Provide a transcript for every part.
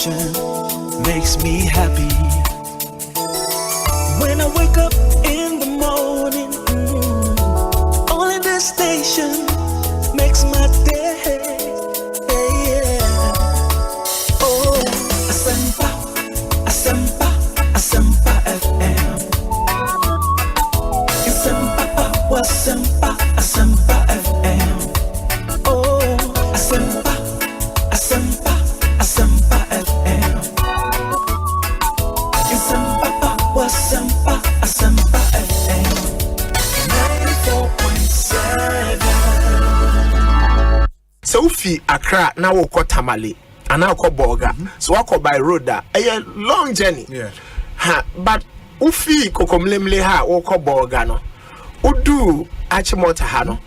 station makes me happy. When I wake up in the morning, only this station makes my day. Yeah. Oh, Asempa, Asempa, Asempa FM. Asempa, Asempa, Asempa FM. Oh, Asempa, Asempa, Asempa FM. Asempa, Asempa, Asempa FM. 94.7. So fi Accra na wo ko Tamale and now ko Boga. So I by road that a long journey. Yeah. Ha, but ufi kokomlemle ha wo ko Boga no. Udu Achimota ha no.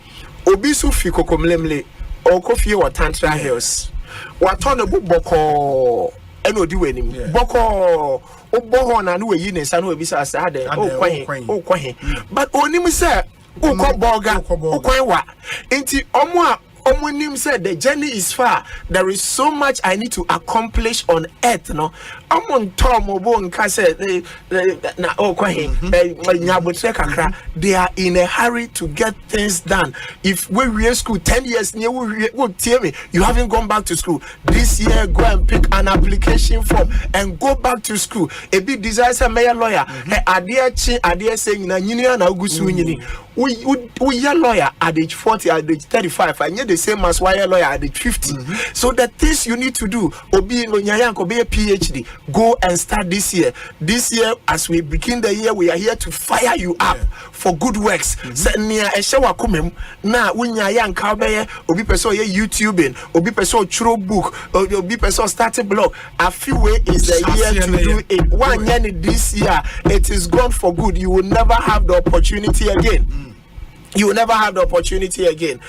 Obi su fi kokomlemle o ko fi wa Tantra Hills. Wa tono bu boko eno di wenim. Boko obo na no we yi ne sa no obi sa sa de o kwan. But onim say o ko Boga o kwan wa. Enti omo Omunim said the journey is far. There is so much I need to accomplish on earth. No, I'm on Tom Obon Kase. They are in a hurry to get things done. If we were school 10 years, you tell me you haven't gone back to school this year. Go and pick an application form and go back to school. A big disaster, mayor lawyer. Adia saying na union na ugusu nyini. We are lawyer at age 40, at age 35, and yet the same as wire lawyer at age 50. So the things you need to do, obi nyayanko be a PhD, go and start this year. This year, as we begin the year, we are here to fire you up for good works. Say near a shower kumem na nyayanka be obi person ye YouTubing, obi person throw book, obi person start a blog. A few way is the year to do it. 1 year this year, it is gone for good. You will never have the opportunity again. You will never have the opportunity again.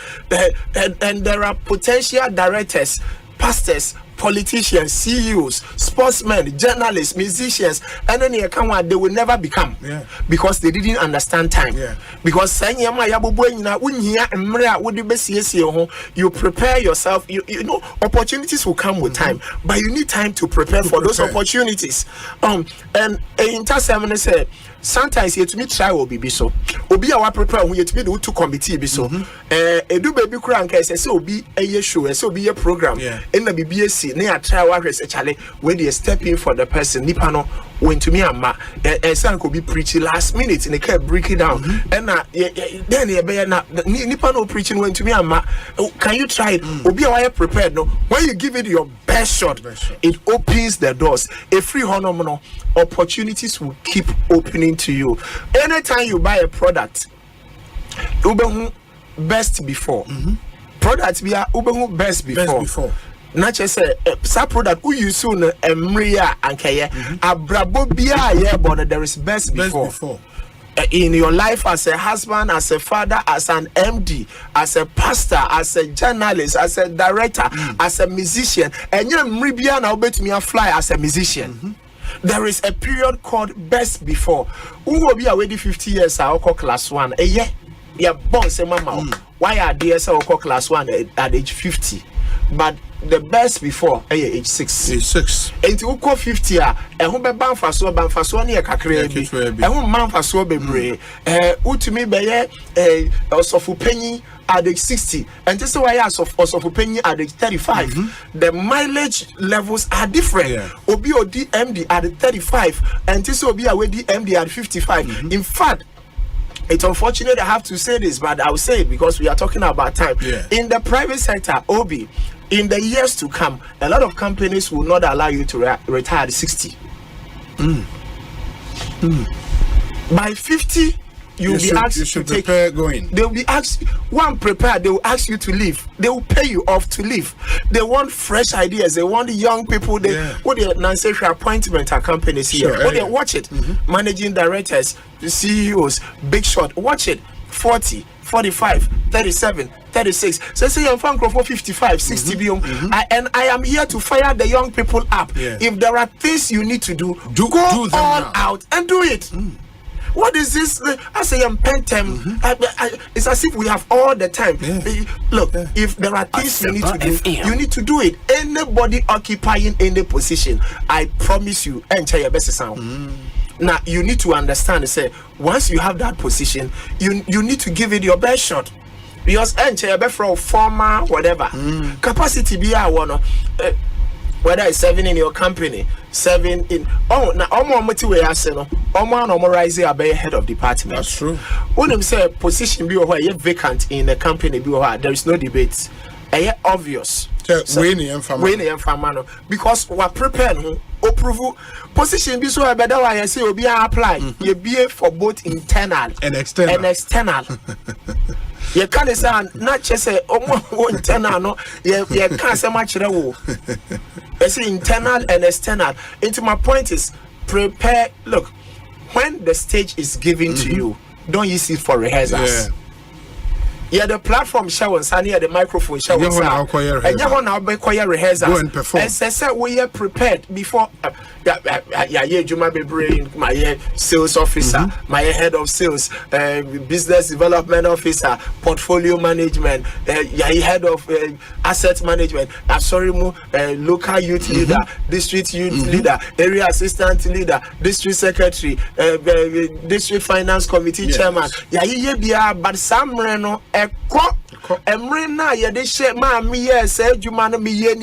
And there are potential directors, pastors, politicians, CEOs, sportsmen, journalists, musicians, and then they will never become because they didn't understand time. Because you prepare yourself, you know, opportunities will come with time, but you need time to prepare for those opportunities. And in Tassamane said, sometimes you to me try will be so. Obi awa prepare when you to be the two committee be so. Do baby crank say obi a show, so be a program. In the BBSC, near try work as a challenge when they step in for the person. Nipano went to me and ma and son could be preaching last minute and they kept breaking down. And then Nipano preaching went to me and ma. Can you try it? Obi awa prepared no. When you give it your best shot, it opens the doors. A free honor opportunities will keep opening to you. Anytime you buy a product, Ubehu best before. Products be Ubehu best before. Not just a product who you soon emria and kaya abrabo bia but there is best before. In your life as a husband, as a father, as an MD, as a pastor, as a journalist, as a director, as a musician, and you mribia now bet me a fly as a musician. There is a period called best before. Who will be already 50 years I call class 1. Yeah, boss mama. Why are DS I call class 1 at age 50? But the best before age 6. Age 6. And to call 50 and who be ban for so near kakre and who man for so be brave. To me be also for penny at age 60 and just why also for penny at age 35. The mileage levels are different. Obi or DMD at 35 and just obi away DMD at 55. In fact, it's unfortunate I have to say this, but I'll say it because we are talking about time. In the private sector, Obi, in the years to come, a lot of companies will not allow you to retire at 60. By 50, you'll be asked to take. Going. They'll be asked. One prepare. They will ask you to leave. They will pay you off to leave. They want fresh ideas. They want young people. They what the non-sexual appointment at companies here. What they watch it. Managing directors, the CEOs, big shot. Watch it. 40, 45, 37, 36. So say you're from 55, 60 billion. And I am here to fire the young people up. If there are things you need to do, go all out and do it. What is this? I say I'm pentem. It's as if we have all the time. Look, if there are things you need to do, you need to do it. Anybody occupying any position, I promise you, enter your best sound. Now you need to understand. Say once you have that position, you need to give it your best shot. Because enter your best for former whatever capacity be I wanna. Whether it's 7 in your company, 7 in now rise head of department. That's true. When them say position be where you vacant in the company be where there is no debate. Obvious. Because we're prepared approval position be so better why I say will be apply. You be for both internal and external. You can't say not just say internal no you can't say much I say internal and external. Into my point is prepare. Look, when the stage is given to you, don't use it for rehearsals. Yeah, the platform show and the microphone show and now be quiet rehearsals. Go and perform. And say we are prepared before. Juma be bring my sales officer, my head of sales, business development officer, portfolio management, head of asset management. Local youth leader, district youth leader, area assistant leader, district secretary, district finance committee chairman. But some reno emrena ya de share ma me yes juma no me ye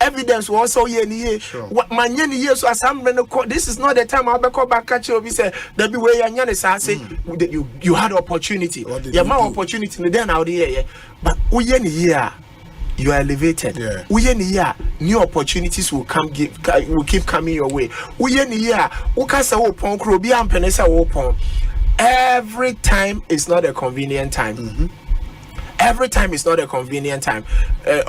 evidence was also ye so this is not the time I'll be call back catch you say there be way say you had opportunity opportunity then out here but you are elevated. New opportunities will keep coming your way. Every time is not a convenient time. Every time is not a convenient time. There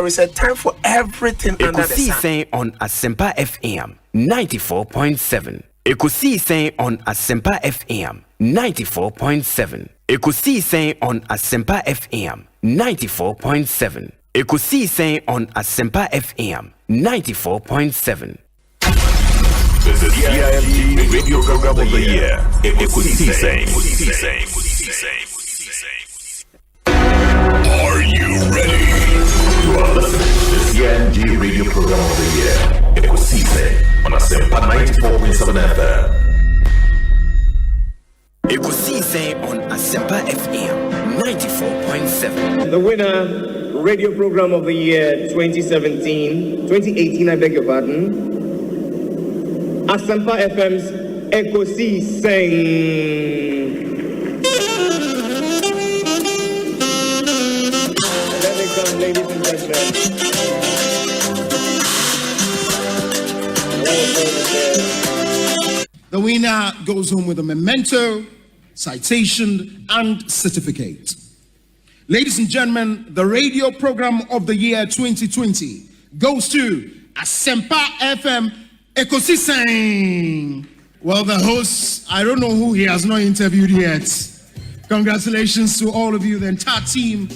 is a time for everything under the sun. On Asempa FM 94.7. Ekosiisen on Asempa FM 94.7. Ekosiisen on Asempa FM 94.7. Ekosiisen on Asempa FM 94.7. The CIMT Radio Program of the Year, Ekosiisen. Are you ready? You are listening to the CIMT Radio Program of the Year, Ekosiisen on Asempa 94.7 FM. Ekosiisen on Asempa FM 94.7. The winner, Radio Program of the Year 2018, I beg your pardon. Asempa FM's Ekosiisen. Let me come, ladies and gentlemen. The winner goes home with a memento, citation, and certificate. Ladies and gentlemen, the Radio Program of the Year 2020 goes to Asempa FM Ekosiisen. Well, the host, I don't know who he has not interviewed yet. Congratulations to all of you, the entire team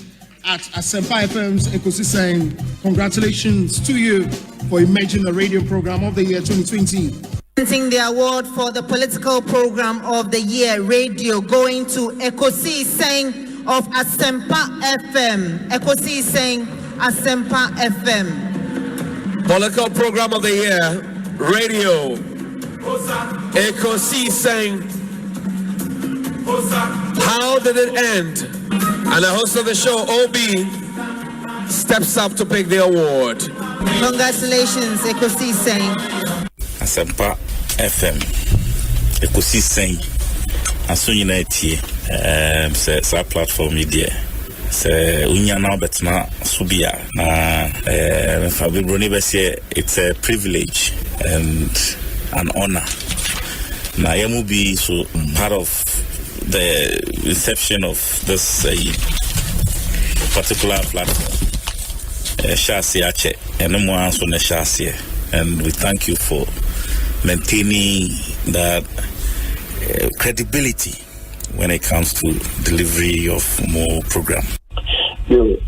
at Asempa FM's Ekosiisen. Congratulations to you for emerging the Radio Program of the Year 2020. Presenting the award for the Political Program of the Year Radio going to Ekosiisen of Asempa FM. Ekosiisen Asempa FM. Political Program of the Year Radio Ekosiisen. How did it end? And the host of the show, OB, steps up to pick the award. Congratulations, Ekosiisen. Asempa FM Ekosiisen Asunyi sa platform media se unya na betna subia na Fabibroni bese it's a privilege and an honor na yamu be so part of the inception of this particular platform Shasi Ache and no more so na Shasi, and we thank you for maintaining that credibility when it comes to delivery of more program.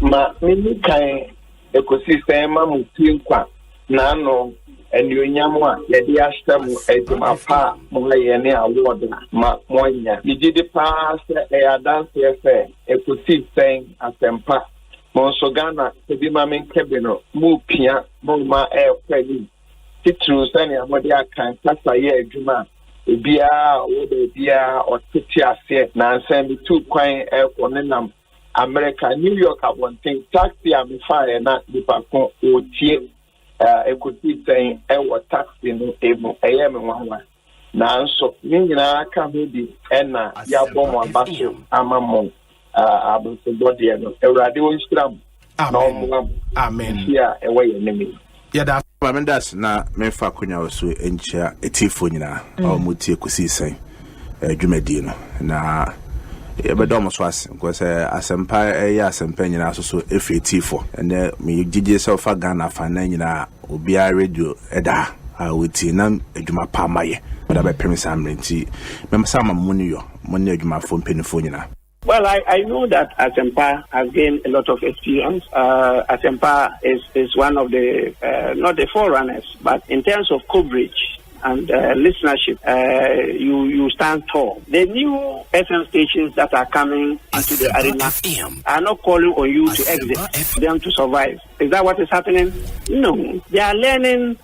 Ma mimi kai Ekosiisen ma mutinkwa na no and you nyamwa yedi ashtamu ejuma pa moye ne award ma monya yidi de pa se dance efe Ekosiisen Asempa monso Ghana ebi ma men kebino mu pia mo ma kwani titru sani amode akan kasa ye adwuma ebia wo de bia otiti ase na ansem bi tu kwan ekonenam America New York abonten taxi am fire na dipakon otie Ekosiisen taxi no emu me nwanwa na nso ni nyina aka ho bi na ya bom abaso amamon abonso body no Ewurade wo nstram amen ya ewe yenemi yada Mendas na memfa konya oso enchia etifo nyina omuti Ekosiisen dwumadi no na yebedom so as because Asempa Asempa nyina so etifo and me gigi self Ghana fa na nyina obia radio eda awuti na adwuma pa maye but be premise amrenti memsa mamuni yo money adwuma fo mpenifo nyina. Well, I know that Asempa has gained a lot of experience. Asempa is one of the, not the forerunners, but in terms of coverage and listenership, you stand tall. The new FM stations that are coming into the arena are not calling on you to exit, them to survive. Is that what is happening? No. They are learning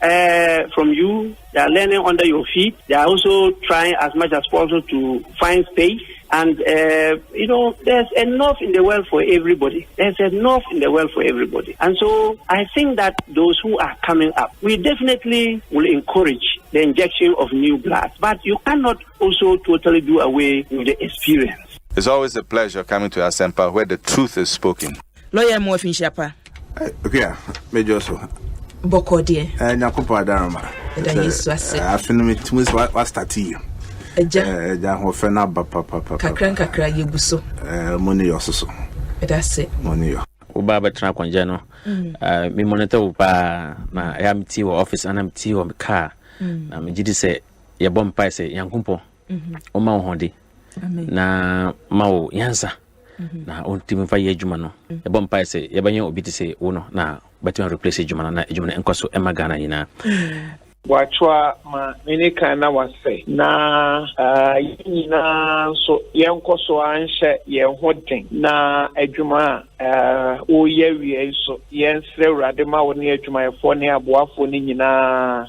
from you. They are learning under your feet. They are also trying as much as possible to find space. And, there's enough in the world for everybody. There's enough in the world for everybody. And so I think that those who are coming up, we definitely will encourage the injection of new blood. But you cannot also totally do away with the experience. It's always a pleasure coming to Asempa where the truth is spoken. Lawyer Morfin Shapa. Okay, Major so. Bokodi. Nyakupa Darama. I finished what started. Eja ho fe na ba papa kakra yebuso money yososo that's it money yo uba betra kwanje no me monitor uba na I am ti office and am ti o car na me gidi se ye bompa se yankumpo o ma wo hode na ma wo yansa na on timi fa ye adwuma no ye bompa se ye banya obi ti se wo no na betima replace adwuma na adwuma enkoso emagana nyina Wachwa ma minika na wase na yina so yenko so anhye yenhoden na adwuma o yewie so yensre urade ma woni adwuma yefo ne aboafo ni nyina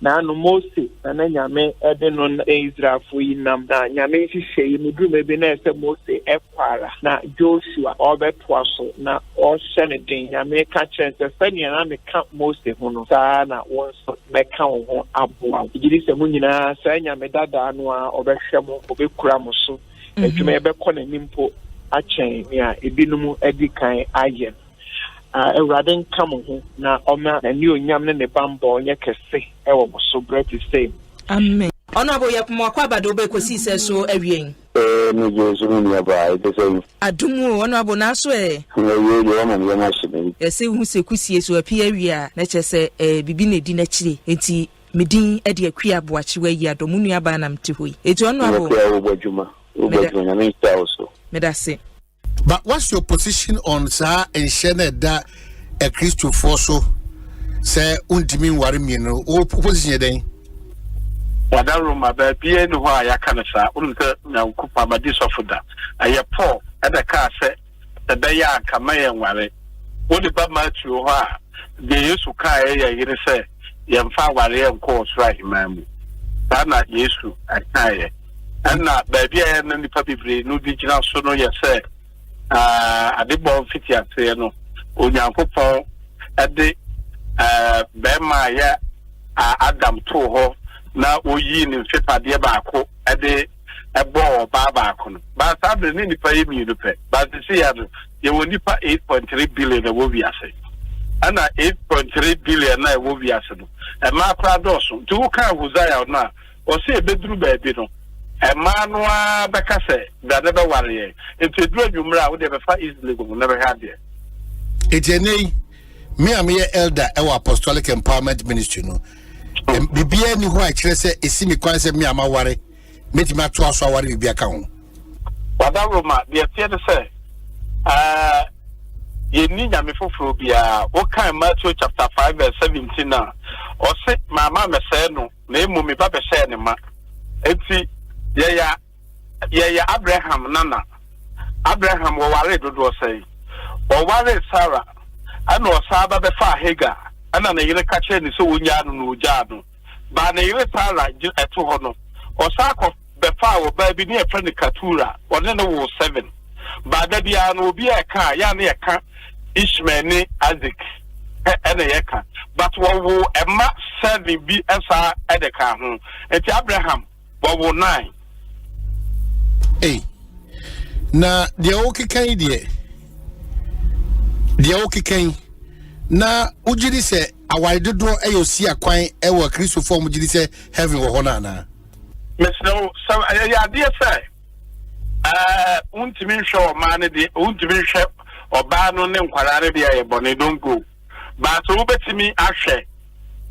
na no Mose na nyame ede no Israelfo yinam na nyame hihye yi muduru be na ese Mose ekwara na Joshua obetwa so na o hyene den nyame ka kyerɛ sɛ na me ka Mose ho no saa na won so me ka wo ho aboa gidi sɛ mu nyina saa nyame dada no a obɛhwɛ mo obekura mo so adwuma ebekɔ na nimpo akyɛn ne a ebinum adi kan ayɛ Ewurade nka mo ho na ɔma ani onyam ne bambo onye kese ewo mo so bread say amen ono abo yepomo Kwabena do be Ekosiisen so awien me Jesu me aba ite say adumu ono abo na so ye o ma me ma hye ese hu se kusie so api awia na kyese bibi na di na kire enti medin e de akua aboachewa Yiadom nua ba na mte hoyi eti ono abo na me sta also medase. But what's your position on sa enshene da a Christo forso say untimi ware mi no o position den wadaro ma ba bie no ho ayaka na sa unse na kupa ma disofoda aye Paul ada ka se da ya aka mayen ware woni ba ma tuo ho a de Yesu ka ya yire se ye mfa ware ye nko so ahimamu na Yesu akaye ana ba bia na nipa bibre no di gina so no ye se adibon fiti ase no onyankopon ade bema ya Adam to ho na oyi ni mfepade baako ade ebo baako no ba sabe ni nipa yemi no pe ba se ya no ye woni pa 8.3 billion wo bi ase ana 8.3 billion na wo bi ase no e ma kra doso tu ka Hosea na o se beduru ba bi no Emmanuel Bekase, that never worry. If you do Jumra, would never find easily, will never have it. It's a name. Me, I'm your elder, our apostolic empowerment ministry. No, be any white say, is see me quite me, I'm a worry. Make my 12 hour be account. What that room, the affair to say, you need a me for phobia. What kind of Matthew chapter 5 verse 17 now? or say my mama said no, name me papa said ma. Eti yeah Abraham nana. Abraham wa wale do say. Or wale Sarah. I know Saba befa Hagar. And an a catcher ni so no jadu. But a Sarah at 200. Or Sako befa or baby near friend Katura. Or then there was 7. But there be a car, yani a car. Ishmael Isaac and a yaka, but what will a match 7 be as at the car? It's Abraham, what will 9? Hey, na the okay can the okay can na ujidi say a wide door AOC a quine ever Christo form ujidi say heaven or honana. Miss no, so I dear say, untimin show man, the untimin ship. Oba no ne nkwara de ya bone don go but wo betimi ahwe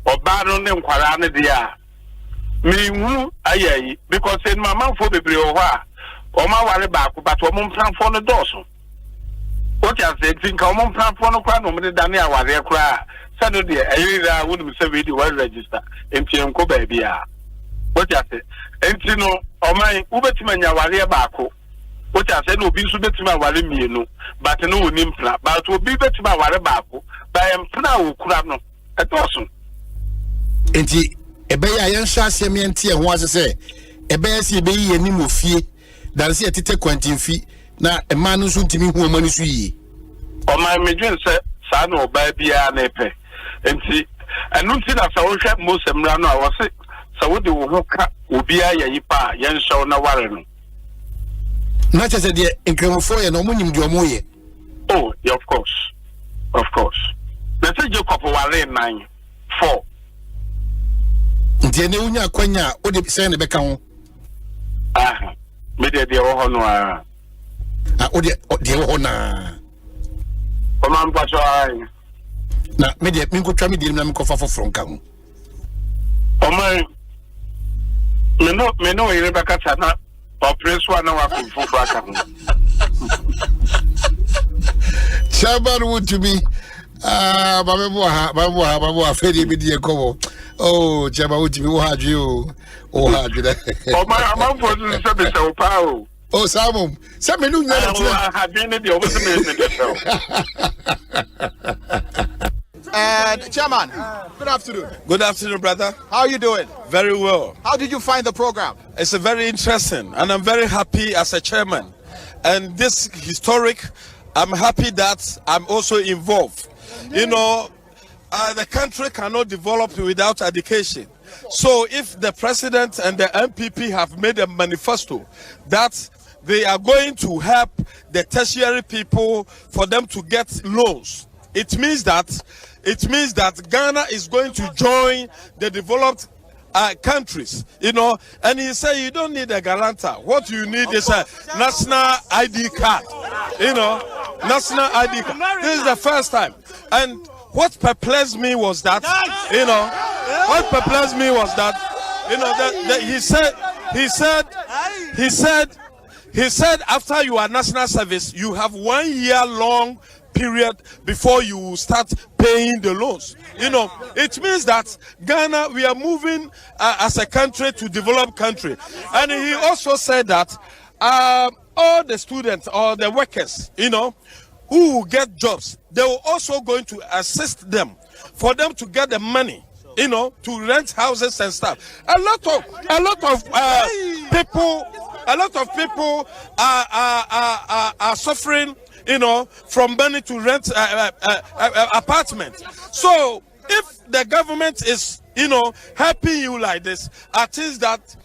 oba no ne nkwara ne de ya me hu ayayi because in my man for bebre o ha o ma ware ba ko but o mo plan for no doso what you say think o mo plan for no kwa no me de na aware kra say no de ayira wo no say we do register empien ko ba bia what you say enti no o man wo betimi nya ware ba ko what I said, no be so bet my worry me, no, but no nimpla, but will be bet my worry baku, but I am proud crabno at awesome. And a bay I am shassi and tea and was say, a bear see be a name of fee, than see a tita quantin fee, now a man who soon to me who money see. Or my major said, son or baby, and a pay. And see, and no see that I will have most of them run. I was sick, so what do you will be a yipa, young show no worry. Not as a dear incremental and ominium your oh, yeah, of course. Of course. Let's say you couple 9 4. The Neunia Quenya, what did send a becount? Ah, maybe the honor. Oh, dear honor. Command Patrol. Now, maybe a mingo trammy didn't come from Kamu. Oh, my. Me know, Rebecca Sana. Prince one hour for Chairman would to be Babu Freddy Media Covo. Oh, Chairman would to be had you. Oh, had you. Oh, my mom was so powerful. Oh, Samum. Some have been in the And Chairman, good afternoon. Good afternoon, brother. How are you doing? Very well. How did you find the program? It's a very interesting, and I'm very happy as a chairman. And this historic, I'm happy that I'm also involved. You know, the country cannot develop without education. So if the president and the MPP have made a manifesto that they are going to help the tertiary people for them to get loans, it means that Ghana is going to join the developed countries, you know. And he said you don't need a guarantor. What you need is a national ID card, you know, national ID card. This is the first time. And what perplexed me was that, you know, that he said after you are national service, you have 1 year long period before you start paying the loans. You know, it means that Ghana, we are moving as a country to develop country. And he also said that all the students or the workers, you know, who will get jobs, they will also going to assist them for them to get the money, you know, to rent houses and stuff. A lot of people are suffering, you know, from money to rent apartment. So if the government is, you know, helping you like this, at least that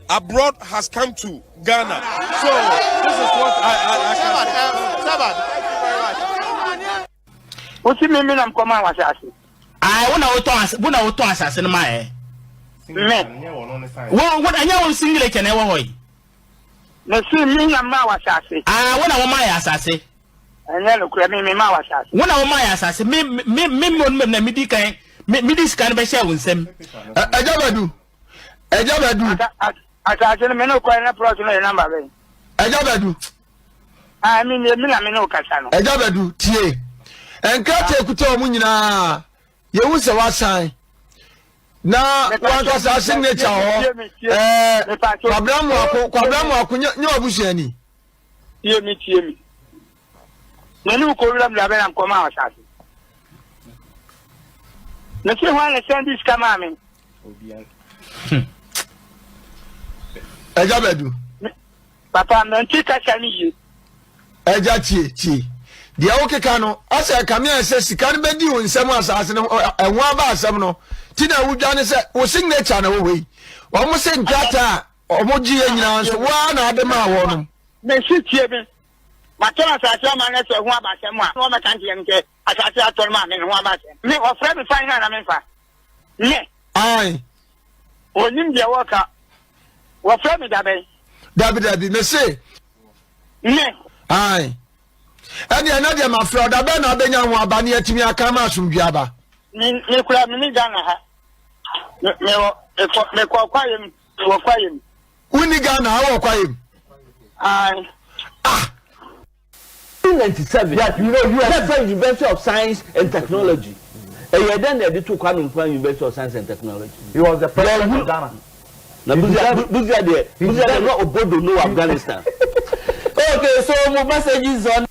abroad has come to Ghana. So this is what I can say. What's the meaning of coming was asking? I want to assassin my what I know single can ever way. No, see me, I'm now assassin. I want to my assassin. And then look at me, my assassin. One of my assassin, me this kind of a show with them. I never do. I can't know quite a problem number. I never do. I mean, the Milamino Casano. I never do. Tie. And Kate Kuto Munina. You will say what sign? Now, what was our signature? Kwabena, no abusiani. Hear me. Nanu ko ram la ben am ko ma asase. Na se ho na send this kama me. Eja bedu. Papa me nti ka chani yi. Eja chi. Dia okeka no, asa kamia se sika ne bedi wo nsem asase no enwo aba asem no. Ti na wudwa ne se wo signature na wo wei. Wo mo se nkata omo ji anyina so wa na ade ma wo no. Me si tie me. Matona asase ma na se ho aba asem a. No me kan tie nke asase atol ma me ho aba asem. Me ofre me fine na me fa. Ne. Ai. Onim dia woka. Wo ofre me dabe. Dabi me se. Ne. Ai. Eni anade ma fro da be na benya ho aba ne atimi aka ma asomdua ba. Ni kura mi Ghana ha. Me ko kwayem, wo kwayem. Uni Ghana ha wo kwayem. Ai. 1997. Yeah, you know, USS University of Science and Technology. And then they took Kwabena University of Science and Technology. He was the president of Ghana. Now, Buzia not Obodo, no Afghanistan. Okay, so my message is on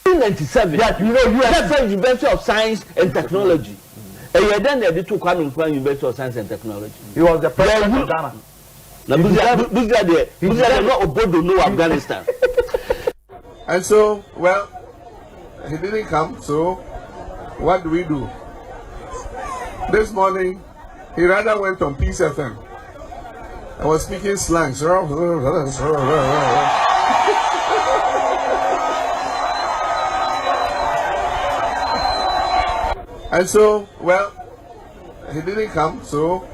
1997. Yeah, you know, USS University of Science and Technology. And then they took Kwabena University of Science and Technology. He was the president of Ghana. Now, Buzia not Obodo, no Afghanistan. And so, well, he didn't come, so what do we do? This morning, he rather went on Peace FM. I was speaking slang. And so, well, he didn't come, so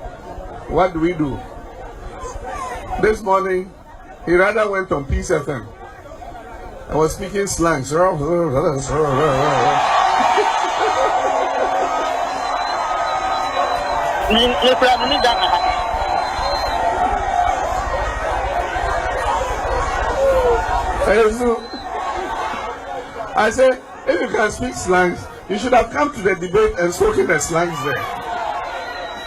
what do we do? This morning, he rather went on Peace FM. I was speaking slang. I said, if you can speak slangs, you should have come to the debate and spoken the slangs there.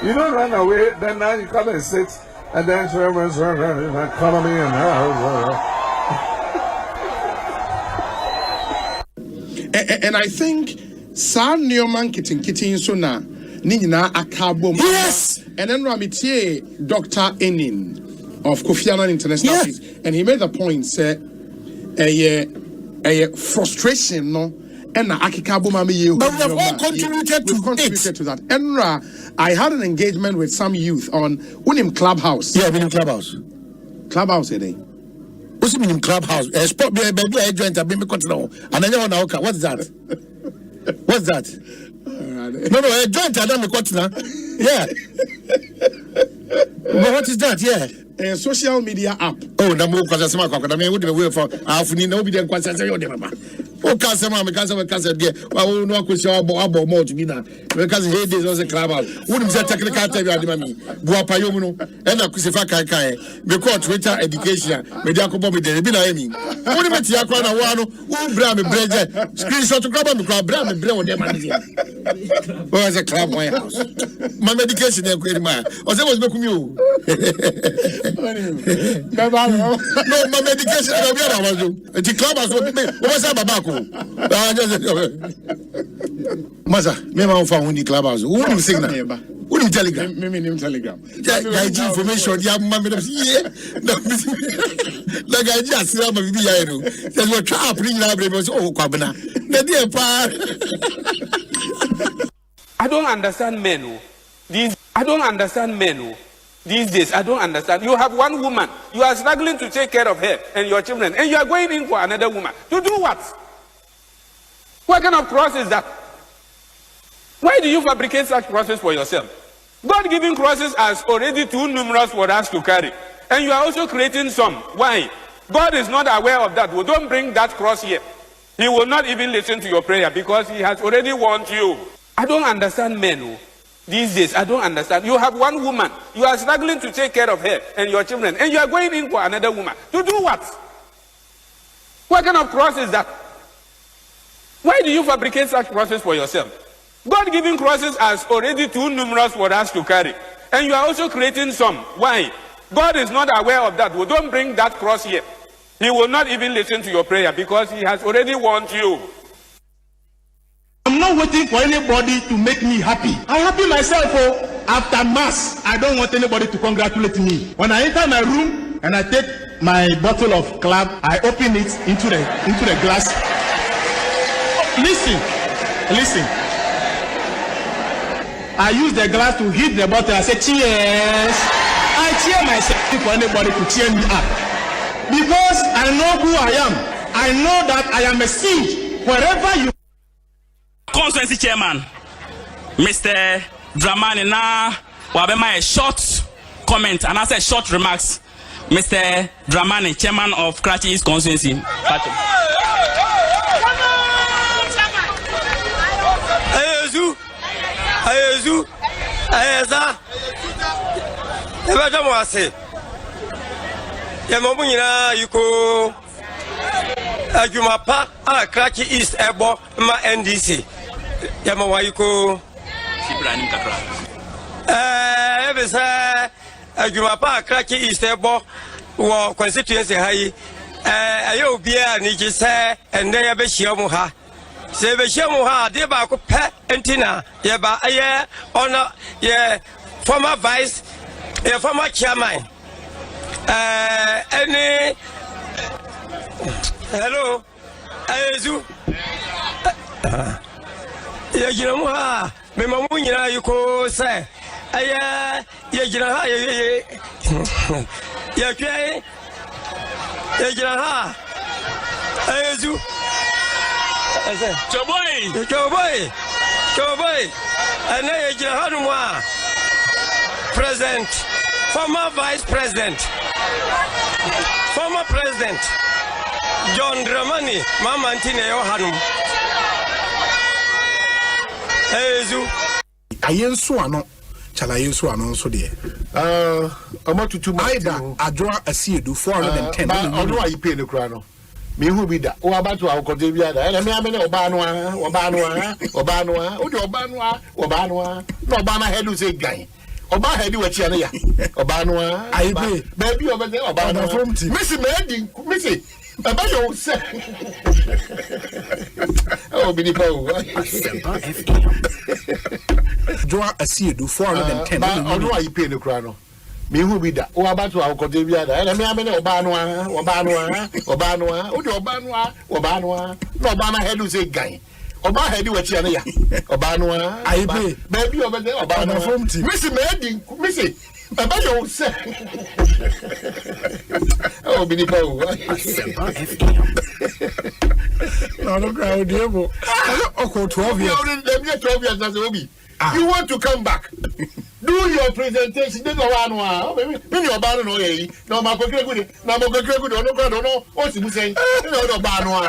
You don't run away, then now you come and sit, and then economy and And I think San Newman Kitting so na Nina Akabo. Yes. And then Ramitie Dr. Enin of Kofi Annan International Peace. And he made the point say a frustration no and Akikabo Mami. But we have all contributed to that. Enra, I had an engagement with some youth on Unim Clubhouse. Yeah, Unim Clubhouse. Clubhouse today. What's the meaning clubhouse? Sport baby I joined a baby continue. And I know what's that? What's that? No, I joined a baby continue. Yeah. But what is that? Yeah. A social media app. Oh, the more because I mean, would be way for half in no be the question. Oh, Casama, because of a Casa, well, no question about more to be done. Because he did was a clubhouse. Wouldn't say technical tell you, Mammy, Boakyewaa, and a Kusifaka Kai, because Twitter education, Mediaco with the Bilami. What about Yakwana Wano, who bram a bread, screenshot to grab a bram and bread with them. Was a club my house. My medication, was I was looking you. No, my medication. The club has what's up, Babako? Masa, me ma fa woni club house. Who nim signal? Who nim telegram? Me nim telegram. Yeah, information. Yeah, ma me yeah. Na ga ji asira ma bibi ya no. Say what trap ring na bre so Kwabena. Na dey pa. I don't understand men. These days, I don't understand. You have one woman. You are struggling to take care of her and your children. And you are going in for another woman. To do what? What kind of cross is that? Why do you fabricate such crosses for yourself? God-given crosses are already too numerous for us to carry. And you are also creating some. Why? God is not aware of that. Well, don't bring that cross here. He will not even listen to your prayer because he has already warned you. I don't understand men. These days, I don't understand. You have one woman. You are struggling to take care of her and your children. And you are going in for another woman. To do what? What kind of cross is that? Why do you fabricate such crosses for yourself? God-given crosses are already too numerous for us to carry. And you are also creating some. Why? God is not aware of that. Well, don't bring that cross here. He will not even listen to your prayer because he has already warned you. I'm not waiting for anybody to make me happy. I'm happy myself. Oh. After mass, I don't want anybody to congratulate me. When I enter my room and I take my bottle of club, I open it into the glass. Listen. I use the glass to hit the bottle. I say cheers. I cheer myself for anybody to cheer me up. Because I know who I am. I know that I am a seed wherever you. Constituency chairman, Mr. Dramani, now Kwabena, a short comment and I said short remarks. Mr. Dramani, chairman of Krachi East Constituency. Ayeza Ebata Mwase Yamobunyina yuko Ajumapa Krachi East Ebo ma NDC Yamawa yuko Sibrani Kakra Ebesa Ajumapa Krachi East Ebo wo constituency hayi ayo bia ni gise ende ya be hiamu ha se be hiamu ha de ba ko pe entina ye ba aye ona ye former vice ye former chairman any hello ayezu ye gina mu ha me mamu nyina yuko se aye ye gina ha ye kwe ye gina ha ayezu Choboy and ye gina ha no mo president former vice president former president John Dramani mama ntine yo hanum ayezu ayenso ano chala yenso ano nso de amatutu aida adwa asiedu 410 ono ayi pay ne kura no me hu bi da o abatu akote bi ada ele me amene oba no a odi oba no a no oba na headu say gan oba headi wachi ane ya oba no a ayi pay baby oba say oba no missy me missy baba yo say oh bi ni pa o Asempa Joa asiedu 410 ono ayi pay ne kura no me hu bi da o abatu akote bi ada ele me amene oba no a odi oba no a no oba na headu say gan oba headi wachi ane ya oba no a ayi pay baby oba say oba no missy baba yo say oh bi ni pa o Asempa no crowd diebo oko 12 years dem 12 years na say obi you want to come back do your presentation dey go one me your ba no ye no ma ko kire good no crowd no o si bu say no ba no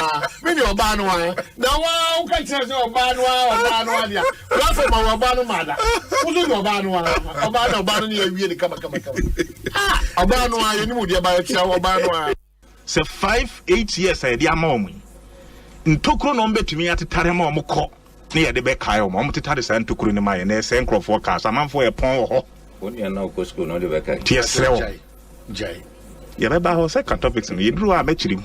me your ba no na wa o ka kire say oba no dia platform wa ba no mada wo do your ba no oba no ye wie ni kama oba no ye ni mu dia ba chia oba no say 5-8 years I dey ama omu ntokro no mbetumi atetare ma omukọ na ye de be kai omo tetare san ntokro ni ma ye na se nkrofo ka samanfo ye pon ho oni na o school no de be kai tiesrewo jai ye be ba ho se ka topics no ye duru a mechirim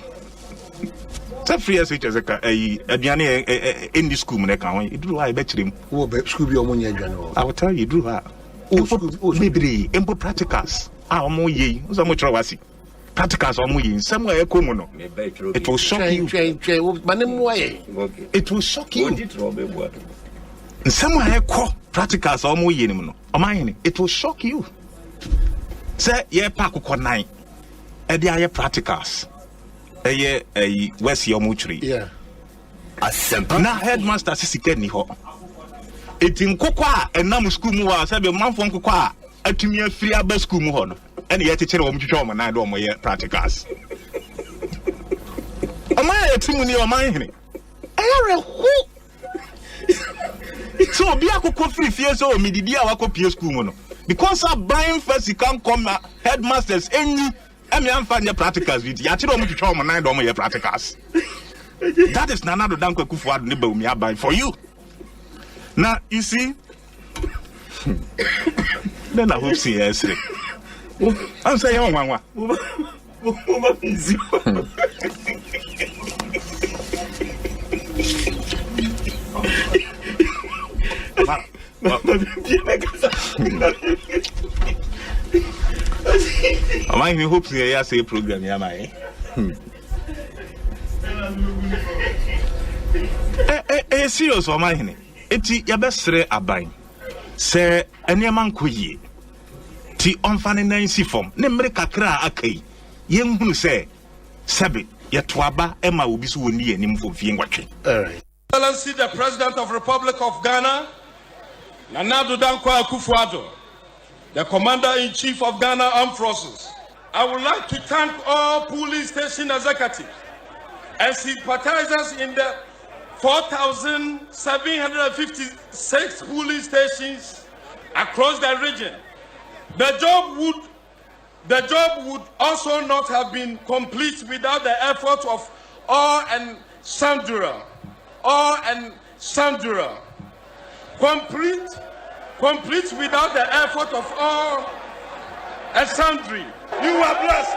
se free as which as ka aduane in the school me ka ho ye duru a ye bechirim wo be school bi omo nya aduane o I will tell you duru a o bibiri embo practicals omo ye so mo chiro wasi practicals omo ye nsem a ekomu no it will shock you it will shock you nsem a ekọ practicals omo ye nim no Omanhene it will shock you say ye pa akokọ nan e dey aye practicals ye wesi omo chiri yeah Asempa na headmaster sisike ni ho etin kokọ a enam school mu wa say be manfo nkokọ a atumi afiri aba school mu ho no ene ye tekere wo mtwetwe wo nan do mo ye practicals Omanhene timu ni Omanhene ere hu so be akokọ free fie so mididi a wakọ school mu no because of buying first you can come headmasters any emi amfa nye practicals with ya tekere wo mtwetwe wo nan do mo ye practicals that is Nana do Dankwa Kufuor ne ba umi abai for you Now, you see, then I hope see yes. I'm saying, one. Easy. I hope you say program, yeah, my. Serious, Omanhene. Eti ya besre aban. Se enyeman koyi. Ti onfane nansi form. Ne mre kakra akai. Yenhunu se sebe yetwaba ema obi so woni anim fo fie ngwatwe. Excellency the President of Republic of Ghana, Nana Addo Dankwa Akufo-Addo, the Commander-in-Chief of Ghana Armed Forces. I would like to thank all police station executives and sympathizers in the 4,756 police stations across the region. The job would also not have been complete without the effort of all and sundry. Complete without the effort of all and sundry. You are blessed.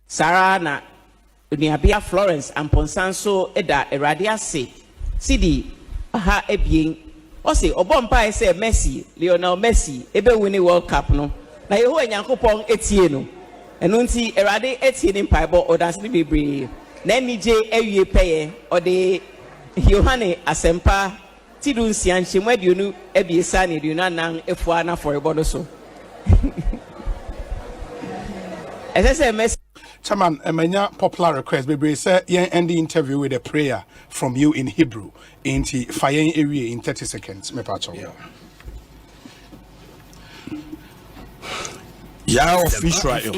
Sarana Uniabia Florence and Ponsanso Eda Eradia say Sidi aha ebien o say obompa say Messi Lionel Messi ebe winning World Cup no na yeho Nyankopon etie no eno nti Erade etie ni mpaibo odanse bebre na nije ewie peye ode Yohane Asempa tidun sianche mwaduonu ebiesa ne duonu anan efua na forebodo so Ese Messi Chairman, many popular request. Baby, say you end the interview with a prayer from you in Hebrew in the fire area in 30 seconds. Me pacho. Yah of Israel,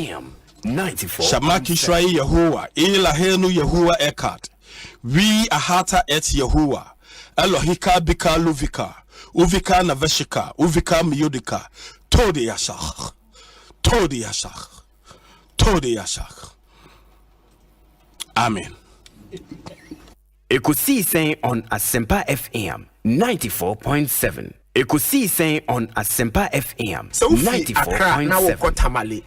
Shamak Israel Yehovah, Elahenu Yehovah Ekat, we ahata et Yehovah, Elohika Bika Luvika, Uvika Naveshika, Uvika Miudika, Todi Yashach. Amen. Ekosiisen on Asempa FM 94.7. Ekosiisen on Asempa FM 94.7.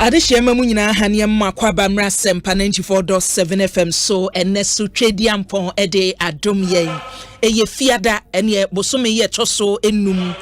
Adishema mu nyina hane mu Kwabena Asempa 94.7 FM so enesu twediampon ede adom yen eye fiada ene bosome ye toso enum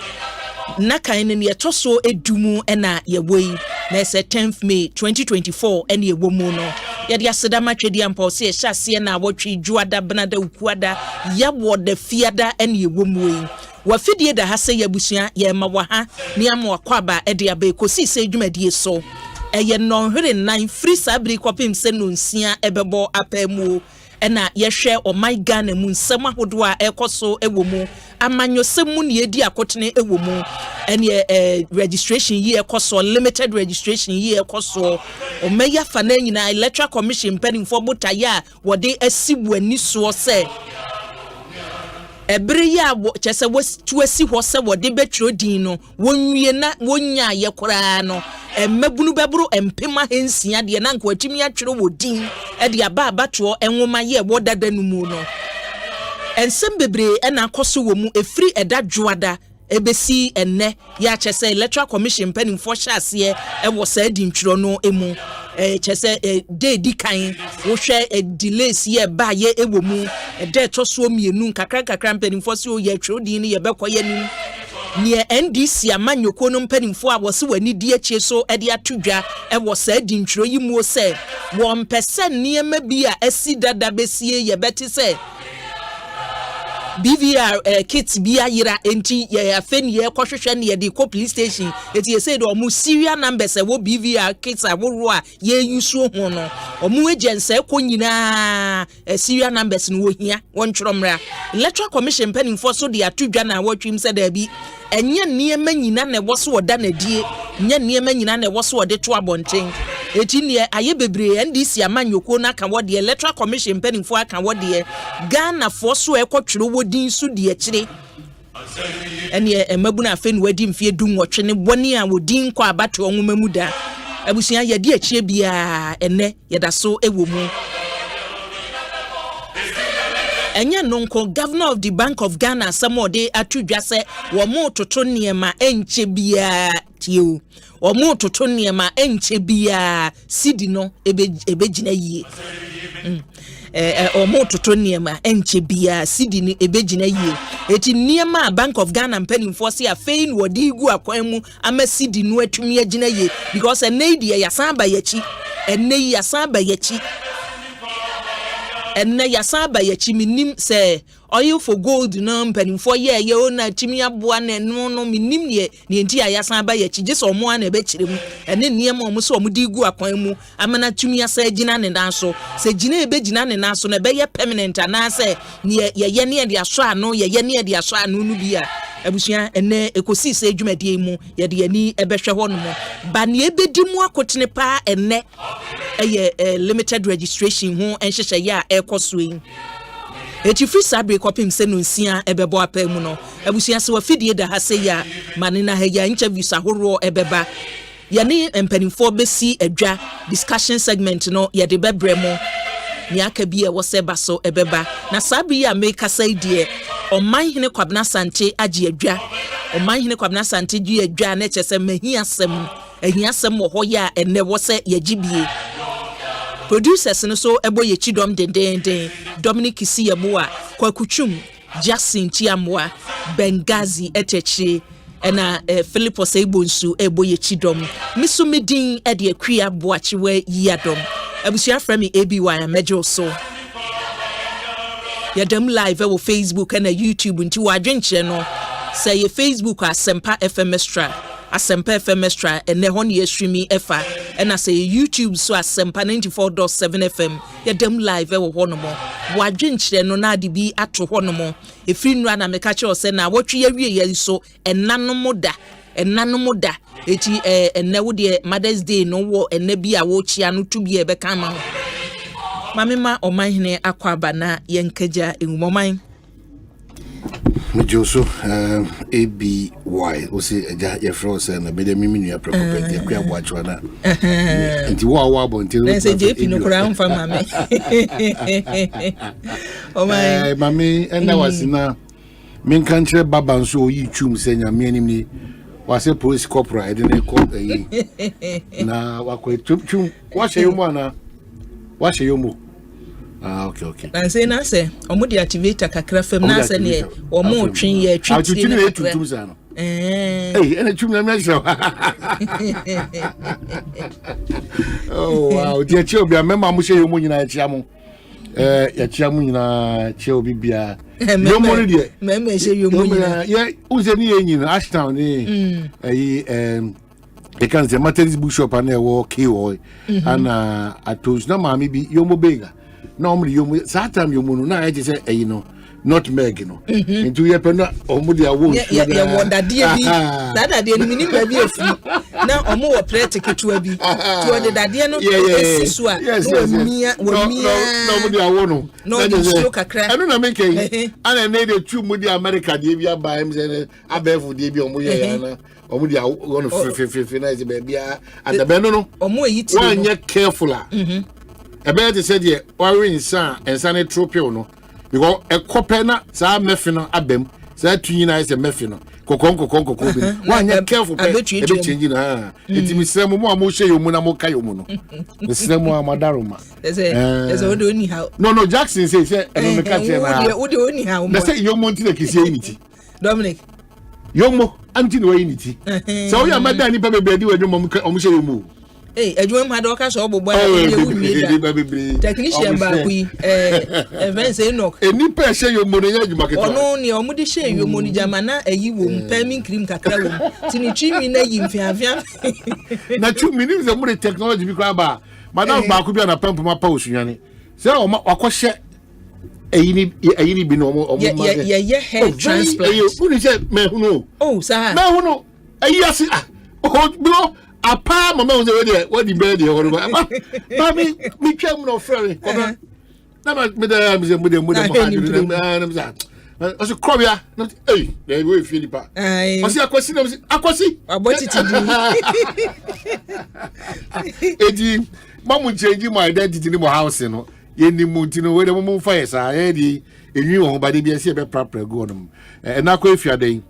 nakan ne ye toso edumu ena ye wei na se 10th May 2024 ene ye womu no ye de asedama twediampon se ye hyase na wotwe juada benada ukuada ya wo de fiada ene ye womu wei wafidie da hase ye busua ye ma wa ha ne am Kwaba ede aba Ekosiise dwumadie so eye non hwere nan free sabri kopim se no nsia ebebo apamu ena yehwe Omanhene na mu nsem ahodo a ekoso ewomu amanyosemu ne edi akotene ewomu ene registration yi ekoso limited registration yi ekoso omeya fa na nyina Electoral Commission penifo botaya wode asibu ani so se ebere ya chese tuasi ho se wode betro din no wonwie na wonya ye koraa no emabunu beburu empema hensia de na nko atimi atwere wodin e de aba abato enwoma ye wodada no mu no ensem bebre na akoso wo mu efri eda dwoada ebesi enne ya chese Electoral Commission penifo hyase e wo sa di ntwero no emu chese de di kan wo hwe delays ye ba ye ewomu de toso mienu kakra penifo se o ye twero din ye bekoye nim ne NDC amanyoko no mpanimfo a wose wani di achie so e de atodwa e wo sa di ntwero yi mu se wo mpese niema bi a asi dada besie ye beti se BVR kits bi ayira enti ye afeni ye kohwehwe ne ye de ko police station eti ye say do omu serial numbers e wo BVR kits aworo a ye yusu ho no omu agency ko nyina serial numbers no wo hia won twromra Electoral Commission penifo so de atodwa na watwim se da bi enye niema nyina na wo so oda na die nye niema nyina na wo so ode to abonten eti ne aye bebre NDC amanyoko na ka wo de Electoral Commission penifo aka wo de Ghana fo so ekotwero wodin su de akire ene emabuna afeni wadi mfie dunwotwe ne boni a wodin kwa abato onwoma mu da abusia ye de akire bia ene yeda so ewomu enye nonko governor of the Bank of Ghana samode atudwa se wo mo toto niema enche bia tio wo mo toto niema enche bia sidi no ebegina yie omo toto niema enche bia sidi ni ebegina yie eti niema Bank of Ghana mpanimfo se afein wodi igu akwan mu ama sidi no atumi agina yie because enedi ya samba yachi enei ya samba yachi enne yasaba ya chiminim se oil for gold no mpanimfo ye ona timi aboa na no minim ne enti yasaba ya chi jeso omo na be kirem enne niam omo so omo digu akwan mu amana tumi asa agina ne nanso se gina ebe gina ne nanso na be ye permanent anase ne ye ne de aso ano ye ne de aso ano no bia abusua enne Ekosiise adwumadie mu ye de ani ebehwe ho no mo ba ne ebedi mu akotene pa enne eye limited registration ho enhyehyɛ ya ekosoe eti free sabre kopim se no nsia ebebo apamu no abusua se wafidie da hase ya mane na ha ya interviews ahoro ebeba ye ne mpanimfo besi adwa discussion segment no ye de bebremo ni aka bi e wose baso ebeba na sabre ya make saidie Omanhene Kwabena Asante agi adwa Omanhene Kwabena Asante gi adwa na chese mahi asem ehia asɛm wɔ hɔ ya enne wɔ sɛ yɛgyibie producers no so ebo Yiadom dendenden Dominic Siyamua Kwakuchum Jackson Chiamwa Bengazi etechi ena Philip Osebonsu ebo Yiadom misumidin e de akua Boakyewaa Yiadom abusua frame ABY amejo so Yiadom live wo Facebook and YouTube nti wadwenche no say Facebook Asempa FM Extra Asempa FM Extra ene ho ne streaming efa and say YouTube so Asempa 94.7 FM Yiadom live wo ho no mo wadwenche no na de bi ato ho no mo efiri nura na meka che o se na wotwe awie ye so enanomo da eti ene wo de Mother's Day no wo ene bi a wo chia no to bi e be kan ma Mamima Omanhene Kwabena yenkaja enwoman Mejoso ABY osi eja ye fro se na be de mimi nua property akwa Boakyewaa na enti wo bonte na se JP no kura mfa mame Oman mame enda wasina min kantre baba nso oyi twum se nyame anim ni wase police corporal de ne ko na wakwa twum wahye yomu ana wahye yomu okay na say omo de activator kakra fam na say ne omo twin ye twiti ne tutum za no ena twum na me hyew oh wow dia che obi amema mo hye yomu nyina chia mo ya chia mo nyina che obi bia yomu ne de mema hye yomu nyina ye unse ni ye nyina Ashtown ni they can say Methodist bookshop and wo KO and atos na mami bi yomu bega normally yomu satam yomu no na je say you know not meg no into ye pena omu dia wo ya wonder dia bi that dia ni ba bi afi na omu wo practical to abi to the dadie no esisu a wo mia no omu dia wo no no just kakra anu na make ana na dey two mu dia America dia bi aba em say abefu dia bi omu ye na omu dia wo no fe na ze ba bia adabe no omu eyiti one ye careful a ebe te say dia worry insan ne tropio no because a copena sa mefino abem sa tunyina is a mefino kokon bi one ye careful be change na it mi sremo mo amhye yomu na mo ka yomu no the sremo amadaroma there's a only how no Jackson say eno me ka che na wo de only how na say yomu nti na kisi unity Dominic yomu anti no unity so we amada ni pa be di wadwo mo omhye yomu adwuma ma do ka so obobo na ye wudwe technician ba ku events Enoch eni pe hye yomu no ye adwuma keto ono ne omu de hye yomu no jama na ayi wo mpamin cream kakra wo tini chimi na yi mfiafia na chumi ni ze mu de technology bi kwa ba madam ba ku bi na pampo ma pa osunyane se o wakohye ayini bi no omo ye hair transplant uni se mehuno sir mehuno ayi asi bro apa mama unze we di bed e horo ba mi twam no frere koba na me da mi ze mu de mo ha na za oso krobia na dey we feel pa osi akwasi na akwasi abotiti di edi mamu change my identity ni mo house no ye ni mu ntino we de mo fa yesa ye di enwi wo ba de bi ese be prapra go no na kwa efiaden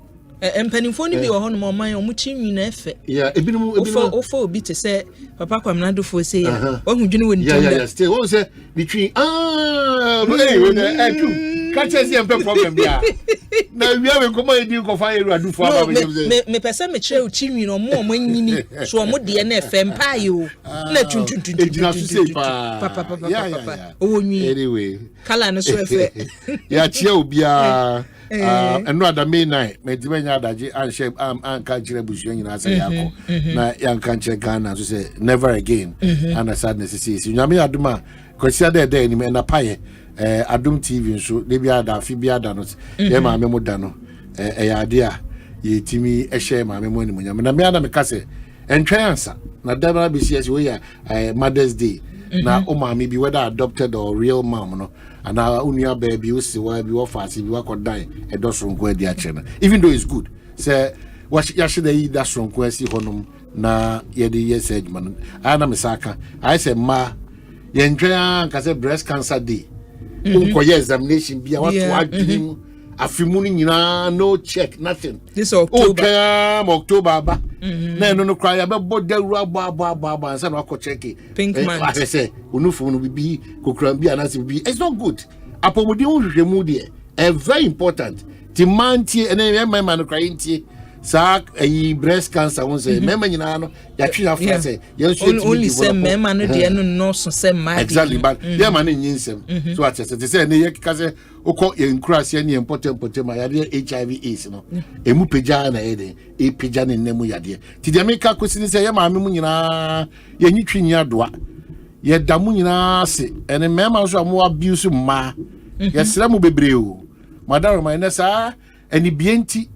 empanimfo ni bi wo ho no man o mu chinwi na efe ebinum ofo obi te se papa Kwabena do fo se ya wo hudwene woni tom ya stay wo se between we na catch us here problem bia na wi we komo edi ko fa eru adu fo aba me pese me kire o chinwi no mo nyini so mo de na efe mpa yo na tuntun ejina so se papa o nwi anyway kala no so efe ya chia obia eno adame nai me dimenya adaje anhye anka kire busuan nyina say yakọ na yanka kire Ghana so say never again and sadness is nyame aduma kwasi dey ni me na paye Adum TV nso de bia da fi bia da no ye ma me mo da no ya ade a ye timi ehye ma me mo ni mo nyame na me ana me kase entwen ansa na da na be see we ya Mother's Day na o ma me bi whether adopted or real mom no ana unia baby o si wa bi wo fasi bi wa ko dan e do sonko adi a chena even though it's good say what ya should yi da sonko asi honom na ye de yes edman ana me saka I say ma ye ntwa ka say breast cancer day ko ye examination bia what to adwin afimuni nyina no check nothing this October October ba na no cry abebo daru aba say no check pink man I say unufu no bibi kokran bi anase bibi it's not good apomodi unhwehwemu de very important ti mantie ene mema no cry ntie sa breast cancer won say mema nyina no ya twi afra say only say mema no de no so say mad exactly but yeah man nyinsem so at say ne ye ka say ukọ enkurase ne important ma ya de HIV AIDS no emu peja na ye de peja ne nemu ya de ti de meka kwesi say ye maame mu nyina ye nyitwi nya doa ye da mu nyina se ene mema so amu abuse ma ye sra mu bebre o madam ma ne sa eni bienti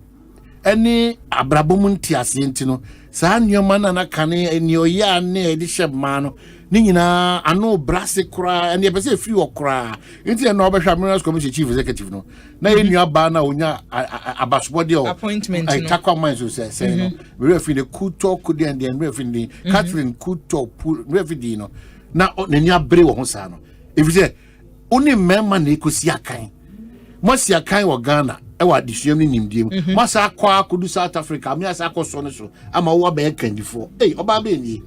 eni abrabom ntiase ntino sa nneoma na kane eni oya ne edi hyema no ni nyina ano brase kura eni epese free okura nti na obehwa minerals commission chief executive no na enua ba na onya abasobode o appointment no takwa man so say no we refi the kuto kudi and then refi the Catherine kuto refi di no na nenia bre wo ho sa no if you say oni mema na ekosi akan mo si akan wo Ghana ewa disuam ni nimdiem masa akwa kudu South Africa me asa akọ so ne so ama wo ba ekandifo oba ba ni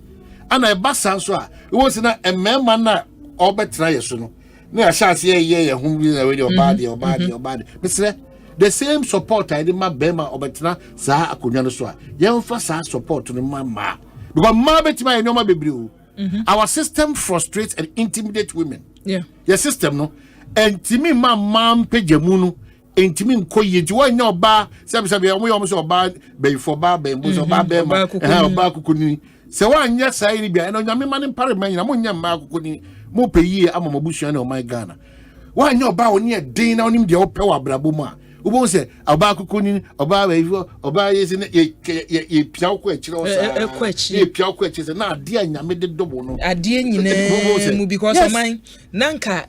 ana eba sanso a wo se na emema na obetra yeso no na ya chance ye hum bi na we oba de misre the same support I did my bema obetra sa akonwa no so a ye mfa sa support no ma because ma betima enoma bebre our system frustrates and intimidates women your system no entimi ma pejamu no entimi nkoye ti wanya oba sabe omo yo so oba be for ba be mbo so oba be ma oba kokoni se wanya sai ni bia eno nyame ma ne mpare man na mo nya ma kokoni mo peyi ama mabusua na o my Ghana wanya oba oni e din na onim de o pe wa brabo mu a ubo se oba kokoni oba be oba yesi ne ye piaw ko akire o sa ye piaw ko akire na ade anyame de dobo no ade nyina mu because of mine nanka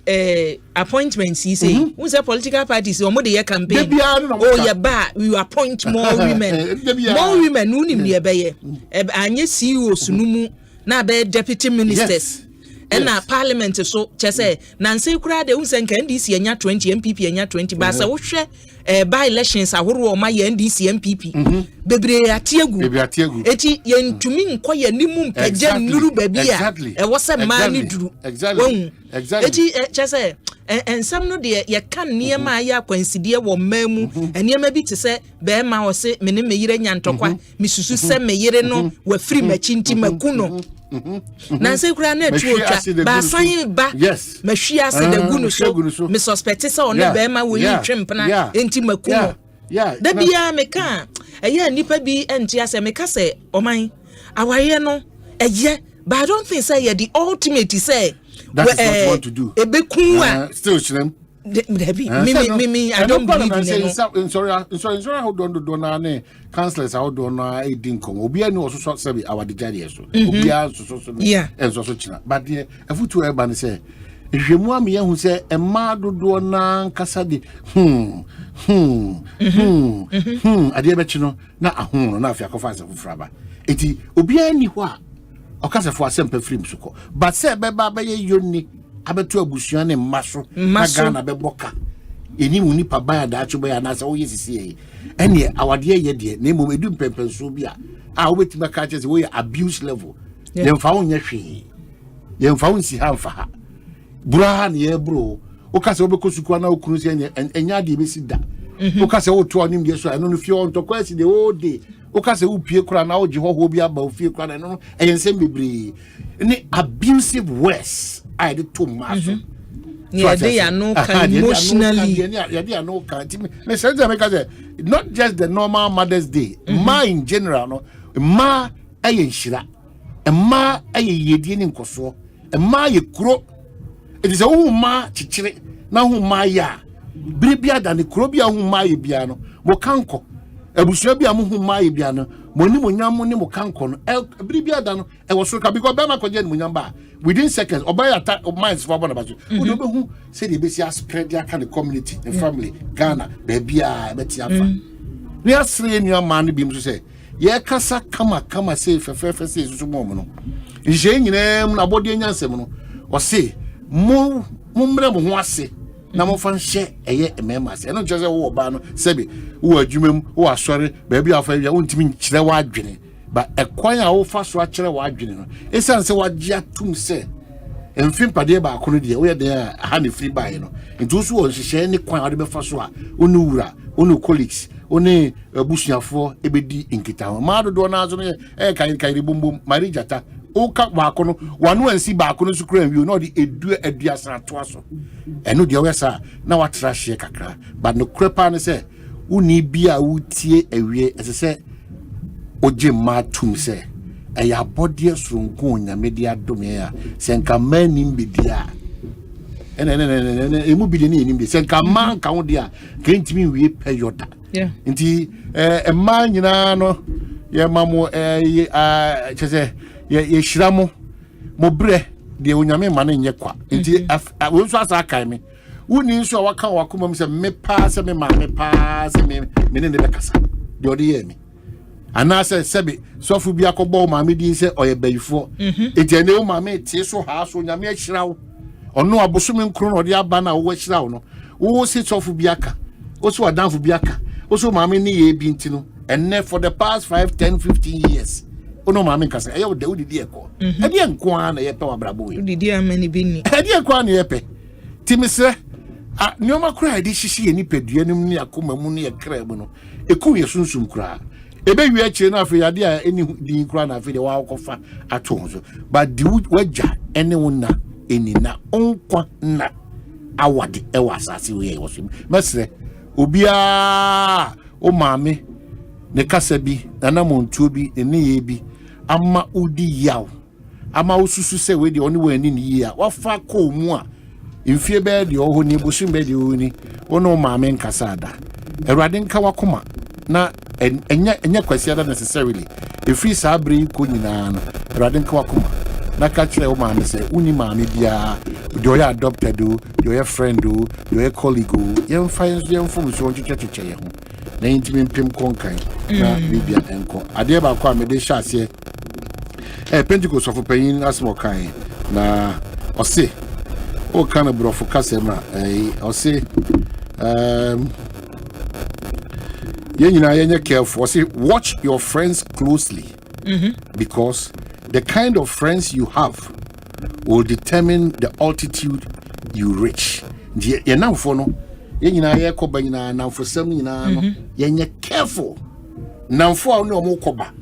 appointments he say who say political parties o mo de campaign oh ya ba we appoint more women no nim de be ye anye CEOs no mu na be deputy ministers and parliament so chese nanse kura de unse nka NDC enya 20 MPP enya 20 ba sa wo hwe by elections ahoro ma ye NDC MPP bebre atiegu eti ye ntumi nkoye nimu mpagya nuru babi a e wo se ma ni duru eti chese ensam no de ye kan niema ya kwansidie wo mamu eniema bi te se be ma wo se me ne meyire nyantokwa misusu se meyire no wa firi machinti makuno nanse kura na tuotwa ba san ba mahwia se da gunu so me suspect se on be ma wo yi twempna enti makuno da bia me kan eye nipa bi enti ase me ka se oman awaye no eye but I don't think say the ultimate say that is what you want to do ebekun still chilem me I don't believe in it. Sorry how don't na councillors how don't na edin kom obi ani oso sabi our dijari so obi a so china but the afutu e ba ne say ehwemu am ye hu say emma dodo na nkasa de ade be chi no na ahun no na afia kofa se fufraba eti obi ani ho a okasa fo Asempa film suko but say be ba be ye yoni abeto abusua ne maso na Ghana be boka eni mu nipa ba da acho be ya na say wo yesisi e ene awade ye de na emo edu pempenso bi a wo betima ka che say wo abuse level ye mfa wo nya hwe ye mfa wo nsi ha mfa ha bra na ye bro o ka say wo be kosuku na okunu se enya de be si da o ka say wo to onim de so eno no fie on to kwasi de o de o ka say wo pie kura na o je ho bi aba o fie kura na no eyensem bebre ni abusive words I did too much. Yeah, they are no emotionally. They are no kind. Not just the normal Mother's Day. Ma in general, no. Ma aye shira. Ma aye yedini nkoso. Ma ye kuro. It is a ma chichire. Na hu ma ya. Bribia da ne kuro bia hu ma ye bia no. Mo kanko. Ebusua bia mo hu ma ye bia no. Mo ni mo nyam ni mo kanko no. Bribia da no. E wo so ka because be ma ko je ni mo nyam ba. Within seconds, obey attack of minds for one about you. Who say the basic spread their kind of community, the family, Ghana, baby, Betiafa. We are saying your man beam to say, Ye Casa come say for fair faces to Momono. Jane name, a body and semono, or say, Mumbrem was say, na mo fan share eye ememas e no just say wo ba no sebi wo adwumam wo asore ba bia afa bia wontimi nkyere wa adwene ba ekwan a wo fa so akere wa adwene no esan se wagye atum se emfim pade ba akono de wo ye den ha ne free buy no ntu so wo hyehyɛ ne kwan a de be fa so a onu wura onu colleagues oni busuafo ebedi nkitaho ma dodo na azo no kai bumbum mari jata oka baako no wanu ansi baako no sukura nwi no de eduasa to aso eno de wesa na watra hye kakra but no krepa no se uni bia wutie awie ese oje matum se eya body surunku nyame de adome ya se nka mani mbedia emu bi de ni enim de se nka man ka wo de a kentimi wie peyoda nti emma nyina no ye mamo chese ye shiramo mo bre de onyame ma na nye kwa nti wo so asa kan me woni nso waka wakoma se me pa se me ma me pa se me ne be kasa de odi ye me ana se sebe sofu bi akobọ ma me din se oye bayifo enti ne wo ma me tie so ha so onyame ahirawo ono abosom nkro no de aba na wo ahirawo no wo se sofu bi aka wo so adanfo bi aka wo so ma me ne ye bi ntino and for the past 5 10 15 years ono ma me kasa eyo de udidi eko e de nko a na ye pe wabrabo yi udidi amani bi ni e de nko a na ye pe timisre nioma kura de hihye ni pedua nim ni akoma mu ni ye kra mu no eku ye sunsum kura ebe wi akire na afi ade a eni din kura na afi de wa akofa ato so but di wagya ene wona eni na onkwa na awade e wasase we ye wosim mesre obia o maame ne kasa bi na montuo bi ne ye bi ama udi yaw ama ususu se we de oni wani ni ya wafa ko mu a mfie be de oho ni bosun be de oni wono maame nkasa ada erade nka wakoma na enya kwasi ada necessarily efi sabri ko nyina no erade nka wakoma na ka kire o maame se uni maame bia de oya adopted o de oya friend o de oya colleague o yem fine yem fom so chicheche ye ho na intimi mpem konkan na bibia enko ade ba kwa me de hyase Pentecost of Pain asmo kan na ose o kana brofo kasema ose yenye careful ose watch your friends closely because the kind of friends you have will determine the altitude you reach ye namfo no yenye ye koba nyina namfo sam nyina no yenye careful namfo a no mo koba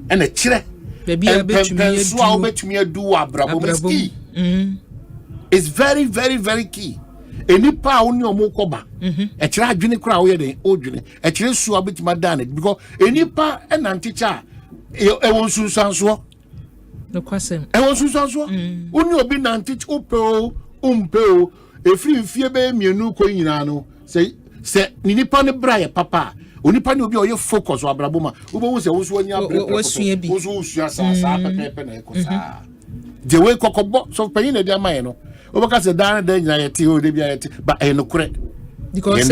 ena kire baby betumi adu abrabo key it's very very very key enipa oni omo koba e kire adwene kura wo ye den odwene e kire su abetuma dan because enipa enantecha e won sunsanso no kwasem e won sunsanso oni obi nantecha opeo umpeo efri mfie be mienu ko nyina no se nipa ne braye papa onipa ne obi oye focus abrabo ma wo se wo so anya abrabo wo so sa pepe na ekosa de we kokobo so payin na dia mai no obaka se dan da nyina yete o de bia yete ba no kure because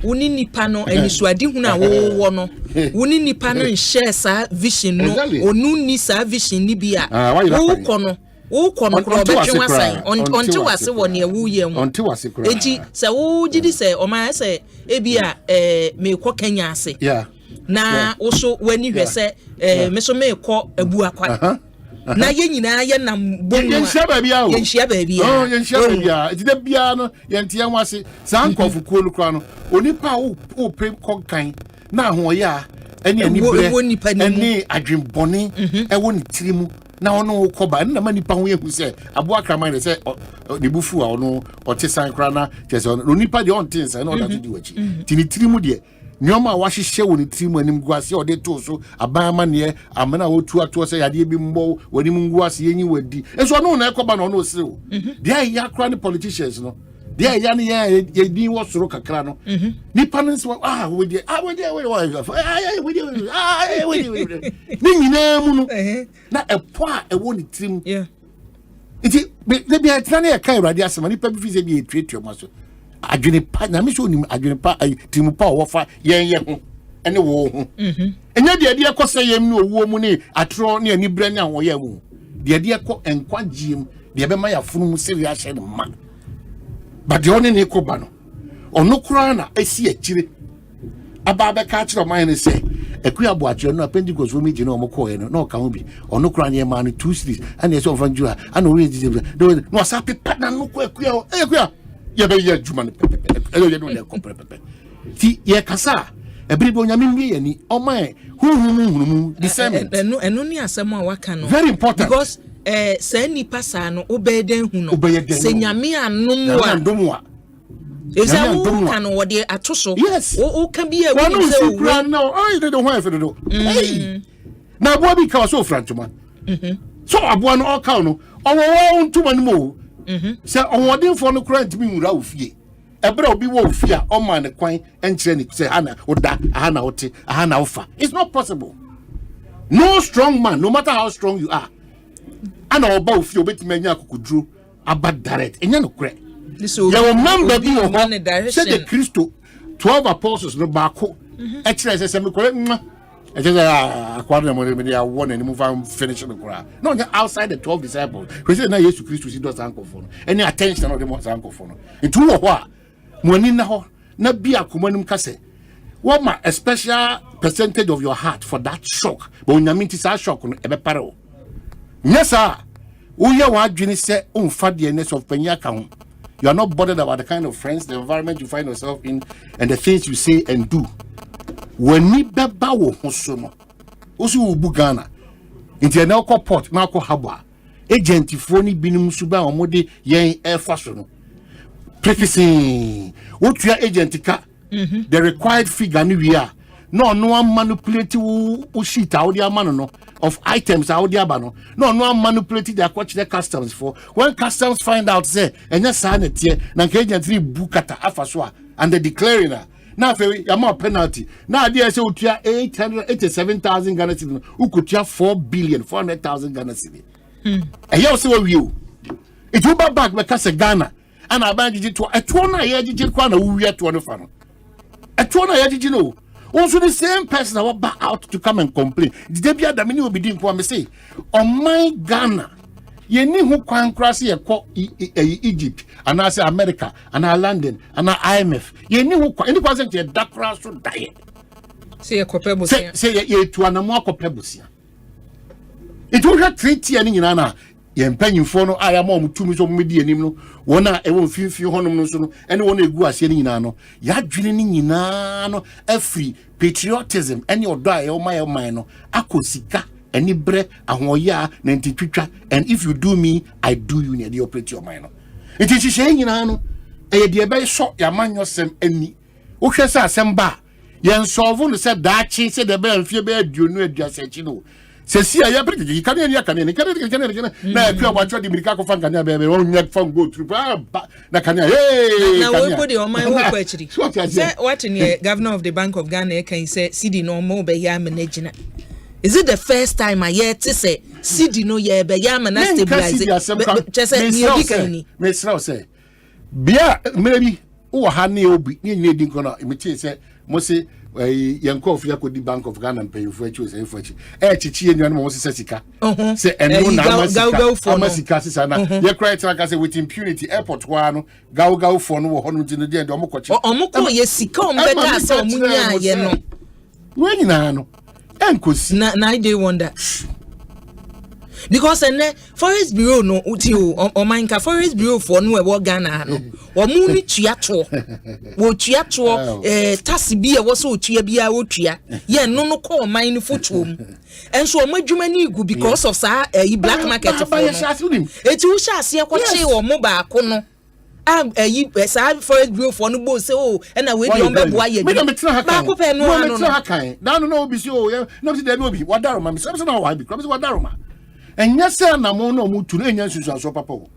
woni nipa no enisuade hu na wo no woni nipa no share sa vision no onu ni sa vision ni bia wo kono wo kono kro betwe wasan onti wase woni ewu yem onti wase kro enti se wo gidi se o ma se ebia me ko Kenya ase na wo so wani hwe se me so me ko abu akwa na ye nyina ye nam bomu yenhia baabia yenhia eti da bia no yentia wase san kofu kuo no kra no onipa wo pre konkan na ho ya eni ani bre eni adwenbone e wo ni tirimu na ono koba na manipa ho yehu se abo akraman ne se ne bufu a ono otesan kra na chese ono nipa de on tinsa na oda to di wachi tini tirimu de nyoma wa hihye woni tirimu anim guase ode to so abama ne amana wo tu ato se yade bi mbo woni munguase yenyi wadi enso ono na ekoba na ono osiro de ya kra ne politicians no de ya ne ya din wo soro kakra no nipa no so we de ni nyina mu no na epo a ewo ni trim iti de bia tane ya kai radio asema nipa bi fize bi etwetua maso adwene pa na me so ni adwene pa trim pa wo fa yen ho ene wo ho enya de de akose yem ni owo mu ni atro ni ani bra ni an wo yem mu de de ko enkwagiem de be ma ya funu mu serious hye ma but the only nekobano or no crana I see a chili about catch of mine say a queer watch no Pentecost for me no no can or no crania man 2 cities and yes over Jua and no sappy partner no queer yeah Juman see ye kasa everybody ni oh my who discernment and only as someone wakano very important because say ni pasa no obeden hu no se nyame anumwa if say who can what dey atoso yes o can be a win say no I don't want for do hey na boy be cause so frantuma so aboa no all no owo ntuma no mo say onwodin for no current bi nwura ofie ebra obi wo ofie a o man ne kwan enkyere ni say ana oda ana ote ana ofa it's not possible no strong man no matter how strong you are ana oba ofie obetime anya akukudru aba direct enya no kure you remember bi wo say the Christo 12 apostles no baako ekire say me kure I just acquired them when they are one and move on finishing the Quran. No, outside the 12 disciples. We say now Jesus Christ see those uncle for any attention of the most uncle for no. Into what? Money now, not be a common case. What my a special percentage of your heart for that shock? But when you mean to shock on a parallel. Yes, sir. We are what Jenny said, unfadness of Penyaka. You are not bothered about the kind of friends, the environment you find yourself in, and the things you say and do. When we beba wo hosono osi wo bugana nti na ko port na ko haba agentifo ni binum suba omode yen airfa so no prefixing wotua agentika the required figure ni wi a no manipulate wo sheet awodi amano no of items awodi aba no manipulate their coach the customs for when customs find out say enya sa na tie na agent ni bukata afaso and the declaring now your more penalty. Now there say utia 887,000 Ghana cedis. Ukutia 4,400,000 Ghana cedis. And you say you. It will back because Ghana and abanji to a twana yaji kwana uya to one fan. A twana yaji no. Also the same person that back out to come and complain. The debia that many will be doing for me say on my Ghana. Ye ni who kwan krasi e ko Egypt and I say America and London and IMF ye ni who any person ye dakra so die say ekopebosia say ye to anamo akopebosia it will have treaty ani nyina na ye mpanyimfo no aya ma omutumi so mmedi anim no wona e won finfi honom no so no ene wona egu ase ni nyina no ya dwene ni nyina no afri patriotism any odo aye o my no akosika any bre ahoya na ntitwitwa and if you do me I do you near the operate your mind. It is saying nyina no e de be so ya manyosem ani wo hwese asemba yen solve no se daachi se de be amfie be aduonu aduasechi no se si ya pretty kan ya kan na akwa watcho de mirika ko fan kan ya be onya fan go through na kan ya hey na we put the on my work actually say what in the governor of the Bank of Ghana can say CD no mo be ya managina. Is it the first time I hear to say CD no ye be ya man stabilize just say me say bia maybe o ha ne obi ne din kono imiti say mo say yanko of yakodi Bank of Ghana pay for you say for you chichi enwa no mo say sika say eno na masika sisa na ye cry track say with impunity airport wa no gaw for no wo hono jino de omukọ omukọ ye sika ombeka say omunya ye no we nyina no enkosi na I dey wonder because forest bureau no uti o manka forest bureau for no e Ghana no o mu ni tuato wo tuato tasi bi e wo so tua bia wo tua ye no call mine fotuom enso o madwuma ni igu because of sa black market for no eti wo sha ase ekwoche wo mo ba ko no sa forest bureau for no bo say na we dey on bebo aye ba ko pe no ano no no obi si no bi dey obi wadaroma me say na wa bi ko say wadaroma enya say na mo no mutu no enya susu aso papa o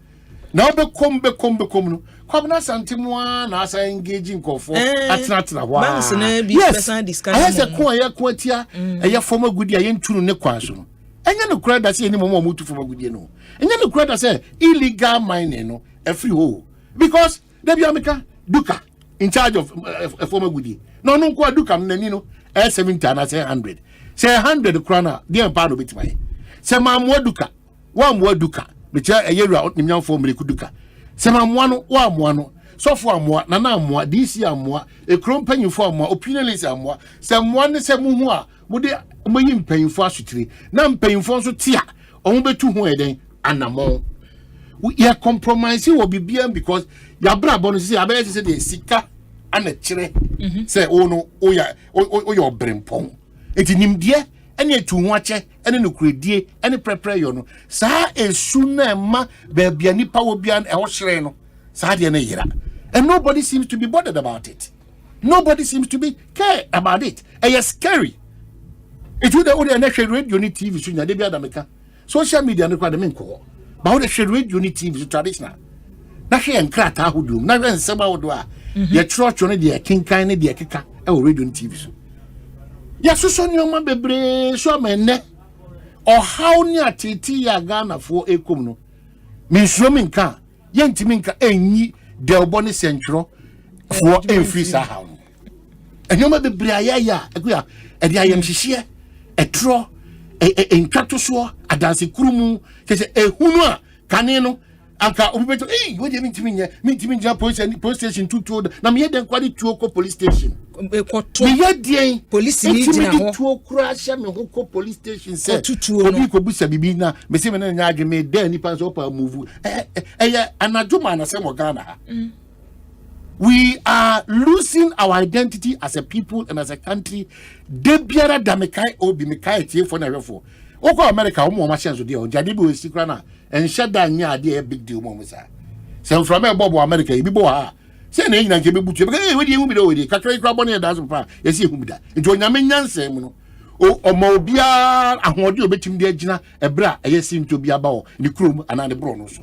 na obekom no Kwabena Asante na asa engaging kofo atena wa banks na bi personal discussion aya se ko aya ko atia aya forma gudi aya ntunu ne kwan so no enya no kura da say ni mo mutu forma gudi no enya no kura da say illegal mining no every ho because they be America Duka in charge of a former goodie. No, kwa Duka Nanino, 70 and say 100. Say 100 krona, dear part of it. My say, Mam Duka, one more Duka, which a year out in young form Duka. Say, Mam one, so for amwa nana amwa DC amwa ekrom panyimfo amwa opinionist amwa se mwa ne se mu hu a mo de mo yi mpanyimfo asotire na mpanyimfo nso tia omo betu hu eden anamon we are compromising will be bien because ya bra bono say abeye say de sika ana kire say o no o ya o brempon eti nimde ene etu hu ache ene no kuredie ene prepare yo no sa esu na ma ba bia nipa wo bia e ho hire no sa de na yira and nobody seems to be bothered about it. Nobody seems to be care about it. And it's scary. It would only next radio ni TV so nya de bia da meka social media no kwa de men ko ba wo de radio ni TV traditional na hwe enkrata ahodum na hwe nsema wodo a ye church no de kinkan ne de keka e wo radio ni TV so ya so nyoma bebre so amene o how ni atiti ya Ghana fo ekom no minsuo minka ye ntimi nka enyi de obone sentro fo enfisa ha nyoma bebre ayaya akuya e de ayam hihie etro entwato so adanse kurumu kese ehunu a kane no anka obibeto we dey mintimi nya police station tutuo na me den kwadi tuoko police station ekoto me yedien police ni gina ho tuokura sha me ho police station se obi ko busa bibi na me se me na nya adweme den ni pa so pa move anadwuma na se mo Ghana ha. We are losing our identity as a people and as a country. Debiara damekai obi mekai tie for na refo. Oko America o mo ma chance de o jade bi o sikra na en shada nya ade a big deal mo mo sa. Sem from e bobo America e bi bo ha. Se na nyina nke be butu. Be we dey hu bi do we dey kakra ikra bo na da so pa. Ye se hu bi da. Nti onyame nyanse mu no. O ma obia ahode obetim de agina ebra eye sinto bi aba o ni krom ana ne bro no so.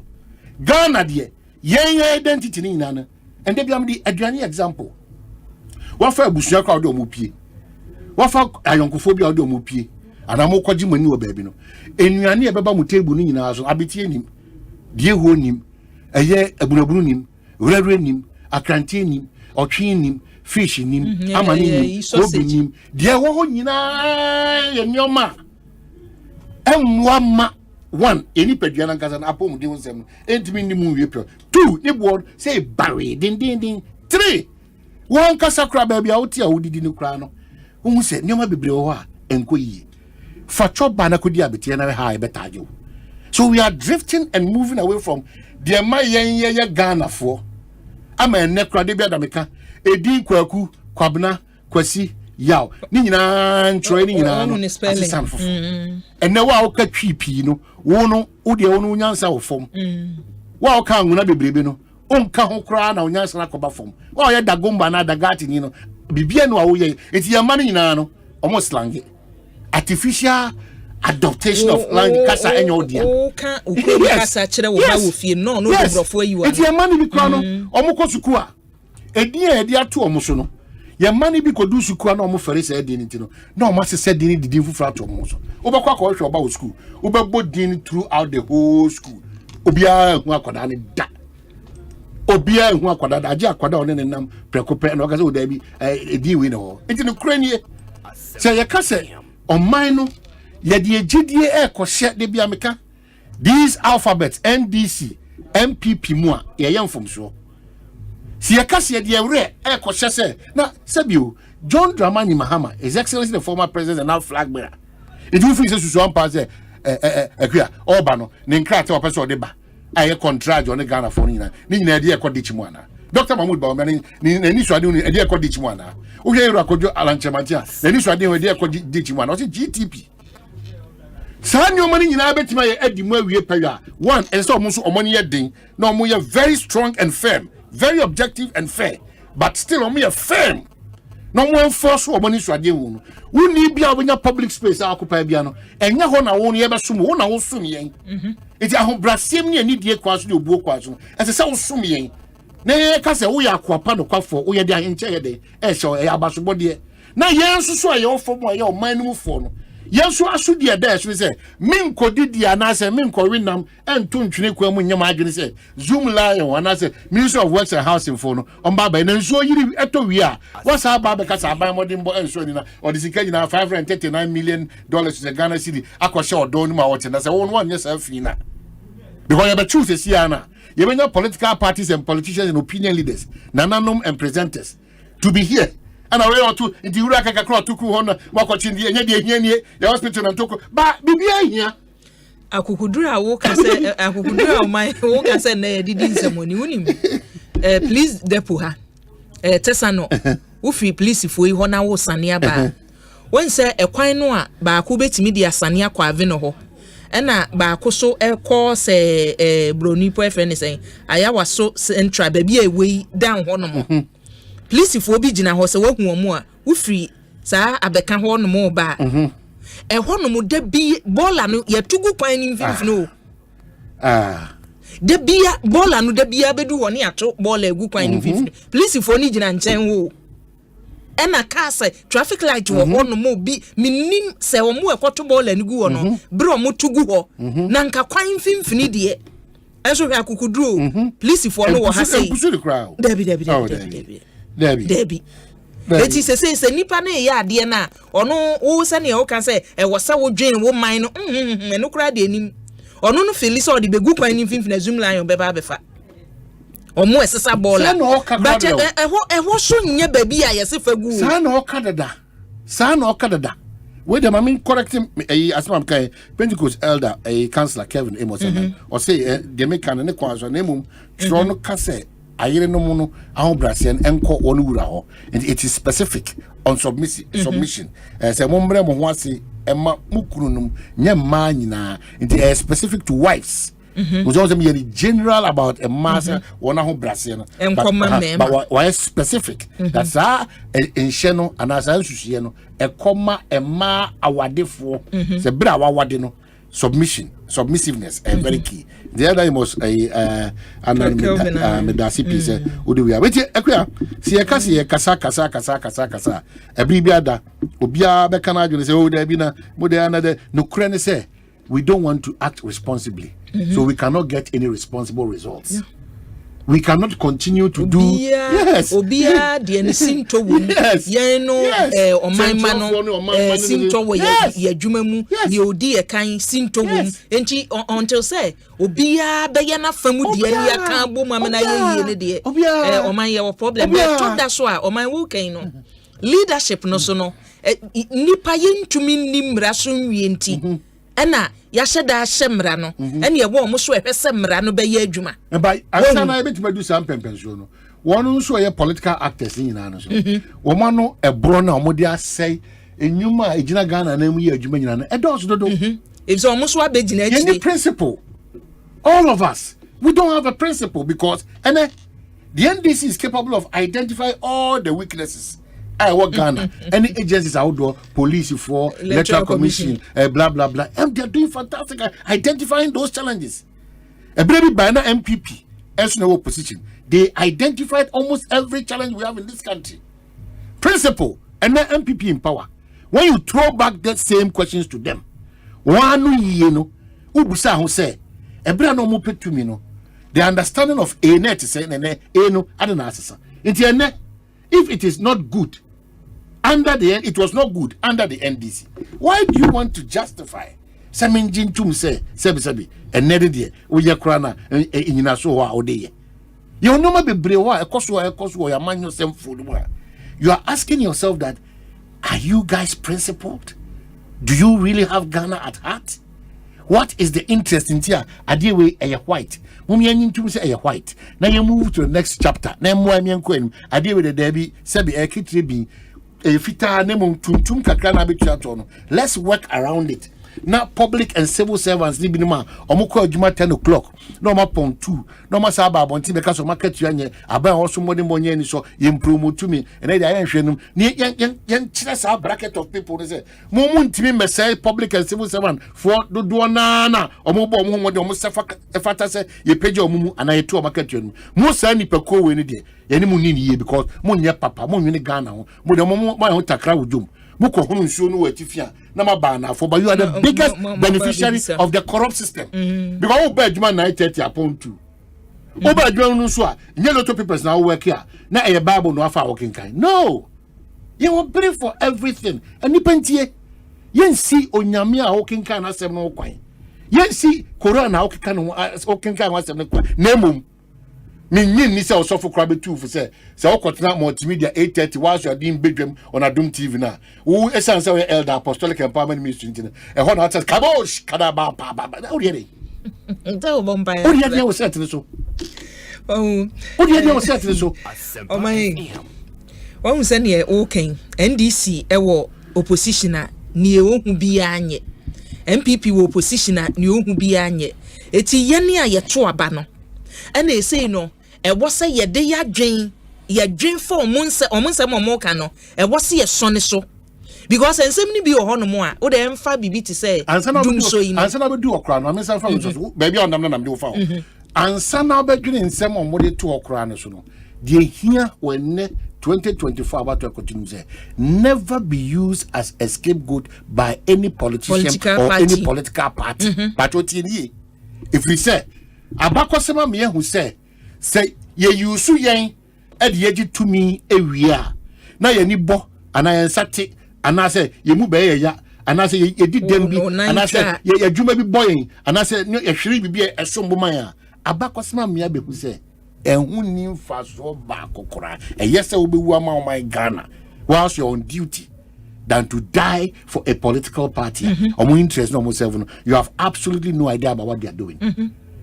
Ghana de yen identity ni nyina na. And they be the adwani example. What for bushia crowd or mupie? What for ayonkophobia or mupie? And I'm kwaji money or baby no. Enuani ebeba mu table ni nyina so abetie nim. Die ho nim. Eye ebunabunu nim, rere nim, akrante nim, otwe nim, fish nim, amani nim, obi nim. Die ho nyina ye nyoma. Emwama one, any pediana gas and apple de onsem, entimi ni mu wie pro. Two, ni board say barry ding. Three, one kasakra baby out here who did no crano. Who said nyoma bebre ho a enko yi. Fa choba na kodi abeti na high betajo. So we are drifting and moving away from the my Ghana for. Ama nekra de bia da meka. Edi kwaku, kwabena, kwasi yaw. Ni nyina ntro ni nyina no. Asisan fofo. Enne wa o ka twipi no. Wo no wo de wo no nyansa wo fom. Wa o ka nguna bebrebe no. Onka ho kra na onyansa na koba fom. Wa o ye dagomba na dagati ni no. Bibia no a wo ye. Enti ya mani nyina no. Omo slang. Artificial adaptation of language kasa enyo dia. O ka ukwe kasa kire wo ba wo fie no dobrofo yi wa. Enti ya mani bi kra no. Omo ko suku a. Edi ato omo so no. Ya mani bi ko du suku a na omo fere se edi ni ti no. Na omo se di didi fufura to omo so. Obekwa ko hwe oba wo school. Obebo din throughout the whole school. Obia hu akoda ne da. Obia hu akoda da age akoda one ne nam prekope na okase oda bi edi we ne ho. Enti no kura nie. Se ya kase oman no ye de agidie ekoshe de bia meka. These alphabets NDC MPP mu a ye yemfom so. Si ya kase ye de wre ekoshe se na sabio John Dramani Mahama, His Excellency the former president and now flag bearer. It will feel so one pass Obano, Ninkrata or person deba. I contract on the Ghana for Nina. Nina dear Kodichimwana. Dr. Mahmoud Bauman, Nisha doing a dear Kodichimwana. Okay, Rakojo Alan Chamatia, the Nisha doing a dear Kodichimwana, or GTP. San your money in Abet my Eddie Murray Paya. One, and so much money at ding. No, we are very strong and firm, very objective and fair, but still on me a firm. No one force or money swadi won. We need be our public space occupy biano. And ya hona won ye basum wona wo sum yen. It ya ho brasem ne ani die kwaso ne obuo kwaso. Ese se wo sum yen. Na ye ka se wo ya kwapa no kwafo wo ye de ahenche ye de. E hye e abasobode ye. Na yen susu aye wo fom aye o man no fo no. Yen so aso de da so se min kodidi ana se min ko winam ento ntwene kwa mu nyama adwene se zoom lion ana se Minister of Works and Housing for no on baba na nso yiri eto wi a what's baba ka sa ban modern bo enso ni na o de sika nyina $539 million to the Ghana city akoshe odo no ma wote na se won yes afi na because the truth is here now. You know political parties and politicians and opinion leaders, nananum and presenters to be here. And I will to in the Uraka crowd to Kuhona, watching the hospital and Toko, but be here. Akukudura woka say akukudura my woka say na didn't ceremony unim. Please depoha. Tesano. Ufi please if we hona wo sania ba. When say e kwan no a ba ko betimi dia sania kwa ave no ho. Ena ba ko so e ko se broni po efre say aya waso central ba bi ewe down ho no mo. Please if obi gina ho se wo hu omo a ufi sa abeka ho no mo ba. E ho no mo da bi bola no ye tugu kwan ni mfimfino. Da bia bola no da bia bedu woni ato bola egu kwan ni mfimfino. Please if oni gina nchen wo. Ena ka say traffic light wo ho no mo bi minim se wo mo ekoto bola ni gu wo no bro mo tugu ho na nka kwan mfimfini de eso hwa kukuduro please if no wo ha say Debbie eti se nipa na ye ade na ono wo se ne wo kan say e wo sa wo dwen wo man no eno kra de enim ono no feel so de begu kwan ni mfimfini zoom lion be ba befa omo esesa bola but ehwo so nye baby a yesefa gu sa na okadada we dem I mean correcting as am kai Pentecost elder councillor Kevin Amos or say de make kan ne kwanso na emum tro no ka say ayire no mu no ahobrasian enko wonu wura ho and it is specific on submission say mombre mo ho ase emma mukurunum nyemma nyina it specific to wives. Was also general about a master one who Brazil, but why specific? That's in Sheno and as I Susiano, a comma, a ma, our defo, the bra, wadino, submissiveness, and very key. The other was a Medasi piece, Udia. Wait, see a casa, a bribiada, Ubia, Becana, say, oh, there be another, no crane say, we don't want to act responsibly. So we cannot get any responsible results. Yeah. We cannot continue to do Obia the sinto won yeno o my mano sinto we ya dwumamu the odi e kan sinto won enti until say obia be ya na famu de ya kan bo ma na ye ne de o man ye problem be to da so a o man wo kan no leadership no so no nipa ye ntumi nimra so nwie enti ena ya sheda shemra no ene ye wo mo so ehwese mra no be ye adwuma by asana be to do some pension no one so ye political actors ni na no so wo ma no ebro na mo de asai enyuma ejina Ghana na mu ye adwuma nyina no edo so dodo if so mo so abegina echi any principle all of us we don't have a principle because the NDC is capable of identifying all the weaknesses. I work Ghana. Any agencies outdoor, police for Electoral Commission, blah blah blah. And they're doing fantastic identifying those challenges. A baby by an MPP, as no opposition, they identified almost every challenge we have in this country. Principle, and then MPP in power. When you throw back that same questions to them, one you know, ubusa who say, ebra no mo pet to me no. The understanding of a net is saying no, I don't answer. If it is not good under the it was not good under the NDC. Why do you want to justify? Saminjin tum say sebi and neddy uya krana in so wa odeye. You know be brewa ekoso ya man yourself food. You are asking yourself that, are you guys principled? Do you really have Ghana at heart? What is the interest in here? Adewe a white. Mummy tum say a white. Now you move to the next chapter. Name wa mi enko adewe the debi sebi e kitrebi e fita name tuntum kakra na betua to no. Let's work around it. Now public and civil servants ni binima omukọ adwuma 10 o'clock no ma pon 2 no ma sa ba bonti beka so market yanye aban also modern money ni so ye promote me and dey ayan hwenum ni yen kire sa bracket of people say mo ntimi mesai public and civil servant for do na omobo omo mo de omo sefa efata say ye page omumu ana ye to market yenu mo sa ni peko we ni de ye ni mu ni ye because mo nye papa mo nwene Ghana ho mo de mo ho takra wudum muko hunu nsuo no watifia na mabana for but you are the biggest beneficiary of the corrupt system because oba adwuma 930 upon 2 oba adwuma no so a nye lot of people now work here na e bible no afa working kind no you will pray for everything and nipantie yen see onyame a working kind asem no kwan Yensi corona okeka no okenka wasem ne kwa na mum minyin ni se osofo kra betu fu se okotena multimedia 8:30 whilst you are doing bedroom on Adum TV na wo esan se elder apostolic empowerment ministry ntina e ho na atas kabosh kada ba pa na ori ere nta bomba ya ori ere wo set ne so ori ere wo set ne so o mai wo se ne oken NDC ewo opposition a ni ehun bi anye MPP wo opposition a ni ohun bi anye eti yene a yeto aba no and they say no e was say ye de yadwen for omunse mo ka no e was ye sone so because ensem ni bi ohono mo a wo de emfa bibi ti say dum so yi ansa na be du okra no amesa fa so baby on nam na me wo fa ansa na be dwen ensem mo de to okra no so no de hia when 2024 about to continue say never be used as a scapegoat by any politician or any political party but what you if we say abakosema me hu say ye use yen e de agi tumi ewia na ye ni bo ana ye nsate ana say ye mu be ye ya ana say ye di dem bi ana say ye adwuma bi boyen ana say ye hwiri bibi e sombo man a abakosema me abehu say ehun ni mfaso ba kokora eyese obewu ama o my Ghana whilst you're on duty than to die for a political party or interest no self no you have absolutely no idea about what they are doing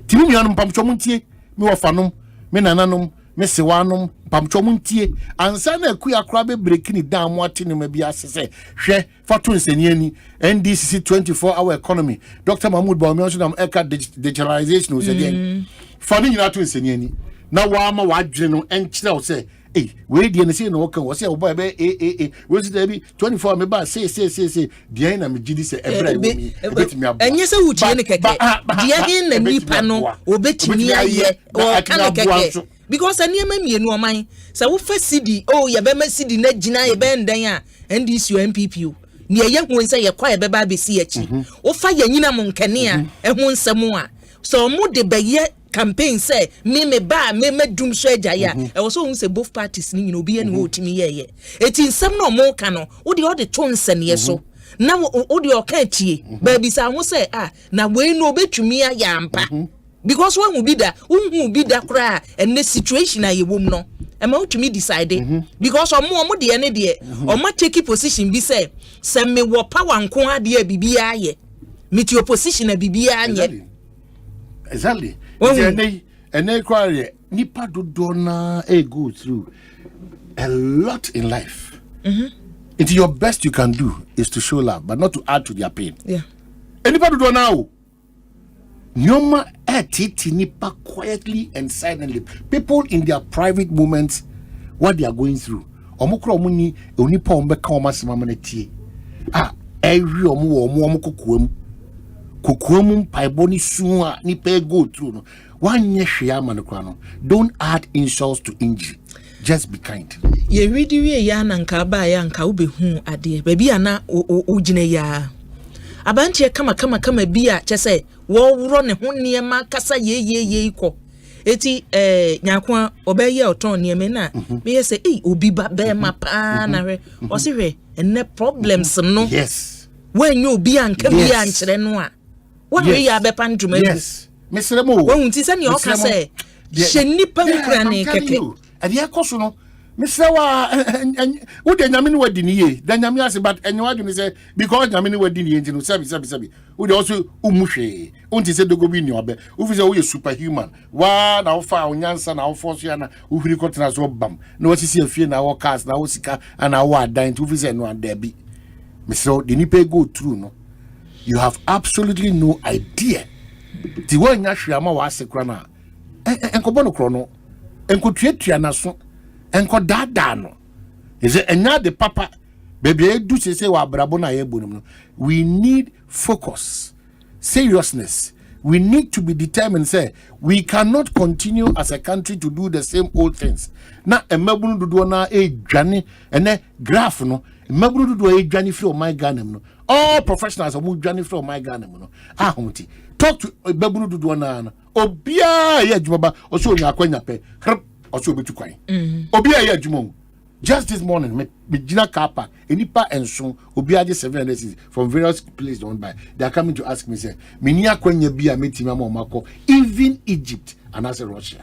timi mi anum pamcho muntie mi wofanom mi nananom mi sewanom pamcho muntie ansa na akuya kra be break ni down mo atini ma bi asese hwe foto nseniani NDC 24-hour economy Dr. Mahmoud Bawumia so na eka digitalization o se den fani nyina to nseniani na wa ma wa dwene no enkyere o se we die ne se no kan wo se wo boy be we se dey 24 me ba say die na me gidi se every we betimi abo enye se wutie ne keke die hin na nipa no obetimi aye o kan keke because aniema mienu oman se wo fa cd ye be ma cd na gina ye be ndan a NDC MPP ni ye hu nse ye kwa ye be ba be si achi wo fa ye nyina mo nkane a ehu nsem a so mo de be ye campaign say me dum so agaya e wo so hu say both parties ni nyina obi ani wo timi ye eti nsem no mo ka no wo de to nsane so na wo de o ka tie ba bi sa ho say na we no obetumi ayampa because when we be da kra and the situation aye wom no e ma utumi decide because omo de ne de o ma take position bi say me wo power nko ade a bibia aye meet your position a bibia anye exactly and they cry nipa dodo na go through a lot in life it's your best you can do is to show love but not to add to their pain anybody do now Nyoma etiti nipa quietly and silently. People in their private moments, what they are going through. Omukro omuni onipa ombeka omasema maneti. Every omu kukuemu paiboni suwa nipa go through no. One yeshia manukrano. Don't add insults to injury. Just be kind. Ye read ya na nka ba ya nka ubehu ade. Baby ana ojine ya. Abantie kama bia chese wo wuro ne ho niema kasa ye iko eti nyakwa obeye oton niema na me ye say obi ba be ma pa na hwe o se hwe enne problems no yes when you obi anka bia ankyere no a wo hwe ya be pa ndwuma yes mesere mo wo hunti se ne o ka say hye nipa nkura ne keke ade akoso no Misewa wo de nyame ne wadi ni ye da nyame ase but enyo adu ni say because nyame ne wadi ni ye ntino sabi wo de also umuhwe unti se dogo bi ni obe wo fi say wo ye superhuman wa na wo fa onyansa na wo force ya na wo hiri kotena so bam na wo sisi afie na wo cars na wo sika na wo adan wo fi say no anda bi miso the nipa go through no you have absolutely no idea ti wo nya hwe ama wa ase kra na enkobo no kro no enkotuatua na so enko dada no is it enya the papa baby do say wa brabo na ye bonum no we need focus seriousness we need to be determined say we cannot continue as a country to do the same old things na emabunu dodo na edwane ene graph no emabunu dodo edwane free my Ghana no all professionals omu dwane free my Ghana no ahonti talk to emabunu dodo na obia ye adwuma ba o so nya kwanya pe also betu kwan obi aye adwuma Just this morning, me Gina Kappa, Enipa and Son, Obiaji 700 cities from various places on by. They are coming to ask me, say, Minia Kwenye Bia Metima Mako, even Egypt and as Russia.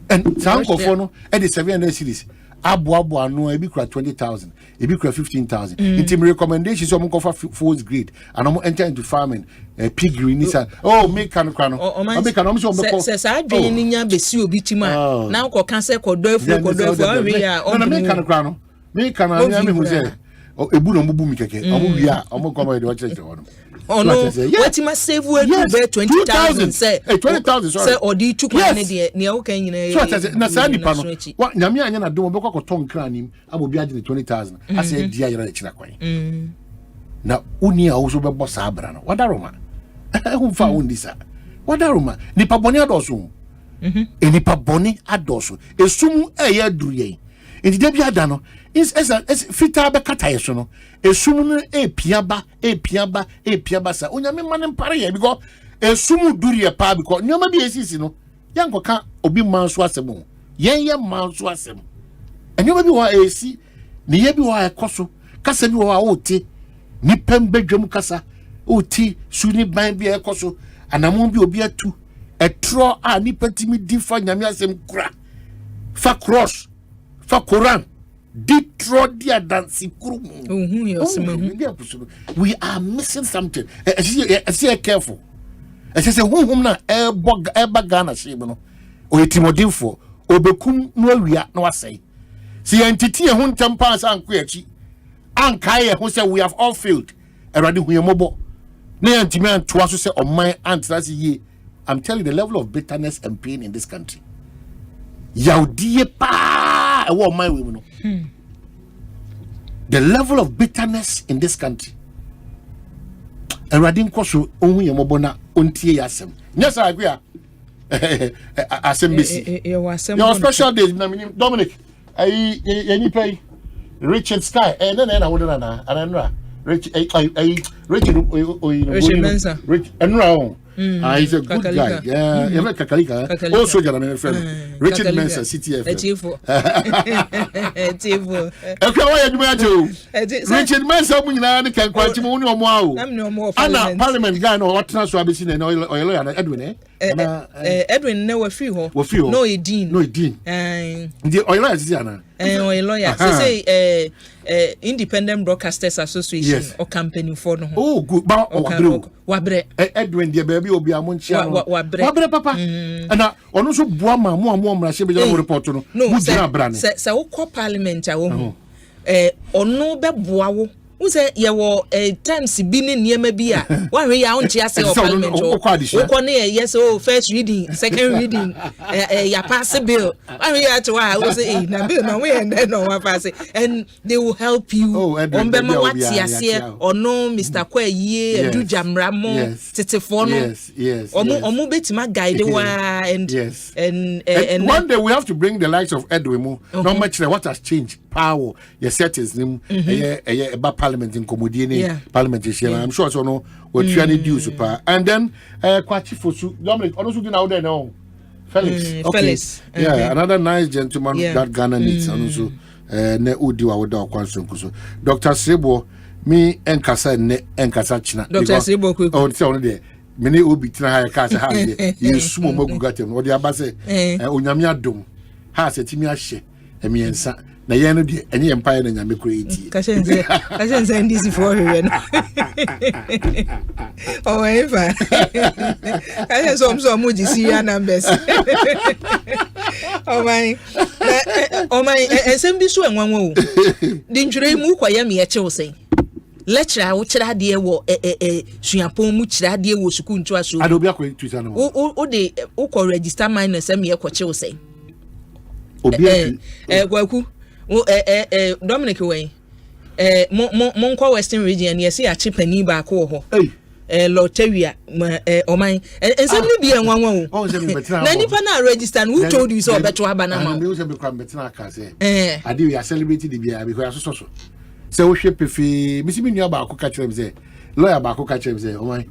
And Sankofono, and the 700 cities. Abu no ebi kura 20,000, ebi kura 15,000. Intim recommendations so go for fourth grade and I'm enter into farming, piggery nisa. Oh, make kan kwano. Make kan so be ko. Say adwen ni nya besi obi tima. Na ko kan say kodofo we ya. No make kan kwano. Make kan na me hu say. Ebu no mubu mi keke. Omo wi a, omo come dey watch it on. Oh no, what you must save we to 20,000 say 20,000 sorry. Say odi tukwa ne de ne o kan nyina. So say na sa nipa no. Wa nyame anya na dom be kwa ton kranim abobi age 20,000. Ase dia yera chira kwan. Na uni a wo so be boss abra no. Wadaroma. Ehun fa wondi sa. Wadaroma. Nipa boni adoso. Nipa boni adoso. Esum eye duru yen. Enti de bia da no is fita be kata yeso no esum no epiaba sa onyame mane mpare ye because esum duru ye pa because nyoma bi esisi no yanko ka obi manso asem ye manso asem nyoma bi wa esi ne ye bi wa ekoso kasa bi wa oti ni pembedwam kasa oti suni ban bi ekoso anamon bi obi atu etro a ni patimi difa nyame asem kura fa cross fa Quran dia dancing we are missing something. I careful. I say whom na eba Ghana shebe no o timodinfo obekum no awia no asai see entity e ho ntampa anko achi ankai e ho say we have all failed erade hu yemobo na yantimi antoa so say oman antrase ye. I'm telling you the level of bitterness and pain in this country yaudie pa e wo man we no. The level of bitterness in this country. And Radin Kosu, only a mobona, untie yasem. Yes, I agree. Your special days, Dominic. I pay Richard Sky, and then I wouldn't know. Richard Mensa. Rich and Round. He's a good guy. Yeah, Kakalika. Also, got a friend. Richard Mensa, CTF. Okay, why you Richard Mensa, we can quite no more. I'm no more. Parliament guy, no, what transfer I've seen, and oil, Edwin, Edwin, no, no, he dean. The oil is Diana. Lawyer. So say Independent Broadcasters Association or company for no. Oh, good. Wabre Edwin, dear baby, will be a munchia. Wabre, papa. And also Buama, more Rashibi report. No, so call Parliament. Or no, Babuao. Who say you were a times been near maybe a 1 year on Chias or Parliament. Yes, oh, first reading, second reading, ya pass a bill. 1 year to I was a bill, no way, and then no pass it, and they will help you. On Bema Watia or no, Mr. Quay, ye, do jam ramo, Titifono, yes, or Mubit my guide, and yes, and one day we have to bring the likes of Edwin. Not much what has changed. Power, your settings, about Parliament in Comodian, Parliament is here. I'm sure so no, we're trying to do super. And then, Kwachifosu, Dominic, also do now there now. Felix. Felix. Yeah, another nice gentleman that Ghana needs. And also, ne Udi wa wada Kwanson. Dr. Sebo, me and Kasa China. Dr. Sebo, oh, it's only there. Many will be trying to cast a hand. You sumo mogugatem, or the Abase, Unyamia Dom, has a Timia she, and me and Sa. Na yenu di any empire na nyame create. Kashenze ndisi for here. Oh ever. Kashenze so muji si ya numbers. Oh my ensembi so enwanwa o. Di ntwere mu kwa ya me ye chew sen. Lecturer wo kira de wo suapon mu kira de wo sukuu ntu aso. Adobi akwa Twitter no. O de o ko register minus am ye ko chew sen. Obi Kwaku Dominic way Monko Western region yes ya chipani ba ko ho Lotteria oman ensem bi enwanwa o na nipa na register who told you so beto abana ma me say be kwam betina aka say ade we are celebrating the bia because so say wo hwe pefe misi mi nua ba ko ka kire me say lawyer ba ko ka kire me say oman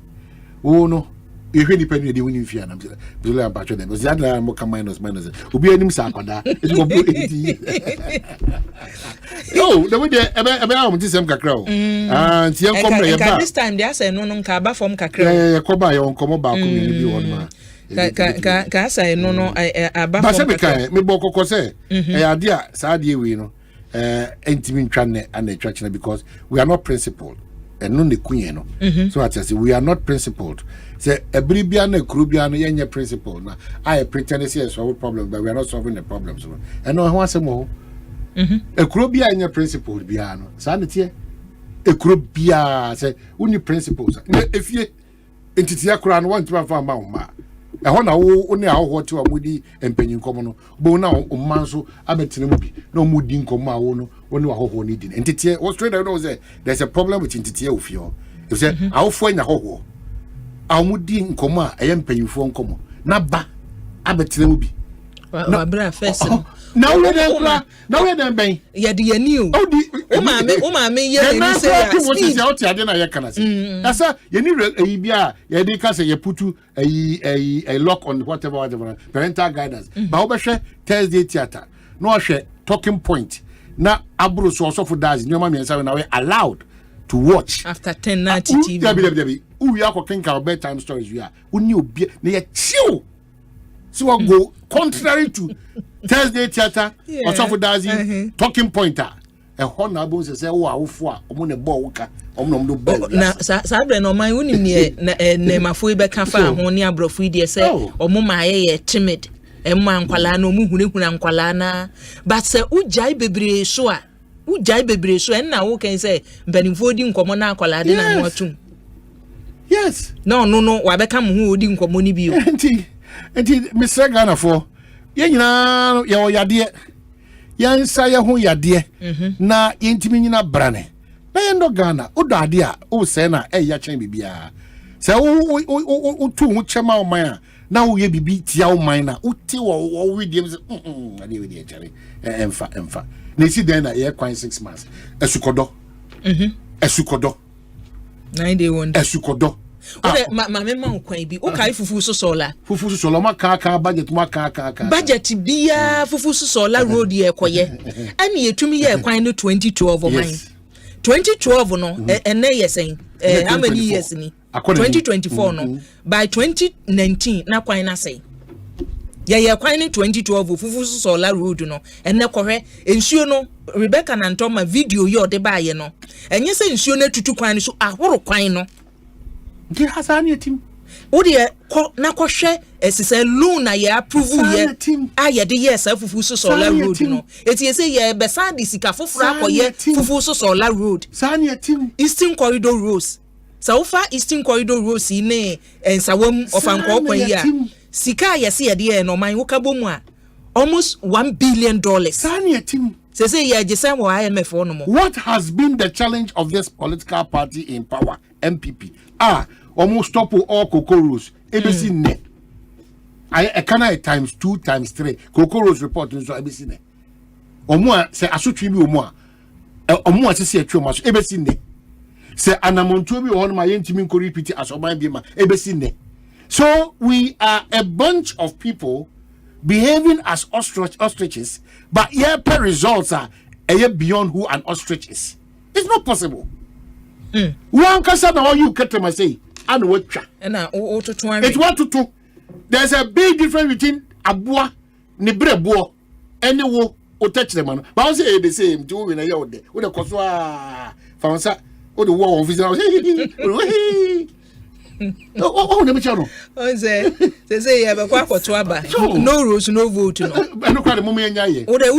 wo no if any penny they win fear and I'm back to them. Was that more minus will be any sakwada. It will be 80 years. No, the way they about this kakra. And this time they say no kaba from kakra. Yeah, koba yon komo ba ko bi won ma. Ka say no aba from kakra. Me boko ko say e ade a sa ade we no entimi ntwane and the church because we are not principled. And no queen no. So I say we are not principled. Say Ebribia na Krubia no yenye principle. Na I pretend to say solve problem, but we are not solving the problems. And no one say more. A Krubia yenye principle bia no. Sanity a Krubia say only principles. If you entity akura no want to fa ma. E ho na wo oni a ho to amudi empanyin komo no bo na o manso abetene mu bi na o mudi nkomo a wo no oni wa ho ni din entity what straight know say there's a problem with entity ofio if say awofo anya ho amudi nkomo a empanyinfo nkomo na ba abetene mu bi wa bra first now we dem ben ye de yani o mama ye ni say what out ya de na ye kana say that's ye ni e bia ye de ka say ye putu a lock on whatever parental guidance ba wo be hwe Thursday theater no hwe talking point na abro so for days nyoma me say na we allowed to watch after 10:90 TV we are talking about bedtime stories we are uni obi na ye chill so we go contrary to Thursday theater or so for days talking pointer e ho na bo say wo awofo a omo ne ball wuka omo no ball na sa bre no man unim ne mafo be ka fa ho ne abrofo die say omo maaye timid emma nkwala na omo hunehuna nkwala na but say ujai bebre so en na wo kan say mbanimfo di nkomo na akwala de na watum yes no wa be ka mo hu odi nkomo ni bi o enti Mr. Ghana for ye nyina ye o yade yansa ye ho yade na yentimi nyina brane na ye ndo Ghana odo ade a o se na e ya chen bibia se o tu hu chema o man na wo ye bibi tia o man na uti wo we dem se ade we de chare emfa na si den na ye kwan 6 months esukodo esukodo 9 day one esukodo mama ma kwan bi o kai fufu so sola ma ka budget ma ka budget bia fufu so sola road ye koye ani etumi ye kwan no 2012 man 2012 no ene yesen how many years ni 2024 no by 2019 na kwan na say ye kwan ni 2012 fufu so sola road no ene kohwe ensuo no Rebecca na ntoma video yo de ba ye no enye se ensuo na tutu kwan so ahoro kwan no Ge hasani team. Odi na kohwe esise loan na ye approve ye aye de yes afufu so solar road no eti say ye be sand sika foforo akoye fufu so solar road sani team Eastern Corridor Roads so far Eastern Corridor Roads ne ensawam ofanko kwan ya sika ye se ye de no man wo kabomu a almost $1 billion sani team say ye jesa wo IMF no mo. What has been the challenge of this political party in power MPP almost stop all cocoros ABC ne I can times 2 times 3 cocoros report so ABC ne omo say asotwe bi omo say atwe ma so ABC ne say anamonto bi ho no ma yentimi nko repeat asoban bi ma ABC ne. So we are a bunch of people behaving as ostriches but here per results are beyond who an ostrich is. It's not possible. One kasa na all you ketema say and what na o to it's 1 to 2. There's a big difference between abua ne brebo any wo o touch them man but I say the same to we na here there we the koso fansa o the war of vision oh dem chano o say ya be kwa koto aba no rules no vote no no kwa de mo me nya ye o de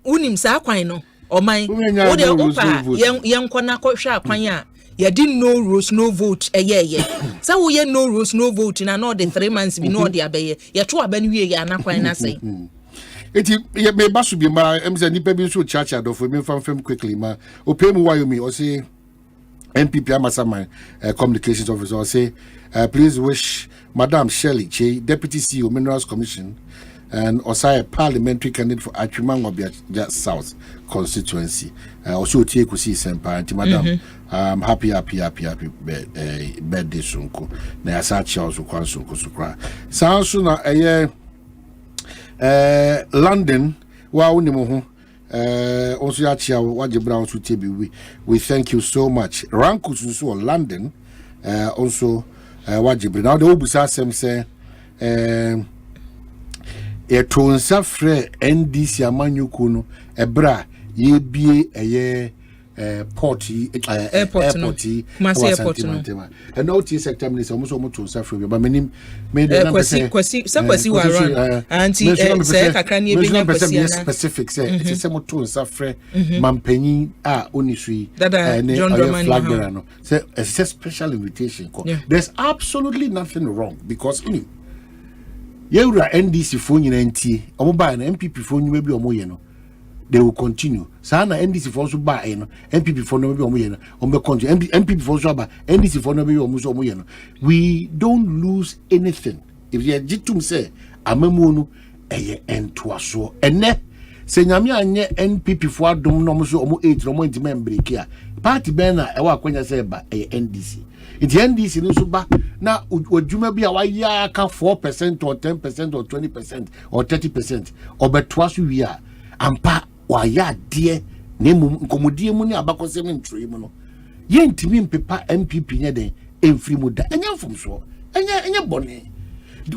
unim sa kwan no oman o de opa yenko na kohwe akwan a ye didn't no rules no vote ye say wo ye no rules no vote na no the 3 months bi no de abeye ye to aba ni wie ye anakwan na say eti ye me basu bi ma em say nipa bi so church adofo me fam quickly ma opemu wayomi o say MPP Amasaman communications officer say please wish Madam Shirley Che, Deputy CEO Minerals Commission and also a parliamentary candidate for Achimangobia South constituency. Also take Ekosiisen party, madam. Happy birthday sunko. Na asachi also kwa sunko sukra. Sanso na London wa unimo ho. Also achia waje brown so tebi we thank you so much. Rankus so London also wajibre now the obusa asem say etonsa frɛ NDC amanyuku no ebra ye bie port airport no and now this sector minister almost tonsa frɛ but menim me the kwasi wa anti say kakra ne ebenya kwasi na specific say say mo tonsa frɛ mampanyin a onisui John flag bearer no say it's a special invitation. There's absolutely nothing wrong because Yewra NDC phone nti omo ba na MPP phone nyuma bi omo ye no they will continue sana NDC phone so ba no MPP phone no bi omo ye no omo continue MPP phone so ba NDC phone no bi omo so omo ye no we don't lose anything if you jitum say amamu no eye entoaso ene se nyame anye NPP fo adom no omo so omo 8 no omo ntime break a party ben na e wa kwanya say ba eye NDC the NDC no so ba na odwuma bi a waya ka 4% or 10% or 20% or 30% obetwa so wi a ampa waya de na nkomodie mu ni abakosem ntwe mu no yentimi mpepa MPP nye den emfiri mu da enya mfom so enya bone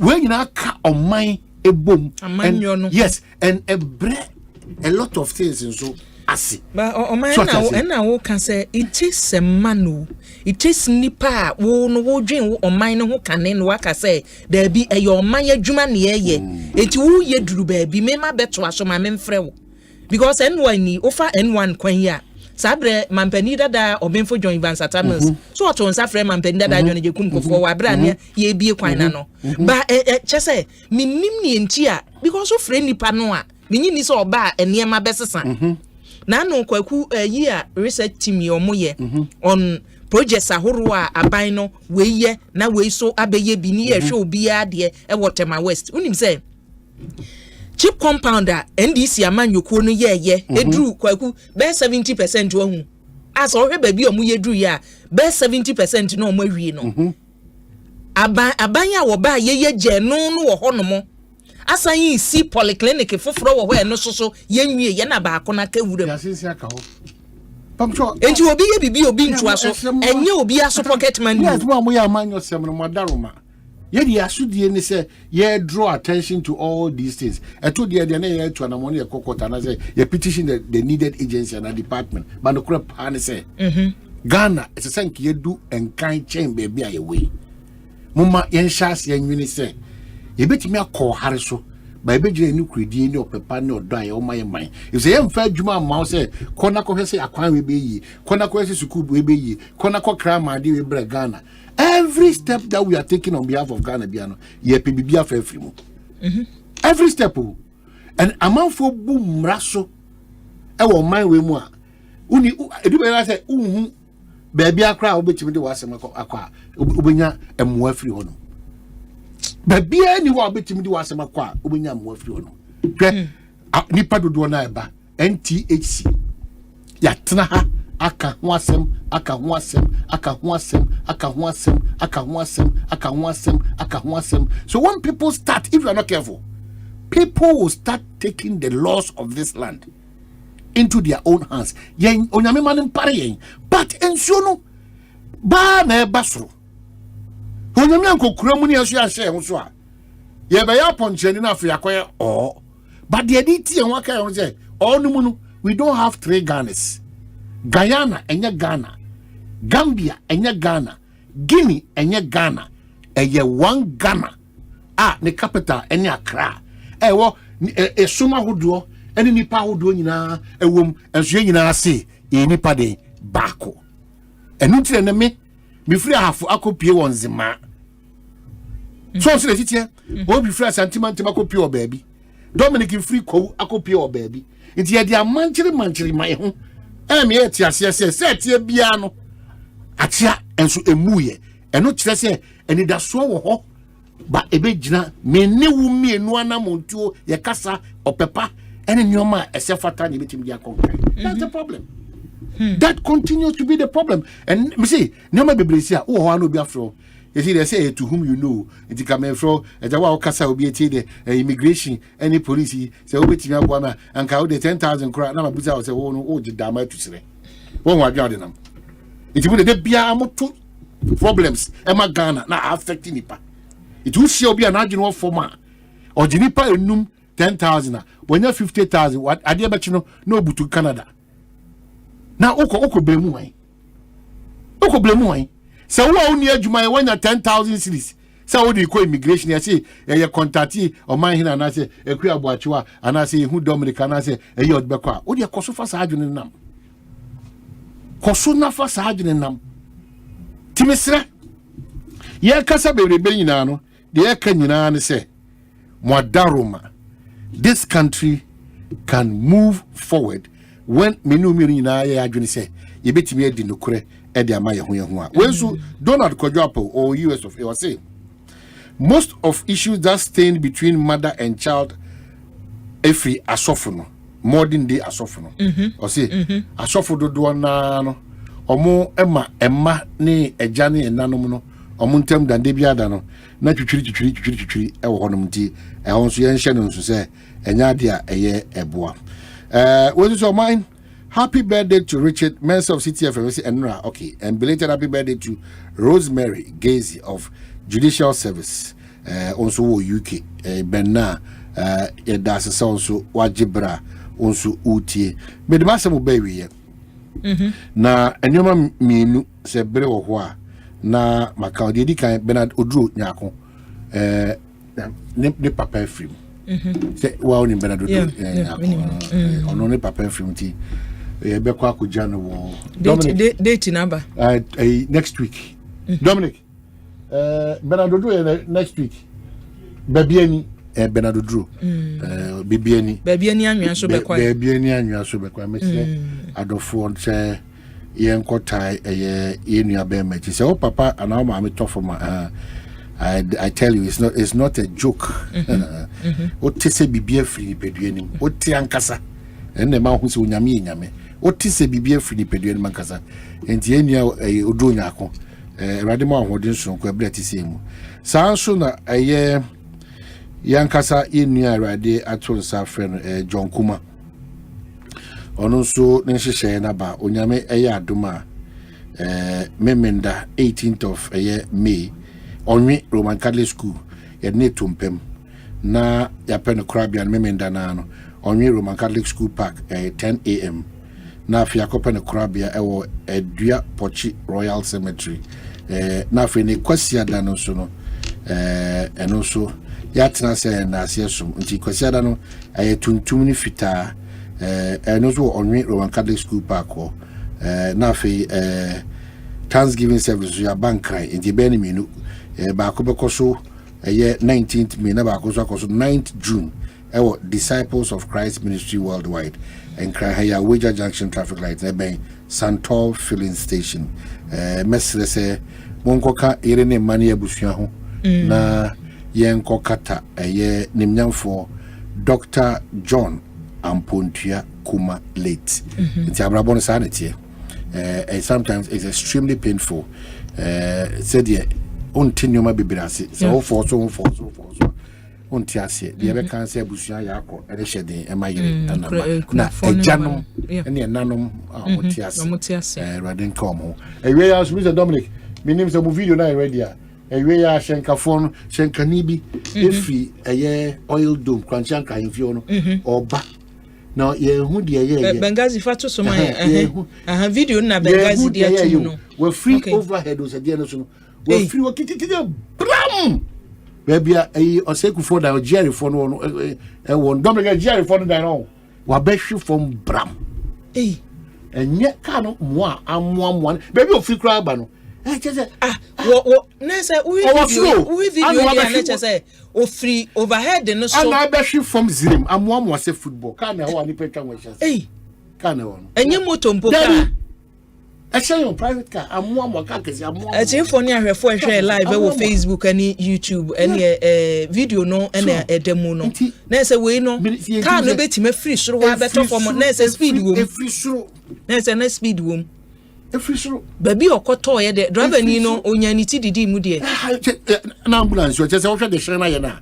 we nyina ka oman ebom and yes and a lot of things and so asi but oman na wo can say it is a manu it is nipa wo no wo dwen wo oman no ho kane no waka say there be a your oman adwuma ne ye enti wo ye duru ba bi me ma beto aso ma memfrɛ wo because N1 ni ofa N1 kwan ya sabre mampani dada obenfo join Van Satamils so oto nsa frɛ mampani dada join jekum kofo wa bra ne ye bie kwan na no ba chese minim ne enti a because so frɛ nipa no a minyi ni so oba eniema besesa na no kwaku yi a research team yomoye on projects ahoro a aban no weiye na wei so abeye bi ni ye hwe obi ade e Waterma West unim say chip compounder NDC amanyoko no ye edru kwaku be 70% ohu as ohwe ba bi omu yedru ya be 70% no omu awie no aban ya wo ba ye je no wo honomo asan yi si polyclinic foforo wo ho no so yenwie ye na ba akona ka wura yasinsi aka ho pamcho enti obi ye bibi obi ntua so enye obi aso pocket money yes mo ya amanyo sem no madaroma ye di asudie ni say ye draw attention to all these things eto de na ye to na money ekokota na say ye petition the needed agency and department but no crap pan say Ghana it's a sank ye do enkan chain baby a ye we mumma yen shas ye nwini say ye betimi akọ hare so ba ebegire ni kredie ni opepa ni odan ye o maye man if say em fa adwuma ma say kona ko hwese akwan we be yi kona ko hwese school we be yi kona ko krama de we bre Ghana every step that we are taking on behalf of Ghana biano ye pe bibia fa afri mu every step and amanfo bu mraso e wo man we mu a uni edu be say unhu ba bia akra obetimi de wasem akwa obenya emu afri ho no babia ni wa betimi di wasema kwa obenya mo afiri ono hwe nipa dodo na eba NTHC ya tena ha aka ho asem so when people start if you are not careful people will start taking the laws of this land into their own hands yen onyame manim pare yen but ensuo no ba na eba soro onyame ankokura mu ne aso ahye ho so a ye be ya poncheni na afi akoye but the editi en waka yon say no mu no we don't have 3 Ghanas. Guyana enye Ghana, Gambia enye Ghana, Guinea enye Ghana, eye 1 Ghana ne capital enye Accra wo suma hodo ene nipa hodo nyina ewom enso nyina se nipa de baako enu tire ne me free hafu akopie wonzima so le titie obi free Asante akopie o baabi Dominic free ko akopie o baabi nti ye dia manchiri mai ho me eti ase se tie bia no atia enso emuye eno kire se eni da so wo ho ba ebe gina me ne wu mienu anamontuo ye kasa opepa ene nyoma esefata ne betim dia konkre. That's the problem. That continues to be the problem. And me say nyoma bebresi a wo ho anu bi afro. You see they say to whom you know it come from ejawa okasa obi eti the immigration any police say obetimi abo na anka wo de 10,000 kra na mabuza wo say wo no wo dama to sire. Won wa dwa de nam. It will de bia amoto problems ema Ghana na affecting nipa. It will show be an adwene forma or nipa enum 10,000 when you 50,000 what ade be no no butu Canada. Now oko blame why? Oko blame why? So wo uni adwuma when you 10,000 cities. So we go immigration ya say e contact Omanhene na say Boakyewaa and say who Dominic na say e odbekwa. Wo de koso fa sa adwene nam. Koso na fa sa adwene nam. Timisra ye kasa bebrebe nyina no de e ka nyina ne say Mwadaroma this country can move forward when menu nyina ye adwene say ye betimi adi nokure e de ama ye ho a wensu Donald Kwabena or US of was say most of issues that stand between mother and child every asofono modern day asofono or say asofo dodo na no omo emma ne eja ne nanom no omo ntem dande biada no na twitwiri e wo honom di e ho so ye nhye no so se enya de a eye eboa what is your mind? Happy birthday to Richard Mensa of CTF Enra. Okay, and belated happy birthday to Rosemary Gazy of Judicial Service also UK Benna that's also Wajibra also Uti me the master baby na enyoma mienu se bere wo ho a na maka odi kan Bernard Oduro nyako ne papa film se wa oni Bernard Oduro ono ne papa film ti e be kwa kuja no wo date number next week Dominic Bernard Oduro next week babiani Bernard Oduro babiani anwa so bekwa babiani anwa so bekwa me say adofo nche yenkotai yenua be me say oh papa and now am tough for my I tell you it's not a joke what say bibia free peduani what ankasa enne ma hu se onyame what say bibia free peduani mankasa enti yenua Oduro nyako Rade ma hodin so ko ebreti semu sanso na yankasa yenua Rade ato nsa frɛ John Kuma ono so ne hyehyɛ na ba onyame adoma memenda 18th of May onwe Roman Catholic School ne tumpem na yapen Kwabena memenda na no onwe Roman Catholic School Park 10 AM na afia kopene Kwabena ewo Edua Pochi Royal Cemetery na afia ne kwasiada no so no eno so yatena se na asiesom nti kwasiada no tuntum ni fita eno so onwe Roman Catholic School Park na afia Thanksgiving service ya bankrai nti beni minu ba ko bekoso 19th May na ba ko so 9th June ewo Disciples of Christ Ministry Worldwide and Krahaya Wager Junction traffic light na ben Santol filling station mesre se monkoka ire ne mane abusua ho na yenkokata nimnyamfo Dr. John Ampontua Kuma late nti abrabon sanity and sometimes it's extremely painful said ye ontinyoma bibirase so for so ontiase de be kan se abusua yakọ ere hyeden emayire na ejanom ene nanom ontiase radin come ewe ya so Mr. Dominic minim se video na ready a ewe ya shenkafon shenkanibi efi oil dome kwanchanka infio no oba no ye hu de ye Benghazi fatu so man video na Benghazi de atu no we free overhead o se de no so no we free wakititi bram baby oseku for da Jerry for no won Dominic Jerry for no no wa behwe from bram enye ka no mo ammo baby o free crowd ba no chese wo na say we video ya na chese o free overhead no so ana behwe from zirim ammo say football ka na ho ani petwa we chese ka na won enye moto mpoka I share your private car. I'm more car case. I'm more. I think for near her for share live on Facebook and YouTube and video no and a demo no. Next we no car no bet me free so we better for next speed room. Free so. Next speed room. Free so. Baby okoto ye the driver ni no onyaniti didi mu de. Na ambulance you just offer the share na na.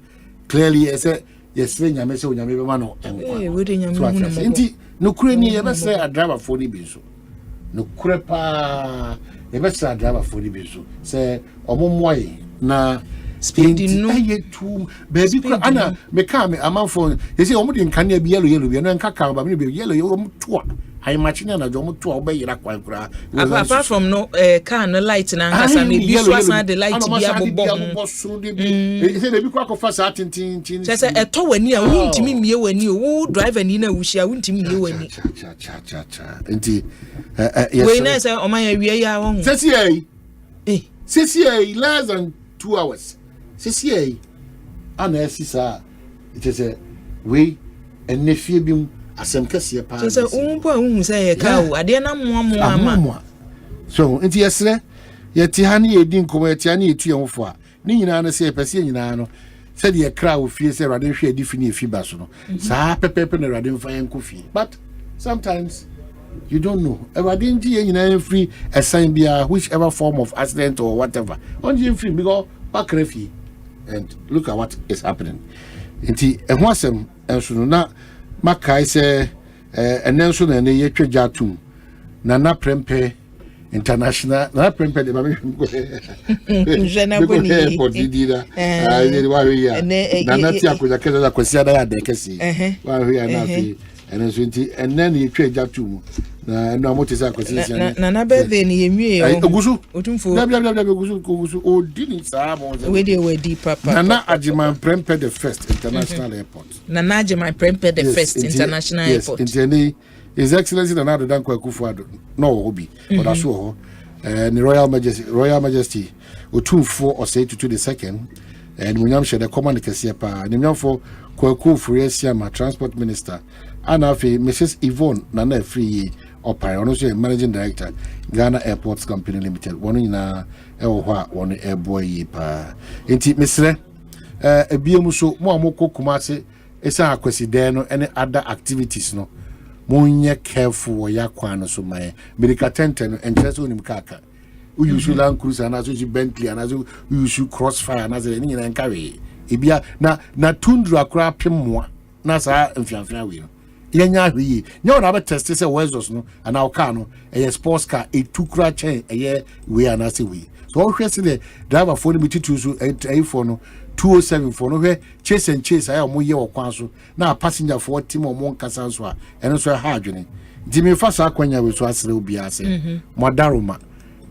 Clearly I say yes nyame say onyame be ma no. Eh we de nyame hu na mo. Nti no kure ni ye be say a driver for ni bi so. No crepa e be say driver for the biso say omomoi na speed no too baby ana me ka me amanfo you see omo de nkane bi yellow bi no nka ka ba me be yellow omo to I imagine na jo omo to obe yira kwan kura apart from no car no light na nkasa me bi so asan the light bi abobom say dey bi kwa ko fa sa tintin say eto wani a wuntimi mie wani o driver ni na wuhia wuntimi mie wani cha enti we na say o man awie ya wo ho CCA less than 2 hours CCA ana sisa it is a we enefie bi asem kese pa so umpo hu say ye ka o ade na moa ama so enti yesre ye ti ha ne yedi nkomo ye ti ha ne yetu ye hofo a ni nyina na say pese nyina no said ye kra o fie say rade hwe edi fini efi ba so no sa pepepe na rade mfa yen kofi but sometimes you don't know rade nti ye nyina free assign bia whichever form of accident or whatever on you free because bakrefi and look at what is happening enti ehwo asem enso no na makai say enenso na ne yetwa jatum na prempe international na prempe de baby jena boni airport dida wa ya na ti akoja keza da kwesi da ya de kesi wa ya na fi enenso nti enen yetwa jatum na no amotisa kwesi na birthday ni yemwie ogusu otumfo bla ogusu o didn't sa mo we dey papa na ajiman prempe the first international airport na ajiman prempe the first international airport inteni His Excellency na nado dan Kwakufuado no obi odaso ho ni Royal Majesty otumfo osei to the second and munyam shede command kese pa ni munyamfo Kwakufuado Asiama transport minister anafe Mrs Yvonne na free opai ono so managing director Ghana Airports Company Limited wono nyina ewo ho a wono eboy pa enti mesre ebiemu so mo amoko kumase esa akwasi den no any other activities no monye careful ya kwano so my medical tenten and just onim kaka we usually Land Cruiser na so Bentley na so we usually Crossfire na so ni nyina nkawe ebia na tundra kra pemmoa na sa mfiamfia we no yenya hwi nya na be test say Wezos no and our car no a sports car e tukra chain e we na say we so hwe se the driver for me titu so e for no 207 for no hwe chase and chase ayo mo ye okwan so na passenger for team o mo nkasa so a eno so ha adwene dimi fa sa kwanya we so asere obi ase modaroma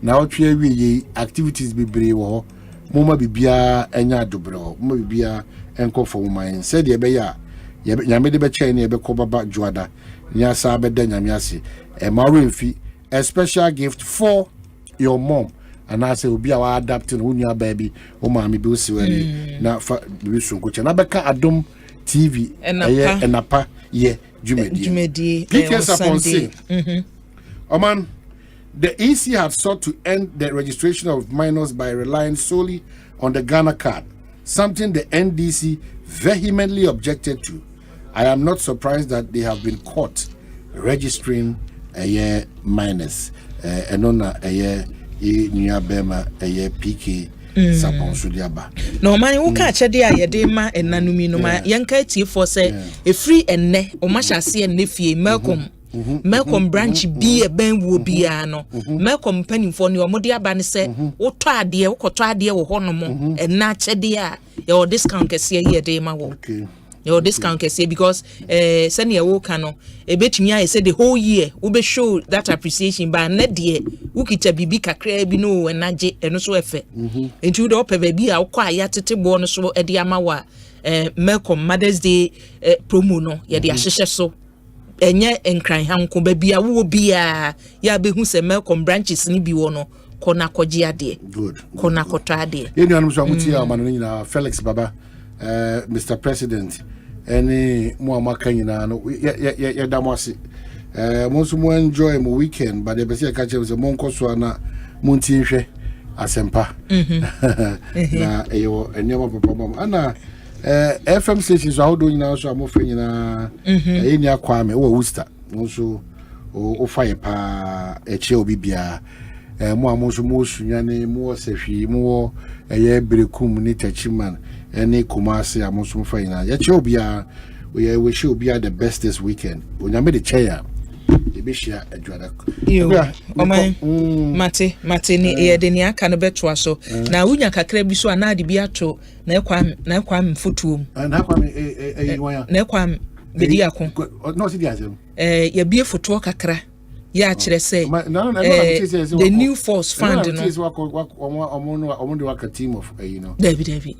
na otwe wi ye activities bebre wo ho mo ma bibia enya adobre ho mo bibia enko for woman said ye be ya nyame de be chain ye be ko baba juada nya sa be da nyame ase e marenfi a special gift for your mom and I say obi a adapting unya baby o ma me be osiwani na fa be sunko na beka Adom TV enapa ye jumedi PKS upon say Oman the EC have sought to end the registration of minors by relying solely on the Ghana card, something the NDC vehemently objected to. I am not surprised that they have been caught registering minors and on Nya Bema PK Sapon Sudiaba. No man who catch a day ma and nanumi no ma yanka tea for say a free and ne o masha see and nephew Malcolm branch be a ben wo bia no Malcolm penny for your modia ban say o to ade wo koto ade wo honom and na chede a your discount kese ye dey ma wo your discount kese because send your work no e betumi I say the whole year we be show that appreciation by na de wo kita bibi kakra bi no enaje eno so efe enti do pebe bi a wo kwa ya tete bo no so e de ama wa Malcolm Mother's Day promo no ye de ahyehye so enye enkran hanko ba bia wo bia ya behu se Malcolm branches ni bi wo no kona koje ade good kona koto ade enu anum so amuti ya manu nyina Felix Baba Mr President any mo amaka nyina no ya damwase Most more enjoy my weekend, but the best catch was a monk so na Muntinche Asempa. Na a new problem. Anna FM stations are doing now, so I'm offering na any Kwame or Worcester. Also, o fire pa a chill bibia. More yani more sefi more a year brekum nita chiman any kumasi amosu fina. Yet you'll be we should be the best this weekend. When I made the chair, you share a drug. Mate ni denia can bet to us so. Now we can crab so anadi biato na kwam futu. And how come a na kwam bediako. No, see ye be futu kakra. Ya chere say the new force fund no. Work a team of David.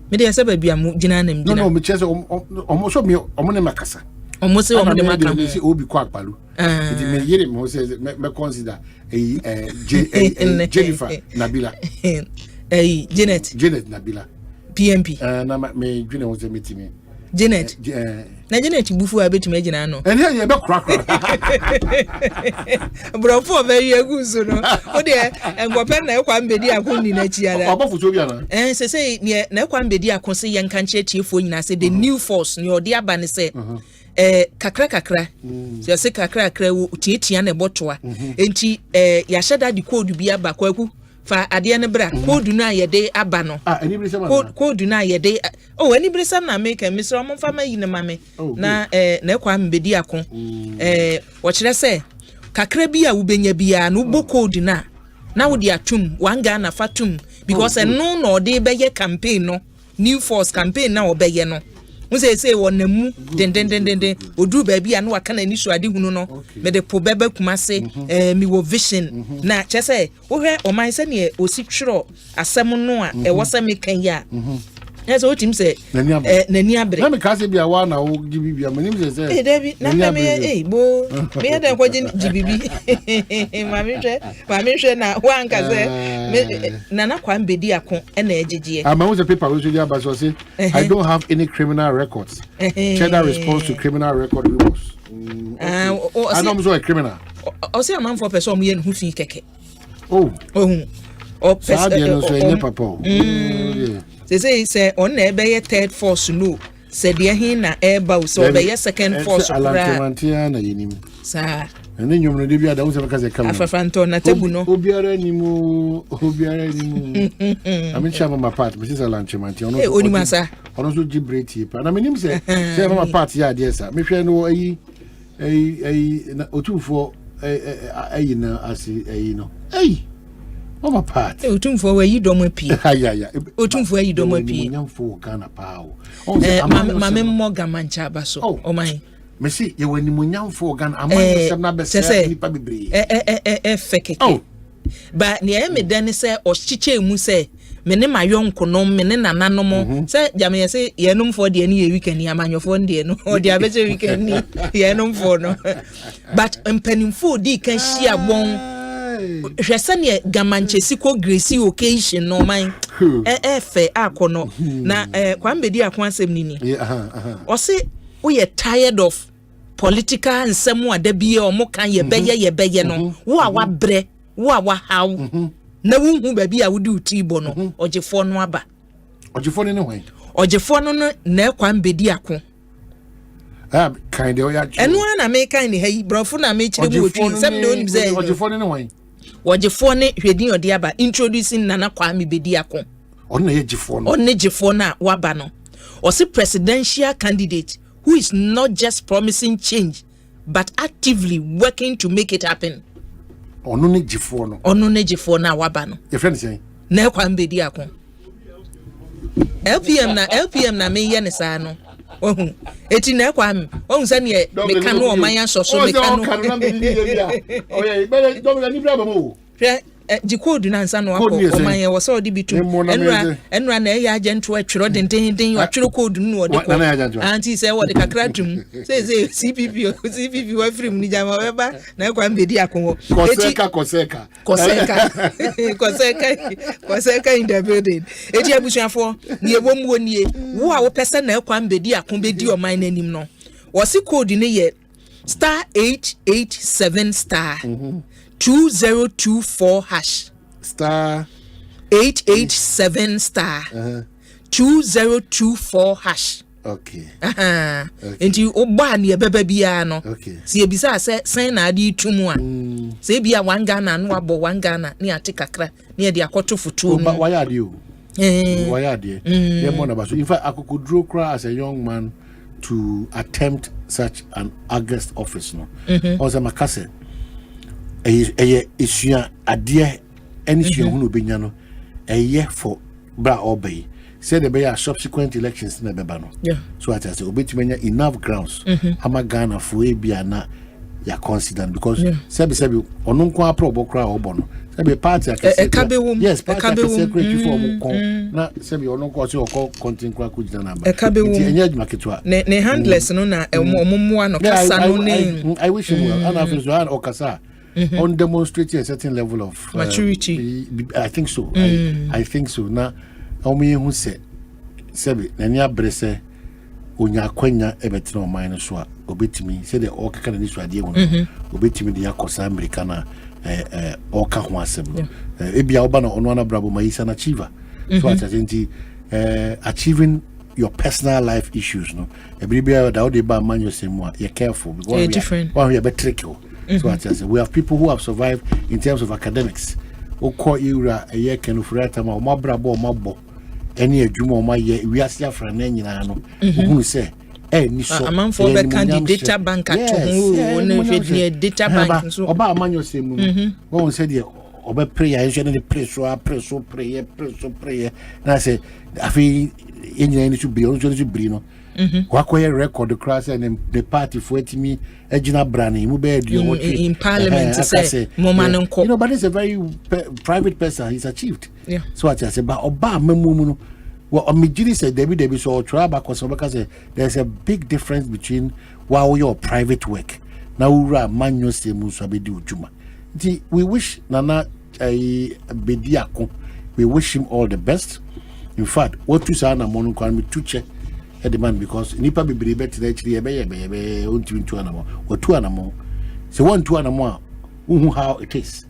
Me dey say bia mu gina nam gina. No, me chese omo me omo ne makasa. Omo se omo de makam. Me say obi kwa akpalu. It me yere me say me consider Jennifer Nabila. Janet Nabila. PMP. Na me dwine wo say metimi. Janet. Na Janet bufu abetumi agina no. And here you be crack. Bro for very good so no. O de engopen na ekwa mbedi akon ni na chiara. Obafuto bia na. Say ne na ekwa mbedi akon se yenka nche tiefo nyina say the new force ne odi aba ne say kakra so say kakra wo tietia na botoa enti ya sheda di code bi aba kwaku fa ade ne bra code na yede aba no code na yede ani brisam na make misro mo fa ma yi ne mame na na kwa mbedi akon wo kire say kakra bi a wo benya bia no bo code na wo di atum wanga na fatum because no no de beye campaign no new force campaign na obeye no we say wonamu den odu ba bia no waka na ni so ade hunu no me de po beba kumase mi wo vision na che say wo hwe o man se ne osi twiro asem no a e wo se me kan ya yes o tim say nani abre na me ka se bia wa na wo gibi bia me nim say David na me bo me ya den ko jibibi ma me hwe na wa anka say na kwa mbedi akon e na ejeje am I paper we should about so say I don't have any criminal records. Cheddar response to criminal record rumors. I know I'm so a criminal. O say am for person mo yen hu fi keke. Oh person so papa. Say on na ebe third force no. Say de hin na eba so be second force alantemantia na yenim. Sa ene nyom no de bia da wo se beka se kam. Afafanto na tabu no. Obiara ni mu. Ami chama ma part, me say alantemantia ono. Oni masa. Ono so gibreti pa. Na me nim say mama part ya de sa. Me hwe no ayi na otufo ayi na asi ayi no. Mama part. Otumfo wa Yiadom apie. Ya. Otumfo Yiadom apie. Nyamfo Ghana pao. Mama mo gamancha baso. O man. Me see ye wani munyamfo Ghana amani sem na bese nipa bebre. Fekeke. Ba ne me dan se o chiche mu se me ne mayonko no me ne nananom se jame se ye nomfo de ne ye weekend ya manyofo de no o de abeje weekend ni ye nomfo no. But mpanimfo di kan hia bon hwese ne gamanchesi ko gracie occasion no man fe akono na kwa mbedi akon asem ni o se we are tired of political nsem ada bie o mo kan ye beye no wo a wabre wo a wa haw na wunhu ba bia wodi utibo no ogefo no aba ogefo ne hwan ogefo no na kwa mbedi akon kind of ya eno na me kan ne hayi brofo na me kire mo otwi sem de onim ze ogefo ne hwan ogefo ne hwedin odi aba introducing nana kwa mbedi akon on na ye gefo no on ne gefo na waba no o se presidential candidate who is not just promising change but actively working to make it happen. Ono ne gifo na waba no. Your friend say na kwa mbedi akon. LPM na me ye ne sa no. Ohun eti na kwa me. Ohun sa ne me kan no oman asoso me kan no. Oh yeah, be don't ni bra ba mo. Di code na nsa no akọ oman ye wo so odi bitu enra na ya agento atwero den atwero code nu odi ko anti say wo de kakra tum say CPP wa free ni jama weba na kwa mbedi akon koseka in the building eti abusuafo ni ebom wonie wo a wo pese na kwa mbedi akon bedi oman nanim no wo si code ne ye star 887 star 2024 hash star 887 star 2024 hash. Okay. Enti oba ne beba bia no. Si ebisa se sen na ade tumu a. Se bia 1 Ghana no abo 1 Ghana ne ate kakra ne de akoto futuo mu. Why are you? Why are you? In fact, I could draw cry as a young man to attempt such an august office no. Also makase. Isua ade any sua hunu benya no. For bra obey. Say there be subsequent elections in the no. Yeah. So I say obetimenya enough grounds. Ama Ghana for e bia na ya consider because sebi ono nko aprobo kra obo no. Sebi party akese. Yes, party akese create for mo kon. Na sebi ono nko se okọ content kra ko jina na ba. Enye adwuma ketwa. Ne handless no na omommoa no kasa no name. I wish him well. And after so an okasa on demonstrating a certain level of maturity. I think so. I think so. Na omi hu se sebi nani abrese onya kwanya ebetina o man so a obetimi se de o kaka na nisu ade hu obetimi de yakosa America na o ka ho asem no ebia oba na ono na brabo mayisa na achiever so atenti achieving your personal life issues no ebibia da o de ba man yosemu a you careful because we are be tricky so atenti we have people who have survived in terms of academics o ko ira eye kenufurata ma o mabrabo o mabo any adwuma o maye wiase afra na nyina no ohunu se ni so amanfo be candidate data bank ato no hwedie data bank so oba amanyo semu won se de oba prayer enso ne prayer na se afi enyina ni to bi onso ni to bri no kwakoye record class and the party for etimi agina brani mu be aduo in parliament say moment nko but it's a very private person he's achieved so I say ba oba mamu no well omijiri say debi so try back because there's a big difference between while your private work na ura manyo semu so be di ojuma we wish nana bediako we wish him all the best. In fact what you say na monu kan me tuche the man because nipa bibiri bet actually ebe onti anamo or 2 anamo so 1 2 anamo how it is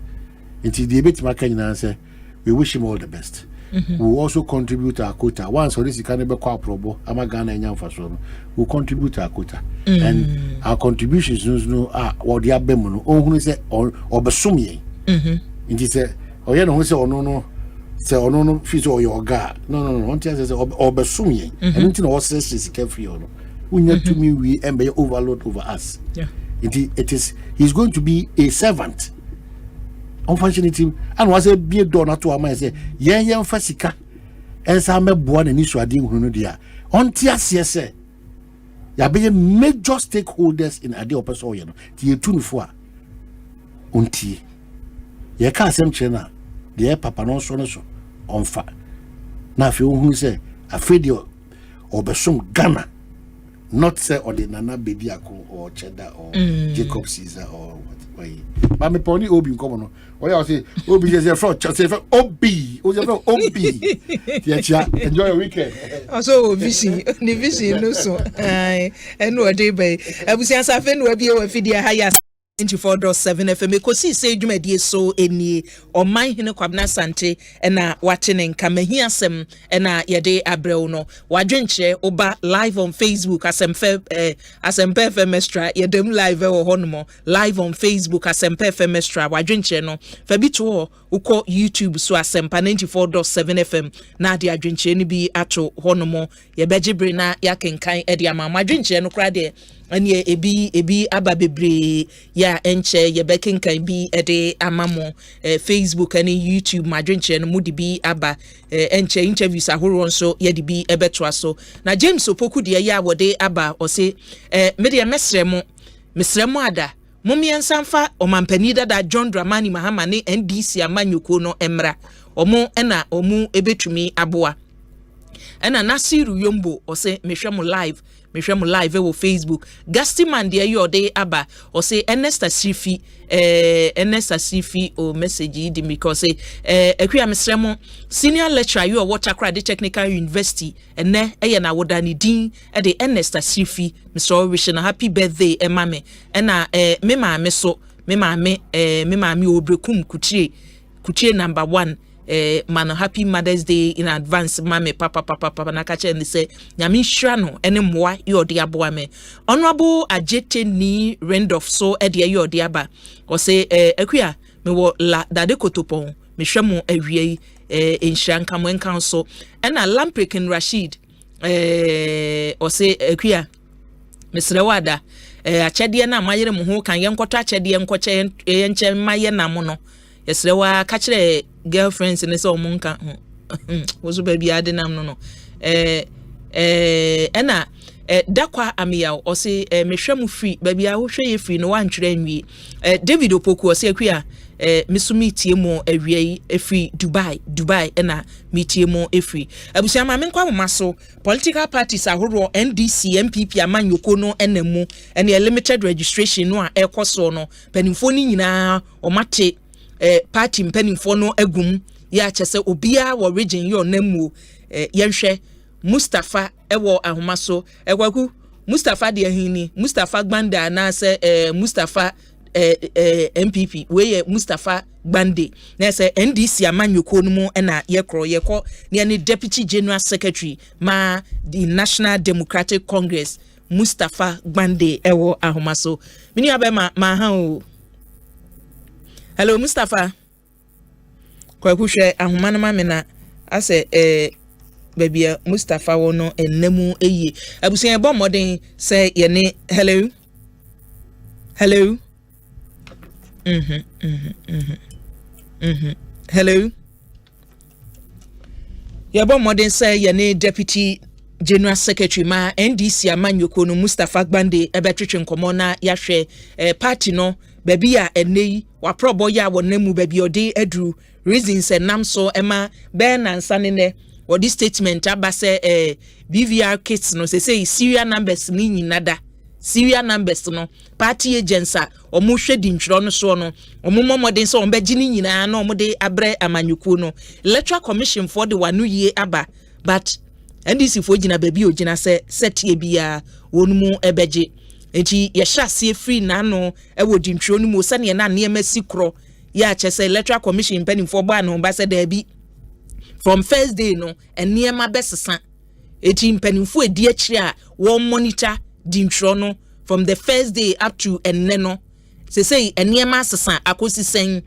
it is the bit makanya say we wish him all the best. We will also contribute to our quota once or this can be kwa probo ama Ghana enya mfaso we contribute to our quota and our contributions no what dia bemu no ohunu say obesum yen nti say oye no hu say ono no say ono no fi so your ga no until say obesum yen and nti no what says is carefree ono unya to me we embe overload over us it is he's going to be a servant. Unfortunately, and was a beer donor to our say, yen fasika, and some born and issue ading hunudia. On TSS, ya be major stakeholders in Adi Opasoyan, the 24 unti. Ye can't send China, the papa no so on fire. Now, if you who say, afraid you or Besum Ghana, not say or the Nana Bediako or Cheddar or Jacob Caesar or what. But me pony obi come on. I say obi is a fraud. Say obi. Yeah, enjoy your weekend. Also visi no so. And no day by. Abusi asafe no bi o afidi higher 94.7 FM Ekosiise say dwumadie so eni Omanhene Kwabena Asante na watene nka mahiasem na yede abrɛw no wadwenkyerɛ oba live on Facebook Asempa FM Extra yedem live wɔ hɔnom live on Facebook Asempa FM Extra wadwenkyerɛ no fa bi to hɔ ukɔ YouTube so Asempa 94.7 FM na de adwenkyerɛ no bi ato hɔnom yɛbɛgyebre na yakenkan de ama adwenkyerɛ no kra de anye ebi aba bebre ya enche yebekenkan bi ede amamo Facebook and YouTube madwenche no mudi bi aba enche interviews ahoro nso ye de bi ebeto aso na James Opoku de ya wode aba o se media mesremo ada momiensanfa omampani dada John Dramani Mahama ne NDC amanyuko no emra omo na omu ebetumi aboa ena Nasiru Yombo o se mehwemo live mehwɛ mu live wo Facebook Gasti man de ayi ode aba o say Ernest Asifi o message di because say akua mesremo senior lecturer you watch Akra de Technical University ene eye na woda ni din e de Ernest Asifi Mr. wish na happy birthday mame na me maame so me maame obrekum kuchie number 1 man happy Mother's Day in advance mame papa na kache and say nyame hwa no ene moa yo de aboa me honorable Ajete ni Randolph so e de yo de aba o say akua me wo la dade kotopon me hwa mu awie enhranka mo enkan so na Lamprekin Rashid o say akua mesrewada achede na mayere mu ho kan yenkoto achede yenkoche yenche maye na mo no yesrewa ka kire girlfriends ne se omunka wozu ba bia de nam no ena dakwa amia o se mehwam free ba bia wo hwe ye free no wantwere anwie David Opoku o se akua misumi tie mo awie free Dubai ena mitie mo free abusia ma menkwa mama so political parties ahoro NDC MPP amanyoko no enemu ene limited registration no a ekoso no panimfo ni nyina o mate party mpanimfo no agum ya kyese obia wo region yo namu yenhwe Mustafa ewo ahoma so ekwaku Mustafa de ahini Mustafa Gbanda na se Mustafa MPP we Mustafa Gbande na se NDC amanyoko no mu na yekro ne deputy general secretary ma the National Democratic Congress Mustafa Gbande ewo ahoma so mini abema ma ha o. Hello Mustafa kwa kuhwe ahoma na mame na ase babia Mustafa wono enemu eye abusia bo modern say ye ne hello hello ye bo modern say ye ne deputy general secretary ma NDC amanyoko no Mustafa Gbande ebetwetwe nkomo na yahwe party no baby a enei wa probo ya wonemu baby ode adru reasons enam so ema ben ansane ne or this statement abase BVR kits no say serial numbers ni nyinada serial numbers no party agents a omo hwedi ntwiro no so no omo momodin so ombeji ni nyina na omo de abre amanyuku no Electoral Commission for the wanu ye aba but NDC for gina baby ogina se setie bia wonmu ebeje enti ye hyasie free na no ewo dintwiro no mu sane na ne masikro ya kyese Electoral Commission penny for ba no ba se da bi from first day no eniema besesa eti mpanimfo edi akire a won monitor dintwiro no from the first day up to enne no say eniema asesa akosi sen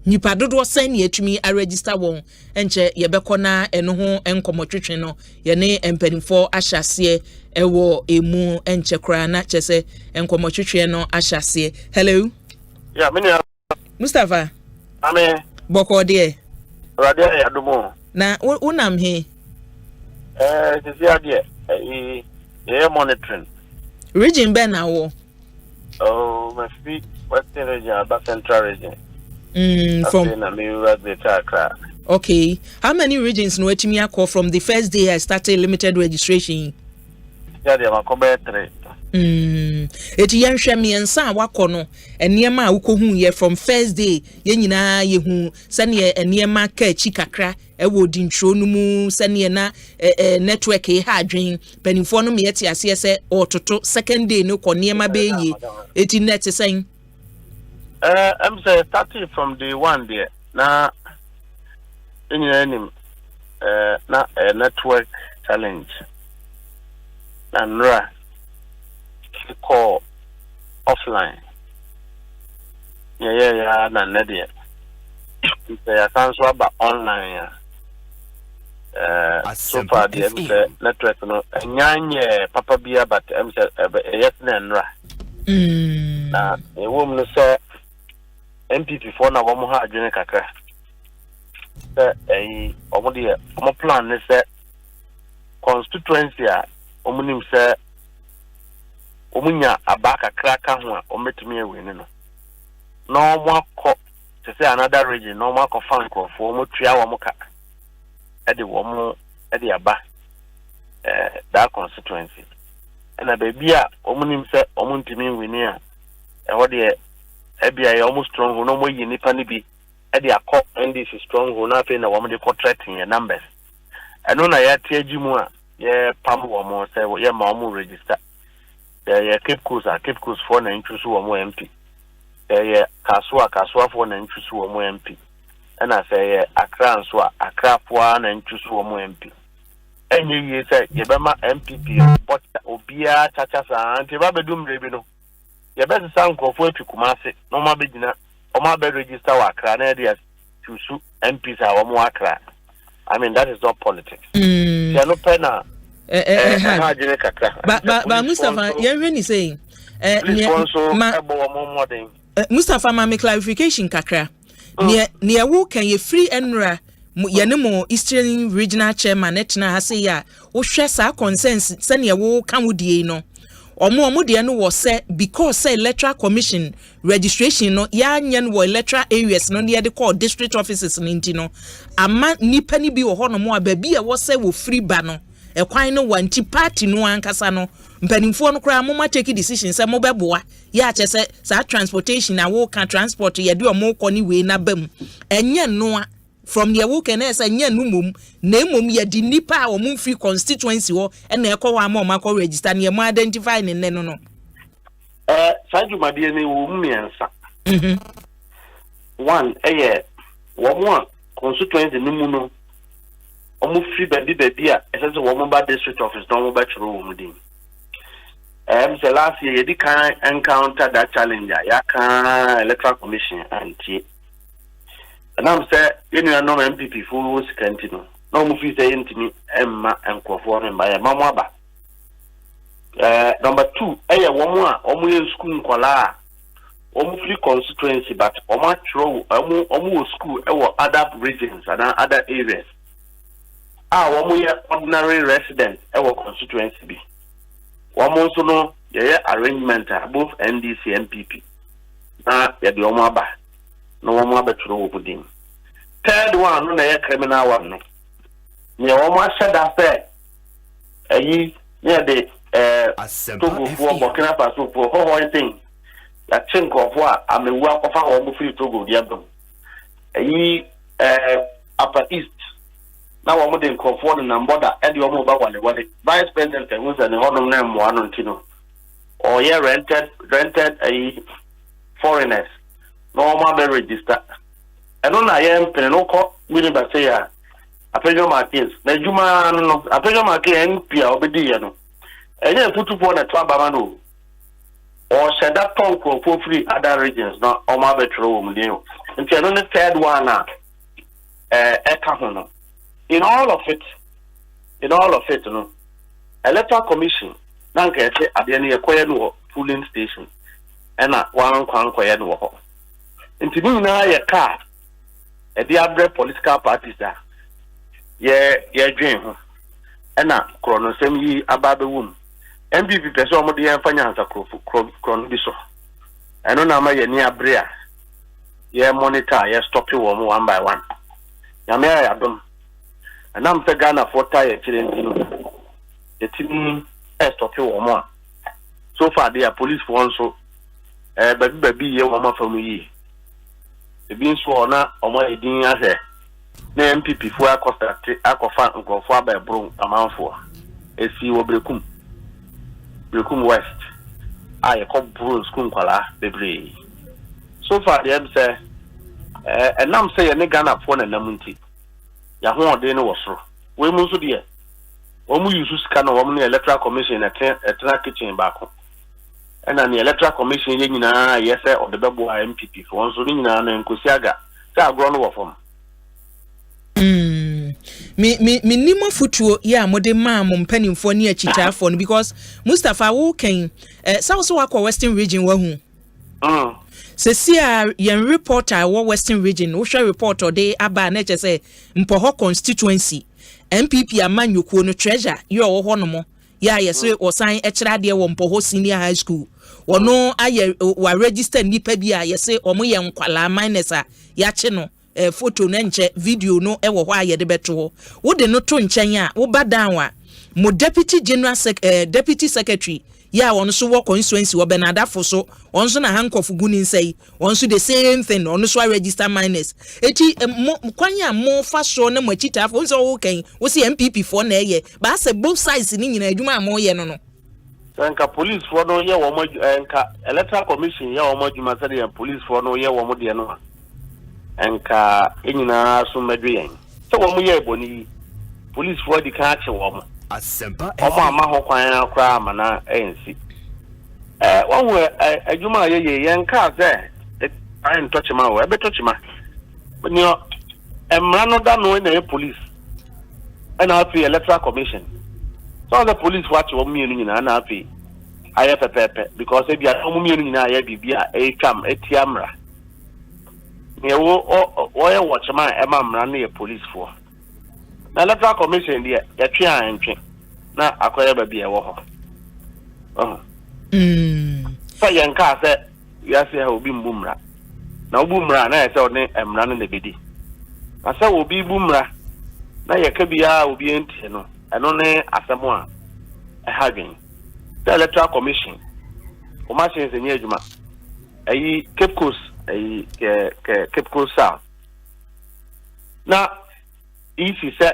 nipa dodo sen ne atumi a register won enche yebekọ na eno ho enkomotwetwe no ye ne mpanimfo ahyase ewo emu enche kra na kyese enkomotwetwe no ahyase. Hello yeah mini Mustafa ame boko de radio ya dumo na unam he sisi ade ye monitoring region ben na wo my feet western region about central region from the okay, how many regions no etimi akọ from the first day I started limited registration? Yeah, they are come 3. Eti yanhwe miensa wakọ no eniema a wukohu ye from first day ye nyina ye hu sane eniema ka chi kakra ewo dintro no mu sane na network e ha adwen panimfo no me yete ase se ototo second day no kọ niema be ye eti net sen I'm say starting from the one there na na network challenge and call offline yeah na nadia say cancel about online so far the network no nyanye papa bia but say yes na na e wom no say MPP for na wo mo ha adwene kakra omo de omo plan ne say constituency a omo nim say omunya abaka kraka ho a ometumi ewe ne no na omo akọ to say another region na omo akọ fanko for omo tua wo mo ka e de wo mo e de aba that constituency ɛna baabi a ɔmo nim sɛ ɔmo ntumi nwini a ɛhɔ deɛ ɛbia yɛ ɔmo stronghold na ɔmo yi nipa no bi ɛde akɔ NDC stronghold na afei na wɔn de kɔ threatening yɛ numbers ɛno na yɛate agyi mu a yɛ pam wɔn sɛ yɛ ma wɔn register yɛ Cape Coast for na ntwiso wɔn MP yɛ Kasua for na ntwiso wɔn MP ɛna sɛ yɛ Accra nso a Accra for na ntwiso wɔn MP ɛnyɛ yie sɛ yɛbɛma MPP but obiara chacha saa nti ba bedum rebi no yɛbɛsesa nkurɔfoɔ afi Kumase na ɔmo abɛgyina ɔmo abɛregister wɔ Accra na yɛde atusu MPs a wɔn wɔ Accra. I mean, that is not politics. No pena. But Mustafa, you're really saying. Mustafa, my clarification, kakra. Near who can you free enra? Yanemo Eastern Regional Chairman Etna Haseya, or stress our consensus, send your wo come with ye no. Or more Modiano was said because say Electoral Commission registration no yan wo electoral areas no near the call district offices in Intino. A man ni penny be or hono more baby was say wo free bano. A quine no one tea party no one casano. Penny for no cry mama take decisions a mobile boy. Ya say sa transportation I walk can transport ya do a more conny way na bem. And yan no from the awokeness and yan numum, name ya di nipa or moon free constituency or and the Akua mama call register near more identifying in no. Sanju Madiani woman, one, a year, one constituency numuno, almost free baby, as a woman by district office, no bachelor woman. The last year, you can't encounter that challenge, Yaka Electoral Commission and and I'm saying, you know, no MPP full continue. No movie saying to me, Emma and conforming by a mamma. Number two, one more, almost school kola, almost free constituency, but almost school, other regions and other areas. One more ordinary resident, our constituency be. One more so no, arrangement, both NDC and MPP. Now, the Omaba. No one more better with him. Third one, no, a criminal one. No, you almost said that. Ye, yeah, the Togo for Burkina Faso for whole thing. That think of what I mean, work of our home free Togo, Yiadom. Ye, Upper East. Now I'm going to conform and border and your mobile one. Vice President was an honor name one on Tino. Or yeah, rented a foreigners. No more register. I don't know. I am Penoko. We never say a Pedro Martins. Najuma no. A Pedro Martins NP obediano. And then put upon a Twabamano. Or said that tongue for free other regions. Not all my bedroom. And then the third one. Ekahono. In all of it, no. Electoral Commission. Nanka say at the end of the polling station. And one quiet no. Nti bi na ya car e dey abre political parties da ye dwen ho na krono sem yi ababe wum MPP pese omo dey enfanya hansa krono bi so eno na ma ye ni abre a ye monitor ye stop wo mo one by one ya me ya dom na am se Ghana for tie kire ntino the team stop wo mo so far they are police for also baby ye wo ma famu yi the being sworn on my idea as a MPP for Acofa and go far by Bro amount for a sea or Brekum West. I call Bro School Kola, the so far, the M say, and now say a Negana phone and Namunti. Yahoo, they know was true. We must do it. Omu use scan of the Electoral Commission at a kitchen back home. And the Electoral Commission, yes, or the Babu MPP for one Solina and Kusiaga. They are grown over Minimum futuo ya mode ma mo penny for near chicha for because Mustafa wo ken South Wako Western region wa hu. Sesia yen reporter wo Western region wo hwe reporter dey aba na che say mpoho constituency MPP amanyuko no treasure yo wo ho no mo ya yese osan ekira de wo mpoho senior high school wono aye wa register nipa bi a yese omo ye nkwala minus a ya che no photo na nche video no e wo ho aye de beto wo de no to nchen a wo badan wa mo deputy secretary ya wɔn so wɔ constituency wɔ benadafo so wɔn so na handcuff gu ne nsa yi wɔn so the same thing wɔn so register minors eti kwanya mo fa so na mo akita afo nso wo kan wo se MPP fo na ɛyɛ ba say both sides ni nyina adwuma mo yɛ no nka police for no ye wo mo nka electoral commission ye wo mo adwuma say the police for no ye wo mo de no nka enyina so medwe so wo mo ye boni police for di ka ache wo mo Asempa omo ama ho kwan akra ama na ensi wo wo adwuma ye nka say I ain't touch ma wo e be touch ma ni o emra no da no na police and afi electoral commission. So the police watch what me nyina na afi aye pepepe because e bia omo me nyina aye bibia e twam etiamra ne wo ye watch man e mamra na ye police for na electoral commission dia ya twe antwe na akoye ba bia wo ho so ye nka se ya se ha obi mbumra na obumra na ye se one emra no na bedi na se obi bumra na ye ka bia obi enti no eno ne asemo a having the electoral commission o machine se nye juma ayi Cape Coast ayi Cape Coast South na if you say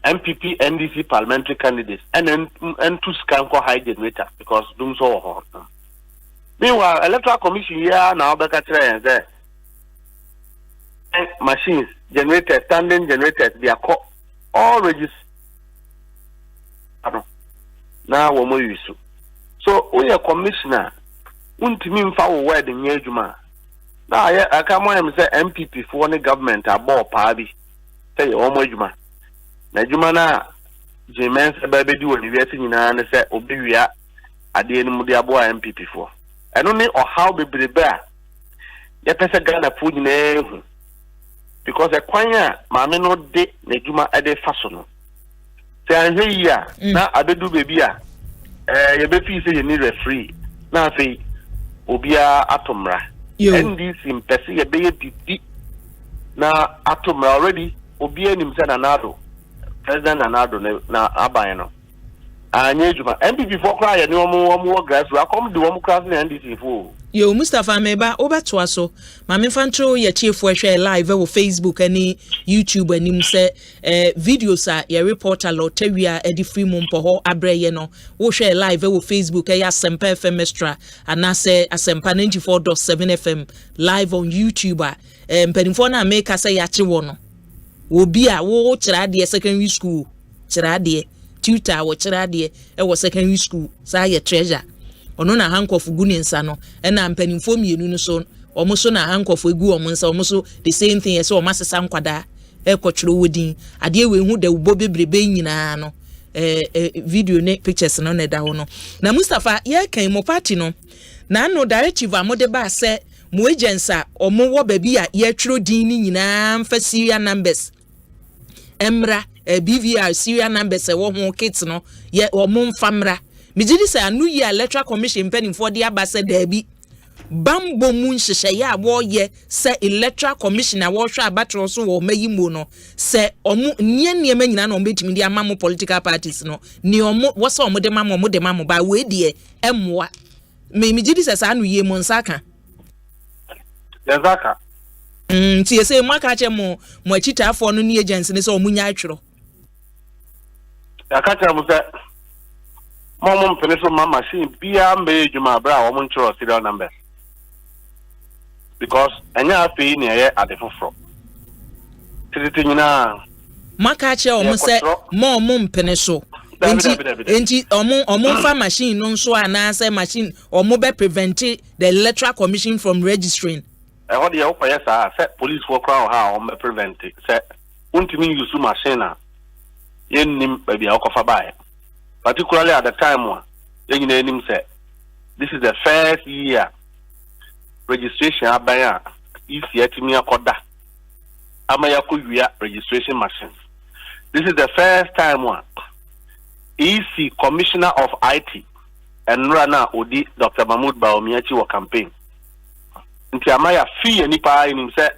MPP NDC parliamentary candidates and to scan ko high generator because dum so ho meanwhile electoral commission here now be ka try and machines generators standing generators they are all registered na wo mo yusu so we are commissioner untimi mfa wo word nye adwuma na aka mo am say MPP for the government abo pa bi say wo mo adwuma na adwuma na jemen se ba be di woni wiase nyina ne say obewia ade enu de abo MPP for eno ne o how bebrebe a ya pese Ghana fu nyina ehu because the kwanya maame no de na adwuma ade faso no say here na abedu baby a ye be fi say ye ni referee na say obia atomra NDC mpese ye be ye bibi na atomra already obia nim say na nado president na nado na aban no anya adwuma MPP for cry ye ni omo grassroots akom de omo class na NDC fo Yo Mustafa Meba obeto so ma me fantro ye chiefo ehwe live wo Facebook ani YouTube ani se videos a ye reporter lo tawia edi free mumpo ho abreye no wo hwe live wo Facebook ya Asempa FM Extra anase Asempa 94.7 FM live on YouTube mpanimfo na make say ya che wo no obi a wo kira de secondary school kira de tutor wo kira de e wo secondary school sa ye treasure ono na handcuff gu ne nsa no na mpanimfo mienu no so omo so na handcuff egu omo nsa omo so the same thing yes o masesa nkwada ekotwero wodin ade we hu da ubo bebrebe nyina no video ne pictures no ne da ho no na Mustafa ye kan mo party no na no directive amode ba se mo agency omo wo ba bi a ye twero din ni nyina mfa serial numbers emra BVR serial numbers wo ho kits no ye omo mfamra Mijidi say anu ye electoral commission penning for the abase derby bambo mun hyehyɛ ya wo ye say electoral commission na wo hwɛ abatro so wo mayimo no say omu nye nyina na ombetimi di amamo political parties no ni omu wo say omu de mamo ba we de emwa mijidi say anu ye mo nsaka yazaka ti say mo aka che mo achitafo no ni agency ne say omu nya atwero yakata mo say Mom Peneso Mama machine Pia Mbe Juma Bra woman serial numbers. Because anya pay near at the forefront. Titina Makache omo se mom Peneso. Enti omo fa machine no so anase machine omo be prevent the electoral commission from registering. E ho de ya opa yesa say police for crowd ha omo prevent say untimi use machine na yennim ba bia okofa bae. Particularly at the time one, say this is the first year registration abaya if yet me akoda amaya kuya registration machines. This is the first time one EC Commissioner of IT and Rana Odi Dr. Mahmoud Baomiachi wa campaign. Nti amaya fee any pa in say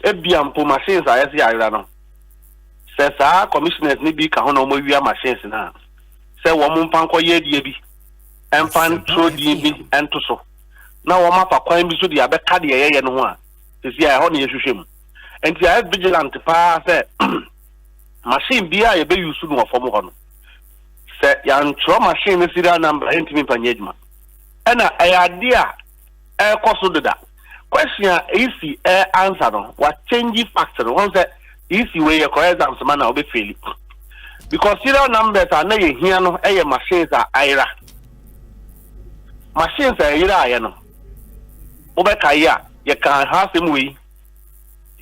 ebiampo machines ayesi ayra no. Say commissioners ni bi ka hono mo wia machines na. say woman panko ye bi and fan throw di and to so now wo ma fa kwan bi so di abeka de ye no ho a sisi a ho na yehwehwem enti I vigilant pa say machine bia ye be use no form ho no say yan tro machine ni serial number entimi panyejuma ena ayade a koso do da question easy answer no what change factor one say easy way your correct exams man na obe fail because serial numbers are na ye hia no machines are ira machines are ira ya no obeka ya ye can have them way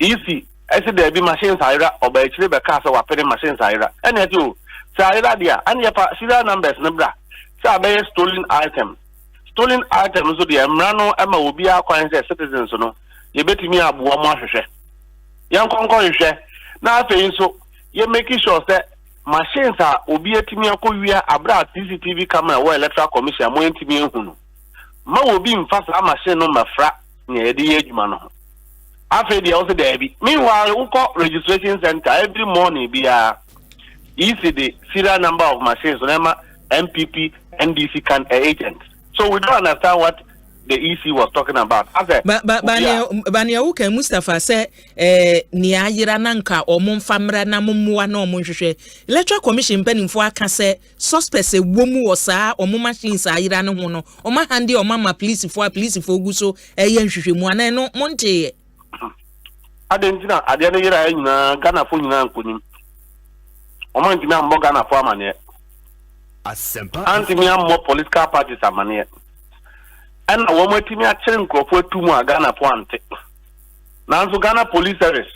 easy I said there be machines are ira oba actually be ka say wa pere machines are ira and yet you say ira dia and your serial numbers no bra say be stolen item so the emrano ama obi akwan say citizens no ye betimi aboa mo ahwehwe yan konkon hwehwe na afei so ye make sure say machines are obi etimi akowia abra CCTV camera wo electoral commission mo entimi ehunu ma obi mfasa machine no mafra na ye de adwuma no afei de also there be meanwhile we call registration center every morning be the serial number of machines remember MPP NDC can agents. So we don't understand what the EC was talking about. Bania uke Mustafa say ni ayira nanka omumfamra na mumwa na omunhwehwe Electoral Commission penimfo aka say suspects e womu osa omumachines ayira no ho no oma hande omama police fo guso eye nhwehwemu ana no monte adentina ade no yira nyina Ghana fo nyina nkonim oma ntina mbo Ghana fo amane Asempa antimi ammo political parties amane and a woman to me a chain crop for 2 more Ghana point. Now, so Ghana Police Service.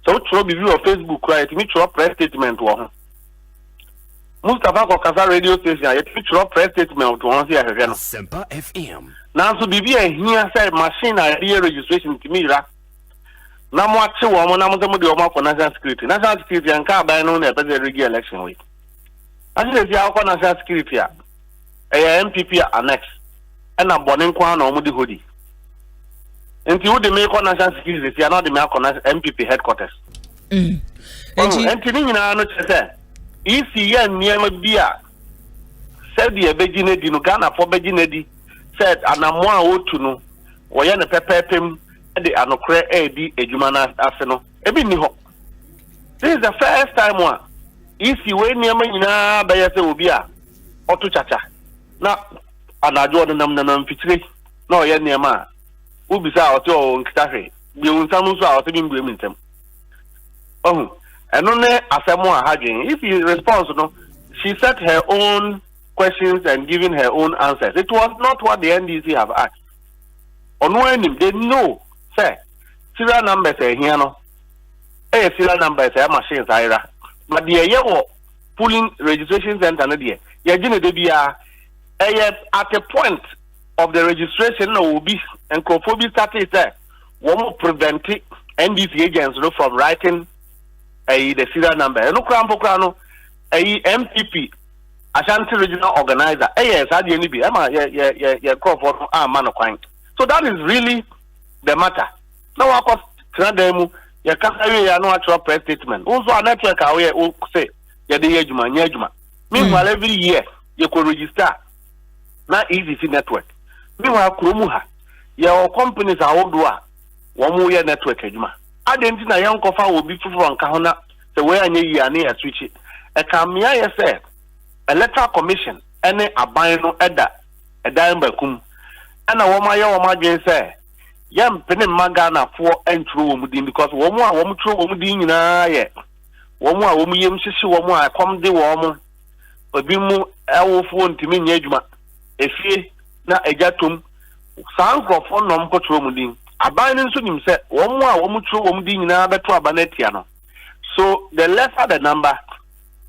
So, throw review of Facebook, right? Me throw press statement to one. Mustafa Kokasa radio station, I throw press statement to one here again. Asempa FM. Now, so BB here said machine idea registration to me, right? Now, what you want, I'm going to do for national security. National security and car by no regular election week. I said, yeah, national security, a MPP annex. And a boning kwan or mudi hoodie. And you would make national security, you are not the MPP headquarters. And Tinina, ECN near Bia said the Begine Dinugana for Beginedi said, and I'm one to know, or yan a pepper pim, the Anocre AD, a Jumana Arsenal. Ebiniho. This is the first time one. EC way near Manina Bayase Ubia or to Chacha. Now, and I draw the number fitri. No, yet near ma. Who beside your own cafe? You will some out of him. Oh, and only Asamoah Hajin. If he responds, no, she set her own questions and giving her own answers. It was not what the NDC have asked. On when they know, say, serial numbers are here, no. Serial numbers are machines, Ira. But the year pulling registration center, no, dear. Yajin de at a point of the registration will be and Kofobi started there. One will prevent NDC agents from writing the serial number. And no crown a MPP Asante regional organizer. Yes, I didn't be. So that is really the matter. Now, of course, you can't have no actual press statement. Also, a network away will say, meanwhile, every year you could register. Not easy to network. Meanwhile, Krumuha, your companies are all doa. One more network. I didn't know young coffee will be from Kahona, the way I knew you near switch it. A Kamia said, Electoral Commission, any abino edda, a dime bakum. And a woman, your margin say, Yam penny magana for and true within because one more true within yet. One more woman, shishi, one more, I come the woman. But be more, I will phone to me, Yajma. Efi na ejatum san krofo no mkotro mudin aban nso nim se wo mu a wo mutro wo mudin nyina beto abanetia no so the lesser the number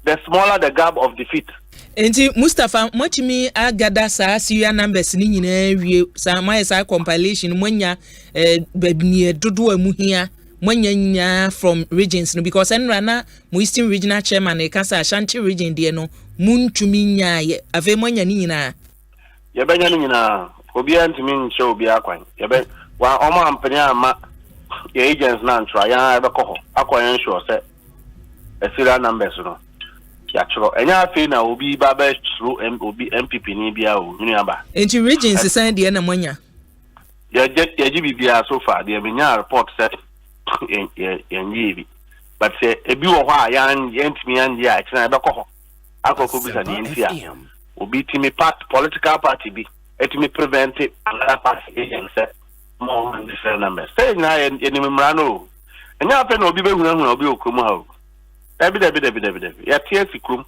the smaller the gap of defeat. Enti Mustafa mochimi agada sa serial numbers ni nyina wie sa mai sa compilation monya babnie dodo amuhia monya nya from regions no because enrana mo eastern regional chairman e kasa Ashanti region de no muntumi nya ye ave monya ni nyina Yabenya nyina obi antimi nche obi akwan yabe wa oma ampani ama ye agents na ntwa ya be ko ho akwan sure say serial numbers no yatro enya afi na obi baba through obi MPP ni bia o nuaba enti regions send the na monya ya bibia so far the menya report say yenyi but say ebi wo ho a yan yentimi yan dia akina be ko akoko bisa di ntia obi timi political party bi etimi prevent another party against more different numbers say na yenimi mrano enya afi na obi be hunu obi okromu ha o dabi ya tie sikrum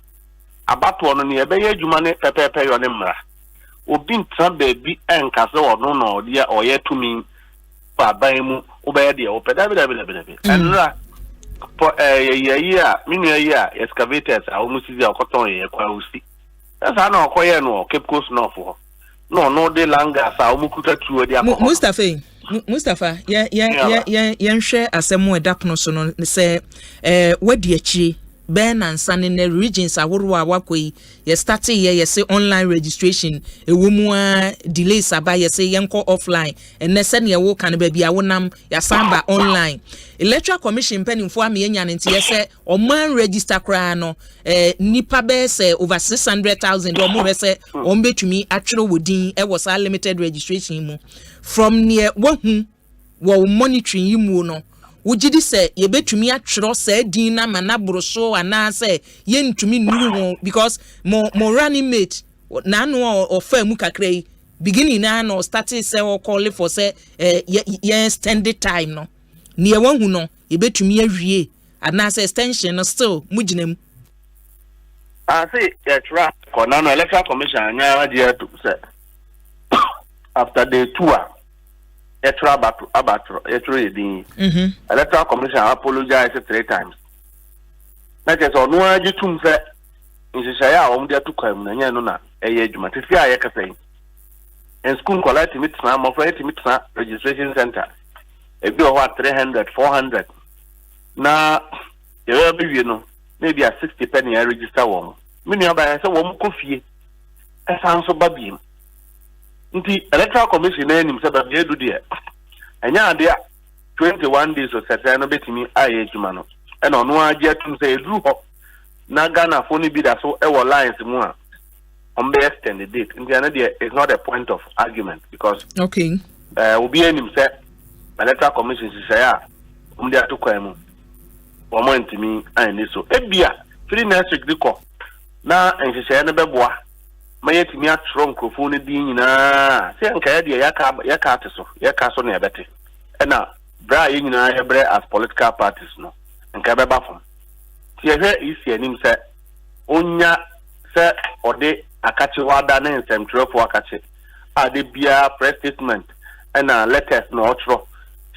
abato no ne ebe ye adwuma ne pepepe yo ne mra obi ntra baabi enka se ono na ode oye tumi baban mu obe de o pe dabi enra po ye a minu ye a excavators a o musizi akoton ye kwa usi esa na okoye no Cape Coast North ho no de langa sa o mukuta tuo de akọ Mustafa ya share asemu edapono so no se wadi achi ben and sane ne regions aworo awakoi ye start ye say online registration ewumu delays aba ye say yenko offline enne se ne wo kan ba bia wonam ya samba online Electoral Commission penifo am ye nyan nti ye say o man register kra no nipa be say over 600,000 o mo be say o mbetumi atwere wodin e was limited registration mu from near wahu wo monitoring yimu no wujidi se ye betumi atwero se din na manabro so ana se ye ntumi nuru because mo running mate na no ofa mu kakrai beginning na no starting se o call for say ye extended time no ne wahu no ye betumi awie ana se extension no still muginem say Electoral no Electoral Commission anya dia to say after the tour Electoral Electoral Commission apologized 3 times. That is on one jitum say in Shaya on there to come na no na edwuma te fia ye kasa in school collect meet na mo for meet na registration center e bi o 300 400 na ye be wie no maybe a 60 penny I register one me nua ba say wo mo kofie e san so babiem nti Electoral Commission na nim say ba be do there enya ade 21 days o sese no betimi aye adwuma no e no no age atum say edru ho na Ghana phone bi da so e wo lines mu a on be extend the date nti na there is not a point of argument because okay obi enim say Electoral Commission say ya dey atokwa mu o mo ntimi ani so ebia free next week diko na nhyehyɛ no bɛboa ma yɛtimi atro nkrofo no din nyinaa sɛ nka yɛ deɛ yɛka ate so yɛka so na yɛbɛte ɛna bra yɛ nyinaa yɛbrɛ as political parties no nka bɛba fam ti yɛhwɛ isi anim sɛ onya sɛ ɔde akakye wada ne nsɛmtwerɛfo akakye a de bia press statement ɛna letters na ɔtwerɛ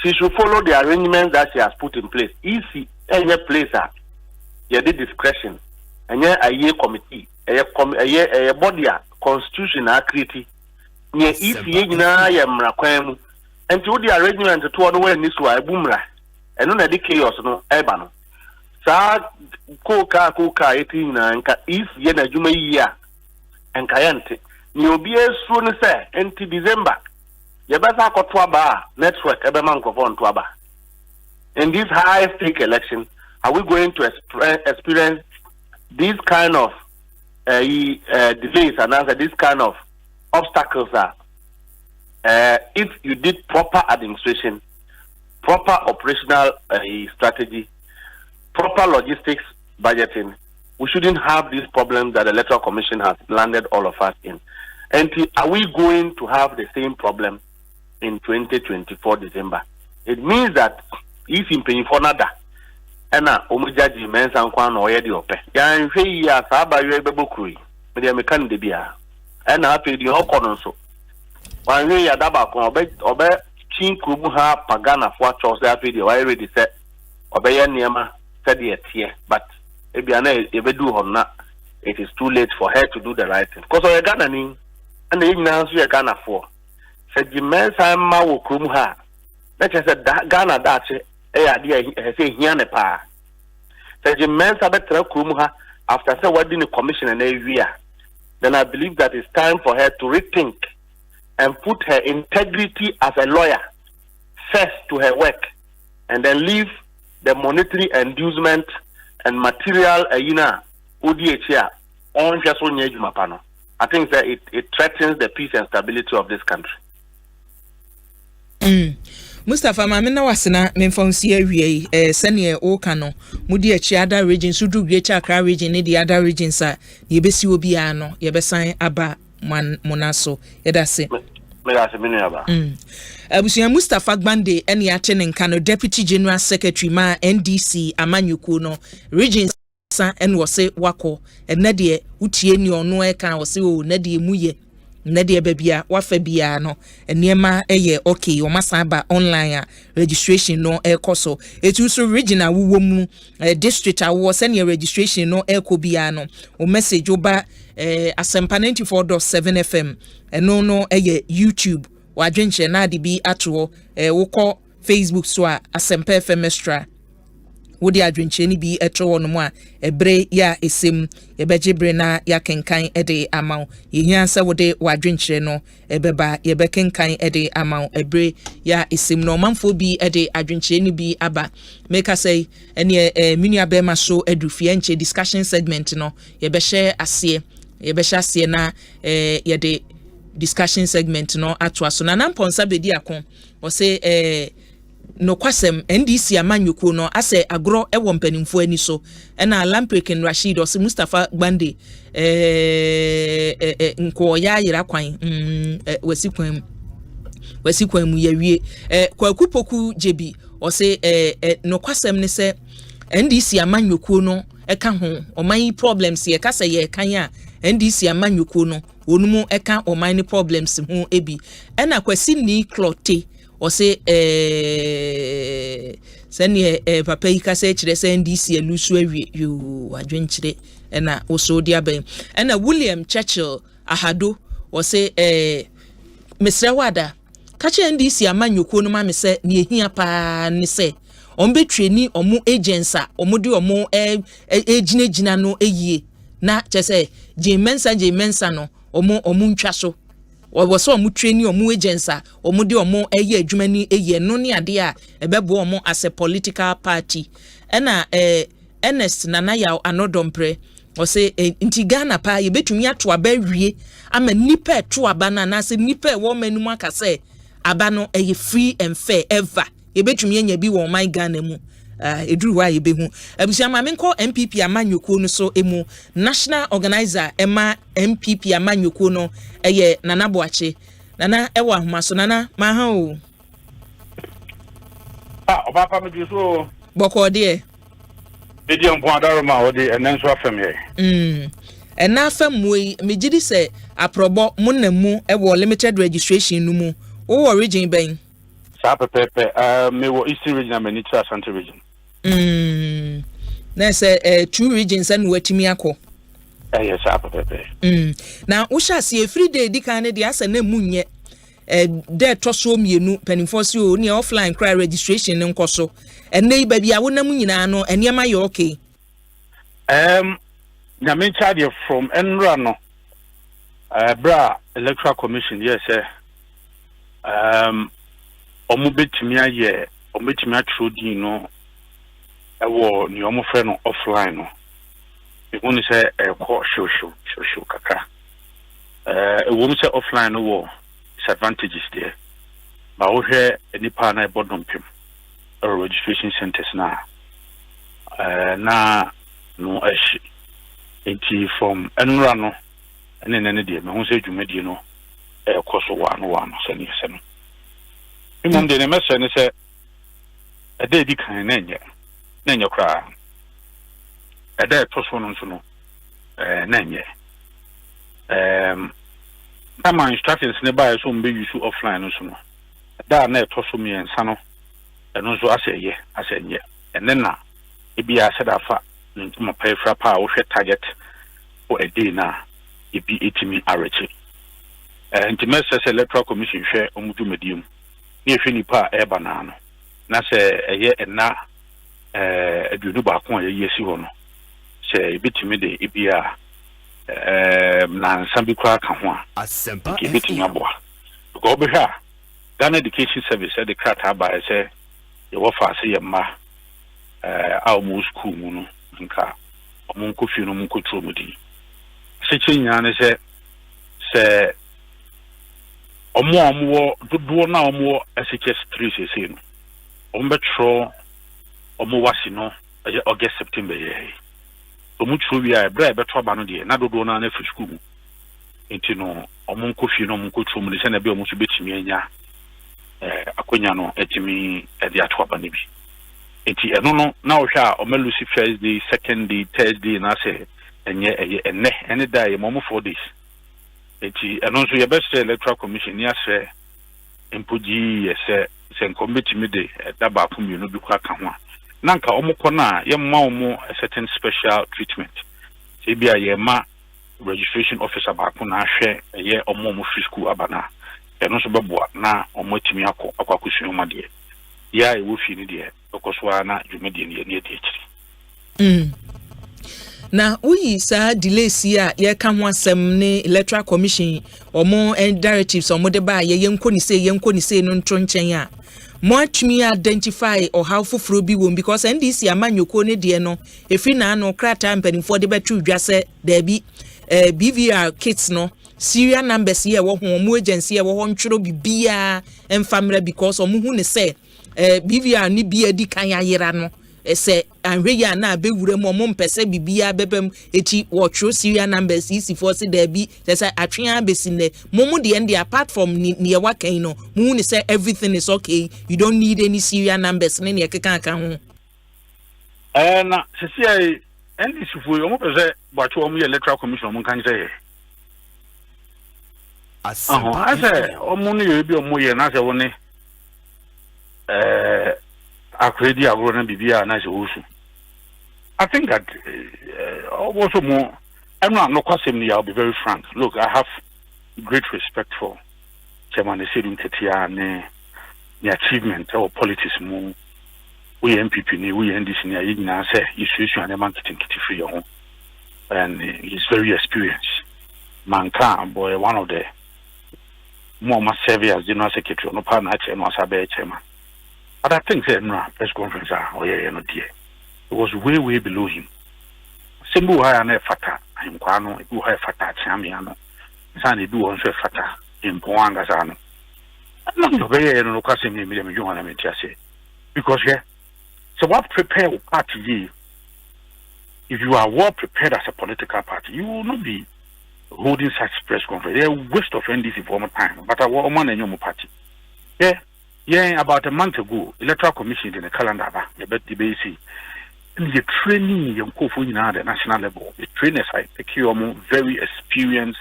she should follow the arrangements that she has put in place isi ɛnyɛ place a yɛde discretion ɛnyɛ aye committee ɛyɛ body a constitution a create ne isi yɛ nyinaa yɛ mmara kwan mu enti wo the arrangement to no when this wa ebu mmara ɛno na de chaos no ɛba no saa koka yɛti nyinaa nka isi yɛ na adwuma yi a nka yɛnte ne obi esuo ne sɛ enti December yɛbɛsa akɔto aba a network ɛbɛma nkɔfɔ nto aba in this high stake election are we going to experience this kind of delays and answer this kind of obstacles if you did proper administration, proper operational strategy, proper logistics budgeting, we shouldn't have these problems that the Electoral Commission has landed all of us in. And are we going to have the same problem in 2024 December? It means that if in paying for nada, ena omujaji mensa nkwa na oyedi ope ya nhwe ya saba yo ebebokui me de mekan de bia ena ape di hokono so wanhwe ya daba ko obe chinkrubu ha pagana fo acho so ape di why ready say obe ye niema say de tie but ebia na ebedu ho na it is too late for her to do the right thing because o Ghana ni ena yina so ye Ghana fo say di mensa ma wo krum ha na che say Ghana da che say here ne pa say the mensa betra krum ha after say what the commission and area then I believe that it's time for her to rethink and put her integrity as a lawyer first to her work and then leave the monetary inducement and material Udiachia, on just one age mapano. I think that it threatens the peace and stability of this country. Mustafa Mamina wasina memfonsi awie sene o kano mudi achi other regions sudu Greater Accra region ne the other regions a ye besi obi ano ye besan aba monaso yedase Abusuya Mustafa Gbande ene ache ne nkano Deputy General Secretary ma NDC amanyuku no regions sa en wose wako ene de utie ni ono e kan wose o na de muye na de babia wafa bia no enema eye okay o masaba online registration no ekoso etu so regional wo mu district awo senior registration no ekobia no o message oba Asempa 94.7 FM eno no eye YouTube wadwenche na de bi ato wo Facebook so Asempa FM extra wodi adwenche ni bi eto no mu a ebre ya esem yebejebre na ya kenkan ede amaw yehia nsa wode wadwenche no ebeba yebekenkan ede amaw ebre ya esem no manfo bi ede adwenche ni bi aba make say ene mini abema so adufie nche discussion segment no yebehye ase na yede discussion segment no atwa so na namponsa bedi akon o say no kwasem NDC amanyuku no ase agro ewo mpanimfo ani so na Lamprekin Rashid ose Mustafa Gbande nko ya yira kwan wasikwan mu yawie kwakupoku jebi ose no kwasem ne se NDC amanyuku no eka ho oman problems ye kasa ye kan a NDC amanyuku no onumu eka oman problems ho ebi na kwasi ni clote ose sene papa yi kasa kire se NDC elusu awie yo adwenkyire na oso dia ben na William Churchill ahado ose Mr. Wada kache NDC amanyoko no ma me se ne ehia pa ne se ombetwe ni omo agents a omo de omo ejinagina no eyie na chese jemensa no omo ntwa so wo mu training omu agents a omu de omu eye adwuma ni eye no ne ade a ebebo omu as a political party na Ernest Nanaya Anodompre o say nti Ghana pa ye betumi ato aba wie ama nipa to aba na se nipa wo manum aka say aba no eye free and fair ever ye betumi anya bi wo my Ghana mu eduru wa ye behu abusia ma menko MPP amanyoko no so emu national organizer ema MPP amanyoko no eye Nana Boache Nana ewa ahoma so Nana ma ha o oba pa me so boko de medium point daroma o de enen so afem ye ena afem moi megidi se aprobo munamu ewo limited registration no mu wo region ben sa pepe me wo eastern region amani to Asante region na say two regions and watimi akọ yes pepe na wo sha se every day di kan de asa na munye de toso mienu penifosio o ne offline cry registration nkoso enne ba bia wo na munyina no enema ye okay na me charge from enra no bra electoral commission yes omo betimi aye omo betimi atrodi no ewo ni omo frɛ no offline no ehunu sɛ ko show kaka ewo mu sɛ offline no wo disadvantages there ba wo hwɛ nipa na ebodom pem registration centers na no ashi enti from enra no ene de me hu sɛ dwumadie no koso wa no sɛ ne sɛ no imom de ne message ne sɛ ade di kan na enye kra ade toso no nso no na enye my instructions ne buy so mbe use offline no so no da na toso mi ensa no eno so aseye asenye ene na ebi aseda fa ntuma pay fra pa wo hwe target for a day na ebi etimi areche intimate electoral commission hwe omudu medium ni ehwe nipa e banano na se eye ena adudu ba ko ye yesi ho no se ebitimi de ebia na nsambi kwa ka ho a Asempa ebitimi aboa because obehwa Ghana Education Service the krata ba say ye wo fa se ye ma a mu school mu no nka omunko fi no munko tromudi se chinya ne se omo dodo na omo SHS 3 se no ombetro omo wasi no August September ye omo tro wi a bra beto ba no de na dodo na na fi school enti no omunko fi no munko tromudi se na be omo so betimi anya akonya no etimi de ato ba ne bi enti eno no na wo hwa o melusi first day second day third day na say enye ene day mo 4 days enti eno so ye best electoral commission ya say empoji ye se committee me de da ba fu mi no bi kwa ka ho na nka omukọ na ye ma omo a certain special treatment se bia ye ma registration officer ba ko na hwe ye omo free school abana eno so beboa na omo timi akwa kusu ma de ya e wo fi ni de okoswa na dwumedi ne ne de na uyi sa delay si a ye ka ho asem ne electoral commission omo and directives omo de ba ye yenko ni se no ntro nchen a mo atumi identify or how fufuro bi won because NDC amanyoko ne de no efi na no krata mpanimfo de betu dwase da bi BVR kits no serial numbers ye wo ho mo agency ye wo ho ntworo bibia emfamra because omo hu ne say BVR ni bia di kan ayera no se anhweya na abewure mo mpese bibia bebem eti wo serial numbers isi for se da bi say atwen abesi ne mo de end apart from ne wa kan no mo ne say everything is okay, you don't need any serial numbers ne keka kan ho na sisi NDC fu yo mo pese bwacho omo electoral commission mo kan say ase omo ne ye bi omo ye na se woni akredi agro na bibia na se wosu. I think that also more I'm not kwasem I'll be very frank. Look, I have great respect for Chairman Esedum Tetia and the achievement of politics more. We MPP ni we NDC ni ayi na say issue and man kitin free your home. And he's very experienced. Manka boy one of the more serve as general secretary no partner chairman asabe chairman. But I think that press conference no dear. It was way below him. Simbu high and fata, and Quano, who high fata, Chamiano, Sandy do on fata in Poangazano. I'm not very no casting me, you want to say. Because, yeah, so what prepare party if you are well prepared as a political party, you will not be holding such press conference. They're waste of NDC for more time, but I want one in your party. Yeah, about a month ago, Electoral Commission in the calendar, the BC, and the training young Kofu in the national level. The trainers are very experienced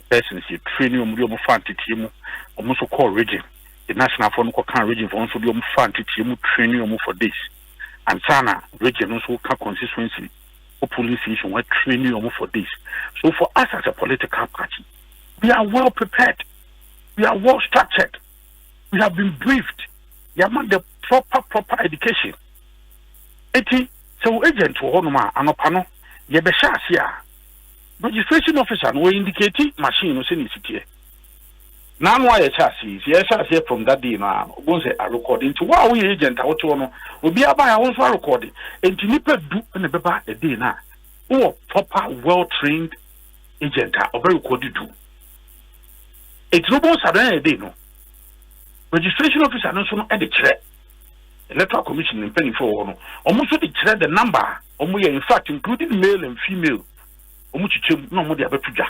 persons. You train you fancy team, almost call region. The national phone can region for also the fancy team training you for this. And Sana region also can consistency or police issue what training you for this. So for us as a political party, we are well prepared. We are well structured. We have been briefed. You have the proper education. So agent for Honoma Anopano, Yabesha here. Registration officer will indicate machine was in city. Now why a chassis, yes, I say from that day now, was a recording to wow agent out to will be by our own recording. And to nipper do and a day now. Or proper well trained agent or very recorded do. It's no more sudden a day no. Registration officer no so at the chair. Electoral Commission in penny for almost the number, in fact, including male and female. No more the other tuja.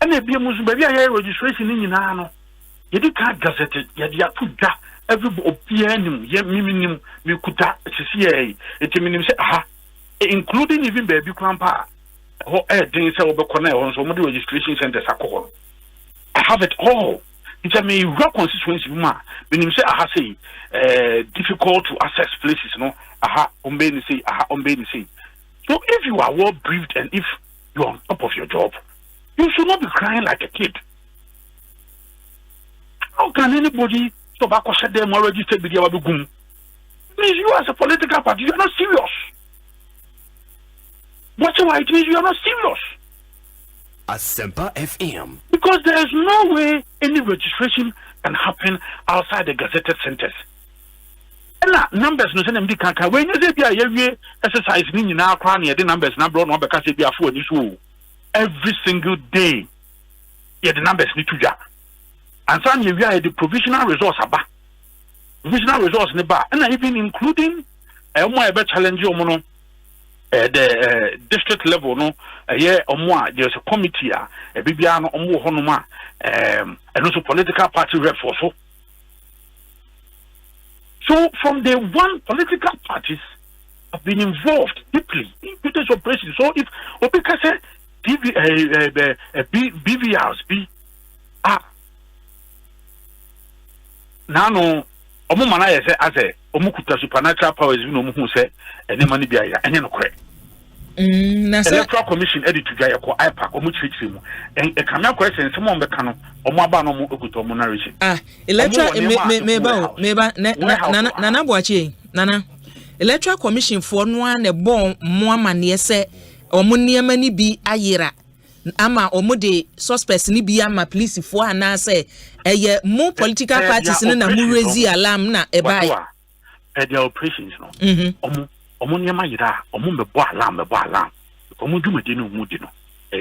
And there be a Muslim registration in Nano. You did can't gazette it, yet ya tuja, every opinion, ye minim, me kuta, CCA, it minim say, aha, including even baby grandpa. Or things over corner on some of the registration centers are called. I have it all. It's a may rock constituency, ma. When you say, aha, say, difficult to access places, no, aha, umbeni say, aha, umbeni say. So if you are well briefed and if you are on top of your job, you should not be crying like a kid. How can anybody stop a them or register with your gum? Means you as a political party, you are not serious. What's why it means you are not serious? Asempa FM. Because there is no way any registration can happen outside the gazetted centers. na numbers no say na mdi kanka we nya say bia ye exercise ni nyina akwa na ye the numbers na bro no be ka say bia fo ani so every single day ye the numbers ni tuja and san ye wia the provisional results aba provisional results ne ba and even including mo e be challenge omo no the district level no yeah omo there's a committee a bibia no omo ho no ma and also political party rep for so from the one political parties have been involved deeply in this operation. So if Obika said BVRs be now omo mana ye say as a omo kuta supernatural powers bi no mo hu say ene mani bia ya ene no kore Electoral Commission edit to jaya ko IPAC omo chichi mu e kamya question se mo mbeka no omo aba no mo okuta omo narration Electoral meba nana boachi nana Electoral Commission for no na bon mo amane se omo niema ni bi ayira ama omo de suspects ni bi ama police for ana say eye mo political parties na mo raise alarm na e bai their operations no omo niema yira omo mebo alarm omo dumede no mu di no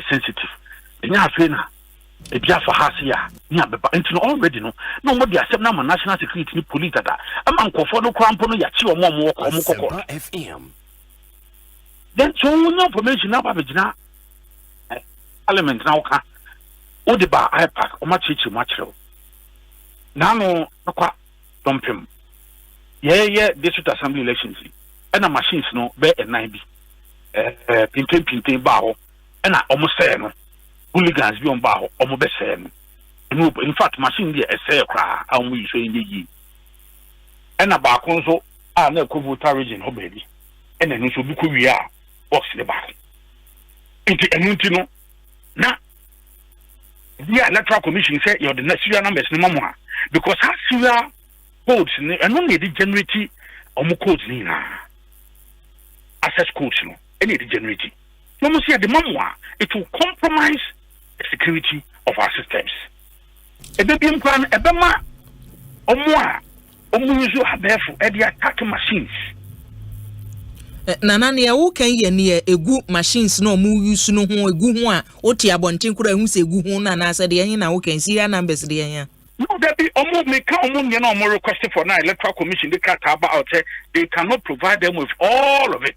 sensitive enya afi na e bia for hasia ni abeba enti no already no na omo de accept na national security ni police dada ama nkofo no krampo no ya chi omo kokko FM then so no information na ba begina element na oka o de ba IPAC o ma chichi ma chiro na no akwa dompem ye district assembly elections and the machines no be a 9 bi pinten ba ho and omo say no hooligans bi on ba ho omo be say no in fact machine dey say kra omo yi so yi and ba ko so na ko voter region ho be bi and no so bi ko wi a box le ba inti enunti no na the Electoral Commission say your the serial numbers ni mamu because how serial codes ni and only the generate omo codes ni na access codes no any the generate no mo say the mamu it will compromise the security of our systems e be bi plan e be ma omo use abefu e dey attack machines nana ne wo kan ye ne egu machines no mu use no ho egu ho a oti abonten kura hu se egu ho na na se de yen na wo kan serial numbers de yen no there be omo me ka omo nye na omo request for na Electoral Commission they can't about they cannot provide them with all of it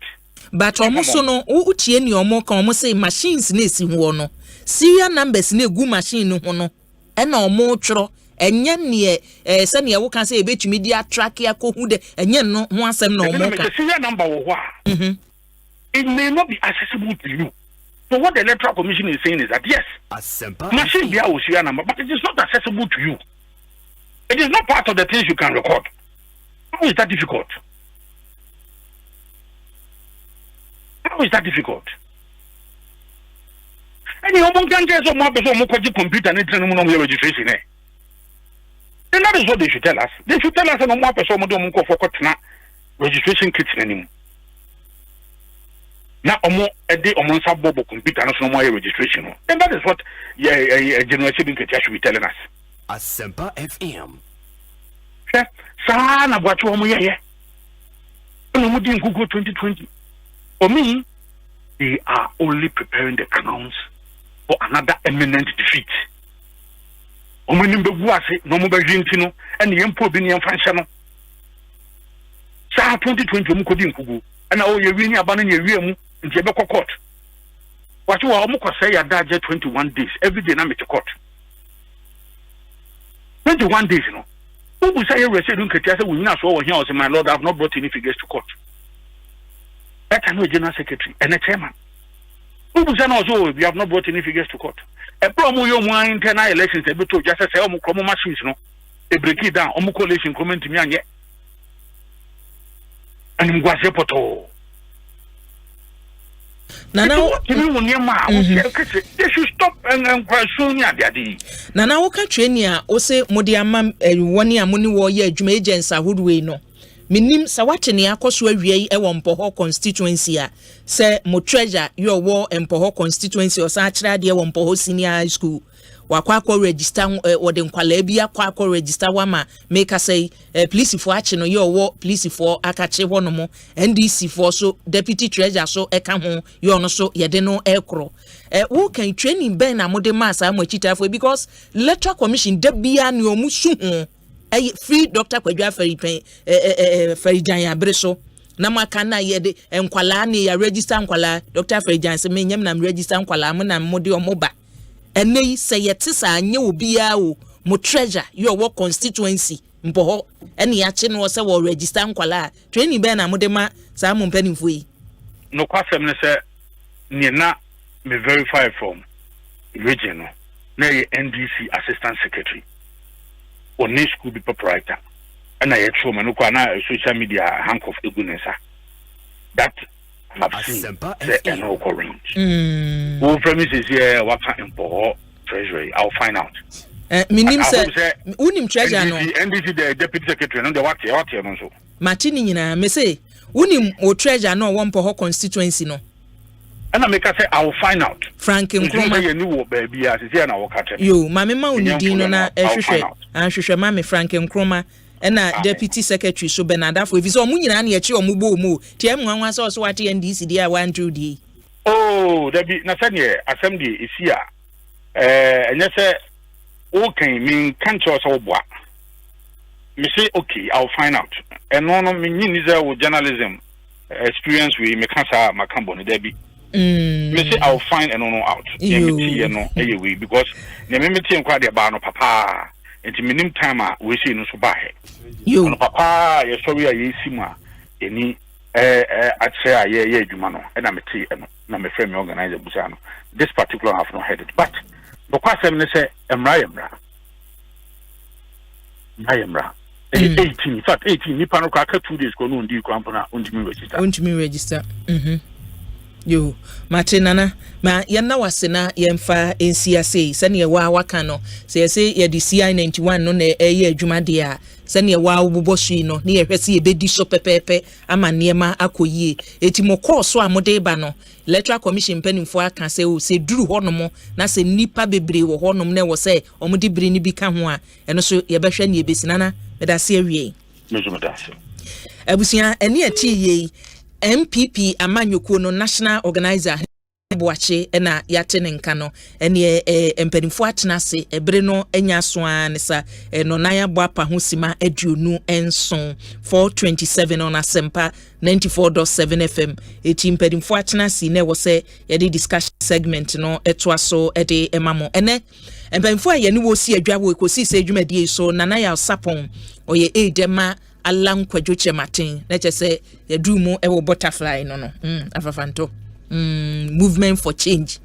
but omo so no wo tie ni omo kan omo say machines na esi ho no serial numbers na egu machine no ho no e na omo tworo enye ne se ne wo kan say ebetumi di track ya ko hu de enye no ho asem na omo ka the serial number wo ho it may not be accessible to you. So what the Electoral Commission is saying is that yes, machine be our serial number, but it is not accessible to you. It is not part of the things you can record. How is that difficult? How is that difficult? And you can get some more computer and internet registration. Then that is what they should tell us. They should tell us no more person for registration kits anymore. Now, a omo sabo computer no more registration. And that is what General should be telling us. Asempa FM. Sana bwatu omo ye. No mo din Google 2020. For me, they are only preparing the grounds for another imminent defeat. Omo nimbe guase no mo ba jinti no and yempo bi ne yemfa no. Sa 2020 omo ko din Google. And oh ye wini aba no ye wie mu nti be court. What wa omo ko say ya daje 21 days every day na me to court. 21 days no. Who say you receive nketia say we na so here o say my lord I have not brought any figures to court. That I know general secretary and a chairman. Who say no so we have not brought any figures to court. E promo yo mu internal elections e be to just say omo kromo machines no. E break it down omo coalition comment mi anye. And mgwase poto. Nana they should stop and question ya. Nana woka training a o se mode ama woni amoni wo ye adwuma agents ahodowe no minim sa wate ne akoso awie e wo mpoho constituency a se mo treasure yo wo mpoho constituency o sa kira de wo mpoho senior high school wakwa register wode nkwala bia kwa register wa ma make say police for achi no ye owo police for akache ho no mo NDC for so deputy treasurer so eka ho ye ono so ye de no ekro who can training ben na mode mass amachita for because electoral commission de bia ne omusu ho free Dr. Kwabena Ferijan ya breso na maka na ye de nkwala ne ya register nkwala Dr. Ferijan se menyam na register nkwala mo na mode omoba ene say yetisa anye obi a o mo treasure your work constituency mpo ho ene ya che no se wo register nkwala training be na mode ma sa mo mpanimfo yi no kwasem ne se ne na me verify from region na ye NDC assistant secretary on school be proprietor and I show man ko na social media handcuff egunesa that have seen the no current who premises here what impo treasury I'll find out minim say unim treasurer no NDC the deputy secretary no the what no so matini nyina me say unim o treasurer no won po constituency no and I make say I'll find out Frank Nkrumah you know baby as here na work at yo mama ma unidi no na ehwehwe mama Frank Nkrumah na deputy secretary so Benadafo if so munyina na ye chi omubo mu tie nwanwa so wate NDC dia 1 di oh there be na say assembly is here enye say okay mean can't so boa me say okay I'll find out and no me ni say journalism experience we me can say makambo ne there be me say I'll find and no out me no anyway because ne me tie kwa de ba no papa enti minim time we see no so ba he no papa ye sorry ye sima eni ache ye adwuma no na me tie no na me frame organize busa no this particular have not heard it but the question ne say emra 18 in fact 18 ni pano ka 2 days ko no ndi ko ampona untimi register yo matinana ma yanna wasena yemfa NCSA sane wa waka no se ye di CI 91 no na eye adwuma de a sane wa wobobosui no ne ye hwese ye bedi so pepepe ama niema akoyie etimo course a mode ba no electoral commission panimfo aka se o se duru honom na se nipa bebre wo honom na wo se omudi biri ni bi ka ho a eno so ye behwe ne ebesinana meda se awie abusia ene ati ye MPP amanyoko no national organizer boache na yate ne nka no ene empanimfo atena se ebre no anya so an sa no nan abo apa ho sima aduonu enson 427 on Asempa 94.7 FM eti empanimfo atena se ne wo se ye discussion segment no eto aso ede emamo ene empanimfo aye ne wo si adwa wo Ekosiise adwumadie so nana ya sapon oye edema alan kwadwoche matin na chese yadumu ewo butterfly no afafanto movement for change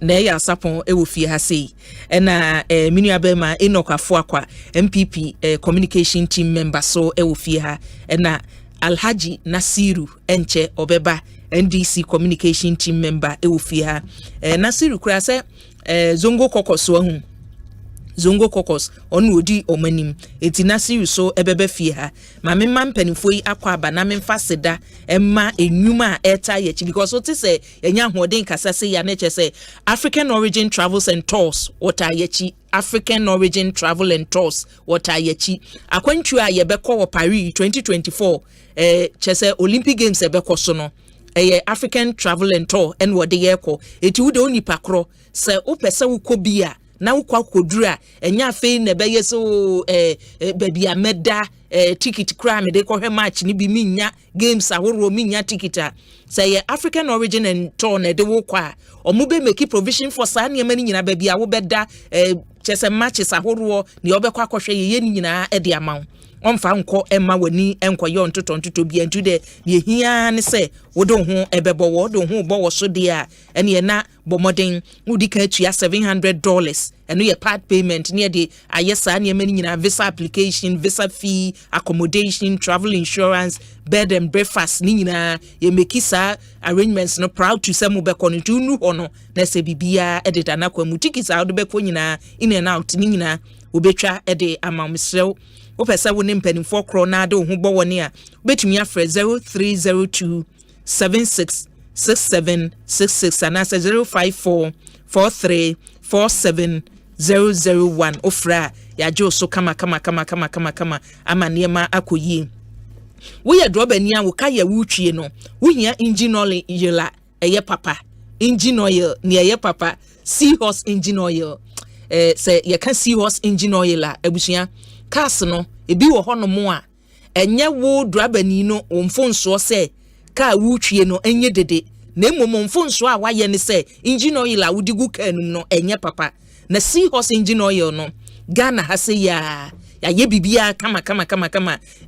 na ya sapon ewo fie ha sei na minu abema enokafo akwa MPP communication team member so ewo fie ha na Alhaji Nasiru enche obeba NDC communication team member ewo fie ha Nasiru kura se zongo kokoso hu Zongo kokos onu odi omanim eti Nasiru so ebebe fie ha ma me mampanifo yi akwa aba na me mfaseda emma enwuma eta ye chi because what say enya hoden kasa se ya na che say African origin travels and tours wota ye chi African origin travel and tours wota ye chi akwantu a ye beko wo Paris 2024 che say Olympic games e beko so no African travel and tour en wo de ye ko eti wo de onipa kro se opese wo kobia na ukwa kodura enya fe na beye so baby ameda ticket kra me de ko hwe match ni bi minya games ahoro minya ticket say African origin and tour na de wo kwa omube make provision for sa na mani nyina baby a wo beda chese matches ahoro ni obekwa akohwe ye ni nyina e de amaw onfa nko emma wani enkoye ontoto bi entu de ye hia ne se wodo ho ebebo wodo ho bo wo so de a ene na bomoden wudi ka atua $700 eno ye part payment ne de ayesa ne mani nyina visa application visa fee accommodation travel insurance bed and breakfast ni nyina ye mekisa arrangements no proud to say mo be kono nu hono na se bibia edita na kwa mutikisa wodo be ko nyina in and out ni nyina obetwa ede amamsrew opesa wo ne mpanimfo kro na ade ho bo woni a betumi afre 0302 766766 and 054 4347 ofra ya jo so kama ama niema akoyi wo ye drobe ni awo ka ye wutwie no wo hia engine oil yela eye papa engine oil ni eye papa seahorse engine oil se ye ka seahorse engine oil la abusua cars no ebi wo ho no mo a enye wo drobe ni no omfonso se ka wutwie no enye dede na emomomfonso a waye ne se engine oil a wudigu kanum no enye papa na seahorse engine oil no Ghana hase ya ye bibia kama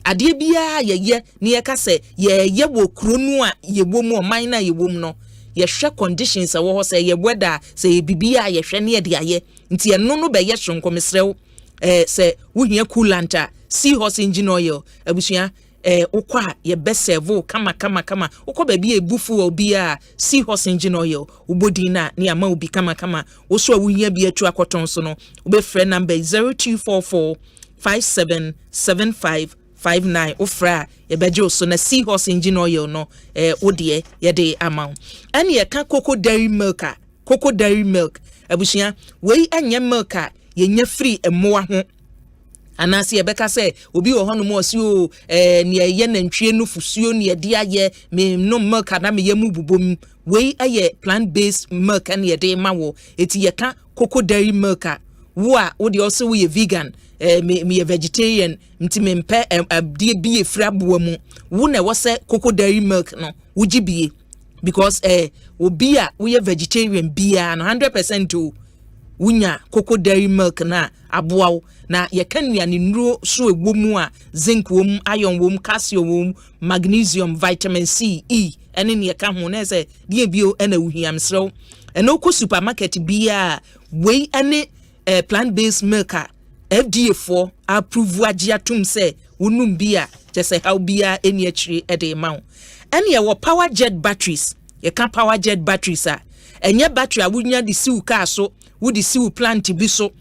ade bia ye ne ye ka se ye wo kronu a ye wo mu oman na ye wo mu no ye hwe conditions a wo ho se ye weather se ye bibia ye hwe ne ye de aye nti ye no be ye sonko mesrew se wo hia coolant a seahorse engine oil abusua ukwa ye besevo kama ukwa baby ebufu obi a seahorse engine oil ubodi na ni ama obi kama oso awunya bi atu akoton so no ube frɛ number 0244577559 ofra ye beje oso na seahorse engine oil no odie ye de ama ani ye ka cocoa dairy milk abusua wei anya milk a ye nya free emoa ho anasi ebeka se obi wo hono mo si o ne ye nantwie no fusuo ne de aye me no milk na me yemu bubom we aye plant based milk na ye de ma wo eti ye ka cocoa dairy milk a wo a wo de also we vegan me vegetarian nti me mpe de bi efra boa mu wo na wo se cocoa dairy milk no wo gibie because obi a wo ye vegetarian bia no 100% to wunya cocoa dairy milk na aboawo na ye kanua ni nuro so ewomu a zinc wom iron wom calcium wom magnesium vitamin C E ene ne ka ho na se die bio na wuhiam srew eno ko supermarket bia we ene plant based milk a FDA for approve agia tum se wonum bia je se how bia eni akire e de ma ene ye wo power jet batteries ye ka power jet batteries a enye battery a wunya di siw ka so wudi siw plant bi so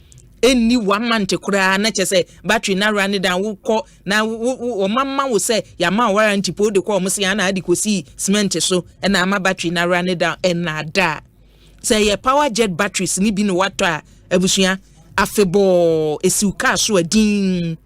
eni 1 month kura na chese battery na run down wo ko na wo mamma wo se ya ma warranty po de ko mo se ya na adi ko si cement so na ama battery na run down na da say ye power jet batteries ni bi no wato a abusua afebo esiuka so adin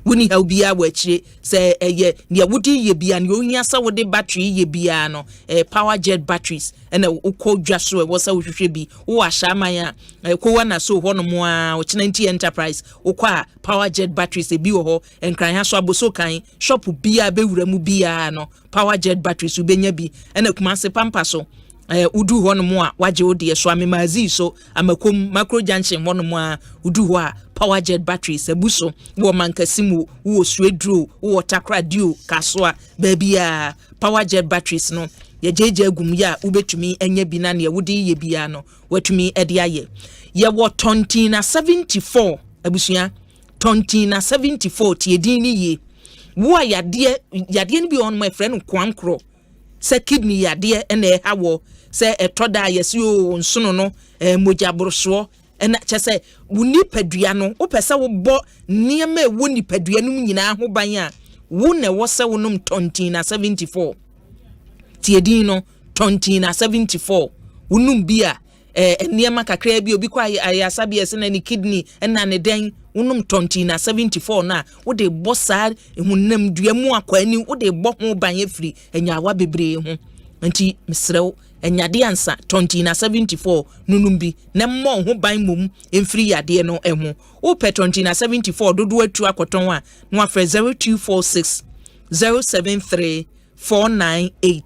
woni ha bia wachire say ye ne wudi ye bia ne ohia sa wode battery ye bia no power jet batteries na ukodwa so wo sa wohwehwe bi wo ahya man a ko wana so ho no mo a wo chinanti enterprise ukwa power jet batteries e bi wo ho enkran ha so aboso kan shop bia bewura mu bia no power jet batteries ubenya bi na kumase pampa so udu ho no mo a waje ode so amemazi so amakom macro junction ho no mo a udu ho a power jet batteries ebuso wo mankasimu wo suedro wo takradio kasoa babia power jet batteries no ye jeje agum ya ubetumi enya bi na ne wudi ye bia no watumi ede aye ye wo tontina 74 abusua tontina 74 tie din ni ye wo yade ni bi on my friend kwankro se kidney yade ene hawo se etoda yesi o nsono no mojabrosho ena chese woni padua no wo pese wo bo niema wo ni padua no nyina ho ban a wo na wo se wonom tontina 74 tiedin no tontina 74 wonum bia niema kakra bi obi kwa ayasabi ese na ni kidney ena ne den wonum tontina 74 na wo de bosa ehunam dua mu akwani wo de bo ho ban afiri enyawa bebre ho nti misrew enyade ansa tontina 74 nunumbi na mo ho ban mum emfiri yade no eho wo pe tontina 74 dodo atu akoton a no afre 0246 073 498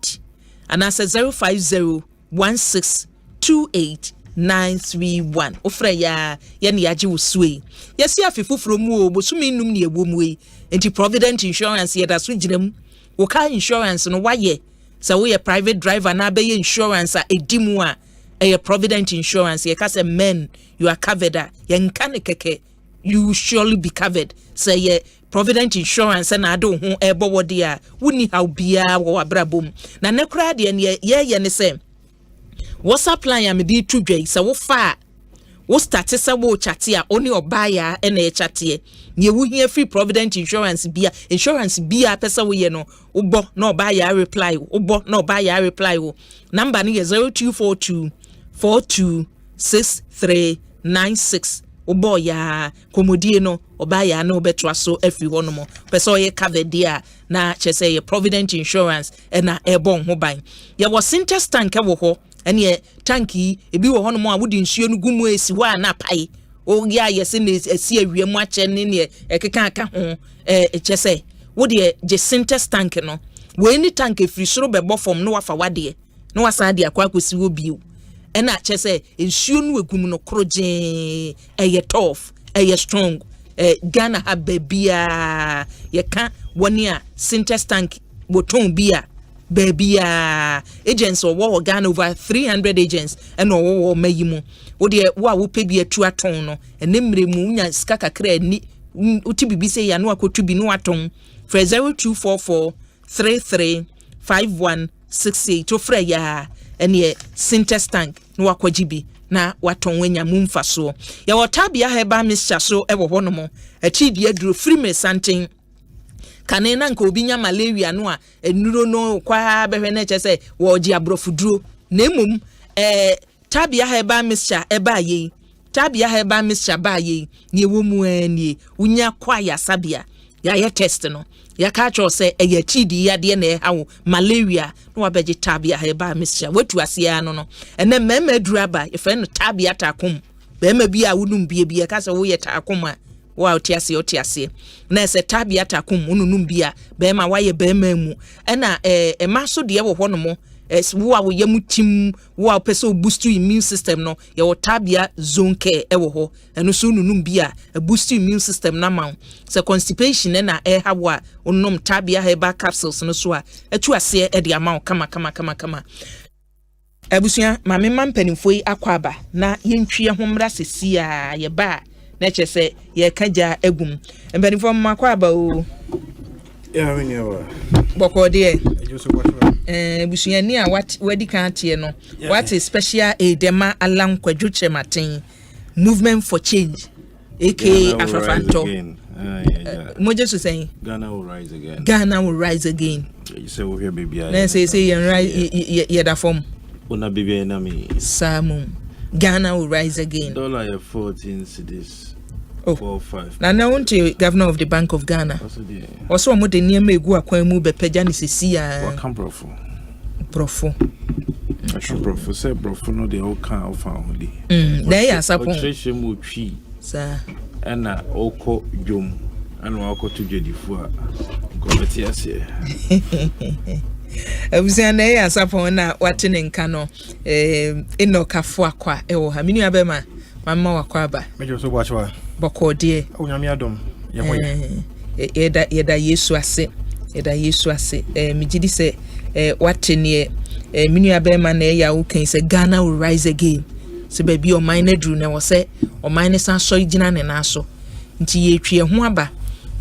anasa 050 1628 ofre ya ne yaje wosue yesi afifufuro mu obosumi num ne ewomwe enti provident insurance yeda so girem wo ka insurance no waye so we a private driver na be insurance a edimu a provident insurance ye ka say men you are covered ye nka ne keke you surely be covered say ye provident insurance na ado ho ebo wode a woni how bia wo abrabom na ne kra de ne ye ne say what's apply am di tudwe say wo fa wo start say wo chate a oni obaya na e chate ye wo hia free provident insurance bia pesa wo ye no ubo na obaya reply ubo na obaya reply wo number ni 0242 42 6396 obo ya komodie no oba ya na obetwa so afi hono mo pese oye cover dia na chese ye Provident Insurance na ebon ho ban ye wo Sintex tank wo ho ene tanki ebi wo hono mo a wodi nsuo no gumu esi ho na pai o ya yesi na esi awiemu ache ne ekeka aka ho chese wodi je Sintex tank no we ni tank efiri soro bebo fom no wafa wade no wasa de akwa kosi wo bio ena chese nsuo no egum no kroje eye tough eye strong Ghana ha babia ye ka woni a Sintex tank boton bia babia agents wo Ghana over 300 agents ena wo mayimu wo de wo pe bia tu aton no ene mremu nya sika kakra ni uti bibi se ya no akotu bi no aton for 0244 335168 to freya ene Sintex tank no akwajibi na waton wenya mumfa so ya wotabia heba misha so ewo hono mo atidi aduro frime santen kane na nka obi nya malaria no a enuro no kwa behwe na chese wo ji abrofuduro na emum tabia heba misha eba yi tabia heba misha ba yi ni ewo mu ani unya kwa ya sabia ya ye test no ya ka cho se eye chidi ya de na hawo malaria no wabeje tabia heba misha wetu asia no ene mema duraba ife no tabia takum bema bia wunum bia ka se wo ye takum a wa otiase na se tabia takum ununum bia bema waye bema mu ena emaso de wo hono mo wo a wo yamutim wo a pese boost immune system no ye wo tabia zone care ewo ho eno so nunum bia boost immune system na ma se constipation na hawo a onnom tabia herbal capsules no so a etu ase e de ama kama abusuya mame mampanimfoi akwaba na yentwie homra sesia ye ba na chese ye kaja egum mpanimfo makwaba o ya wenyewa bokode busuya ni a wadi kan tie no what is special edema alam kwadwuche matin movement for change aka afafanto moje so saying Ghana will rise again. Ghana will rise again. You say we here baby. Na say you rise ye da form. Una baby na me. Samu. Ghana will rise again. Dollar 14 cedis. Oh, 4-5. Now want to governor of the Bank of Ghana. Also mo de niam egu akwan mu be pagya ne sisia. Wa kan brofo. Brofo say brofo no de o kan o fa ho di. Na ya sapon. Treasure mu twi. Sa. Ena oko dwom. Ana oko to dwedifo a. Kometi ase. Abusia na ya sapon na watene nka no enokafo akwa ewo ha minu abema mama wakwaba. Mejo so Boakyewaa. Bokode. Onyame adom. Yeda Yesu ase. Migidi se watene minu abema na ya uken se Ghana will rise again. Se baby o mine dru na wo se o mine san so gina ne na so. Nti ye twie ho aba.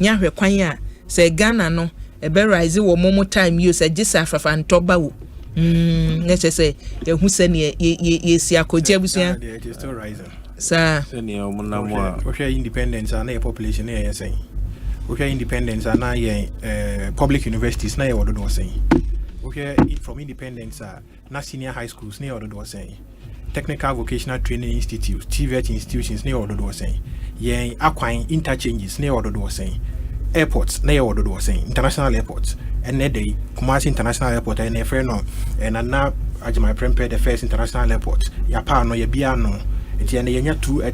Nya hwe kwan a se Ghana no ebe rise wo momo time you se gisa afafa ntoba wo. Nche se ye hu se ne ye si akoje abusuya. It is still rising. Sa Senior Munamwa, Osha independence and a population here saying. Osha independence and public universities na what do saying. Okay, from independence na senior high schools near what do saying. Technical vocational training institutes, TVET institutions near what do saying. Yen Aquine interchanges near what do saying. Airports near what do saying. International airports and day Kumasi International Airport and a friend no and now my prepare the first international airport. Yapa no Yabiano. It's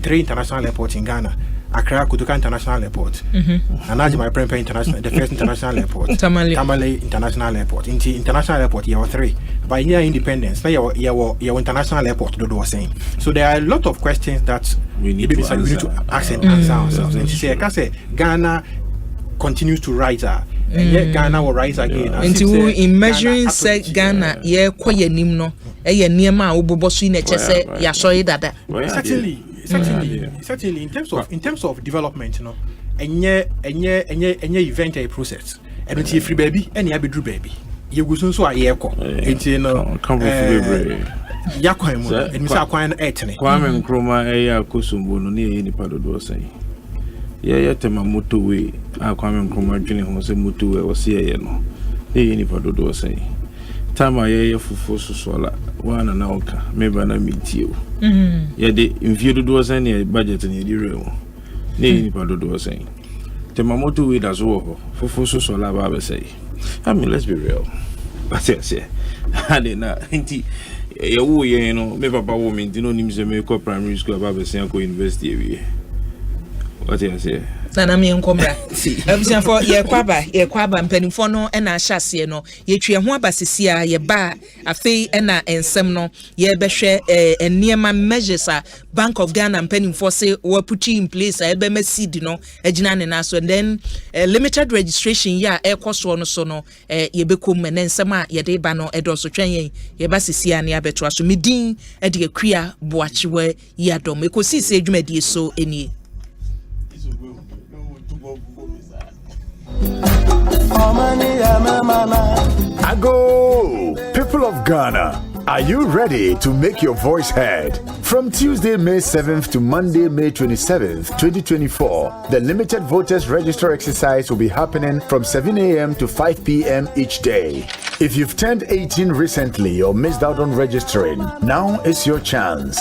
three international airports in Ghana. Accra Kutuka International Airport. And now my prepare international the first international airport. Tamale International Airport. International airport you have three. By year independence, now your international airport do saying. So there are a lot of questions that we need to ask and answer ourselves. And she say I can say Ghana continues to rise and yet Ghana will rise again. Into in measuring say Ghana ye kwaye nim no eye niema obobo so na chese ya so dada. Certainly in terms of development no enye event a process and it's free baby and ya bedru baby ye gusun so aye ko enti no come free yakwan mu and Mr. Akwan etene Kwame Nkrumah eya kosumbo no ne nipa dodo say ye tema motorway Kwame Nkrumah dwene ho se motorway o se ye no e nipa dodo say tama ye fufu sosola one and oka maybe na meet you yeah the infeed do was any budget in the room ni pa do was saying the mamoto with as well for so la ba say I mean let's be real but yes I did not inti you know me papa wo me no nim se me ko primary school ba be say ko university we what you say na me nkombra abusia for ye kwaba mpanimfo no na ahyase no ye twe ho abasisi a ye ba afei na ensem no ye behwe eniema measures a Bank of Ghana mpanimfo say we put in place a be seed no agina ne na so and then limited registration ya ekoso no so no ye bekom ne ensem a ye de ba no edoso twen ye ba sisi a ne abeto aso medin e de akua Boakyewaa Yiadom Ekosiise adwumadi so eni Ago, people of Ghana, are you ready to make your voice heard? From Tuesday, May 7th to Monday, May 27th, 2024, the limited voters register exercise will be happening from 7 a.m. to 5 p.m. each day. If you've turned 18 recently or missed out on registering, now is your chance.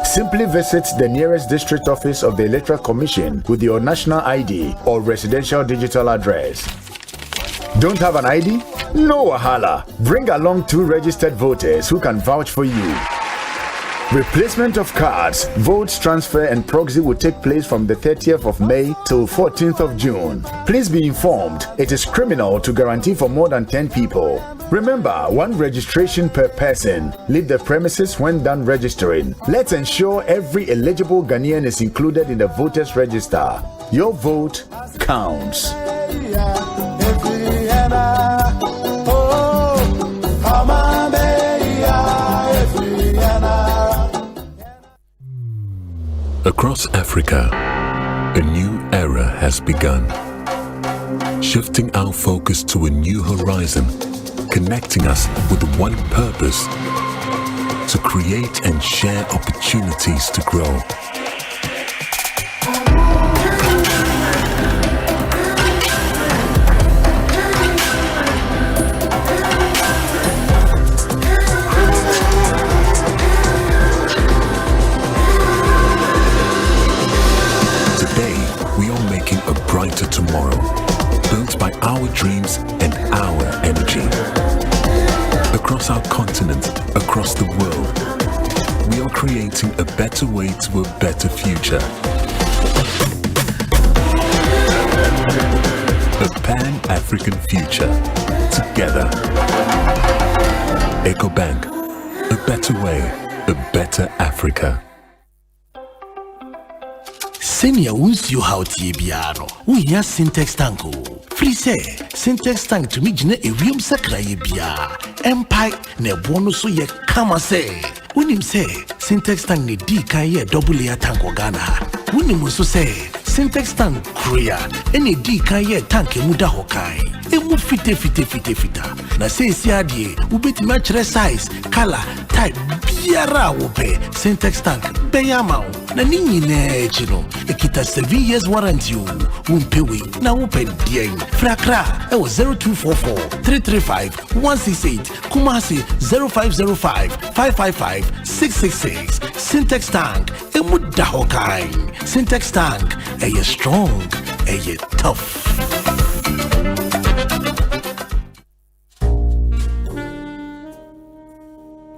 Simply visit the nearest district office of the Electoral Commission with your national ID or residential digital address. Don't have an ID? No wahala. Bring along 2 registered voters who can vouch for you. Replacement of cards, votes transfer and proxy will take place from the 30th of May till 14th of June. Please be informed, it is criminal to guarantee for more than 10 people. Remember, 1 registration per person. Leave the premises when done registering. Let's ensure every eligible Ghanaian is included in the voters register. Your vote counts. Across Africa, a new era has begun. Shifting our focus to a new horizon, connecting us with one purpose: to create and share opportunities to grow. Brighter tomorrow, built by our dreams and our energy. Across our continent, across the world, we are creating a better way to a better future. A Pan-African future. Together. EcoBank. A better way, a better Africa. Senior won't you how Tibiano. We have Syntax Tanko. Free say, Syntax Tank to me, Jine, a real sacray bia. Empire, ne bonus so ye kama say. When him say, Syntax Tank ne D kaye double layer tanko Ghana. When him also say, Syntax Tank Korea, any D kaye tank muda hokai. Emu fite. Na say siadie, ubit match size, color, type, biara wope. Syntax Tank, beyamau. Na nini ne chino. Ekita 7 years warranty you. Umpewe, na open dien. Frakra, ewo 0244 335 168. Kumasi 0505 555 666. Syntax Tank, emu dahokai. Syntax Tank, eye strong, eye tough.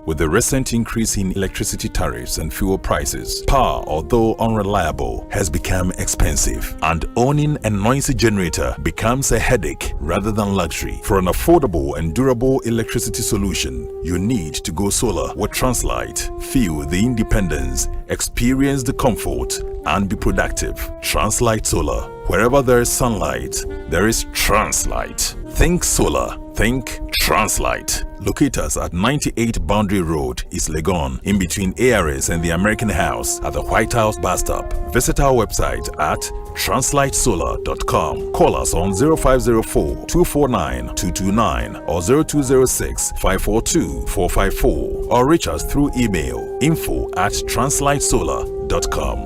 With the recent increase in electricity tariffs and fuel prices, power, although unreliable, has become expensive, and owning a noisy generator becomes a headache rather than luxury. For an affordable and durable electricity solution, you need to go solar with Translight. Feel the independence, experience the comfort, and be productive. Translight Solar. Wherever there is sunlight, there is Translight. Think solar. Think Translight. Locate us at 98 Boundary Road, East Legon, in between ARS and the American House at the White House bus stop. Visit our website at translightsolar.com. Call us on 0504 249 229 or 0206 542 454 or reach us through email info@translightsolar.com.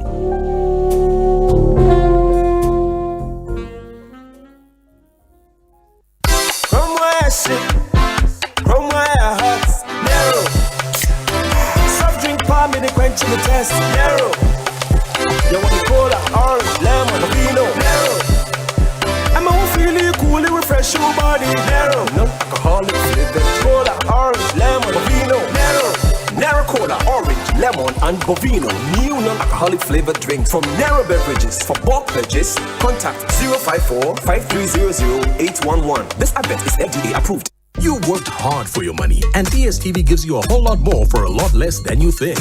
From where I hot, narrow, lemon, and Bovino new non-alcoholic flavored drinks from Nero Beverages. For bulk purchase, contact 054-5300-811. This advert is FDA approved. You worked hard for your money, and DSTV gives you a whole lot more for a lot less than you think.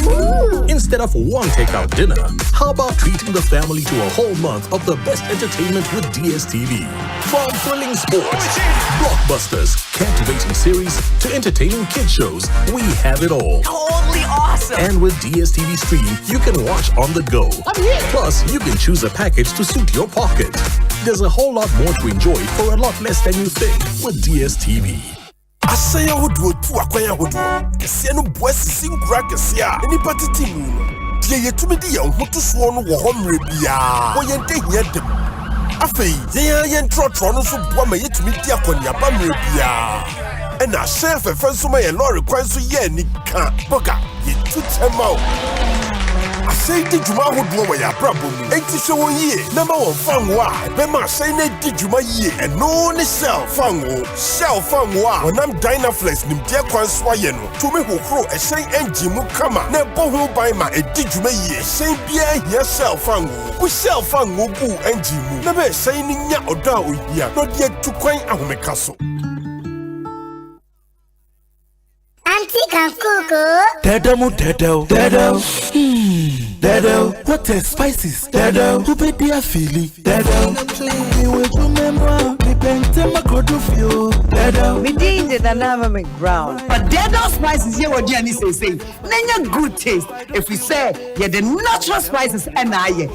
Instead of one takeout dinner, how about treating the family to a whole month of the best entertainment with DSTV? From thrilling sports, blockbusters, captivating series, to entertaining kid shows, we have it all. Totally awesome. And with DSTV Stream, you can watch on the go. Plus, you can choose a package to suit your pocket. There's a whole lot more to enjoy for a lot less than you think with DSTV. Asaya hodo tu akwanya hodo. Kese no boasi sinkura kese a nipa titimu no. Die yetumi di ye hoto so no wo homre bia. Wo yente hia dem. Afei, yen trotro no so boa ma yetumi di akonia ba mre bia. E na chef efenso ma ye lorry kwan so ye ni ka. Boka, yetu tema. Asay di juma hodo wa ya brabo mu. Enti se wo yie na ma won fanwo a be ma asay na di juma yie. E no ni sell fanwo a wonam Dynaflex nim dia kwan so aye no. Tumi hokro e shay engine mu kama na bo ho ban ma e di juma yie. Shay bia hia sell fanwo. Ku sell fanwo bu engine mu. Na be shay ni nya oda ohia. No dia tu kwan ahomeka so. Auntie can cook. Dedo. Dedo, what is spices? Dedo, who be dear Philly? Dedo, you will remember the Bentema Cordufio. Dedo, me did the dynamic ground. But Dedo spices, you what Jenny say. Then good taste. If we say, yeah, the natural spices and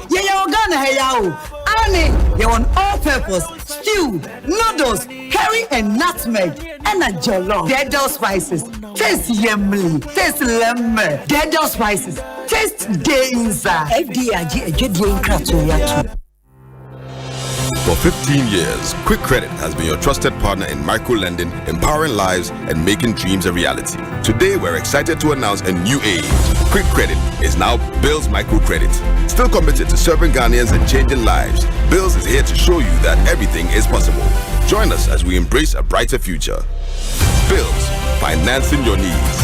you're gonna have your Annie, you want all purpose, stew, noodles, curry, and nutmeg, and a jollof. Dedo spices, taste yummy, taste lemon. Dedo spices. Taste inside. For 15 years, Quick Credit has been your trusted partner in micro-lending, empowering lives, and making dreams a reality. Today, we're excited to announce a new age. Quick Credit is now Bills Microcredit. Still committed to serving Ghanaians and changing lives, Bills is here to show you that everything is possible. Join us as we embrace a brighter future. Bills, financing your needs.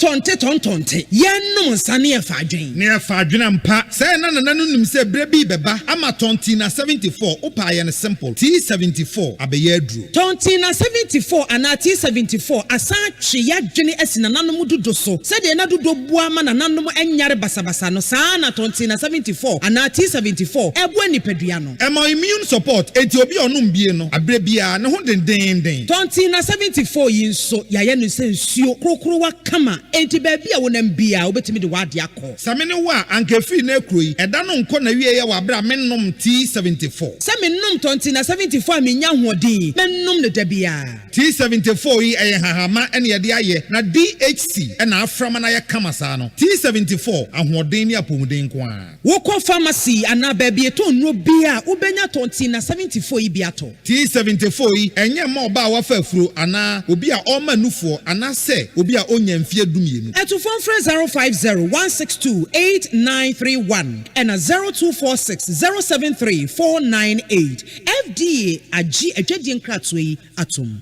Tontonte yɛnom nsa ne yɛfa adwen ne yɛfa adwen ampa sɛ na nanu nim sɛ berɛ bi bɛba ama tontina 74 wopa yɛ no simple T74 abɛyɛ aduro tontina 74 anaa T74 asa twe yɛadwene asi nananom dodo so sɛdeɛ na dodo boa ma nananom ɛnyare basabasa no saa na tontina 74 anaa T74 ɛboa nipadua no ɛma immune support enti obi ɔnom bie no aberɛ biara ne ho dendenden tontina 74 yi nso yɛayɛ no sɛ nsuo krokrowa enti baby a wonam bia obetimi de wade akọ samene wa ankefi na ekuro yi eda no nkọ na wie ye wa bra mennom T74 samennom tontina 74 amenya hoɔden mennom ne da bia T74 yi ɛyɛ hahama ɛne yɛde ayɛ na DHC ɛna aframa na yɛ kama saa no T74 ahoɔden ne apɔmuden ko a wokɔ pharmacy ana baby eto nno bia wobenya tontina 74 yi bia to T74 yi ɛnyɛ ma ɔba wafa afuro ana obi a ɔma nufoɔ ana sɛ obi a onya mfie dumienu eto phone 050-162-8931 and a 0246-073-498 FDA agi adwadie nkratoi atom.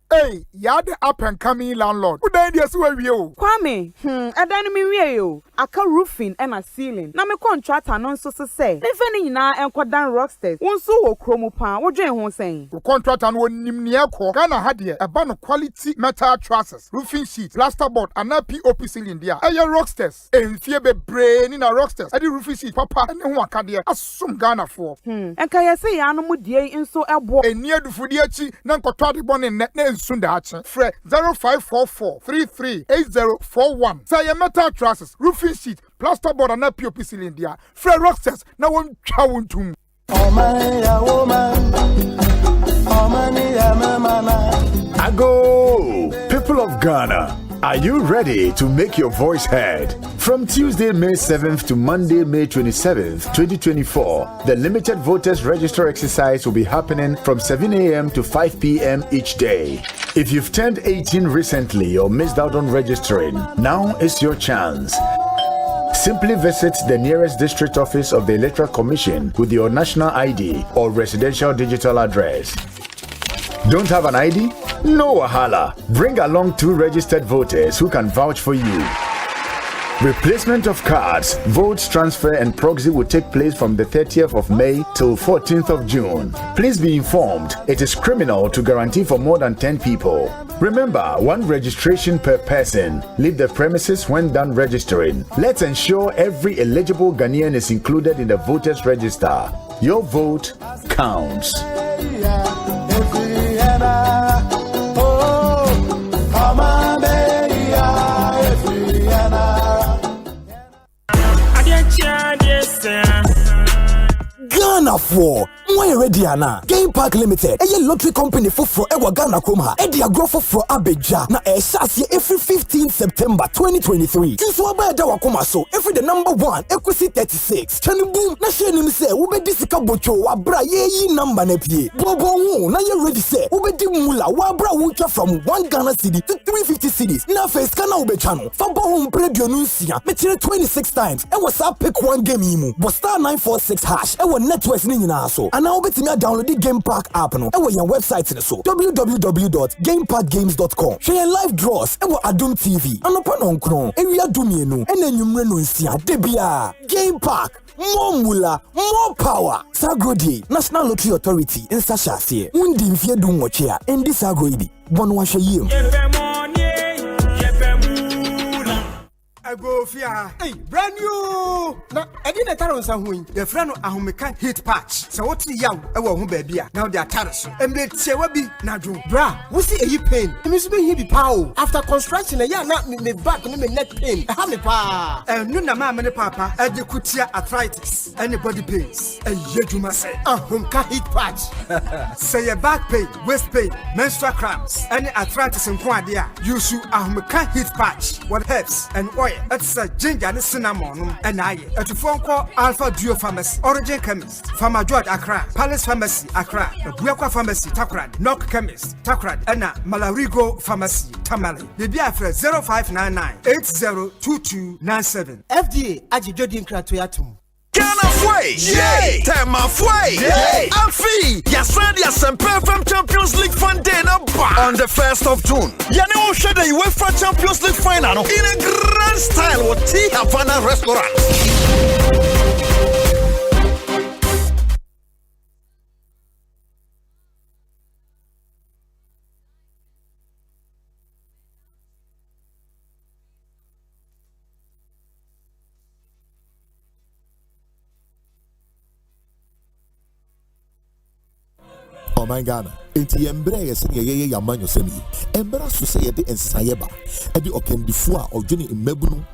Hey, you're the up and coming landlord. Who then yes we you? Kwame, edan mi wie yo. Aka roofing and a ceiling. Na me contractor no so say. Even nyina enkodan rocksters. Wonso wo kromo pa, wo dwen ho sen. The contractor no nim ne ekọ. Ghana ha de e ba no quality metal trusses, roofing sheet, plasterboard and POP ceiling dia. Eye rocksters. Enfie bebre ni na rocksters. E di roofing sheet papa ne ho aka de asum Ghana for. Enka yesi ya no mu die nso ebo. Eni adufudi achi na nkotọ de bone ne Sundache, Fred 0544-338041. Say metal trusses, roofing sheet, plasterboard and POP cylinder. Fred Rocksters, now one chawuntum. Ago, people of Ghana. Are you ready to make your voice heard? From Tuesday, May 7th to Monday, May 27th, 2024, the limited voters register exercise will be happening from 7 a.m. to 5 p.m. each day. If you've turned 18 recently or missed out on registering, now is your chance. Simply visit the nearest district office of the Electoral Commission with your national ID or residential digital address. Don't have an ID? No wahala. Bring along 2 registered voters who can vouch for you. Replacement of cards, votes transfer and proxy will take place from the 30th of May till 14th of June. Please be informed, it is criminal to guarantee for more than 10 people. Remember, 1 registration per person. Leave the premises when done registering. Let's ensure every eligible Ghanaian is included in the voters register. Your vote counts. Ghana for why ready ana Game Park Limited a lottery company for ewa Ghana Kroma e dia grow for Abeja na e shasi every 15 September 2023 so abeda wakoma so every the number 1 Equity 36 chani boom na share nim say wo be disika bocho wa bra ye number na pie bobo hu na ye ready say wo be di mula wa bra wo twa from 1 Ghana cedi to 350 cedis na face kana wo be channel fa bo hu predio no nsia me tire 26 times e was up pick 1 game yimu but star 946 hash e wo networks ni nyina so and now betting download the Game Park app no e wo your website ni so www.gameparkgames.com share live draws e wo Adom TV anopa no nkron e wi adumie no e na nwumre no nsia de bia Game Park more mula more power Sagrodi National Lottery Authority in Sashase undi mfie du nwoche a endi sagro ibi bono wa hwe yiem I go fear. Hey, brand new. Now, I didn't tell us who your friend Ahumeka hit patch. So what young, I will baby. Now they are tariffs. And they say, what be Nadu? Bra, what's the pain? It must be here be power. After construction, a year not me back and me neck pain. I have me pa. And no, mamma, papa, and the cutia arthritis. Anybody pains. And yet you must say, Ahumeka hit patch. Say a back pain, waist pain, menstrual cramps, any arthritis and quadia. You should Ahumeka hit patch. What helps and oil. It's a ginger and cinnamon and I at a phone call Alpha Duo Pharmacy, Origin Chemist, Pharma George Accra, Palace Pharmacy Accra, Buakwa Pharmacy Takrad, Knock Chemist Takrad, and Malarigo Pharmacy Tamale. The Biafra 0599 802297. FDA Ajijodin Kratoyatum. Ghana Fway! Yay! Tema Fway! Yay! Afi! Yasadi Asempa FM Champions League Fun Day on the 1st of June. Yani will share the UEFA Champions League final in a grand style with T Havana Restaurant. Oh my Ghana, enti embre yesi ye yamanyo semi. Embra so say de ensayeba. E de okendifo a odwene mmabunu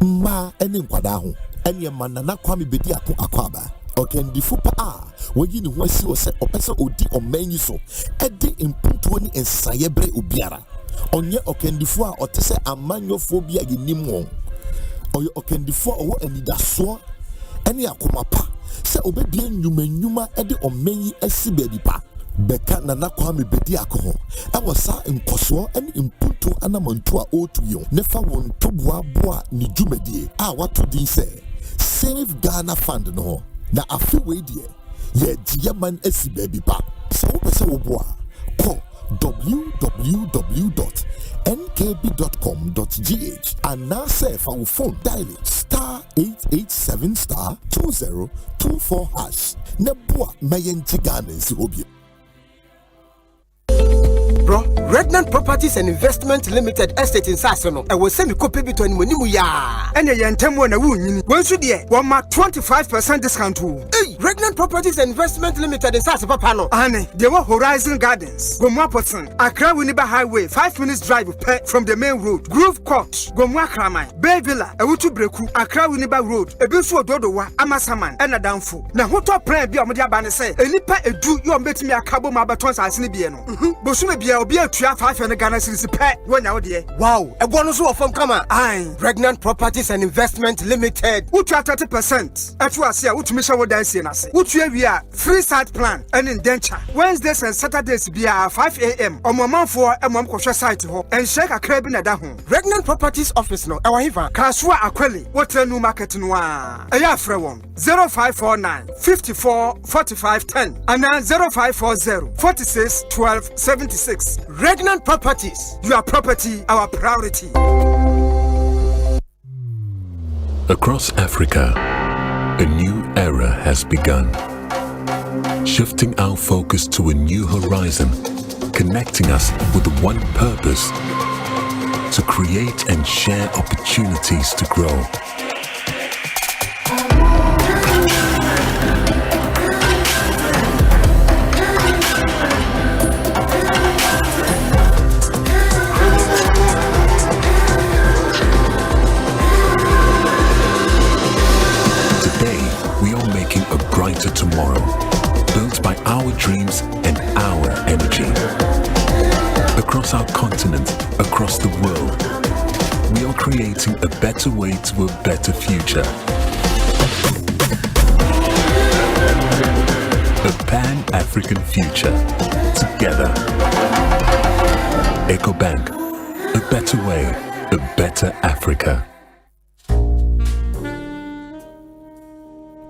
mma ene nkwada ho. Ene manana kwame bedi ako akwaba. Okendifo pa a woyi ne ho asi wo se opese odi omanyi so. E de impuntuo ni ensayebre obiara. Onye okendifo a otese amanyofo bia yenim won. Oye okendifo owo anidaso ene akomapa. Se obedie nyuma e de omanyi asi baby pa. Beka nana kwame bedi akoho ewo sa nkoso ene imputo anamanto a otuyo nefa won toboa boa ni dwumadie a wato din se Save Ghana Fund no na afi we die ye giaman esi baby pa so wo pese wo boa call www.nkb.com.gh and now say for phone dial *887*2024# ne boa mayen Ghana esi obi. Bro, Redland Properties and Investment Limited Estate in Sassono. I was semi copy between Munimuya. And a Yantemo na Wun. Once you dear, 25% discount. Hey, Redland Properties and Investment Limited in Sassapano. Anne, there were Horizon Gardens, Gomwapoton, Accra Winneba Highway, 5 minutes drive from the main road. Grove Court, Gomwakramai, Bay Villa, Awutu Breku, Accra Winneba Road, Ebisu Dodowa, Amasaman, and a downfall. Now, what top prayer be on Modiabane say? A nipa edu, you are betting me a cabo mabatons as Nibiano. Bosume be a 500 Ghana cedis per when out there. Wow, a bonus from Kama. Aye, Pregnant Properties and Investment Limited. Who 30%? At was here, which mission would I say? Who Won't we are free site plan and indenture. Wednesdays and Saturdays be 5 a.m. on Mama for a mom kosha site ho and shake a crab in a dahu. Regnant Properties Office no Ewahiva Kaswa Akweli Water New Market Noir. Aya Frewon 0549 54 45 10 and 0540 46 12 76. Regnant Properties, your property, our priority. Across Africa, a new era has begun. Shifting our focus to a new horizon, connecting us with one purpose: to create and share opportunities to grow. Brighter tomorrow, built by our dreams and our energy. Across our continent, across the world, we are creating a better way to a better future. A Pan-African future, together. EcoBank, a better way, a better Africa.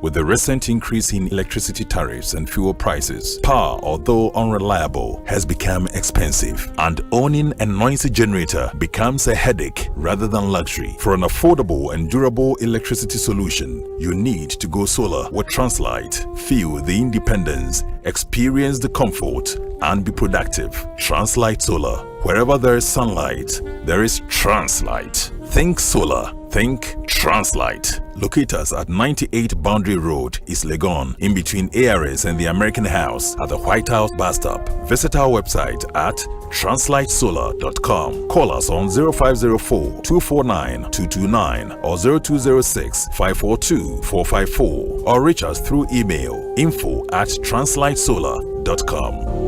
With the recent increase in electricity tariffs and fuel prices, power, although unreliable, has become expensive, and owning a noisy generator becomes a headache rather than luxury. For an affordable and durable electricity solution, you need to go solar with Translight. Feel the independence, experience the comfort, and be productive. Translight Solar. Wherever there is sunlight, there is Translight. Think solar. Think Translight. Locate us at 98 Boundary Road, East Legon, in between ARS and the American House at the White House bus stop. Visit our website at translightsolar.com. Call us on 0504 249 229 or 0206 542 454 or reach us through email info@translightsolar.com.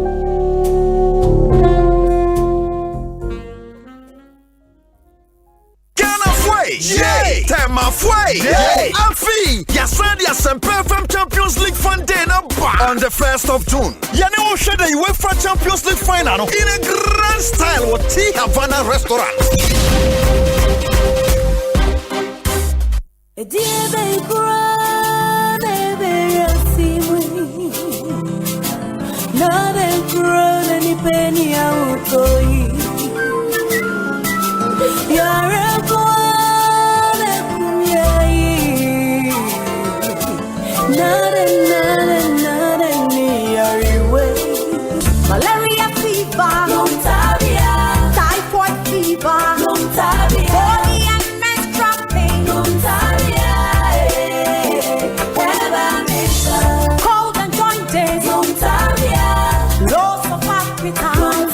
Yay! Tema fue! Yay! Afi! Yasadi Asempa FM Champions League Fun Day on the 1st of June. Yane will share the UEFA Champions League final in a grand style with T Havana Restaurant. Malaria fever, typhoid fever, body and menstrual pain, cold and jointed, loss of appetite,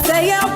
stay up,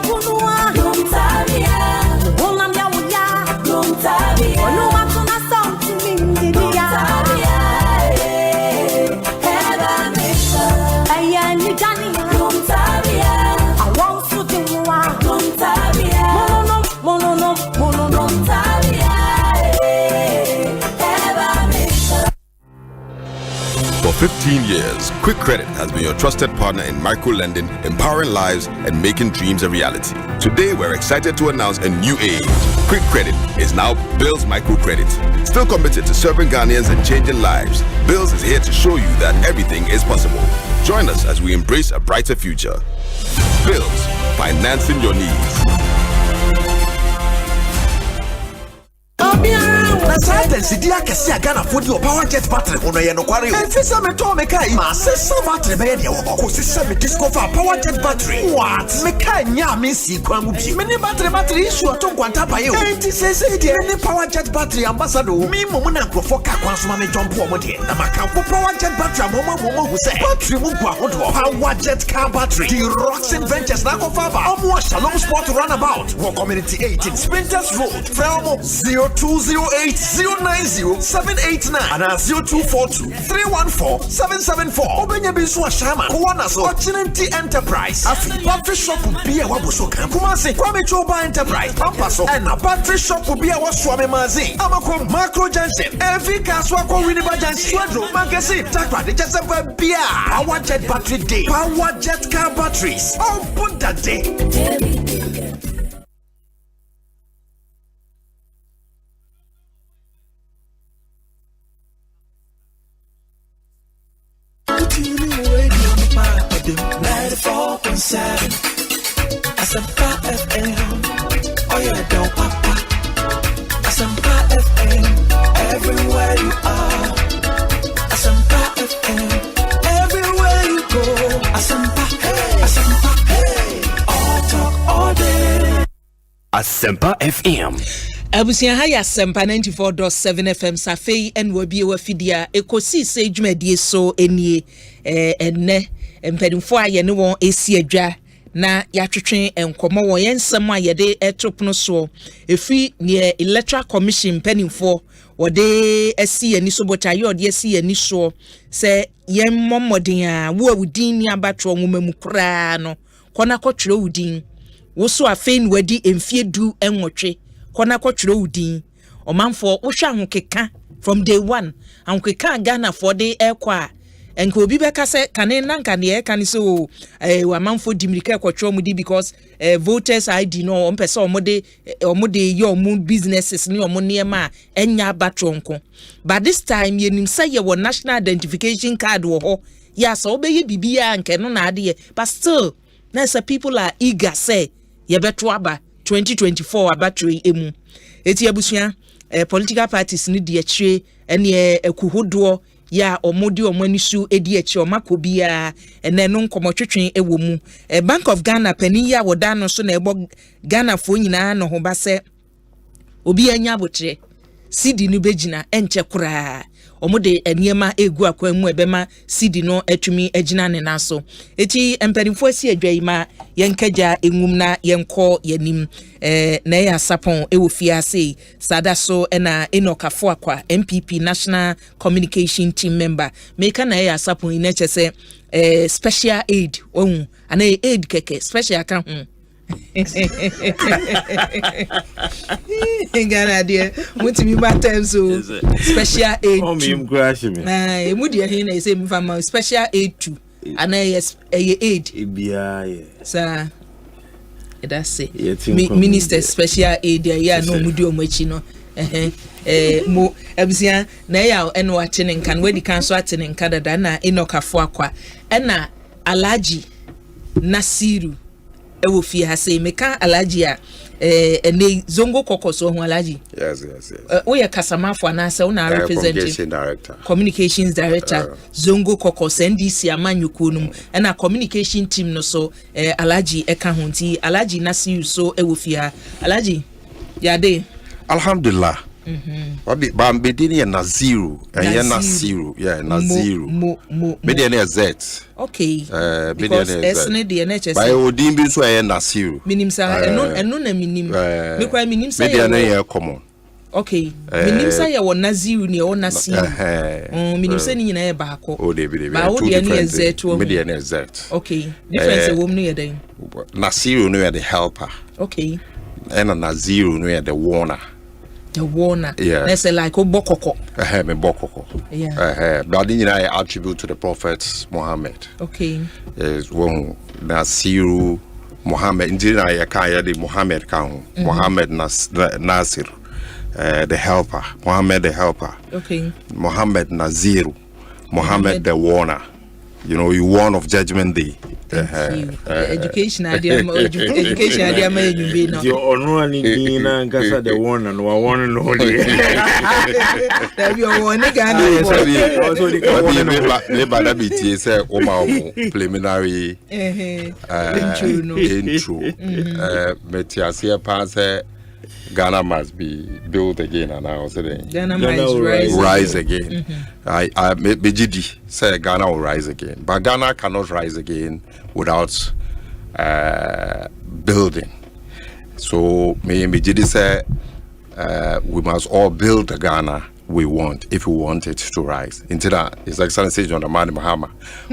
For 15 years, Quick Credit has been your trusted partner in micro-lending, empowering lives, and making dreams a reality. Today, we're excited to announce a new age. Quick Credit is now Bill's Microcredit. Still committed to serving Ghanaians and changing lives, Bills is here to show you that everything is possible. Join us as we embrace a brighter future. Bills, financing your needs. Asante sidia kesi agana fodi o power jet battery hono ye no kware o efisa me to me kai ma sesa battery be de wo ko sesa me discover power jet battery what me kai nya me si kwa mu bi me ni battery issue to kwanta paye o enti sese de ni power jet battery ambassador mi mo na nkrofo ka kwa so ma me jump o mo de na makampo power jet battery mama who say battery mu gwa hodo power jet car battery the Roxin Ventures na ko fa ba omo Shalom Sport runabout wo community 18 Sprinters Road Frelmo 0208090789 and 0242 314 774 obenya bi so ashama ko wana so Ochinenti Enterprise afi battery shop bi a waboso kan kuma se Kwame Choba Enterprise pampaso and a battery shop bi a waso amemazi amako Macro Junction every caswa ko Winneba Junction Swedro Magazine Takwa de Asempa bia power jet battery day power jet car batteries oh put that day. Asempa FM, oh yeah, don't papa. Asempa FM, everywhere you are. Asempa FM, everywhere you go. Asempa, hey, Asempa, hey, all talk all day. Asempa FM. Abusia haya Asempa 94.7 FM safei enwabi wafidia ekosiise dwumadie so enie enne mpedimfo aye ne won esi adwa na yatwetwe enkomo won yensem ayede etopono so efi ne Electoral Commission penimfo wode esi ani so botaye ode esi ani so se yemmomodin a wo awudin ni abatro nwoma mu kura no kona kotwere wudin wo so afein wadi emfie du enwotwe kona kotwere wudin omanfo wo hwa ahokeka from day one ahokeka Ghana for the ekwa enko obi beka se kane nanka ne eka ni so wamanfo dimirika kwotwe omudi because voters ID no ompese omode ye omu businesses ni omu niema enya batronko but this time yenim say ye wo national identification card wo ho ya so obeye bibia nke no na ade but still na say people are eager say ye beto aba 2024 abatwe emu eti abusua political parties ni de akire ene ekuhodo ya omodi omanisu edi akire omakobia ene no nkomotwetwen ewo mu Bank of Ghana pani ya woda no so na ebo Ghana fo nyina no ho ba se obi anya abotre sidi no begina enche kura omode eniema egu akwanmu ebema sidi no atumi agina ne naso eti emperimfo asi adwaima yenkaja engum na yenko yanim na ya sapon ewo fiase sada so na enokafo akwa MPP National Communication Team member meka na ya sapon inache se special aid ohun ana aid keke special aka Ghana dear, what me batem so special aid. Oh, me crash me. Emudi ahi na say me fama special aid to ana aid. Ibia sir. That's it. Minister special aid ya no mudi omachi no. Mo abisia na ya eno atene nkan we di council atene nkan dada na enokafo akwa na Alhaji Nasiru ewo fi ha say meka Alhaji a ene zongo kokoso ho Alhaji. Yes. We kasamafo na say una representative communications director zongo kokoso NDC amanyuko num na communication team no so Alhaji eka ho nti Alhaji Nasiru so ewo fi ha Alhaji yade alhamdulillah. Wabi bambedini ya Naziru ya Nasiru ya Naziru mediane ya Z. Okay. Mediane ya Z. NHS. By odimbi so ya Nasiru. Minim sa eno na minim. Me kwa minim sa mediane ya common. Okay. Minim sa ya wo Naziru ni o Nasiru. Minim sa ni nyina ya baako. O de bi. Ba o de ya Z to. Mediane ya Z. Okay. Difference wo mu no ya den. Nasiru no ya the helper. Okay. And Naziru no ya the warner. The warner. Yeah. Let's say like Obokoko. Me Bokoko. Yeah. But I attribute to the Prophet Muhammad. Okay. Is one Nasiru Muhammad. Indeed, I can't the Muhammad count. Muhammad Nasir, the helper. Muhammad the helper. Okay. Muhammad Naziru. Muhammad the warner. You know, you warn of Judgment Day. Education idea may be now. Your honor Nina Gasa the one and one and only. That you one again. Preliminary intro. Metiasia pass Ghana must be built again, and I was saying Ghana must rise again. I BGD say Ghana will rise again, but Ghana cannot rise again without building. So me BGD say we must all build the Ghana we want if we want it to rise. Into that, His Excellency John Dramani Mahama,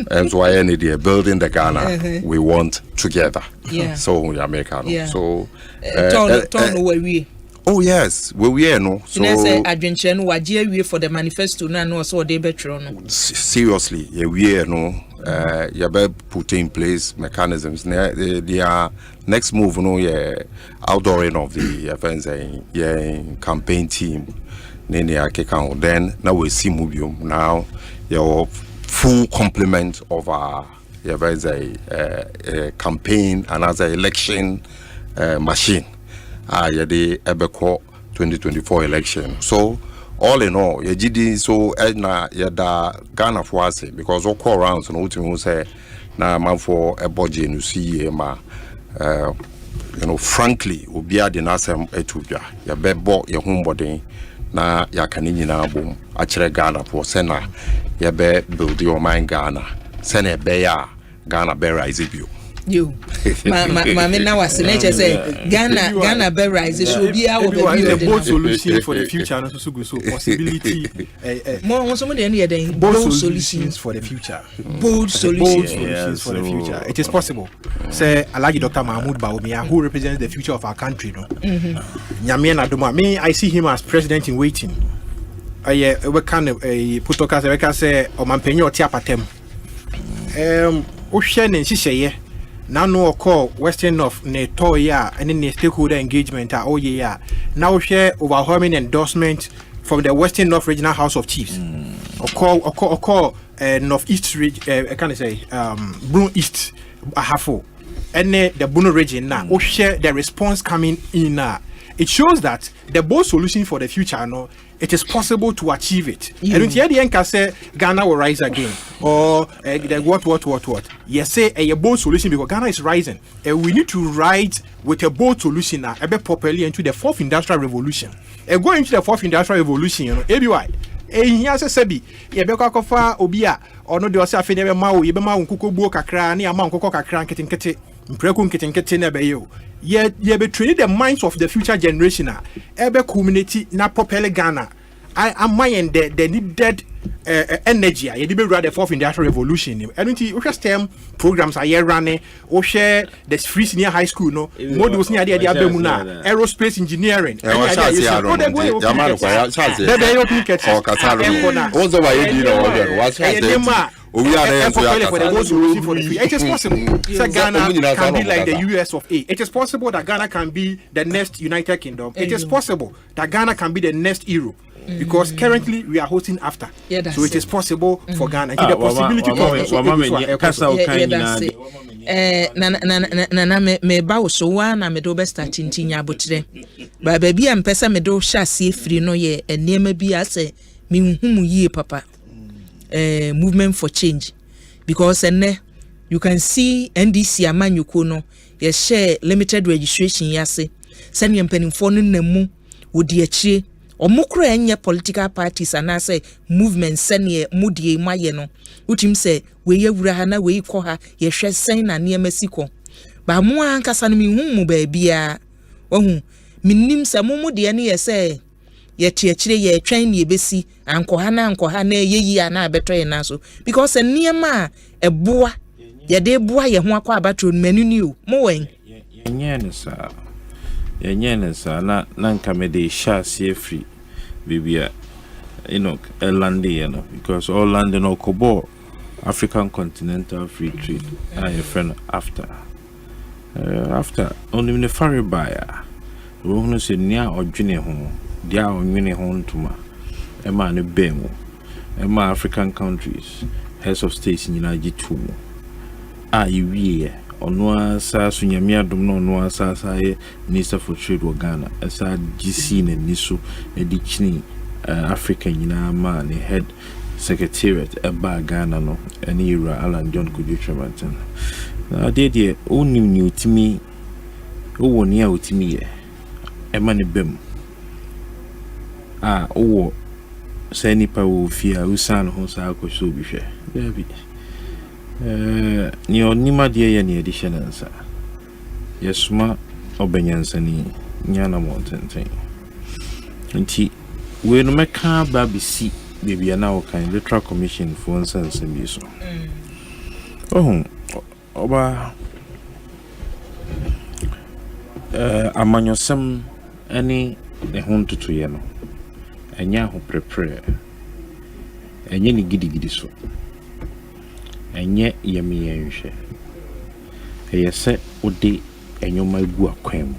and so I need building the Ghana we want together. Yeah. So we are American. Yeah. So turn where we. Oh yes, we are no. So I say adventure no waje we for the manifesto na no so dey betro no. Seriously, we are no. You better put in place mechanisms. The next move, no, outdooring of the events, campaign team. Then now we see Mubium now. Your full complement of our campaign and as an election machine. The Ebeko 2024 election. So all in all, you did so na yada Ghana for us because all call rounds and ultimately say na man for a budget you see ma frankly obia the nasem etubia ya bebo ye humbody na ya kanini na bom akire Ghana for sena ya be build your mind Ghana sena be ya Ghana be rise bio you mama now was say Ghana be rise should be our bold solution for the future and also possibility more some dey bold solutions for the future bold solutions for the future. It is possible. Say Alhaji Dr. Mahmoud Bawumia, who represents the future of our country, no Nyame na doma me I see him as president in waiting. We can putoka we can say omampenyo ti apatem o hwe ne nhihye now no call Western North ne toya and then stakeholder engagement now share overwhelming endorsement from the Western North Regional House of Chiefs. Call Northeast region I can say Bruno East Ahafo and the Bruno region now share the response coming in it shows that the bold solution for the future it is possible to achieve it. And when the end say Ghana will rise again or what yes say a bold solution because Ghana is rising and we need to ride with a bold solution now properly into the fourth industrial revolution and go into the fourth industrial revolution ABY here say sebi ye be kwakofa obi a ono de ose afi ne be mawo ye be mawo nkoko buo kakra ne ama nkoko kakra nketenkete mpreku nketenkete na be yo ye be train the minds of the future generation ebe community na properly Ghana I mind the needed energy ye be rather the fourth industrial revolution and we STEM programs are here running or share the free senior high school no modules near the abemu na aerospace engineering it is possible that Ghana can be like the US of A. It is possible that Ghana can be the next United Kingdom. It is possible that Ghana can be the next Europe. Because currently we are hosting after. So it is possible for Ghana. The possibility na me ba so wa na me do be start ntinya abotre ba bia mpesa me do hya se free no ye enema bi ase me nhum yie papa movement for change because you can see NDC amanyuko no ye share limited registration yase send ye mpanimfo no namu wodi akire omukro enye political parties and say movement sene mudie maye no utim say we yewura ha na we ikọ ha ye hwe sen na ne masiko ba mo ankasa no mihum mu ba bia ohu minnim se mo mudie ne ye say ye tiachire ye twan ne besi anko ha na yeyi ana abeto ye na so because enema eboa ye de boa ye ho akọ abatro manu ni o mo wen yenye sa na nka me de sha se free bibia London because all London or Kobo African Continental Free Trade I friend after only the fare buyer we want to say near or junior home dia onwene ho ntuma ema ne bemu ema African countries heads of states in United Tumu iwie ono asa sunyame adom no ono asa minister for trade wa Ghana asa GC ne niso edi chini Africa nyina ma ne head secretariat eba Ghana no ene Ira Alan John Kuditramanten na de onim ni utimi o woni a utimi ye emane bem owo say nipa wo fia usan ho sa akoso bi hwe dabi ni onima de ye ne edition ansa yesuma obenyansani nyana mo tenten nti we no meka ba bisi bibia na okan Electoral Commission for instance bi so oba amanyosem ani ne hontutu ye no enya ho prepare enye ni gidigidi so enye yemi yenhwe eyese ode enyoma gu akwam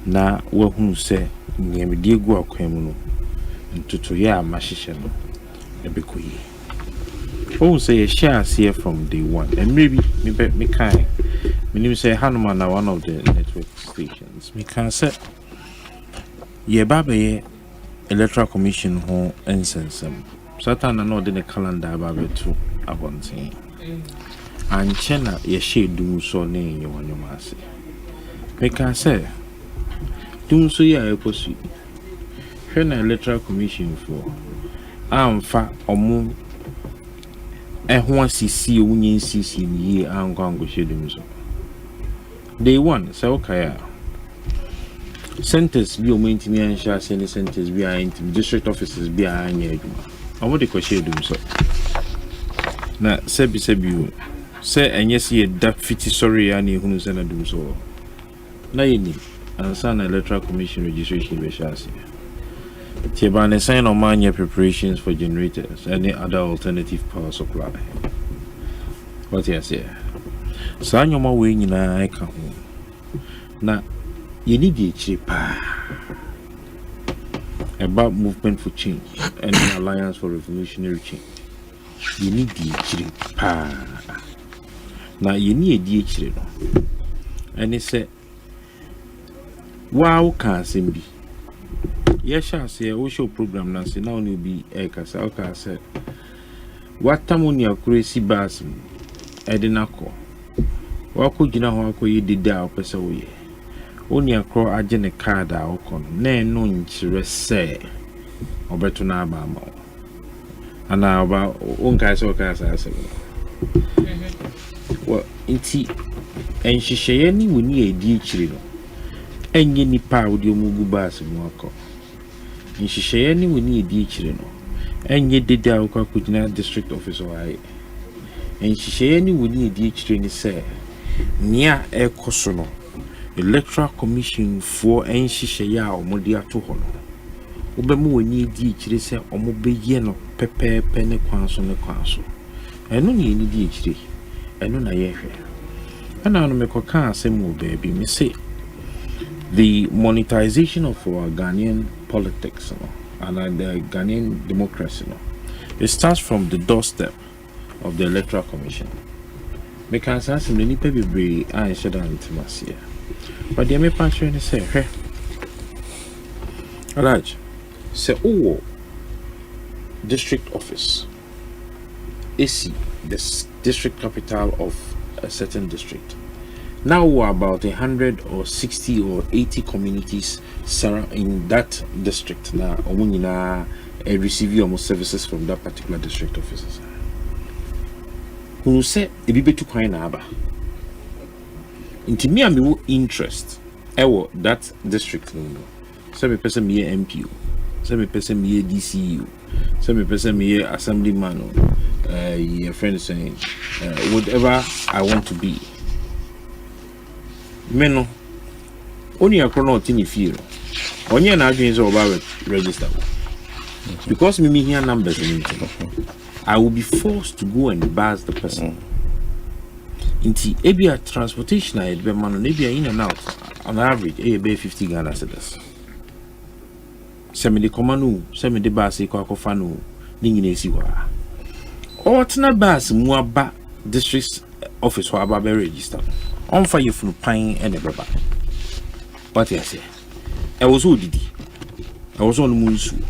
na wahunu se nyemedie gu akwam no ntutu ye amahihye no ebekoyi say ye share see from day one and maybe me kind me say Hanuma na one of the network stations me can say ye babe Electoral Commission ho ensensem satan na no de calendar babe to abontin and chena ye share dum so ne ye wanyoma ase me can say dum so ye ekosu hwe na Electoral Commission for amfa omu ehun asisi wunye nsisi ni ango shedum so day one so kaya centers bi o mentimi ansha sene centers bi a district offices bi a anya aduma omo de ko shedum so na sebi se enye se da fiti sorry ya na ehunu se na dum so na yini ansa na Electoral Commission registration be shase Tibane sign on mania preparations for generators, any other alternative power supply. What you say? Sign your way in I come. Now, you need the cheaper about movement for change and the alliance for revolutionary change. You need the cheaper. Now, you need the cheaper. And he said, wow, can't be. Yes, I say we show program now. Say now will be ekasa. Okay, I said. What time on your crazy bass? Edinako. Wako jina wako ye dida opesa we. Oni akro agene card a okon. Ne no nchire se. Obeto na aba ma. Ana aba onka se oka asa. Wa inti enhihye ni woni edi chire no. Enye nipa odi omugu bass mu akọ. Nhihye ni woni edi chire no enye dede akwa kujina district officer aye nhihye ni woni edi chire ni se nia ekoso no Electoral Commission for nhihye ya omodi ato ho no obemu woni edi chire se omobeye no pepepe ne kwanso eno ni eni di chire eno na ye hwe ana no mekoka asem oba bi me say the monetization of our Ghanaian politics and the Ghanaian democracy, it starts from the doorstep of the Electoral Commission. Because as many people be answered on intimacy, but they may pass and say, "Hey, Raj, say, oh, district office, AC, the district capital of a certain district." Now we're about 100 or 60 or 80 communities in that district. Now, we receive almost services from that particular district offices. Who say a bit too kind of into me, I'm interest. That district. Some person me MPO, some person me DCU, some person me assemblyman, your friend saying, whatever I want to be. Meno only a chrono tini feel only na adwin so about register because me hear numbers in it. I will be forced to go and buzz the person inti ebia transportation I be man no ebia in and out on average be 50 Ghana cedis semi de komanu semi de bus e kwa kofa no ni nyina esi wa o tena bus mu aba district office ho aba be register on fire from pine and a baba. What I say? I was all didi. I was on Munsu.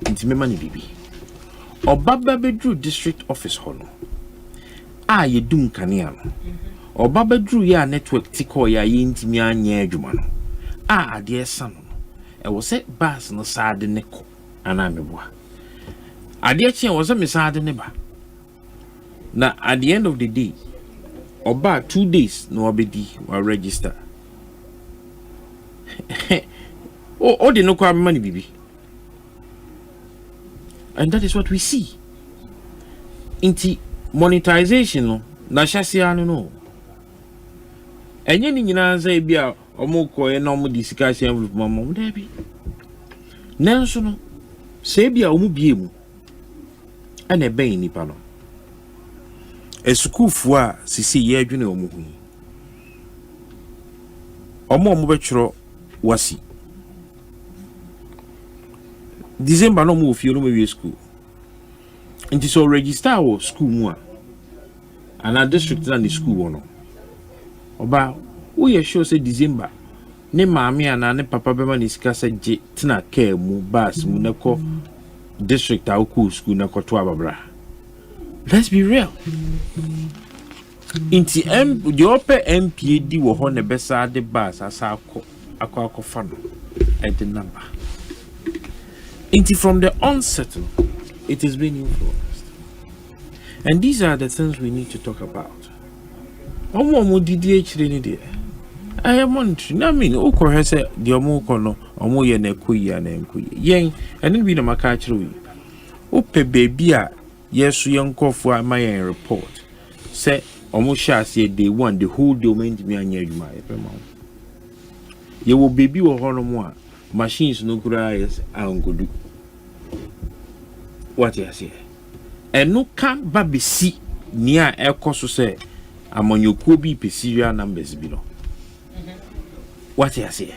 Intimate bibi. Or Baba Bedrew district office hono. Ye doom caniano. Or Baba Drew ya network tiko ya intimia nye jumano. adeɛ sa no ɛwɔ sɛ bus no saade ne kɔ ana meboa adeɛ kye ɛwɔ sɛ me saade ne ba na at the end of the day oba 2 days no obedi wa register o de no kwa money bibi and that is what we see inti monetization no na hyasia no enye ni nyina za bia omukọ e na omu discussion envelope mama da bi nanso no se bia omu bie mu ana ebe nipa no esukufo a sisi ye adwene omu hu omu betworo wasi December no mu ofie no me school nti so register wo school mu a ana district na the school no oba wo ye sure say December ne maami ana ne papa bema ne sika se je tina care mu bus mu na ko district a ko school na ko to ababra. Let's be real. Inti the upper MPAD wo ho ne besa de bus asa akọ fa no and the number. Inti from the onset it has been influenced. And these are the things we need to talk about. Omo DDH ni there. I am monitoring. I mean, okọ say the omo ko no omo ye na ekoyi na enkoyi. Yen and then we na maka akire we. Ope baby a yesu yankofo amayen report. Say omo sha say day one the whole domain me anya adwuma e pema. Ye wo baby wo ho no mo a machines no kura yes angodu. What you say? And no can babisi near ekoso say amanyokuo bi pe serial numbers bi no. What you say?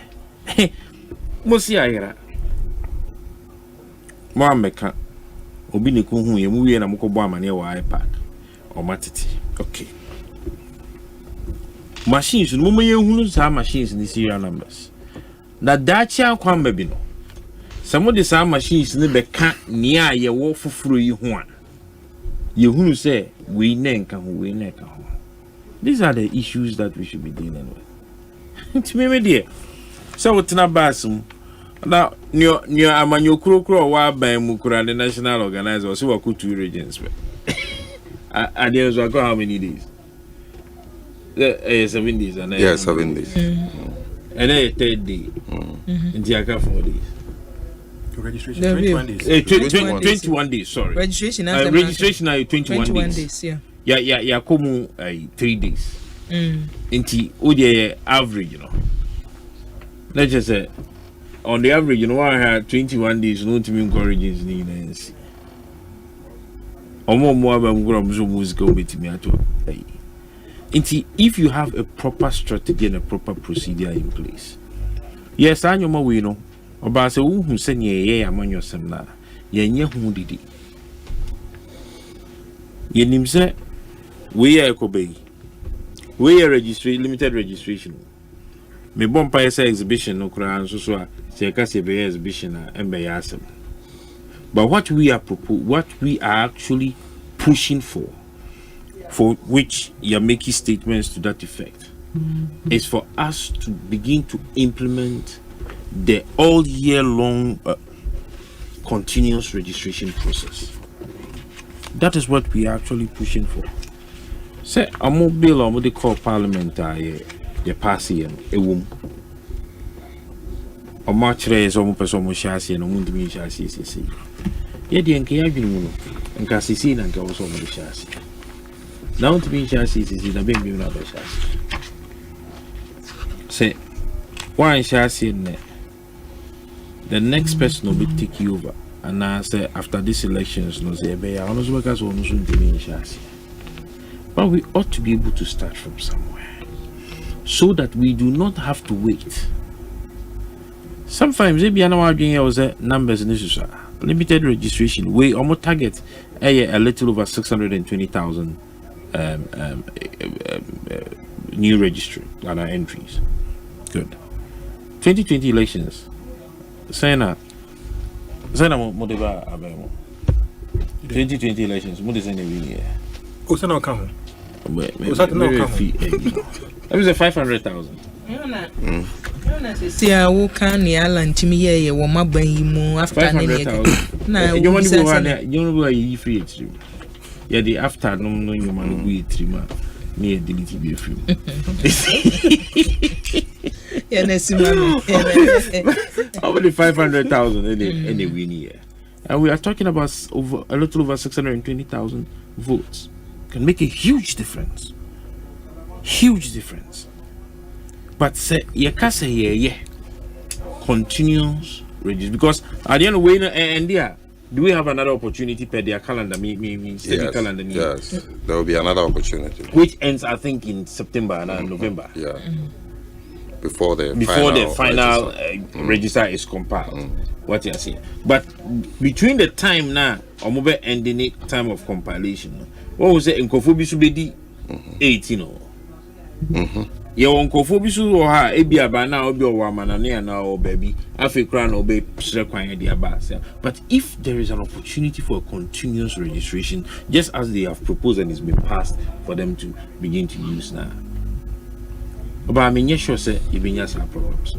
Mosi ayira. Mo ameka obi ne ko hu ye mu wie na mokọbọ amane wa iPad o matiti. Okay. Machines no mo ye hunu sa machines ni serial numbers. Na dachi akwamba bi no. Some de sa machines ne beka nia ye wo foforo yi ho a. Ye hunu say we nenka ho. These are the issues that we should be dealing with. To me dear. So what na basum now nyo amanyokuro wa ban mu kura the national organizer so wa 2 regions. And there was how many days? 7 days and 7 days. And then 3rd day. In Diaka 4 days. Registration 21 days. 21 days, sorry. Registration are 21 days. Yeah, come 3 days. Inti odi average, you know. Let's just say on the average, you know, I had 21 days, no to me encourages ni nancy. Omo mo aba ngura mzo music obeti me ato. Inti if you have a proper strategy and a proper procedure in place. Yes, anyoma we know. Oba se hu se ye amanyo semna. Ye nye hu didi. Ye nimse we ekobei. We registration limited registration. Me bompa esa exhibition no kura so a se ka se be exhibition a embe ya asem. But what we are actually pushing for which you're making statements to that effect, is for us to begin to implement the all year long continuous registration process. That is what we are actually pushing for. Say a bill or what they call parliament the passing a womb. Or much raise almost person chassis and won't be chassis. Yet the Enkiabin and Cassisi and goes over the chassis. Now to be chassis is in a baby another chassis. Say one chassis in there. The next person will be take you over. And I say after these elections, no say be honest workers will not be chassis. But we ought to be able to start from somewhere, so that we do not have to wait. Sometimes maybe I know numbers in this limited registration. We almost target a little over 620,000 new registry entries. Good. 2020 elections. Sena Modeba Abemo. 2020 elections. What is any year? What's not coming? What's that not coming? It was a 500,000. See, I will can the island to me here, or my brain after 500,000. Now, you want to go on there, you know, you free it. Yeah, the after no, you man go 3 months. Near delete be a few. Yeah, over the 500,000 any win year. And we are talking about a little over 620,000 votes. Can make a huge difference. Huge difference. But say you can say yeah. Continuous reduce because at the end of the way and there. Do we have another opportunity per their calendar? Yes, calendar. Yes, there will be another opportunity. Which ends, I think, in September and November. Yeah. Before the final register is compiled. What you are saying. But between the time now, or mobile ending it time of compilation, what was it in Kofobi Subedi 18 or? Your uncle Fobisu or her, Abia by now, be a woman and near now, baby, African or babe, requiring the Abbas. But if there is an opportunity for a continuous registration, just as they have proposed and it's been passed for them to begin to use now. But I mean, yes, sure, sir, you been yes, our problems.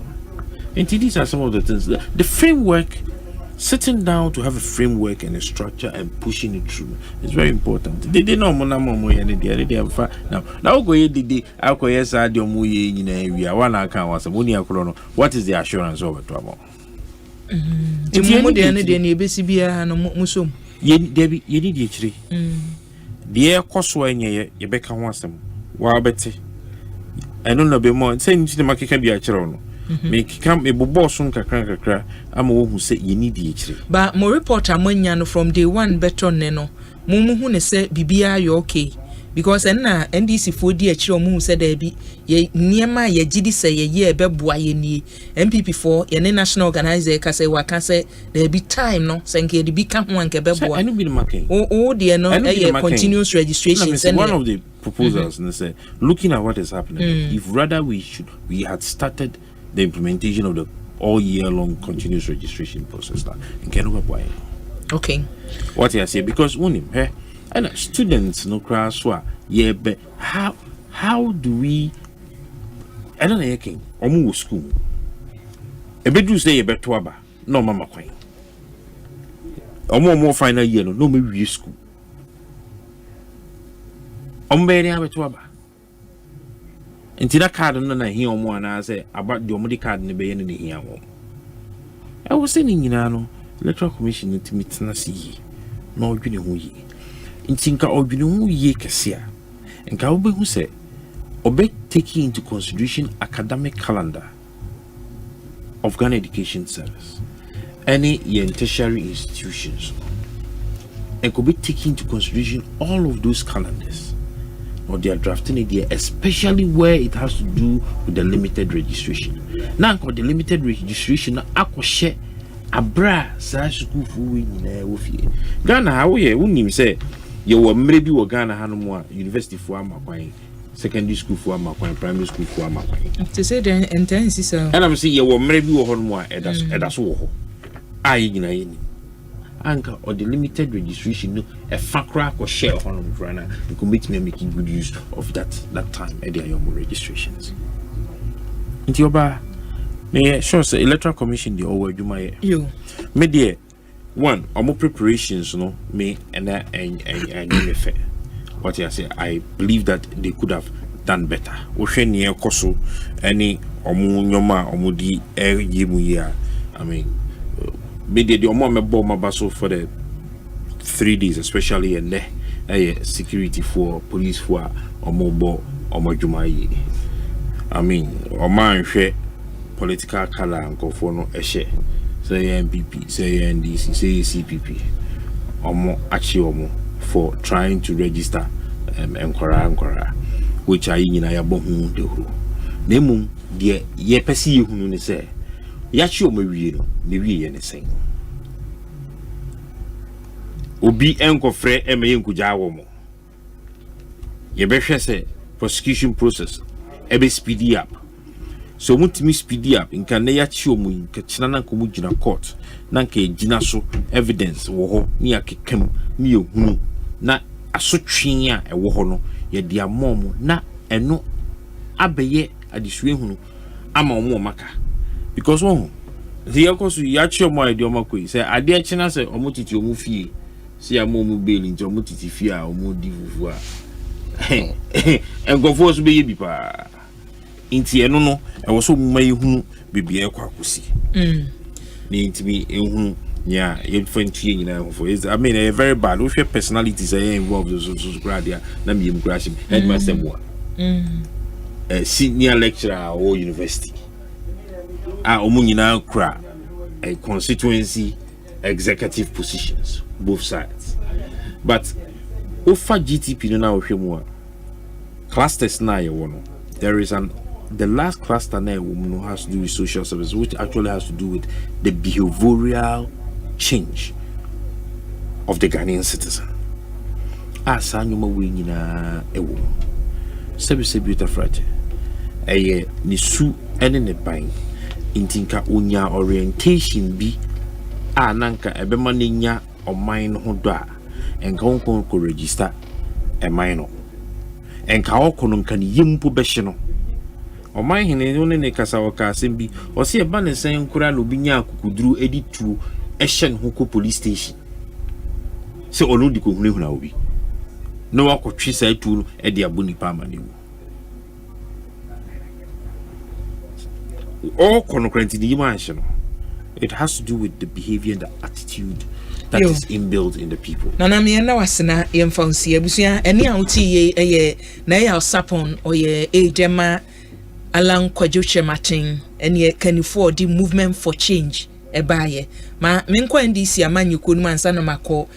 And these are some of the things that the framework. Sitting down to have a framework and a structure and pushing it through is very important. They know now go yes I do one account what is the assurance over to about you need the air cost when you back and some betty I don't know be more saying to the market can be a chrono. Make come a boss on kakra. I'm who say you need the each. But more reporter Munyano from day one better neno. Mumu say Bibia you okay. Because na NDC 4D chiro mu said there be ye niema ye gidi say ye beboa ye ni MPP4 ye national organizer ka say wa can say there be time no senke de be kan ho anke beboa. I no be making. Oh dear no continuous registration. One of the proposals and say looking at what is happening if rather we had started the implementation of the all year long continuous registration process that can overbuy. Okay. What I say because and students no class yeah but how do we I don't know king omu school e bedu say e beto aba no mama kwan omu final year no me wie school ombe ni abeto aba nti that card no na here omo ana say about the omudi card ne be ye ne here wo I was saying nyina no electoral commission ntimi na see na odwene ho yi nti nka odwene ho yi kese a nka obehu say obe taking into consideration academic calendar of Ghana Education Service any tertiary institutions and could be taking into consideration all of those calendars. Or they are drafting it there, especially where it has to do with the limited registration. Now, for the limited registration, Akua share abra sa school for we in Ghana. How we unim say you were maybe we Ghana Hanumwa University for Amakwai, secondary school for Amakwai, primary school for Amakwai. To say the intense, and I'm saying you were maybe we Honwa that's all. I anchor or the limited registration a fakra or share on Rana you could make me making good use of that time at the registrations into your bar may sure say electoral commission the over you media one or more preparations no me and fair what I say I believe that they could have done better near koso any omunyoma omudi year I mean media the omome bomb baso for the 3 days especially and there security for police for omobo omojumayi I mean oman hwe political color and for no ehye say MPP say NDC say CPP omo achi omo for trying to register enkwara which are nyina ya bohu de hu nemu de ye pesi ye hunu ne say yachi omo wie no ne wie ye ne sen obi enkofre emeye nkuja awomo ye behwe say prosecution process ebe speedy up so mutimi speedy up nka na yachi omo nka china na nkomu gina court na nka gina so evidence wo ho ni akekam ni ehunu na asotwe a ewo ho no ye dia mom na eno abeye adisue hunu ama omo maka because one the yakos yacho mo idioma koi say ade china say omotiti omufie see amomu bail into omotiti fia omo divuvu a engofo so be ye bi pa inti eno no e wo so mai hu bibie kwa kosi ni intimi ehunu yeah you find for is I mean a very bad we personalities are involved so gradia na me crash head master mo senior lecturer or university omunyina kra a constituency executive positions both sides but offer GTP no na ohwemu clusters na ye wono there is the last cluster na woman has to do with social service, which actually has to do with the behavioral change of the Ghanaian citizen. Asa nyuma wenyina ewo. Sebi utafrate. Eye ni su ene ne ban. Intinka onya orientation bi nanka ebema ne nya oman ho do a enka won ko register eman no. Enka wokono nka ne yimpo behye no. Omanhene no ne kasa waka asembi o se eba ne sen kura no binya akukuduru editu ehyen hoko police station se oludi ko hunehuna obi no wakotwe sai tu no e de aboni pa amanewu all concurrent in the it has to do with the behavior and the attitude that is inbuilt in the people. Nana me na wasena yemfansi abusia ene a uti ye na ya sapon oye ejema Alan Kwajuche Martin and ye can afford the movement for change a baye. Ma menkwa ndisi amanyu kunu ansana mako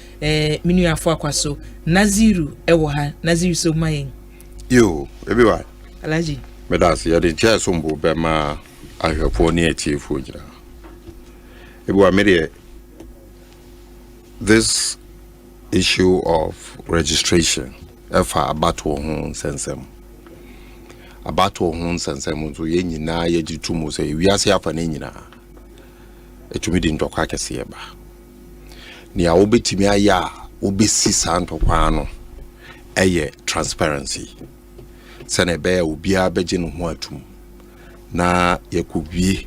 minu ya kwaso Naziru ewoha Naziru so mayen. Yo, everyone. Alaji. Medasi ya di chair sumbu bema ahwefo ne atiefo gira. Ebuwa mede this issue of registration efa abato ho sensem. Abato ho sensem so ye nyina ye gitumu se wiase afa ne nyina. Etumi di ntokwa kese eba. Ni a obetimi aya obesi santokwa no eye transparency. Sene be obia beje no ho atum. Na yakubie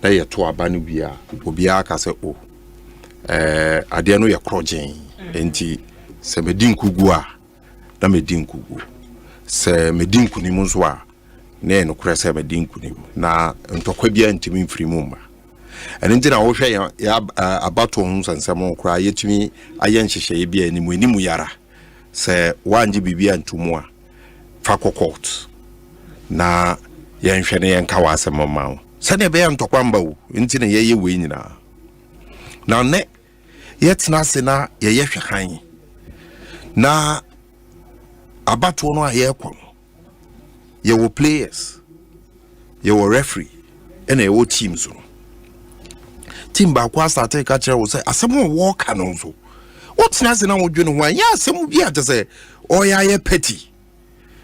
na yeto aba no bia obia aka se o ade no ye krogen enti se medin kugu a na medin kugu se medin kunim nso a na eno kura se medin kunim na ntokwa bia ntimi mfirimu ma enti na wo hwe ya abato ho sansam kura yetimi aye nhyehyeye bia animu yara se wanje bibia ntumu a fa court na yenhwene yenka wasem ma sane be ntokwa mba wo enti na yeye we nyina na ne yetina se na yeye hwekan na abato no aye kwam ye wo players ye wo referee ena ye wo teams no team ba kwa start ka kire wo se asem wo ka no so wotina se na wo dwene ho ya asem bi ate se oya ye petty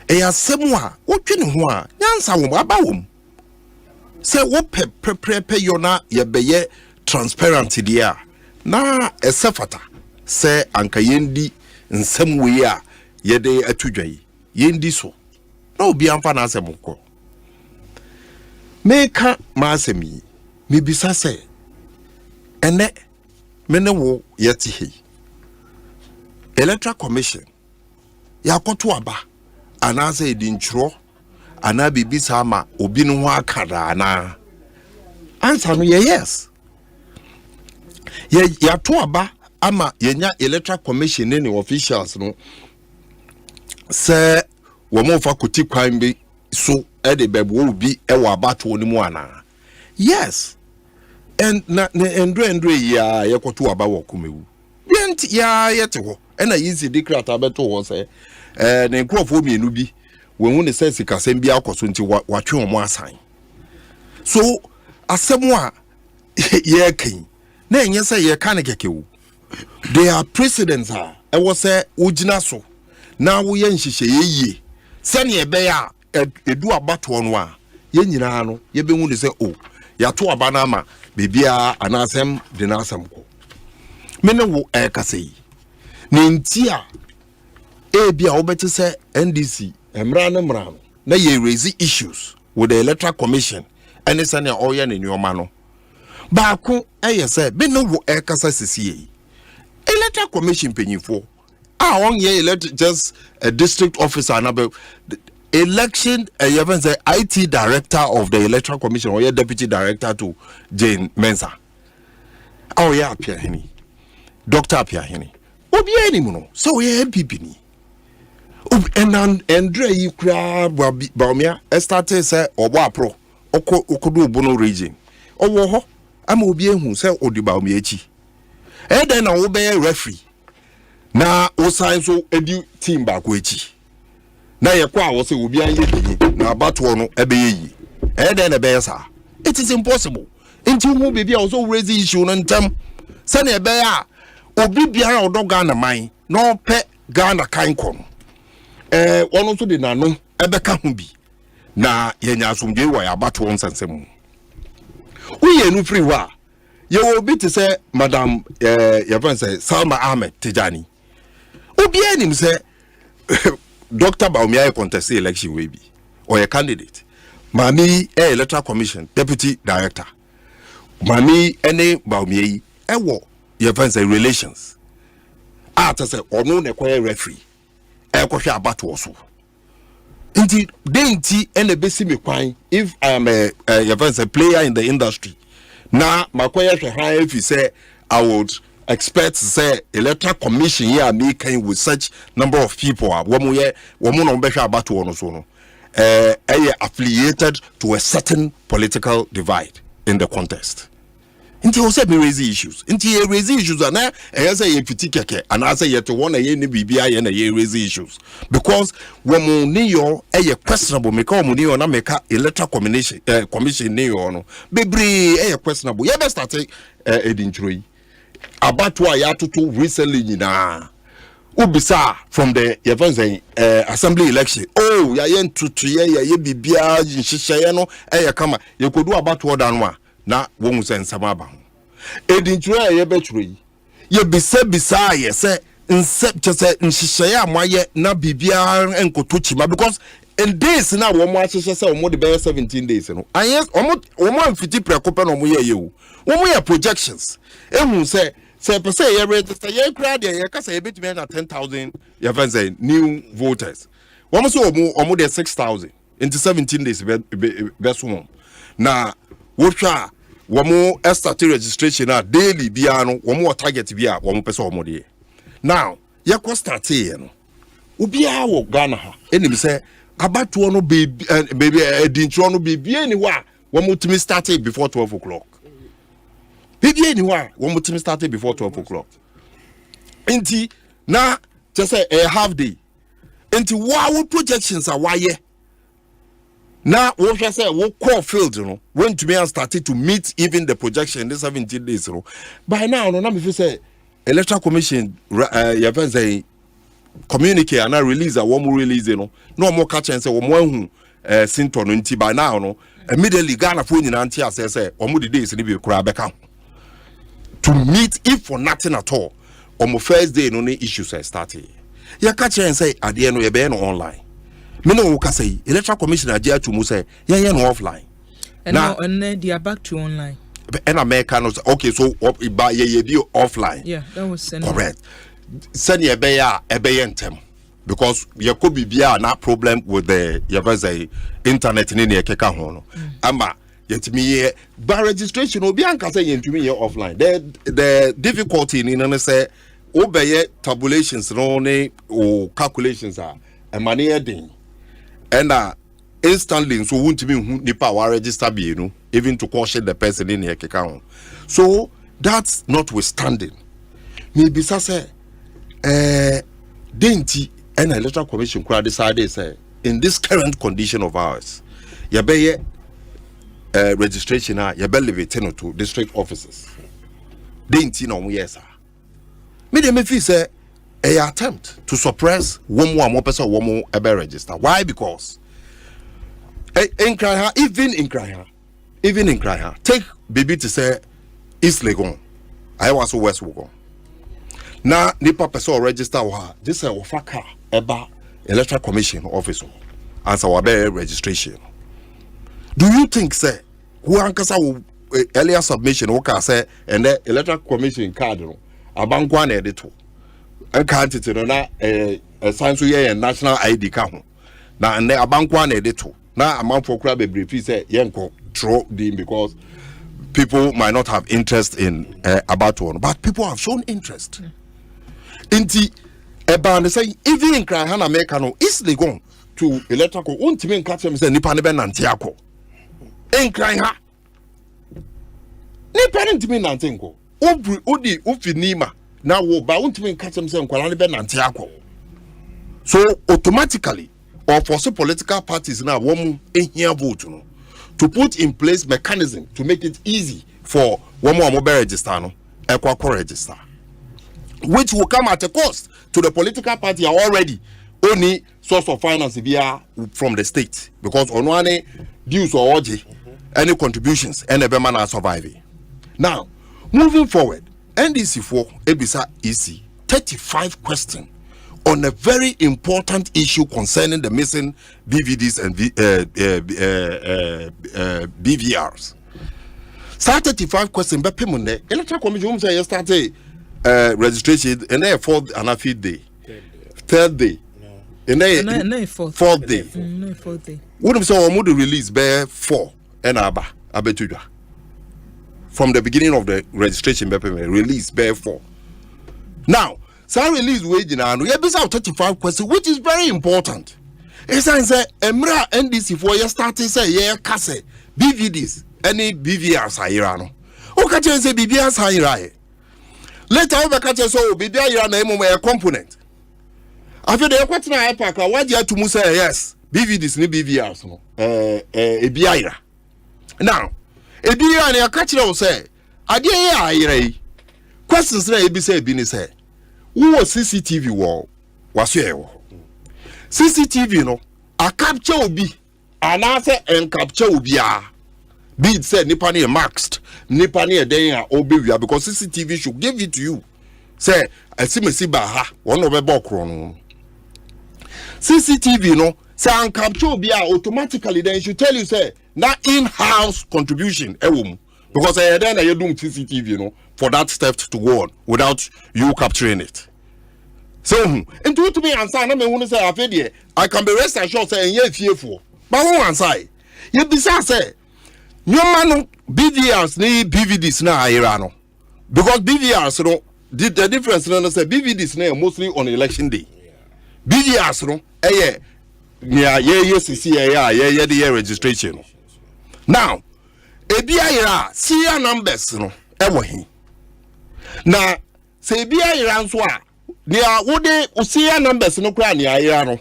e asem a wo dwene ho a nyansa wo aba wo se wo pe yona ye beye transparent dia na esefata se anka yendi nsem we a yede atudwai yendi so na obi amfa na asem ko meka ma asemi me bisa se ene mene wo yeti he Electoral Commission yakoto aba anase edinchro ana bibi sama obi no ho akada na answer no yes ya to aba ama yenya Electoral Commission ne officials no se wo mo fa koti kwan bi so e de bebo obi e wa abato ni mu ana yes and na endro ya yakoto aba wo kumewu yenti ya yete ho ena yizi declare abeto ho se ne nkrofo mienu bi when the sense kasem bia akoso nti watwe omo asan so asemu a ye kan na enye se ye kan kekewu they are precedents e wo se ogina so na wo ye nhihye ye se ne ebe ya edu abato no a ye nyina no ye be hu de se o ya to aba na ama bibia anasem de na asem ko me ne wo kasei ne ntia bia wo beti se NDC emra no na ye raise issues with the Electoral Commission ɛne sɛnea ɔyɛ ne nneɔma no baako ɛyɛ sɛ bi no wo ɛkasa sisie electoral commission panyinfoɔ ɔnyɛ just a district officer na election even say IT director of the electoral commission or deputy director to Jane Mensa yeah Piahini Dr. Piahini obi enimu no so we MPP ni and Andre you kra baumia started say obo apro okodu obono region owo ho ama obi ehu say odi baumia echi then na wo be referee na o sign so edu team back echi na yekwa wo say obi an yedini na abato no ebe yi then na be sa it is impossible nti hu bebia wo so raise issue no ntem se na ebe ya obi biara odo Ghana man no pe Ghana kan kon ono so de nano ebe ka hu bi na yenya asomdwe wo ya abato nsensem uye nu free wa ye obi te say madam ye say Salma Ahmed Tijani obi anim say Dr. Baumia contest election we be or a candidate mami electoral commission deputy director mami any Baumia wo ye say relations after say ono ne kwa referee kwahwe abato so indeed denti ene besi me kwan if I am a player in the industry na makwaya hwe han if you say I would expect say electoral commission here making with such number of people womu no be hwe abato no so no affiliated to a certain political divide in the contest. Inti o say me raise issues. Inti raise issues na say ye piti keke and I say ye to one ye ni bibia ye na ye raise issues because when ni yo questionable make o ni yo na make electoral commission ni yo no bebre questionable. Ye be start edintroi abatwa ya tutu recently nyina ubisa from the assembly election ya ye ntutu ye bibia nhihye no kama ye kodu abatwa danwa na won sensama aba ho edintura ye beturo yi ye bisa ye se nsep se nhihye amoye na bibia enkotochima because in days na wo mo ahihye se wo mo de be 17 days no ayes wo mo amfiti prekope no mo ye ye wo mo ye projections ehun se pese ye register ye kra de ye kasa ye betime na 10,000 ye fancy new voters wo mo so wo mo de 6,000 into 17 days be so na wotwa womo start registration a daily bia no womo target bia womo pese womo de now ye ko start here no obi a wo Ghana ha enim se abato no baby edintro no baby eni wa womo timi start before 12 o'clock baby eni wa womo timi start before 12 o'clock enti na just say a half day enti wa projections are why now, what I say, what call field, when to me and started to meet even the projection in the 17 days, by now, no, if say electoral commission, say communicate and I release a one more release, no more catch and say one more synton until by now, no, immediately Ghana phone in anti say, or more days in the crab account to meet if for nothing at all. On my first day, no issues started. You catch and say at the end of your online. Me no ka say electoral commissioner Jia to mu say yeah no offline and now they are back to online and America no okay so by ye be offline yeah that was correct send ye be ya ntem because ye could be na problem with the internet ni na keka ho no ama yetimi ye by registration obi anka say yentimi ye offline the difficulty in no say obeye tabulations no ne o calculations are emane edin and instantly so won't be nipa wa register be even to caution the person in here keka. So that's notwithstanding maybe say denti and electoral commission could decide say in this current condition of ours ya be registration ya be leave to district offices denti no yes me dem feel say a attempt to suppress one more person one more register. Why? Because in Kraha, even in Kraha, take baby to say East Legon. I was West Legon. Now nipa person register wa this is ofaka eba electoral commission officer answer wa be registration. Do you think say who ankasa earlier submission okay say and the electoral commission card no abankwa na edito and can't na sign so ye national ID ka ho na and abankwa na edito na amanfo kura be brief say yenko throw them because people might not have interest in about one, but people have shown interest. Inti eba say even in cry hana make no easily gone to electoral untimi catch them say nipa ne be nante akọ in cry ha nipa ne ntimi nante nko odi ofinima na wo ba untimi catch them say nkwala ne be nante akọ so automatically or for some political parties now one ehia vote no to put in place mechanism to make it easy for one more mobile register no ekwa register, which will come at a cost to the political party already only source of finance via from the state because on one dues or any contributions and every man are surviving. Now moving forward, NDC4 Ebisa EC 35 questions on a very important issue concerning the missing BVDs and BVRs. Start 35 questions, but Pimunde, Electoral Commission say yesterday registration and then fourth and a fifth day, third day, and then fourth day. What say we would release by 4 and abetuja from the beginning of the registration, release by 4. Now. So release wage now. We have 35 questions, which is very important. It's say Emra NDC for your starting say yeah kase BVDs any BVRs ayirano. O ka say BVRs ayirae. Later over ka so BVR ayirano emo a component. After the question I pack what you to say yes BVDs ni BVRs no e biayira. Now e biayira na ka say ade ya ayira questions na e bi say bi ni say who was CCTV wall was here. CCTV no a capture obi and answer and capture obi be it said nipani maxed nipani then obi because CCTV should give it to you. Say I see me see baha one of a background. CCTV no say and capture obi automatically then should tell you say na in-house contribution because then you do CCTV no for that theft to go on without you capturing it. So, and to me answer, na me want to say I can be rest assured say ye fearful. But who answer? You be say your man BVRs ni BVDs na ayira no. Because BVRs no the difference no say BVDs na mostly on election day. BVRs no ye the registration. Now, ebi ayira serial numbers no ewo hi. Na se ebi ayira nso a nia wode usia numbers no kra nia ayira no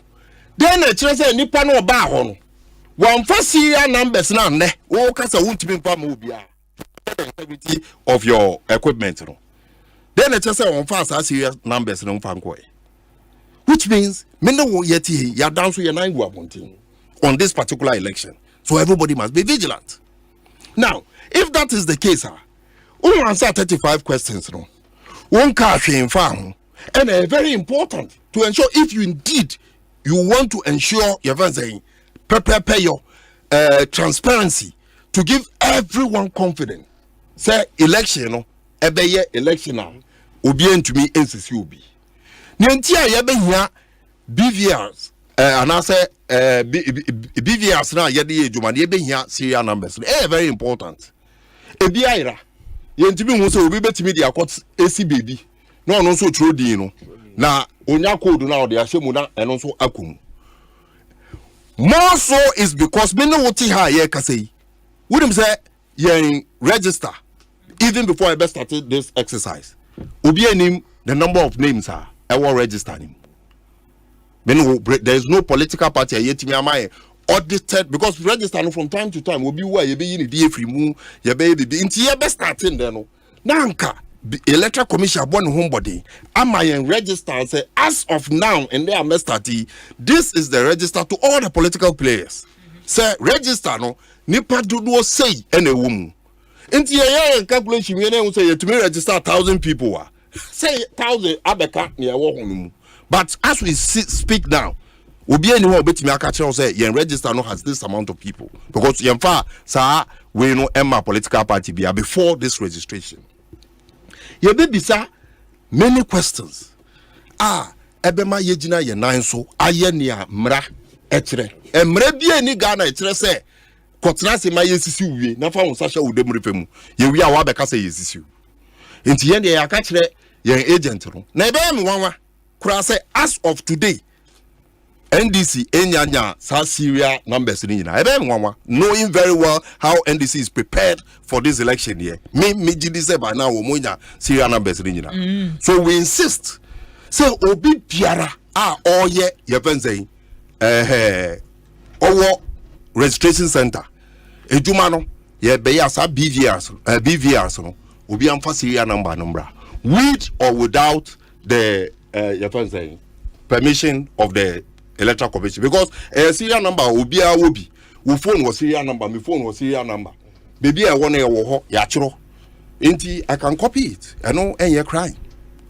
den na kire say nipa no ba ho no wan fa serial numbers na ne wo kasa wuntimi mpa ma obia integrity of your equipment no den na kire say wan fa serial numbers no mfa nko which means me no yeti ya dance ye nan go abontin on this particular election, so everybody must be vigilant. Now if that is the case we answer 35 questions no one car in farm. And very important to ensure if you indeed you want to ensure your prepare your transparency to give everyone confidence. Say election no ebeye election na obi entumi nsisi obi. Nyentia ye be hia BVRs and I say BVRs na ye de adwuma ye be hia serial numbers. Very important. Ebi ayira ye ntumi hu say obi betimi de akot AC baby. No so true di no na onya code na ode ahemu na eno so akum more so is because me no woti ha ye kasei wouldn't say ye register even before I started this exercise obi anim the number of names are I will register him. There is no political party yet me am audited because register from time to time will be where you be in the free mu you be into ye best starting there no nanka Electoral Commission born homebody. Am I register and say as of now and they are starting this is the register to all the political players. Say register no nipa do say any woman. Into your calculation you say to me register 1,000 people say 1,000 abeka near wo but as we speak now we be anyone bet me catch say your register no has this amount of people because yemfa sa we no Emma political party be before this registration. Ye be bisa many questions. Ebema yejina ye nan so aye nia mra etre. Emre bia ni Ghana etre se kotena se ma yesisi wie na fa won sahye wodem refemu. Ye wi a wa beka se yesisi. Enti ye ne aka kire ye agent no. Na ebe me wanwa kura se as of today NDC enyanya sa serial numbers ni nyina ebe nwanwa knowing very well how NDC is prepared for this election here me gidi say by now wo monya serial numbers ni nyina so we insist say obi biara oye ye fenzen owo registration center ejuma no ye be ya sa BVRs no obi amfa serial number with or without the ye fenzen permission of the Electoral Commission, because a serial number will be a wobi. Your phone was serial number, my phone was serial number. Baby, I want to yachro. Inti, I can copy it. I know, and you're crying.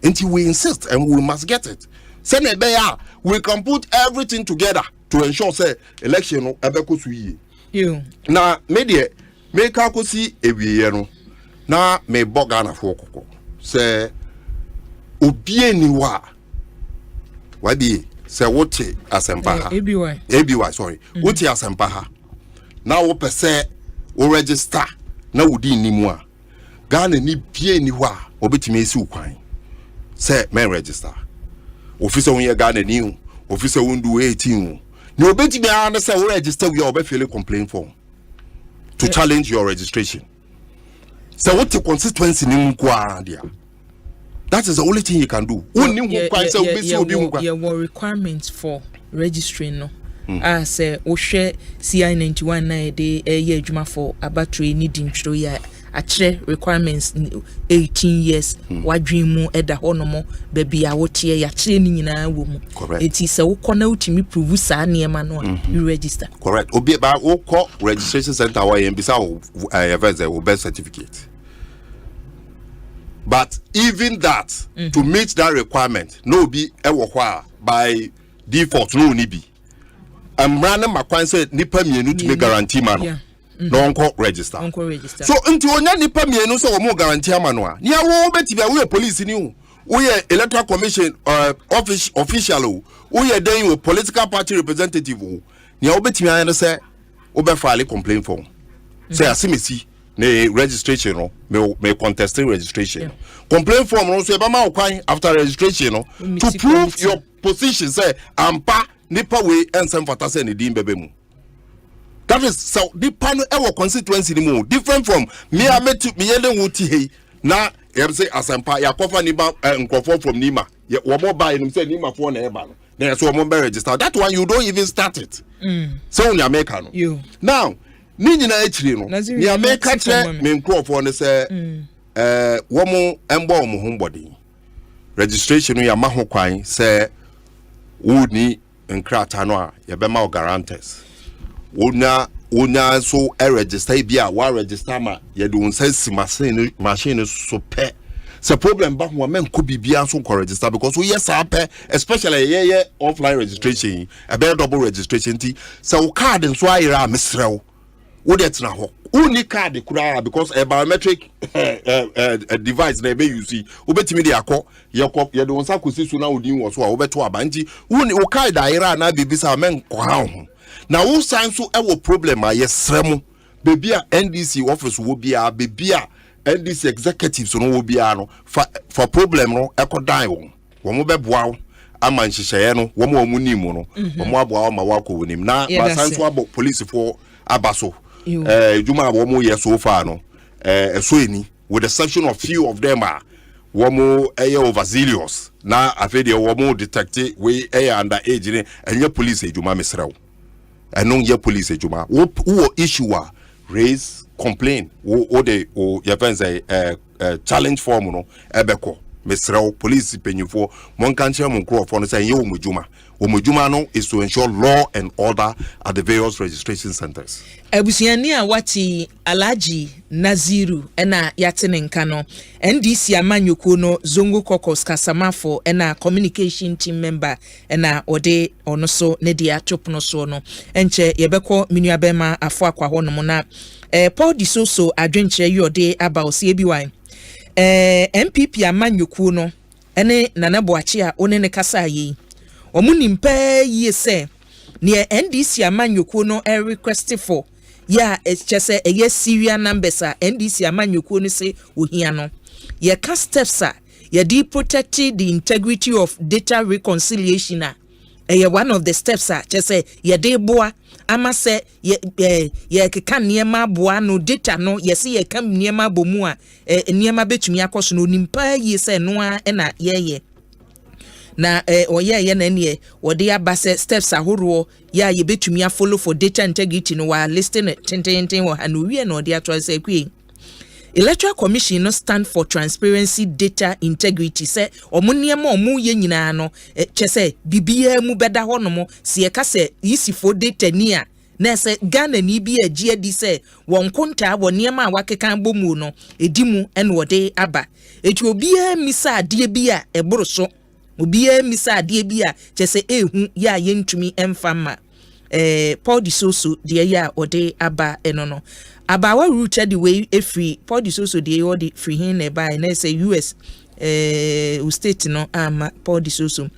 Inti, we insist and we must get it. Send it there. We can put everything together to ensure say election no ebeko suyi. You. Na media make a kosi ebiye na me bogana for koko. Say obie ni wa. Wabi say what Asempa ABY sorry what Asempa now wo pese wo register na wodi nimu a Ghana ni bie ni wa obetimi esi ukwan say men register officer won ye Ghana ni officer won do 18 ni obetimi an say wo register we obefile complaint form to challenge your registration say what constituency ni nkwa dia. That is the only thing you can do. Your requirements for registering no. As Oshe CI 91 na de year juma for abattoir needing through ya actually requirements 18 years. Wadream mu eda honomo baby a wotie ya training na wo mu. It is a ukona utimi prove sa niema no you register. Correct. Obi ba wo call registration center wa yembisa wo birth certificate. But even that, to meet that requirement, no be by default, no ni be. Random makwan said nipa mienu to be guarantee man. No uncle register. So until onya nipa mienu so mo guarantee man wa. Nia wo beti be we police ni o. We electoral commission official o. We then we political party representative o. Nia wo beti me say o be file complaint form. Say asimesi ne registration no me contesting registration complaint form no so e ba ma kwan after registration no to prove your position say ampa nipa we ensem fata say ne din bebe mu. That is so nipa no e constituency ni mu different from me a metu me yele wuti he na e say Asempa ya kofa ni ba nkofo from Nima wo mo buy him say Nima for na e ba no then so mo be register that one you don't even start it so on America no now ni nyina achiri no ni America che me nkrofo ne say wo mo embo mo ho body registration ya ma ho kwan say wo ni nkrata no a ye be ma guarantors wonya so register bi a wa register ma ye do nsansi machine so pe se problem ba ho men ko bibia so ko register because we yes pe especially ye offline registration e be double registration ti se wo card nso ayira mesrew wo det na ho uni card kura because a biometric device na be use wo betimi de akọ ye do nsa kosi so na odin wo so a wo beto abanji uni wo card ayira na bibisa men ko ha ho na wo san so e wo problem a yesrem bebi a NDC office wo bia bebi a NDC executives no wo bia no for problem no e ko dan wo mo beboa wo ama nhihye no wo mo nimu no wo mo aboa ma wa ko wonim na ba san so abo police for abaso juma wo mo ye so far no so eni with the exception of few of them are wo mo overzealous na afede wo mo detect we under age ni enye police ejuma mesrew enon ye police ejuma wo issue a raise complain wo the your friends challenge form no ebeko mesrel police penyifo mon kanche mon crofo no say ye omujuma no is to ensure law and order at the various registration centers. Abusiani a wati Alhaji Naziru ena yatene nka no NDC amanyoko no Zongo Kokos Kasamafo ena communication team member ena ode ono so ne dia chopno so no enche yebekọ minuabema afọ akwa ho no mo na Paul Disoso adwenkyere yode aba osie biwan MPP amanyoko no ene Nana Boakye a one ne kasa yi omuni mpe yi se ne NDC amanyoko no request for ya chese eye serial numbers a NDC amanyoko no se ohia no ye ka steps a ye dey protect the integrity of data reconciliation a one of the steps a chese ye dey boa ama se ye keka niema boa no data no ye se ye kam niema bomu a niema betumi akoso no nimpa yi se no a na ye na oye na ne wode abase steps ahoro ya ye betumi follow for data integrity no wa listing tenten wo hanu wie na ode atwa se kwe Electoral Commission no stand for transparency, data integrity. Say omuniema omu ye nyina no chese bibia mu beda ho no mo se ka se yisi for data ni a na se Ghana ni bi agie di se won konta wo niema wakekan bomu no edimu en wode aba etu obia misa ade bi a eboro so obia misa ade bi a chese ehu ya ye ntumi emfama Paul Disoso de ya ode aba enono abawa route the way free Paul Disoso de ode free hin e by na say US state no Paul Disoso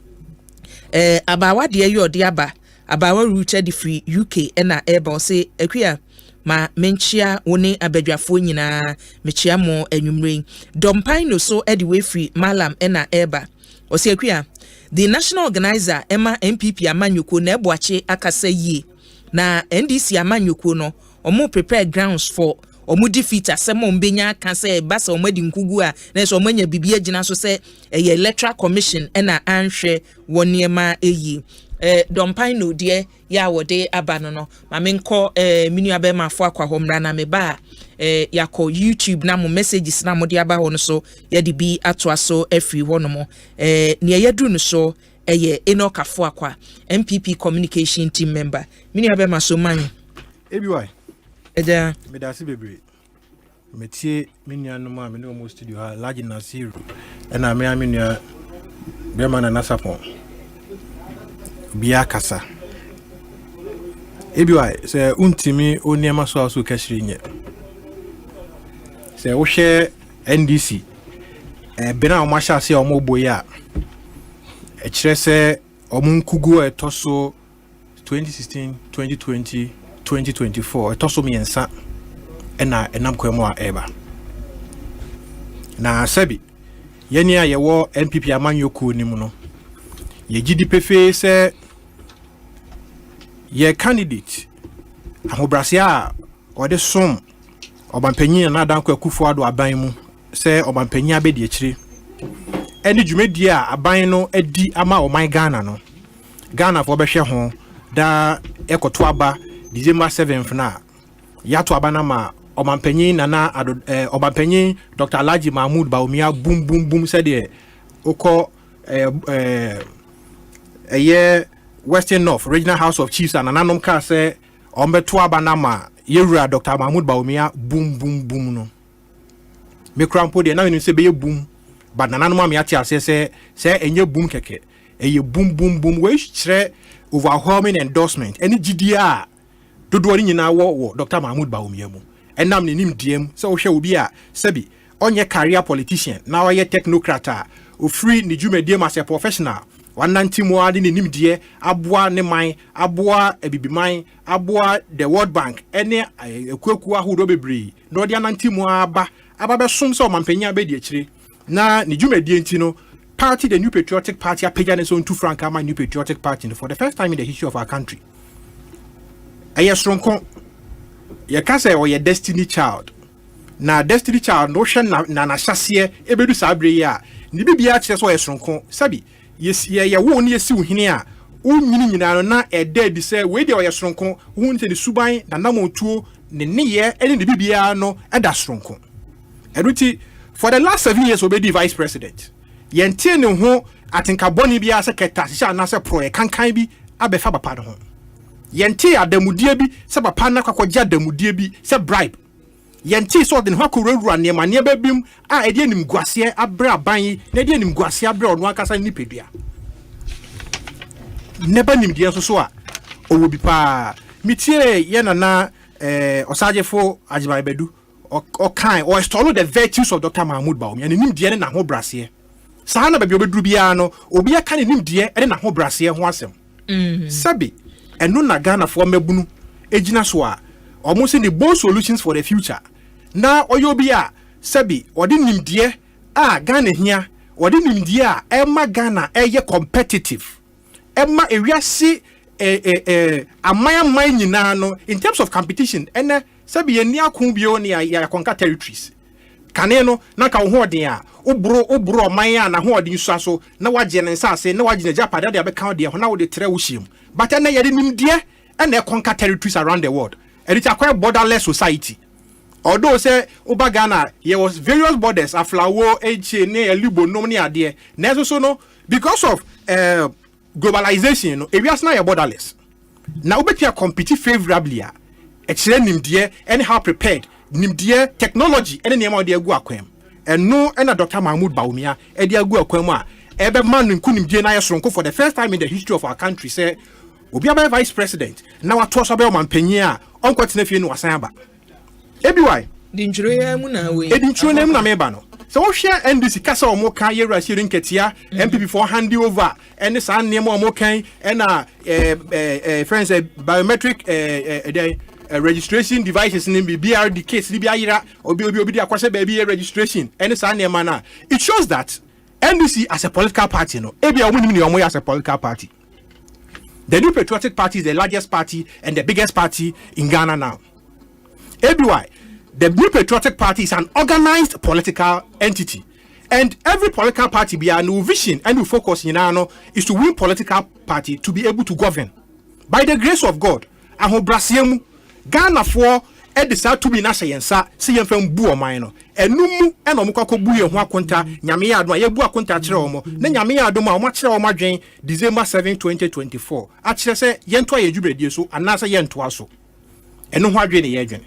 abawa de ya ode aba abawa route the free UK na eba say akua ma menchia woni abadwafo nyina mechia mo anwumre dompan no so e the way free malam na eba o say akua the national organizer Emma MPP amanyoko na Boakyewaa akasa yi na NDC amanyoko no omo prepare grounds for omo defeat asemo mbenya kan say basa omo di nkugu a na so omanya bibia gina so say Electoral Commission na anhwe woniema eyi dompan no de ya wode abano no ma menko minuabe mafo akwa homra na meba yako YouTube na mo messages na mo de aba ho no so ya de bi ato so afri ho no mo ne yadru no so Enoch Afo Akwa MPP communication team member minuabe maso man ebiwai eja medasi bebre metie minuanu ma me no mo studio ha large na zero na me aminu be man na sapon bia kasa ebiwai se untimi oniema so aso kashiri nye se wo hwe NDC bena o masha se o mo boya e kire se o mun kugu etoso 2016 2020 2024 etoso miensa na enam kwemu a eba na sabi yeni a yewo MPP amanyoko nimu no ye gidi pefe se ye candidate ahobrasia ode som obampanyin na danko akufo ado aban mu se obampanyin abedi akire eni dwumedi a aban no adi ama oman Ghana no Ghana fo behwe ho da ekoto aba December 7th na yato aba na ma obampanyin na obampanyin Dr. Alhaji Mahmoud Bawumia boom said de okọ Western North Regional House of Chiefs and ananom ka say ombeto aba na ma yewura Dr. Mahmoud Bawumia boom no me krampo de na we say be boom but nananom am yati ase say enye boom keke eye boom we kire overwhelming endorsement any GDA dodo ni nyina wo Dr. Mahmoud Bawumia mu enam ni nim diem say wo hwe obi a sabi onye career politician na wo ye technocrat o free ni dwumadie as a professional wananti mu ade ni nimdie aboa ne man aboa ebibiman aboa the World Bank ene ekueku ahodo bebre na ode ananti mu aba be som so mampanya be di akire na ni dwumadie enti no party the New Patriotic Party apagya ne so ntu franka ma New Patriotic Party for the first time in the history of our country ayesronko ye ka say o ye destiny child na destiny child no hwe na hyase ebedu sabre ya ni bibia kire so ayesronko sabi yes ye wo ni yesi uhini a unyini nyina no na ede say we de oyesronko hu nte ni suban na namotuo ne ye ene ne bibia no eda sronko eduti for the last 7 years obedi vice president yɛntie ne ho atenkabɔne bi ase kɛta sɛ anase pro yɛ kankan bi abefa papa no ho yɛntie adamudie bi sɛ papa na kwakɔgye adamudie bi sɛ bribe yɛntie sɛ ɔde ne ho akɔwurawura nneɛma nneɛma bim a ɛde anim guaseɛ abrɛ aban yi na ɛde anim guaseɛ abrɛ ɔno akasa nipadua neba nimdeɛ nso so a ɔwɔ bi paa metie yɛ nana ɔsagyefo agyebae badu ɔkan or install the virtues of Dr. Mahmoud Baomi and nimdeɛ ne na ho brasseɛ saa na baabi obɛduru biara no obi aka ne nimdeɛ ne na ho brasseɛ ho asɛm sabi ɛno na Ghanafoɔ mabunu egyina so a ɔmo se the bold solutions for the future na ɔyɛ obi a sabi ɔde nimdeɛ a Ghana hia ɔde nimdeɛ a ɛma Ghana ɛyɛ competitive ɛma ewiase amaya nyinaa no in terms of competition ɛnɛ sabi yɛni akon bio ne ya conquer territories kane no na ka wo hoɔden a obro ɔman a na hoɔden so aso na wagye ne nsase na wagye ne japada de abɛka de ho na wo de trɛ wo hiem but ɛnɛ yɛde nimdeɛ ɛna conquer territories around the world and it's a quite borderless society although say oba Ghana there was various borders aflawo eche ne elibo nom ne ade na so no because of globalization no areas na borderless na obetia compete favorably a ekire nimdeɛ and how prepared nimdeɛ technology and nneɛma de agu akwam ɛno ɛna Dr. Mahmoud Baomi a de agu akwam a ebe man nkunimdeɛ na yɛsoronko for the first time in the history of our country say obi aba vice president na wato so be omampanyin a onkotena fie no wasan aba ebi why dinjuro ya mu na we edinjuro na mu na meba no so wo hwe NDC kasa omo kan yewura shiri nketia MPP for hand over and sa nneema omo kan na friends biometric registration devices in BRD case bi ayira obi di akwase ba bi registration and sa nneema na it shows that NDC as a political party no ebi a omo nim ne omo as a political party. The New Patriotic Party is the largest party and the biggest party in Ghana now. ABY, the New Patriotic Party is an organized political entity. And every political party be a new vision and new focus in Ghana is to win political party to be able to govern. By the grace of God, aho brasiemu Ghana for decide to be na sayensa se yemfam bu oman no enum ena omukako bu ye ho akonta nyame ya adom ye bu akonta kire omo na nyame ya adom a omo kire omo adwen December 7 2024 a kire se yento ye dwubredie so anasa yento aso eno ho adwen ne ye adwen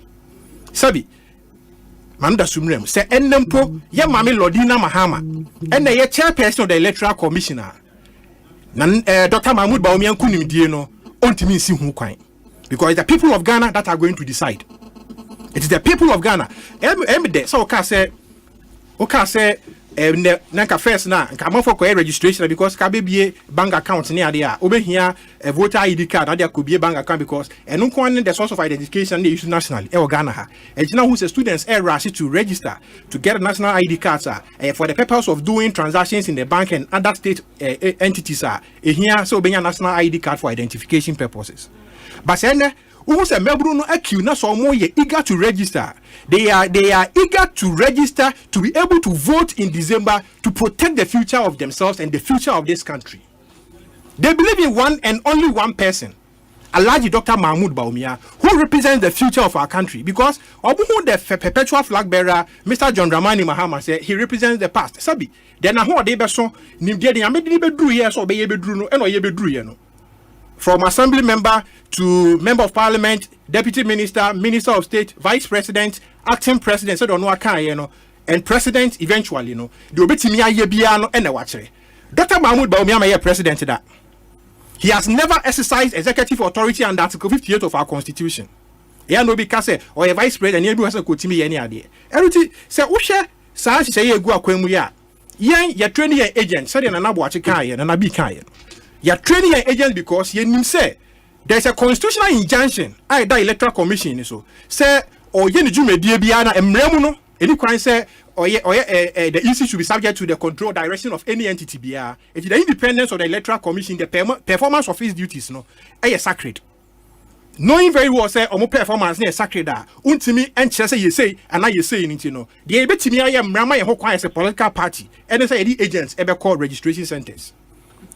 sabi manda sumrem se ennempo ye mame Lodina Mahama ena ye chairperson of the Electoral Commissioner na Dr. Mahmoud Baomi ankunimdie no ontimi nsi hu kwan because it's the people of Ghana that are going to decide. It is the people of Ghana. So okay say nanka first na nka mo for registration because ka be bank account near there obehia a voter ID card and there could be a bank account because enu kon the source of identification they use nationally e Ghana ha ejina who say students rush to register to get a national ID card for the purpose of doing transactions in the bank and other state entities here so obehia national ID card for identification purposes but who say mebru no accuse na so mo ye eager to register. They are eager to register to be able to vote in December to protect the future of themselves and the future of this country. They believe in one and only one person, Alhaji Dr. Mahmoud Baomi, who represents the future of our country because obu the perpetual flag bearer Mr. John Dramani Mahama said he represents the past. Sabi then na ho de be so nim de amedi be duru here so be ye be duru no eno ye be duru here no. From assembly member to member of parliament, deputy minister, minister of state, vice president, acting president, so don't know what and president eventually, the obetimi aye bia no ene wachere. Dr. Mahmoud Baomi am president that. He has never exercised executive authority under Article 58 of our constitution. He no be kase or a vice president e bi wase kotimi ye ne ade. Everything say uhwe saa say ye gu akwamu ya. Yen ye training ye agent, say na nabo ache kan ye na bi kan ye. You are training an agent because you say there's a constitutional injunction. I that Electoral Commission so say or ye ni jumedie bia na emremu no any kwan say or the EC should be subject to the control direction of any entity bia. It is the independence of the Electoral Commission, the performance of its duties no is sacred. Knowing very well say omo performance na sacred da untimi enche say you say and now you say anything no the ebetimi aye mrama ye ho kwan as a political party and say the agents ebe call registration centers.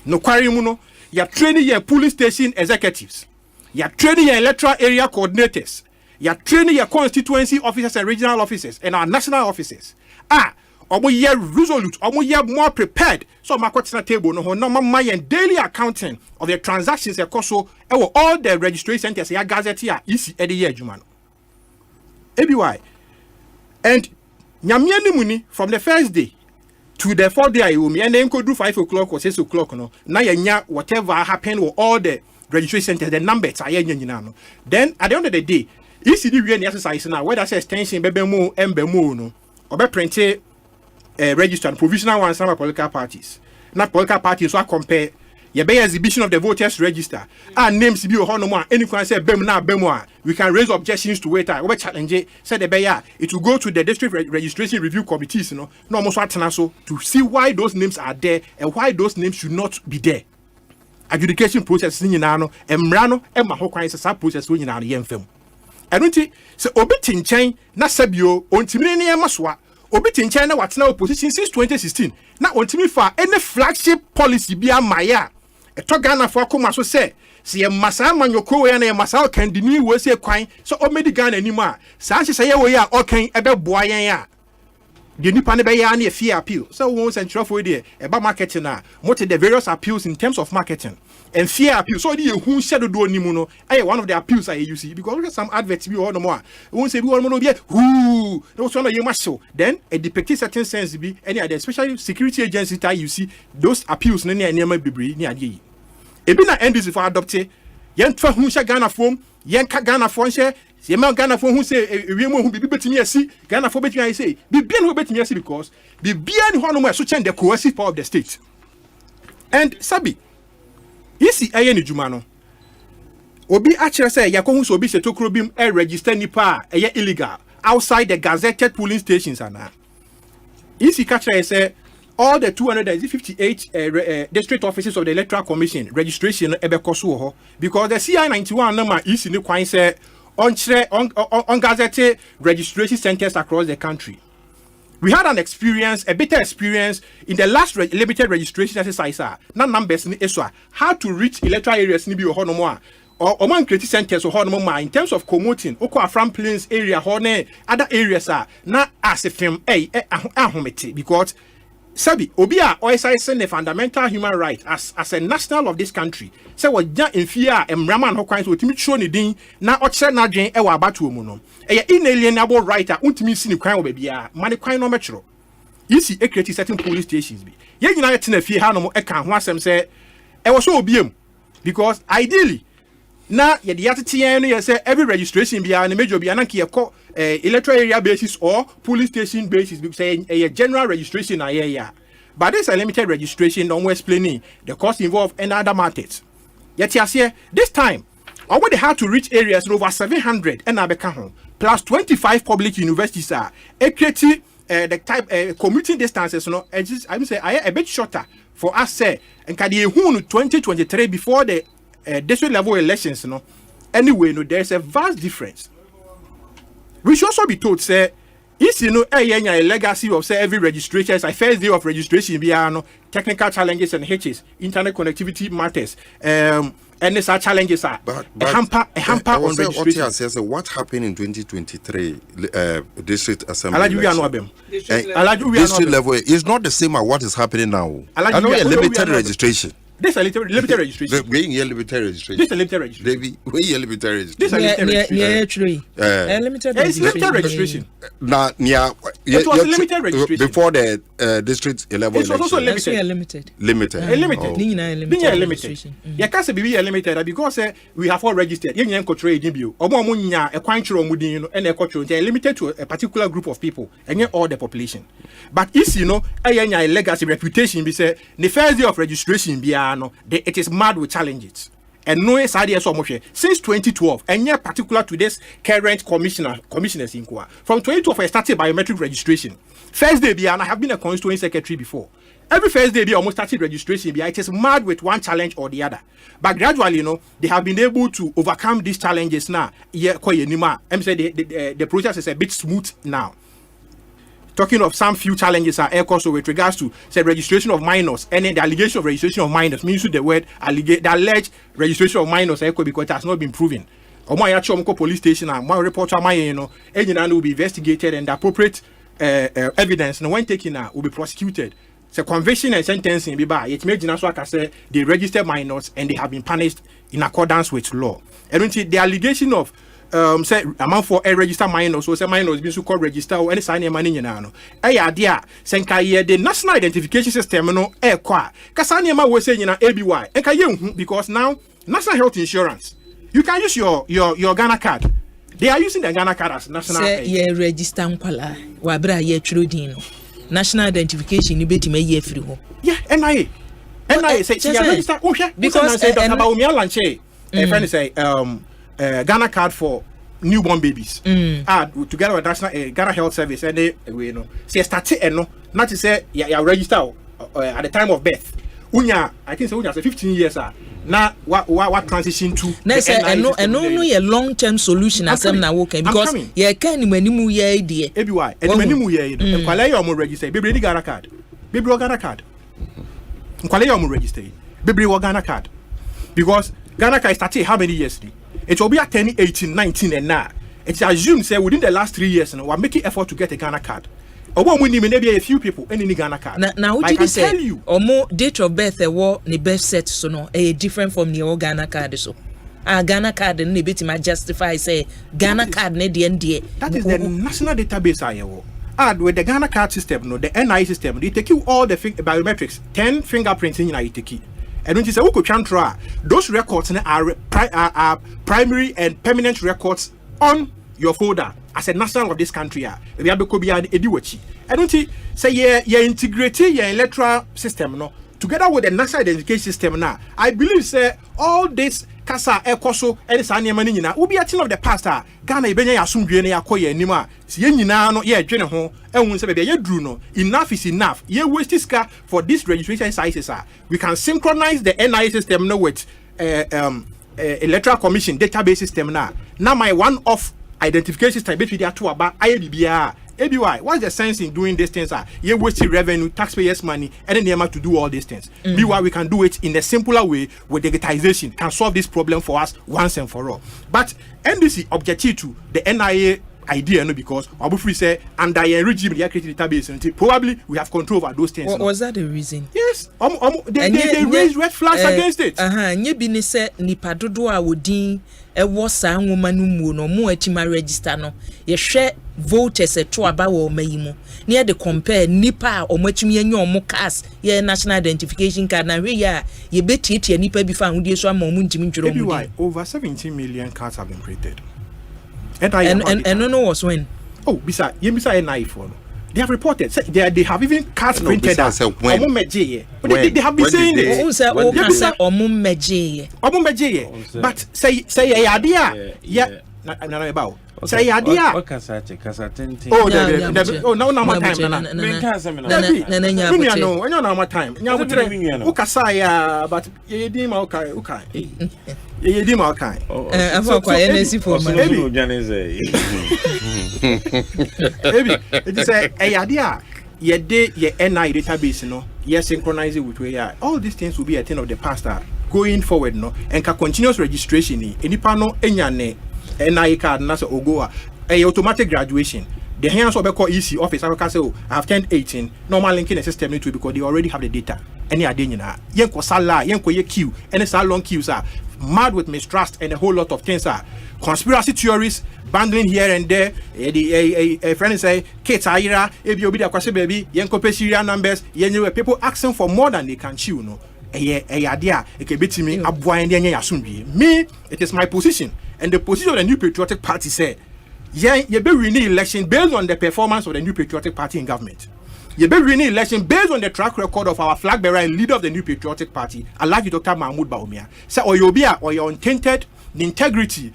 No quarry muno, you're training your police station executives, you're training your electoral area coordinators, you're training your constituency officers and regional officers and our national officers. omo ye resolute, omo ye more prepared. So my question table no my daily accounting of the transactions so all the registration centers ya gazette here is every year jumano. ABY. And nyamia muni from the first day to the fourth day and then could do 5 o'clock or 6 o'clock no. Now ya whatever happened with all the registration centers, the numbers are no. Then at the end of the day, ECD we exercise now whether say extension bebemo embemo no or be print registered provisional one some political parties. Not political parties so I compare your be exhibition of the voters register and names be no more any can say bem na bemo we can raise objections to it we challenge said the bear it will go to the district registration review committees no almost so to see why those names are there and why those names should not be there. Adjudication process ni na no emra no e ma ho kwan se process wo nyina no yemfam eno nti se obi tinchen na sabio ontimi ne yemasoa obi tinchen na watena opposition since 2016 na ontimi fa any flagship policy bia maya eto Ghana for akoma so se ye masa manyoko we na ye masa kandini we se kwan so o medi Ghana anima sa hye ye we ya okan ebe boa yen a the nipa ne be ya na fear appeal so won central for there eba marketing na mote the various appeals in terms of marketing and fear appeal so the who shadow do nimu no one of the appeals I use because look at some adverts be all no more won say be all no be who those one you must show then a depicting certain sense be any other especially security agency that you see those appeals no near my bibre ni ade e bi na NDC for adopt yen twa hu sha Ghana form yen ka Ghana form share se ma Ghana form hu say wiemu hu bibi betimi asi Ghana form betimi ai say bibi no betimi asi because bibi ani ho no mo so change the coercive power of the state and sabi isi aye ni juma no obi akere say yakohu so obi se tokro bim register nipa eye illegal outside the gazetted polling stations ana isi catcher say all the 258 district offices of the Electoral Commission registration ebekoso ho because the CI91 number isi ni kwan say on gazetted registration centers across the country. We had an experience, a bitter experience in the last limited registration exercise. Na numbers ni eswa how to reach electoral areas ni bi ho no mo or Oman creative centers ho no mo in terms of promoting Okwa Afram Plains area ho ne other areas na asefem ahomete because sabi obi a oisai the fundamental human right as a national of this country say what ja enfia emraman ho kwan so timi tro ne din na okere na dwen e wa abatu mu no e inalienable right a untimi si ne kwan wo bia mane kwan no mechro yisi e create certain police stations bi ye nyina yete na fie ha no mo e kan ho asem say e wo so obiem because ideally na ye de yatete yen no ye say every registration bia na major bia na ke ye ko electoral area basis or police station basis because a general registration but this a limited registration don't explaining the cost involved and other matters yet here this time already had to reach areas over 700 and home plus 25 public universities are equity the type commuting distances no I'm say I a bit shorter for us say and can you 2023 before the district level elections no anyway no there's a vast difference. We should also be told, say, if you know a legacy of say every registration, it's a first day of registration, technical challenges and hitches, internet connectivity matters, NSR challenges are a hamper on registration. What happened in 2023 district assembly? District level is not the same as what is happening now. I know a limited registration. This is a limited registration. We in limited registration. This is a limited registration. We limited registration. This is a limited registration. It's limited registration. Now, it was a limited registration before the district level. It was also limited. Limited. Limited. You can't say be limited because we have all registered. You can't control it. Omo munya a quantity mudin and a control. They are limited to a particular group of people and all the population. But if you know a legacy reputation, be say the first day of registration be it is mad with challenges and no idea so much since 2012 and yet particular to this current commissioners in Kwa. From 2012 I started biometric registration. First day and I have been a constituent secretary before. Every first day almost started registration it is mad with one challenge or the other. But gradually they have been able to overcome these challenges now. I'm saying the process is a bit smooth now. Talking of some few challenges are also with regards to say registration of minors and then the allegation of registration of minors means the word the alleged registration of minors because it has not been proven. Police station and one reporter will be investigated and the appropriate evidence, no when taken out, will be prosecuted. So conviction and sentencing be by it made so I can say they registered minors and they have been punished in accordance with law. And the allegation of say amount for a register minors, so say minors being so called register or any sign money no. Idea senka the national identification system no kwa. Kasani ma we say ABY. Enka because now national health insurance. You can use your Ghana card. They are using the Ghana card as national. Say ye register nkwala. Wa bra ye trudin no. National identification ni beti me ye free ho. Yeah, NIA say register because say Dr. Baumia Lanche friend say Ghana card for newborn babies. Together with national Ghana Health Service and they you know say start no not to say ya register at the time of birth. I think say unya say 15 years now what transition to no a long term solution as na work because ye can manimu ye idea ABY and manimu ye nkwala ye omo register bebre Ghana card bebre Ghana card nkwala ye omo register bebre Ghana card because Ghana card started how many years it will be at 10 18 19 and now it's assumed say within the last 3 years we are making effort to get a Ghana card. Maybe a few people any Ghana card. Now what did you say? Or more date of birth ni birth set so no a different from the Ghana card so. Ghana card ni bit ma justify say Ghana card ne the that is the national database add with the Ghana card system no the NI system they take you all the biometrics 10 fingerprints in you take it. And when you say those records are primary and permanent records on your folder as a national of this country. We have to I don't say you integrate your electoral system no together with the national identification system now. I believe say all this Kasa Ekoso and Sanya Manina will be a thing of the past. Ghana Ibenya Asumdwe na yakoye nima. Si ye nyina no ye dwene ho ehun se be ye dru no. Enough is enough. Ye waste ska for this registration sizes we can synchronize the NI system no with Electoral Commission database system now. Now my one off identification system between the two about IBBR. ABY, what's the sense in doing these things? You're wasting revenue, taxpayers' money, and then you to do all these things. Meanwhile, we can do it in a simpler way with digitization, can solve this problem for us once and for all. But NDC objective to the NIA idea, no, because Obufri say under a regime, the created database, probably we have control over those things. Was that the reason? Yes, they raised red flags against it. Nye bini se nipa dodo a wodi was a woman who no more etima register no. Ye share voters to aba wo mayimu. Near the compare nipa or mwetimi enyo mo cast ye national identification card na we ya ye beti eti nipa bi fa hudie so ama mu ntimi ntwero mu. Over 17 million cards have been printed. And no was when. Oh, bisa NI for no. They have reported. They have even cards printed as they have been saying it. But say idea. Yeah. No about. Say idea. Oh no more time. No time. Ukasaya but yedima okay. Yedima okay. It is a idea. Ye NI database no. Ye synchronize it with where you are. All these things will be a thing of the past going forward no. And continuous registration ni. Enipa no enyane NI card na so ogoa. A automatic graduation. The hands of the EC office, I say, I have turned 18. Normal linking the system into because they already have the data. Any idea? Yenko sala, yenko ye queue, and it's a long queues are mad with mistrust and a whole lot of things are conspiracy theories, bundling here and there. A friend say, Kate Aira, if you be the question baby, yenko pay serial numbers, yenko people asking for more than they can chew, no. A idea, it can be to me, me, it is my position, and the position of the New Patriotic Party say. You be winning election based on the performance of the New Patriotic Party in government. You be winning election based on the track record of our flag bearer and leader of the New Patriotic Party, Alhaji Dr. Mahmoud Bawumia. So, or you be or your untainted, the integrity,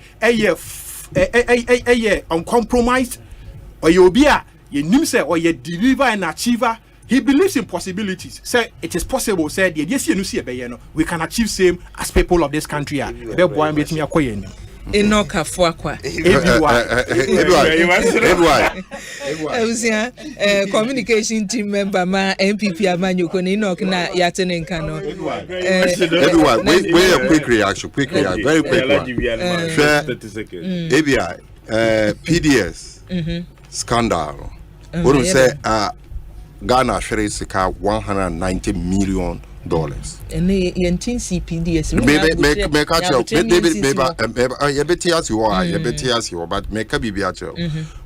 uncompromised, or you be you nimse or you deliver and achiever. He believes in possibilities. Say it is possible. Said we can achieve same as people of this country. Enoka Fuakwa. Communication team member ma MPP Amanyo Kone Enoch na Yatenen Kano. Everyone, wait a quick reaction, very quick one. ABI, PDS, scandal. What say Ghana share sika $190 million. And the yentin CPDS. Make a job. You but make a BBH.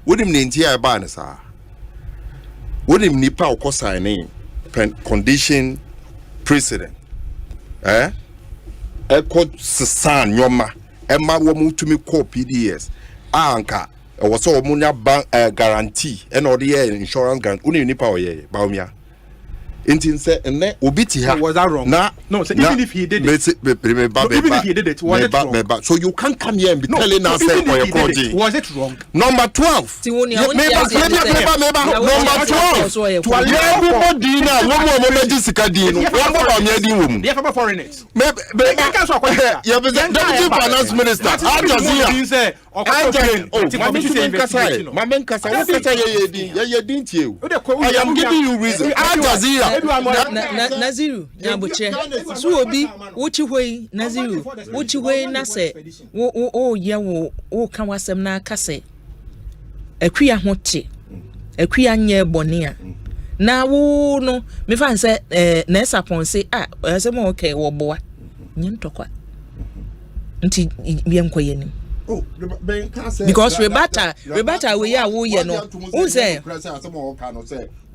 Would him the banner, would him nipa or signing condition precedent? Eko San Yoma, Emma will move to me call PDS. Anka, was so munya bank guarantee, and all the insurance guarantee, only nipa or ye, Baumia. Intin said, and then Ubiti was that wrong? No, so even if he did it, even if he did it, was it wrong? So you can't come here and be telling us was it wrong? Number 12. Number 12. Foreigners. Finance minister. I am giving you reason. Naziru Nyabuche so obi wuchi hoi Naziru wuchi hoi na se wo ye wo kan wasem na aka se akua hote akua nye bone a na wo no me fan se na esaponse asem okay wo boa nyentokwa nti biem koyenim. Because rebata we ya wo ye no who say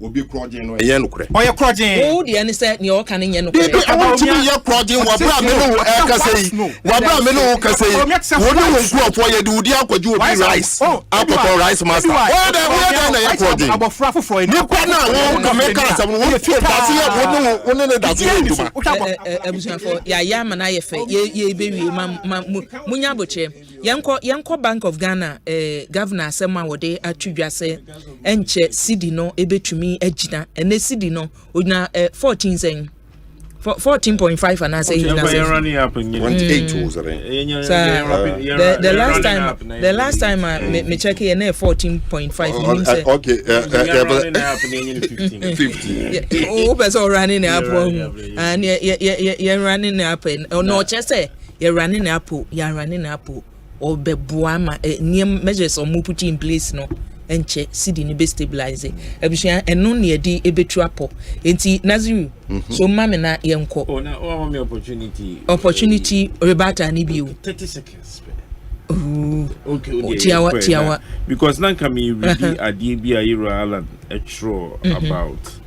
obi crowding no ye no kure o ye crowding o de ani say ne o kan nye no kure about me ye crowding wa bra me no e ka say wa bra me no ka say wo no nku ofo ye de udi akwaji obi rice akwato rice master wo na ye crowding abofra fofo ni kwa na wo ka me ka say wo fi dase ye wo no dase ye nduma abusuafo ya ma na ye fe ye bewie munya boche yanko Bank of Ghana governor Asema wode atudwase enche cedi no ebetumi agina ene cedi no ogina 14 zen 14.5 and I say running up in 28 the last time me check here na 14.5 okay 15 oh person running up and you running up no just say you're running up or bebuama near measures or put in place no enche cedi ni be stabilize ebusua eno na ye di ebetuapo enti Naziru so mama na yenko na o me opportunity rebata ni biu 30 seconds okay tiawa because nan can me read ade bia Ireland about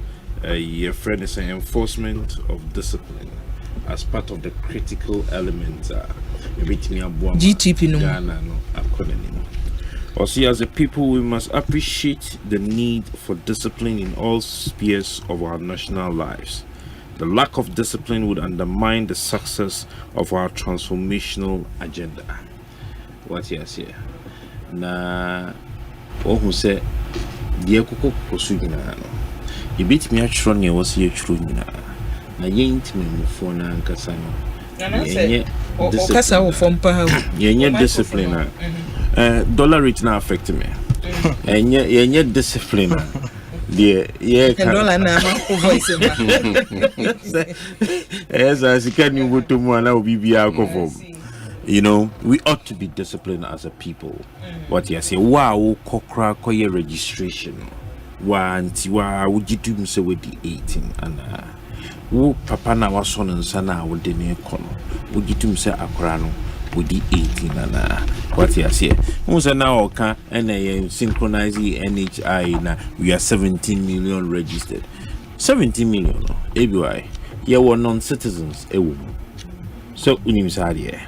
your friend is an enforcement of discipline as part of the critical elements GTP no Ghana no akonani. Also, as a people, we must appreciate the need for discipline in all spheres of our national lives. The lack of discipline would undermine the success of our transformational agenda. What you say? Na who say the ekoko posugina no. You beat me at Shronia was here true na. Na yent me mufo na nkasa no. Okasa wo fompa yenye discipline dollar rate na affect me yenye discipline the dollar na ma voice as I can you go to mo na obi bia akofom. You know, we ought to be disciplined as a people. What you say, wow, kokra koye registration wa anti wa wujitu mse with the 18 and wo papa na waso nsa na wo de ne kono wo gitum se akora no wo di 18 na what you say who say na oka na synchronize NHI na we are 17 million registered 17 million no ebi ye were non-citizens ewo so unim sade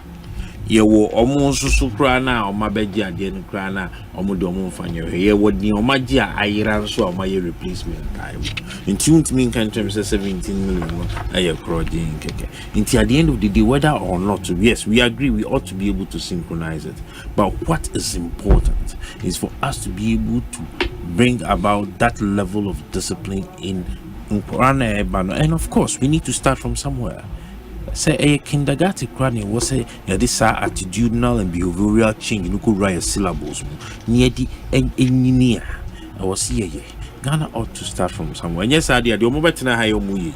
ye wo omo susu kra na o mabeji ade no kra na omo de omo mfanye ye wo di o maji ayira so o maye replacement time inti mean can terms 17 million aye crowding keke inti at the end of the day whether or not yes we agree we ought to be able to synchronize it, but what is important is for us to be able to bring about that level of discipline in and of course we need to start from somewhere. Say a kindergarten crane was say this attitudinal and behavioral change you could write syllables near the engineer. I was here. Ghana ought to start from somewhere. And yes, I did. The moment I hire muyi.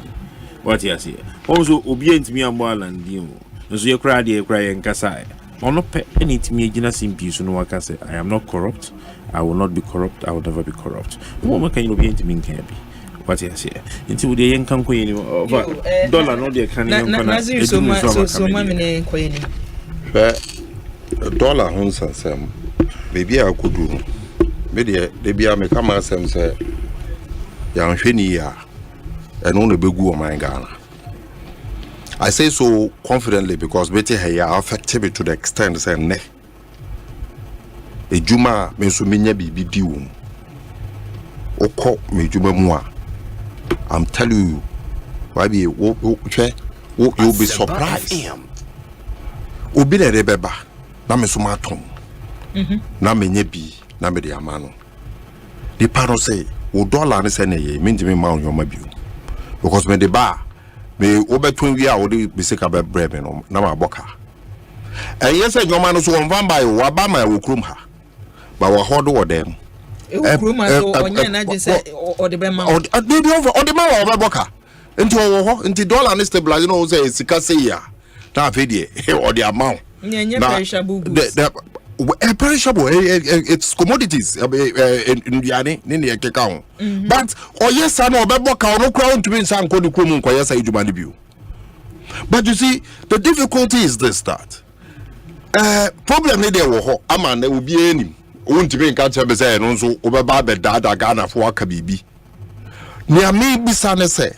What you say? Also, obedient me and Moreland, you. So you cry and Kasai. Or not pay any to me, Gina Simpi, so no one can say, I am not corrupt, I will not be corrupt. I will never be corrupt. What can you be into me? What is here? Until the young can queen dollar, not the can dollar hunts and some. Maybe I could do. Maybe they make a mass and say, young Shenia, and only big woman Ghana. I say so confidently because Betty Haya affected me to the extent say ne. A Juma mensuminya bibi dium. Oko me Juma moi. I'm telling you, why be you'll be surprised. Obi na rebeba na mesumatom. Na menye bi na me de amano. The parents say, "O dollar ne say ne ye mean me ma on mabiu." Because me de ba me obetun wi a odi be sika be brebe no na ma boka. And yes your man so on van by wa ba ma wo krum ha. Ba wa hodo wo dem. E wo krum so onye na je say o de be ma. O de ma wa boka. Nti wo ho nti dollar ne stabilize no say sika say ya. Na fe de o de amount. Nye perishable goods. Perishable, it's commodities in Diane, Nini Kekao. But, or yes, I know about no crown to be in San Cody Krum, yes, I do my debut. But you see, the difficulty is this that problem there were a man, there will be any. Won't be in Catcher Bezan, also over Baba Dada Ghana for Kabibi. Near me, Bissane say,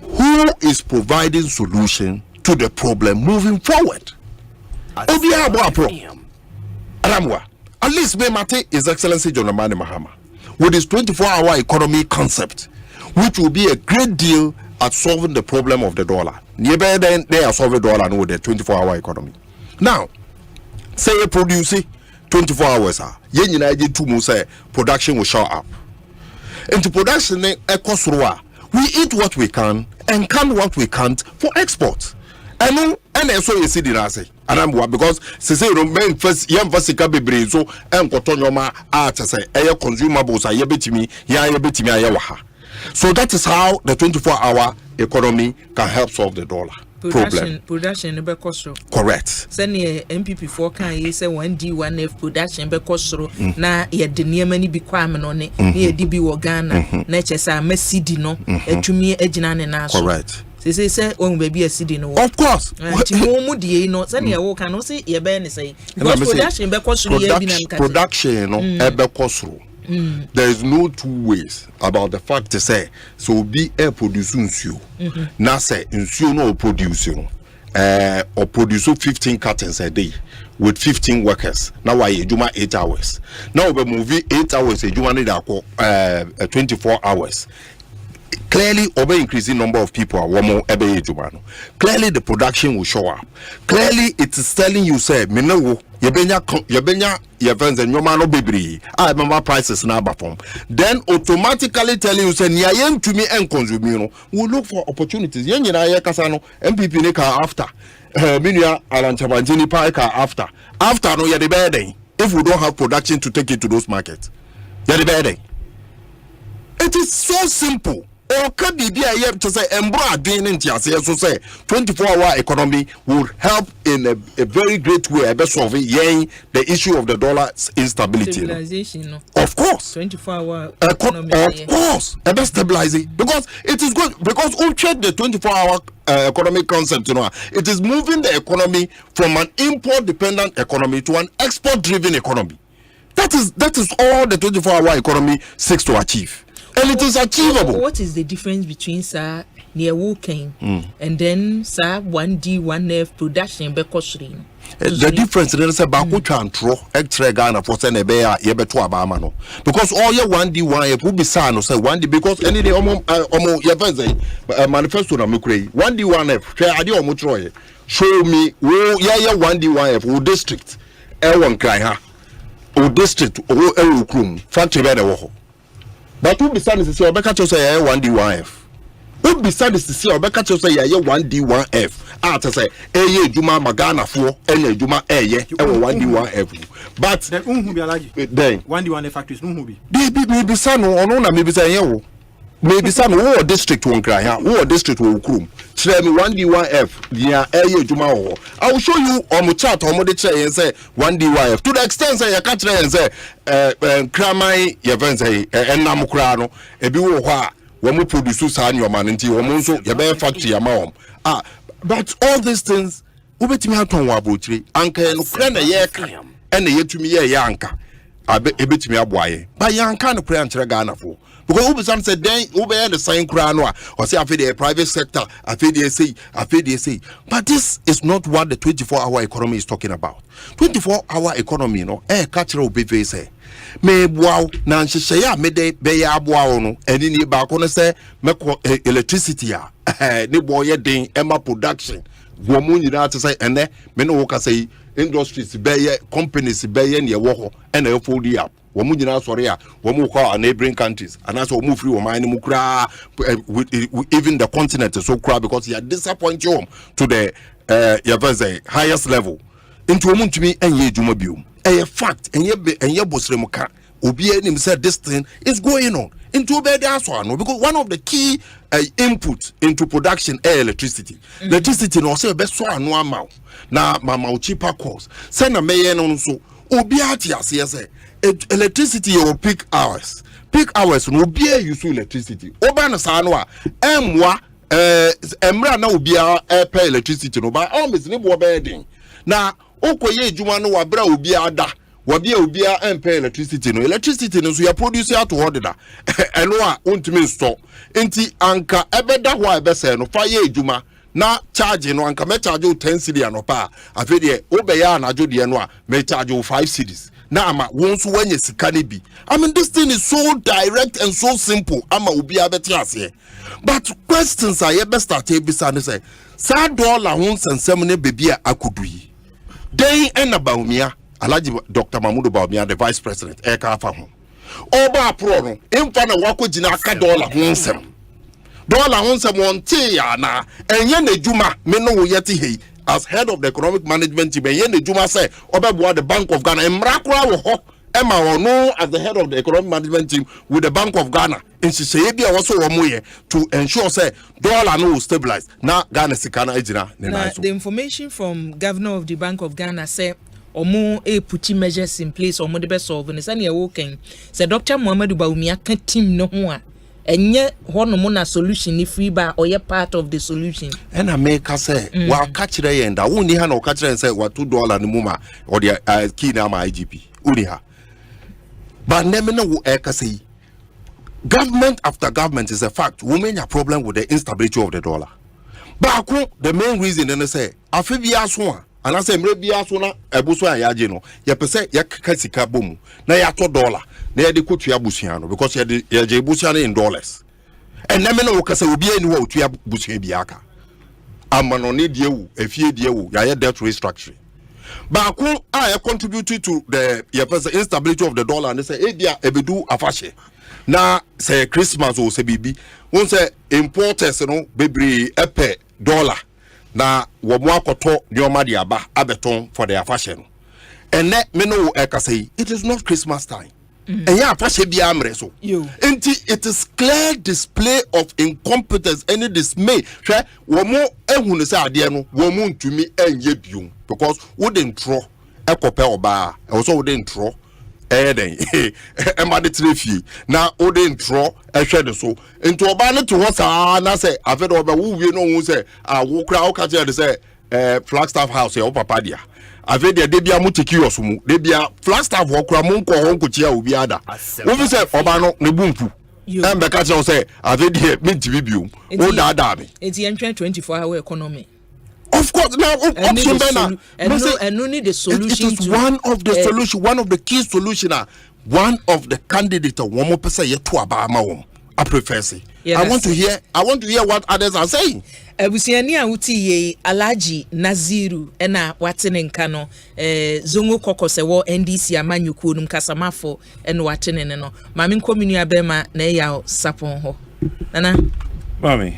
who is providing solution to the problem moving forward? Aramwa, at least me mate His Excellency John Amani Mahama with his 24-hour economy concept, which will be a great deal at solving the problem of the dollar. Nearby then they are solving the dollar with the 24-hour economy. Now, say you produce 24 hours, yen United to say production will show up. Into production, we eat what we can and can what we can't for export. And so you see the nase. Aramwa because say Roman first yam fasika bebre so enkotonoma art say air consumables are yebetimi ayawaha. So that is how the 24-hour economy can help solve the dollar problem. Production be kosro. Correct. Send MPP 4 can you say 1D1F production be kosro na ye de niema ni bi kwame no ne ye di bi wo Ghana na chesa mesidi no etumi agina ne na so. Correct. Say on baby a city no. Of course. Timomudi no send your work and say ye ben say production be kosro ye bi na nkata. Production no ebe kosro. There is no two ways about the fact to say so be air producing nsuo. Na say nsuo no producing or produce 15 cartons a day with 15 workers. Now why you 8 hours. Now we move 8 hours you need 24 hours. Clearly, over increasing number of people are one more every age. Clearly, the production will show up. Clearly, it is telling you, say, Mino, Yabenya, your friends, and your man, no baby. I remember prices now, then automatically telling you, say, Niayem to me and consume, will look for opportunities. Yen Casano, MPP Nika after, Minia, Alan Chabantini Parker after. After, no, you're the bad day. If we don't have production to take it to those markets, you're the bad day. It is so simple. Or could be to say so say 24-hour economy would help in a very great way by solving the issue of the dollar's instability. Stabilization, of course. 24-hour economy. Of course. About stabilizing because it is good because we check the 24-hour economic concept, it is moving the economy from an import dependent economy to an export driven economy. That is all the 24-hour economy seeks to achieve. And it is achievable. What is the difference between sir near walking and then sir 1D1F production bekosrin? The difference is about which antro extra Ghana for send a bear yebeto abamano. Because all your 1D1F will be sano say 1D because any day manifesto na mukre 1D1F share adi omutroye show me wo ya 1D1F wo district e1 cry ha wo district wo e krum factory be wo. But who besides to say Obeka to say 1D1F? Who besides to say Obeka to say 1D1F? Ah, to say Juma Magana for any Juma 1D1F. But then 1D1F factories no be. Be son or no, maybe say maybe some war district won cry war district wo krum tell me 1D1F dia eye juma ho I will show you on my chat on the chair and say 1D1F to the extent say you can try and say kramai ye ven say enam kra no e bi wo ho a wo mo produce sa nyoma nti wo mo nso ye be factory ama but all these things ubetimi aton wa abotire anka no kra na ye ka ene yetumi ye anka ebetimi aboaye ba yanka no kra ankyere Ghana fo because Ubisan said then Uber the same crown or say after the private sector, after they say. But this is not what the 24-hour economy is talking about. 24-hour economy, you know, cultural be say. Me wow, na shaya me de be ya boa no, and in ba kono say me electricity ya. Ni boy den emma production. Wo mu nyina to say ene me no ka say industries be companies be ye ne wo ho and e fold up. Womu nyina sori a womu call neighboring countries and that's womu free woman mu kra even the continent is so cry because you are disappoint you to the highest level into womu ntumi enye ejuma biom a fact enye bosrem ka obi enim say this thing is going on into be there so no because one of the key input into production electricity electricity no say be so anu ama na mama cheaper cost say na meye no so obi ati ase say electricity or peak hours no be use electricity oba na sa no a emwa emra na obi a pay electricity no ba almost ne bo be den na okoye ejuma no wa bra obi ada obi a pay electricity no so ya produce at order eno a ontimi store enti anka ebeda ho a ebe se no fa ye ejuma na charge no anka me charge 10 cedi anopa afi de obeya na jo de no a me charge 5 cedis na ama wonso wanye sika ne bi. I mean this thing is so direct and so simple ama obi abeti ase but questions are ye best start ebisa ne say sa dollar ho nsensem ne bebia akudui den ena baumia Alhaji Dr. Mahmoud Baumia the vice president e ka afa ho oba pro no emfa na wakogina aka dollar ho nsem wonte ya na enye na juma me no wo yeti hei as head of the economic management team enye na juma say obeboa the Bank of Ghana emrakura wo ho ema ono as the head of the economic management team with the Bank of Ghana in siseye bia wo so wo moye to ensure say dollar no will stabilize na Ghana sikana ejina na the information from governor of the Bank of Ghana say omo put measures in place omo de be solve ne say na working say Dr. Muhammadu Baumia ka team no ho a enye hono mo na solution ni free ba or part of the solution and I make us say wa ka kire ye nda woni ha na ka kire say wa $2 ni mu ma or the key na ma IGP uni ha but name no ka say government after government is a fact women have problem with the instability of the dollar but the main reason they say afibia so a and I say mre bia so na ebuso ayaje no ye pese ye ka sika bomu na ya to dollar na ye de kotua busia no because ye je busia in dollars and na me no ka say obi ani wa otua busia bia aka amano ne die wu efie die wu ya ye debt restructuring ba ko a contribute to the ye pese instability of the dollar and say e bia ebedu afashe na say Christmas o say bibi won say importers no bebre epe dollar na wo mo akoto nyoma de aba abeton for their fashion and me no eka say it is not Christmas time and ya fashion bia amre so it is clear display of incompetence any dismay hwe wo mo ehunu say ade no wo mo ntumi enye biom because wo den tro ekope oba e wo so wo den tro den emade trefie na wo den tro ehwe de so into oba no to what na say afedo oba wo wie no hu say wo kra wo ka je de say Flagstaff house e wo papa dia afedo de bia mutiki yosumu de bia Flagstaff wo kra mo nko ho nkochia obi ada wo fi say oba no ne bumpu embe ka je say afedo me tibibium wo da me enti en 24-hour economy. Of course, now option and need the solution. It is one of the solution, one of the key solution. One of the candidates, one more person yet to Abama. I prefer say. I want to hear what others are saying. Ebusiani awuti ye Alhaji Naziru ena watene nkano zongo kokose wo NDC amanyuku num kasamafo ena watene ne no. Mami nkominu abema na ya sapon ho. Nana. Mami.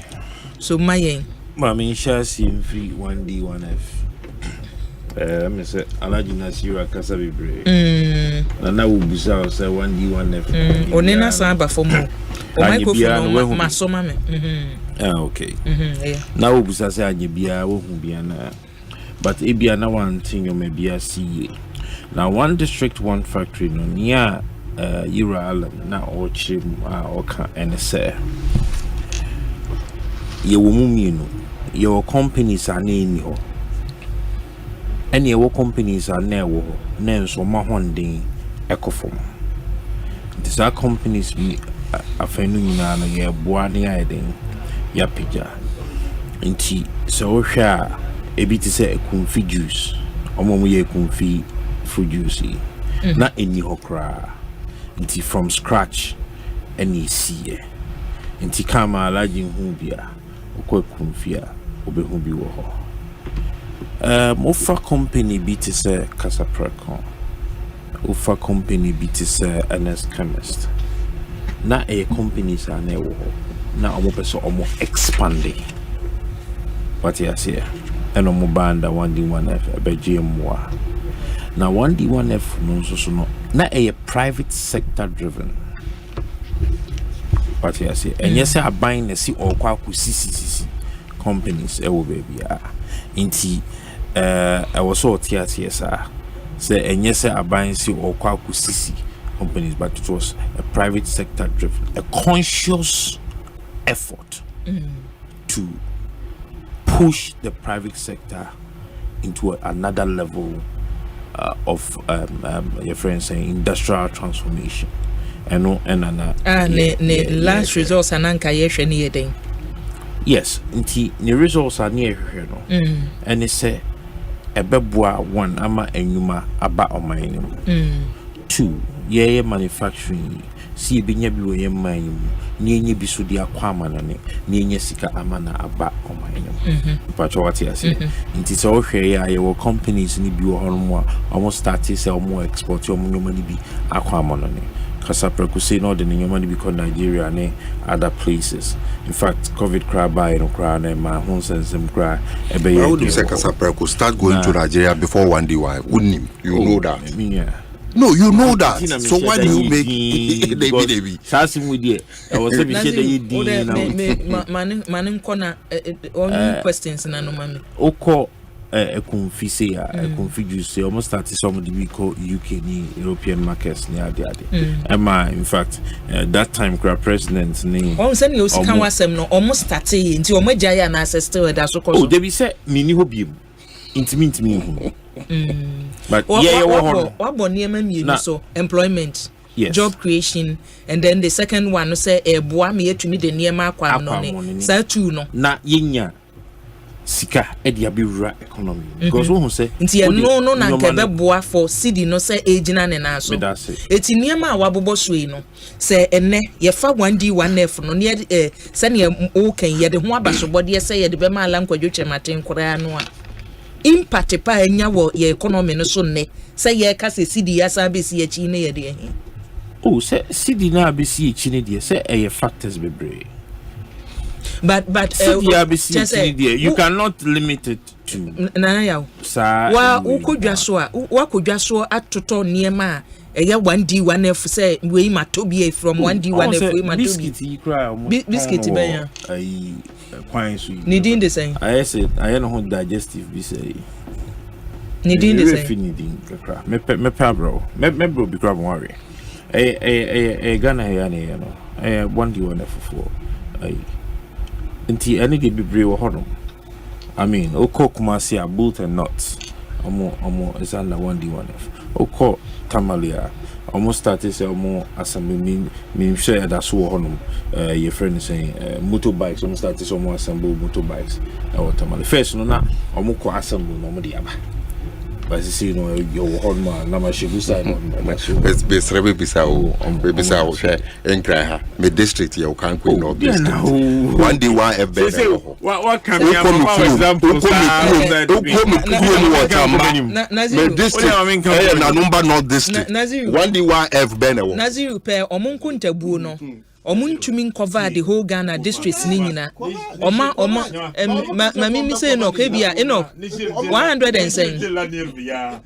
So mayen. Mami shasi free 1D1F. Me say Alhaji Naziru akasa bebre. Na ubusa say 1D1F. Onena sa ba fomo. microphone masoma me okay now obusa say anye bia wo hu bia na but e bia na one thing you may be see now one district one factory no near Iral na ochim oka and say ye wo muminu your companies are name ho any your companies are na wo na nso ma honden ekofom these are companies me afenu nyina no ye boa ne aiden ya pija nti so hwa ebi ti say ekumfi juice omo ye ekumfi fruit juice na eni hokra nti from scratch any see nti kama alaji hu bia okọ ekumfi a obehu bi wo ho mofa company bi ti say Casapracon ofa company bi ti say NS Chemist na a companies are na wo na omo person omo expanding what you see and omo banda 1D1F ebegmwa na 1D1F no so no na a private sector driven what you see and yes I buying na see or kwa ku CCC companies e wo baby inti I was so TSA say and yes I buying see or kwa ku CCC companies, but it was a private sector driven, a conscious effort to push the private sector into another level of your friends saying industrial transformation. Last results are not yes, the results are near here, and they say a bebwa one ama enyuma aba omanhene. 2 ye manufacturing see binya bi we man ni enye bi so di akwama na ne ni enye sika amana aba omanhene pacho what you say nti so hwe ya ye wo companies ni bi wo hono a almost start say omo export omo nyoma ni bi akwama na ne Casapracon say no the nyoma ni bi ko Nigeria ne other places. In fact COVID crab by no cry na ma hon sensem cry e be how do you say Casapracon start going to Nigeria before 1D1 wouldn't you know that yeah. No, you know that. So why do you make David? Sasim with you. I was saying manim corner only questions na no mami. Oko ekumfise ya ekumfijuse almost started some of the we call UK ni European markets ni ade. Emma in fact that time grab president ni on say you can wasem no almost started nti o magya ya na access to that so oh they be say mini hobby intimate me but what so employment yes. Job creation and then the second one no say e boa me yetumi de niema kwa no ne sa tu no na yenya sika e dia bewura economy because who say nti no na nke be boa for city no say ejina ne na so eti niema a wabobo so yi no say enne ye fa 1D1F no ne se ne o kan ye de ho abasobode say ye de be ma ala nkwadwo chematen kora no a impact pa enya wo ye economy no so ne say ye ka se city ya sa be si ya chi ne ye de hin oh say city na be si chi ne de say e factors bebre but city ya be si chi ne de you cannot limit it to na ya sa wa ukodwa so a wa kodwa so atoto niema eye 1D1F say we matobie from 1D1F we matobie biscuit ben ya ai kwan so needing the same I said I no digestive be say needing the same needing kakra me bro be grab worry Ghana here na no 1D1F for ai nti any dey be wo hono I mean okokuma see a bolt and nuts omo is under 1D1F oko Tamalia almost started say more assembly me share that so honum your friend is saying motorbikes almost started some more assemble motorbikes or Tamale first no na omo ko assemble no mo dia ba but you see no your honma na ma shibu side no be srebe bisa o share enkra ha me district ya o kan ko no district 1D1F be what can you for example me district na number not district 1D1F be na wo Naziru pe omunku ntabuo no ntumi cover the whole Ghana districts ni nyina. Oma mami say no ke bia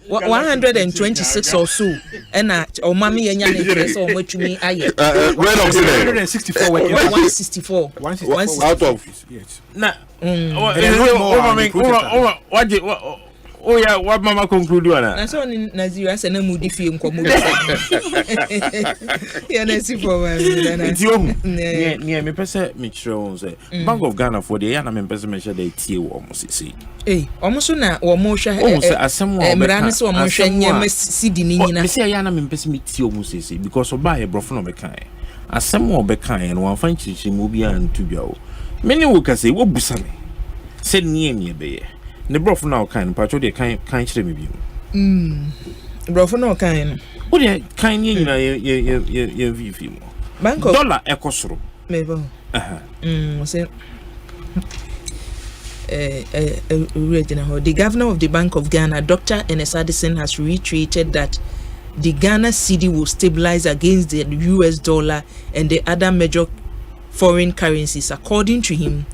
126 or so. Ena oma mi yenya ne press o matumi aye. 164 out of na what mama conclude wana na so ni Nazira se na mudi fie nkomo ya na si for ma na ti o me pese me kire won say Bank of Ghana for the ya na me pese me share dey tie wo mo sisi omo so na wo mo hwa emra ne so wo mo hwa nyema sidi ni nyina me say ya na me pese me tie wo mo sisi because oba e brofo no be kan asem wo be kan no wan fan chirichi mo bia ntudwa o me ne wo ka say wo busa me se nie ne be ye ne brofo na kan pacho de kan chire me bi brofo na kan no wo de kan nie nyina ye vivi mo Bank of dollar ekosoro mebo say the governor of the Bank of Ghana, Dr. Enes Addison, has reiterated that the Ghana cedi will stabilize against the US dollar and the other major foreign currencies. According to him,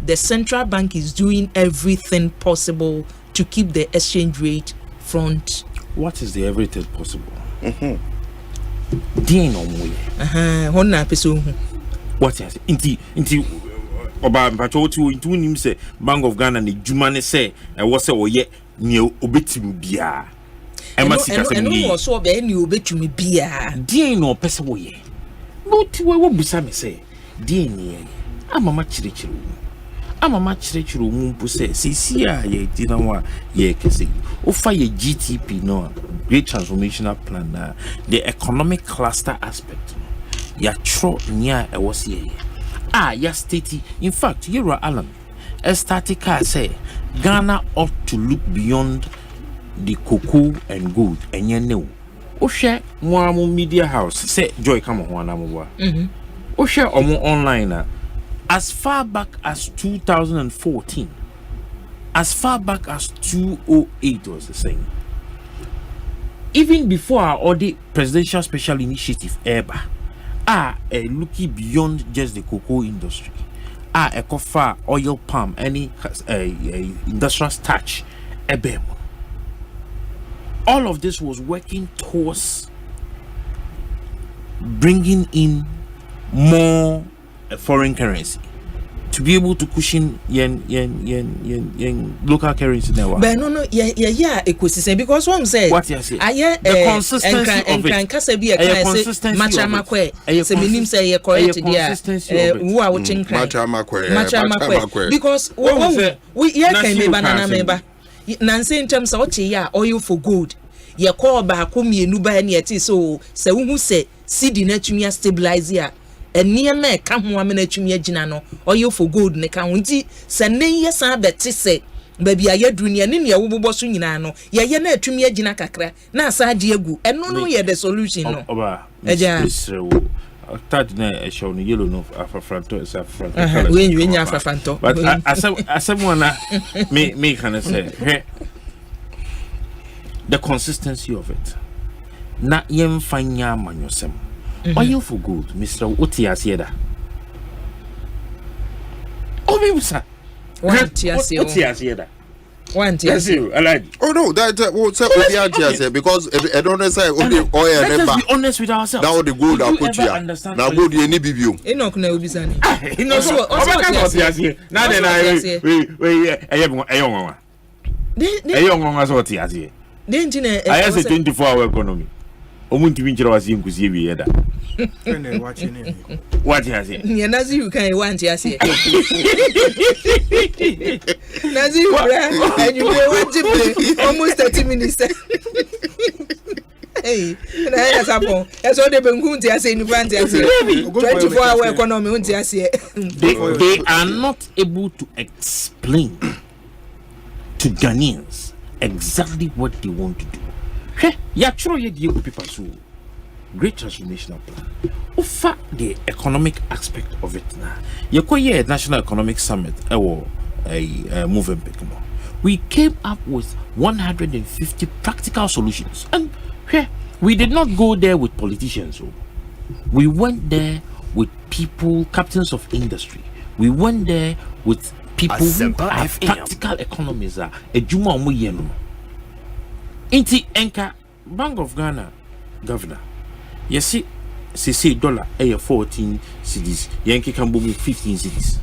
the central bank is doing everything possible to keep the exchange rate front. What is the everything possible? Honna peso. What is inti oba mpacho ti intu nim say Bank of Ghana ne djuma ne say e wo say wo ye ne obetimu bia e ma sika se ni no so be ne obetumi bia din no pese wo ye but wo busa me say din ne amama chirichiru mu mpu say sisi a ye dina wa ye kese o fa ye GTP no Great Transformational Plan na the economic cluster aspect ya tro nya e wo say ya state in fact Yura Alan estatica say Ghana ought to look beyond the cocoa and gold enye ne o hwe mo media house say joy come ho na mo o hwe omo online as far back as 2014 as far back as 2008 was the same even before our audit presidential special initiative ever looking beyond just the cocoa industry. A coffee, oil palm, any industrial starch, all of this was working towards bringing in more foreign currency to be able to cushion yen local currency now. But no, Ekosiisen because one say what you say the consistency of it. And can be a machamakwe. Say minim say ye correct there. Who are watching machamakwe because we can be banana member. Nancy in terms of what oil for gold. Ye call back home ye nuba and yet so who say cedi na tumi stabilize ya. Enia me ka ho amena twumi agina no oyo for gold ne ka hunti se ne yesa beti se baby ayadru ne ne wo so nyina no ye na atwumi agina kakra na asaje agu eno no ye the solution no oba Israel start na e show no yellow no afafranto we nya afafranto but asem wana me can say the consistency of it na yem fanya manyosem oil for gold, Mr. Otiasieda. Obiusa. Otiasieda. Oh no, that what's up with the because I don't say only oil and let's be honest with ourselves. Now the gold are put here. Now gold you any bibiu. Enoch na obisani. No so Otiasieda. Now then we ayonwa. Ayonwa so Otiasieda. I say 24-hour economy. Omuntu binjira wasi nkuzie bi yeda. What has it? Yeah, Nazi you can want to say. Nazi you and you want to play almost 30 minutes. Hey, and I has happened. That's all the Bengunti are saying. 24-hour economy. They are not able to explain to Ghanaians exactly what they want to do. Ya tro ye die people so Great Transformational Plan. Offer the economic aspect of it now. Ye koye National Economic Summit a movement. We came up with 150 practical solutions. And we did not go there with politicians. We went there with people, captains of industry. We went there with people who are practical economists. Ejuma omo yeno. Inti enka Bank of Ghana governor. You see dollar 14 cedis. Yankee can boom 15 cedis.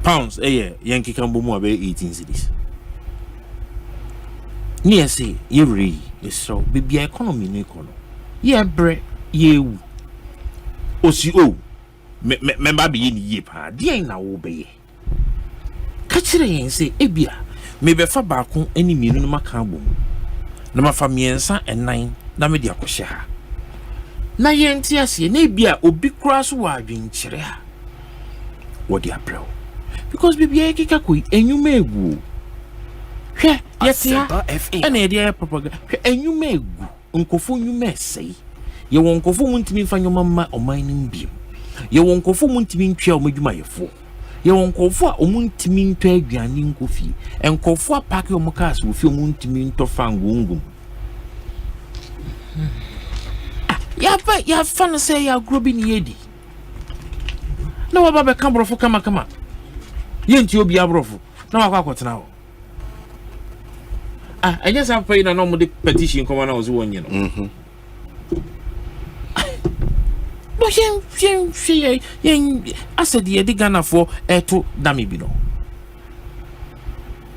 Pounds Yankee can boom 18 cedis. Near say you re so baby economy no economy. Yeah bre ye osi o member be ni ye pa dey na wo be ye ka kire yen say ebia me be fa ba ko ani mienu no maka bom na ma fa miensa enan na me dia kohye ha na yen ti ase na ebia obi kura so wa adwenkyere ha wo dia bro because baby e kika koi enwuma egu hwe Asempa FM ene dia propaganda hwe enwuma egu nkofo nwuma esei ye won nkofo muntimi fanyo mama oman nim biem ye won nkofo muntimi ntwa omadwuma yefo ye won nkofo a omuntimi ntwa aduane nkofi nkofo a pack omukas wo fi omuntimi ntofa ngungum ya fan say ya grobi ni yedi na wa baba kan brofo kama ye nti obi abrofo na wa kwakotena ho I just have paid a normal petition come on I was one, you know. But I said the Ghana for to Damibino.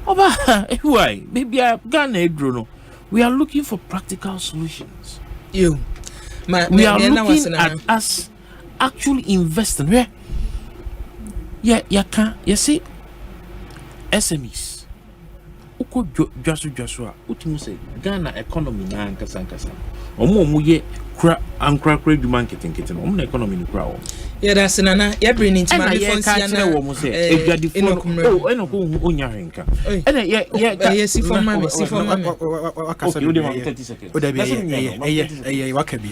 Why? Maybe I Ghana Drono. We are looking for practical solutions. We are looking at us actually investing. Where? You see SMEs. Uko Joshua, utimu say Ghana economy na ankasa. Omo ye kra ankra du marketing kitten. Omo na economy ni kra. Yeah, that's nana. You bring into my defense na wo say edwadi fo. Eno ko onya henka. Yes, for mama, see for mama. Okay, you dey 30 seconds. O da bi wakabi.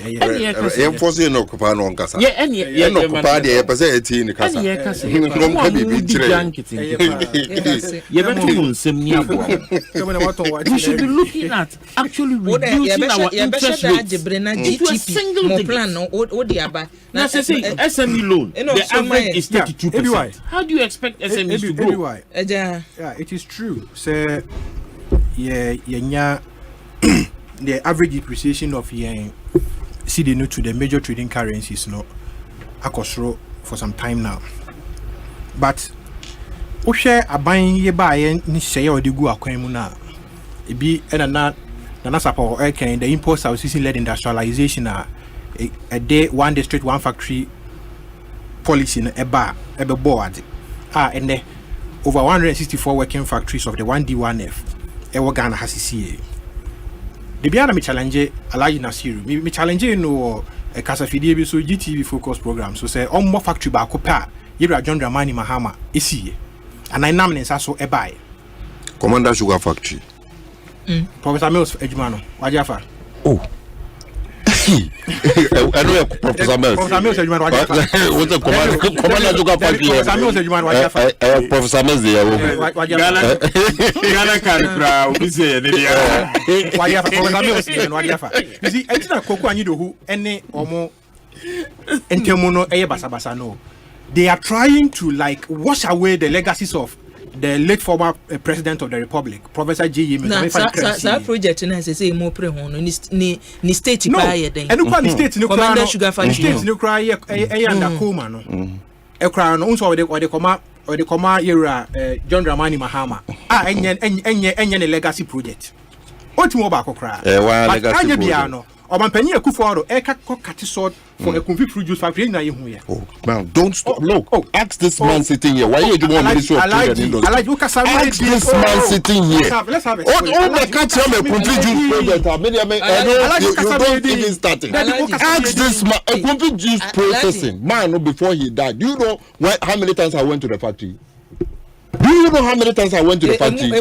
Enforce no kopa no ankasa. Yeah, no kopa de pese eti ni kasa. Nkom ka bi chire. We should be looking at actually reducing our interest rates into a single plan. Now, SME loan, the average is 32%. How do you expect SMEs to grow? Yeah, it is true. So, the average depreciation of CD no to the major trading currencies no akosro for some time now. But o share aban ye ba ye ni share odi gu akwan mu na ebi na support the import substitution led industrialization a day one district one factory policy na eba board and the over 164 working factories of the 1D1F ewo Ghana has CCA. The biana me challenge Alaji Nasiru me challenge no a kasafidie bi so GTV focus program so say on more factory ba ko pa Yira John Dramani Mahama isi and I nam nsa so ebai Commander Sugar Factory. Professor Mills Ejumano wajafa. Oh. I know Professor Mills. Professor Mills Ejumano wajafa. What's the Commander Sugar Factory? Professor Mills Ejumano wajafa. Professor Mills Ghana can crowd we say wajafa Professor Mills wajafa. You see entina koko anyido hu ene omo entemuno eye basabasa no. They are trying to like wash away the legacies of the late former president of the republic, Professor J. That project na say more pre hono ni state pa ye den. Enu kwa ni state no kwa no sugar factory. State no kwa ye under coma no. E kwa no unso de koma yera John Dramani Mahama. Enye ne legacy project. Otimo ba kokra. Legacy project. Omanpenyi Akufo eka kokati sword for a convict produce factory na ye hu ye. Oh, man, don't stop. Look, ask this man sitting here. Why you do want Ministry of Trade and Industry? Ask this man sitting here. Let's have it. All the catch him a complete juice project. You don't even start it. Ask this man a complete juice processing. Man, before he died. Do you know how many times I went to the factory? Do you know how many times I went to the factory? I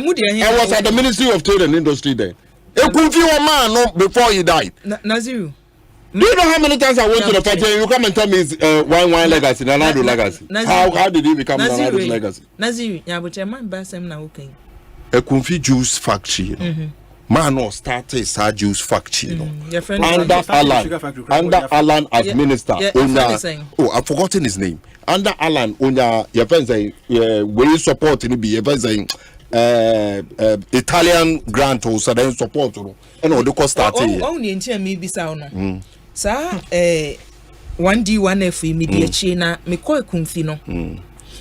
was at the Ministry of Trade and Industry then. A man no before he died. Naziru. Do you know how many times I went to the factory? You come and tell me it's wine legacy, Nanado legacy. How did he become Nanado's legacy? Naziru, yeah, but your man basem na okay. A Kumfi juice factory. man no started sa juice factory no under Alan as minister I've forgotten his name under Alan onya your friends say we support ni be your friends say Italian grant or southern support no and all the cost started only in me bisa no sa 1D1F immediate na me call kumfi no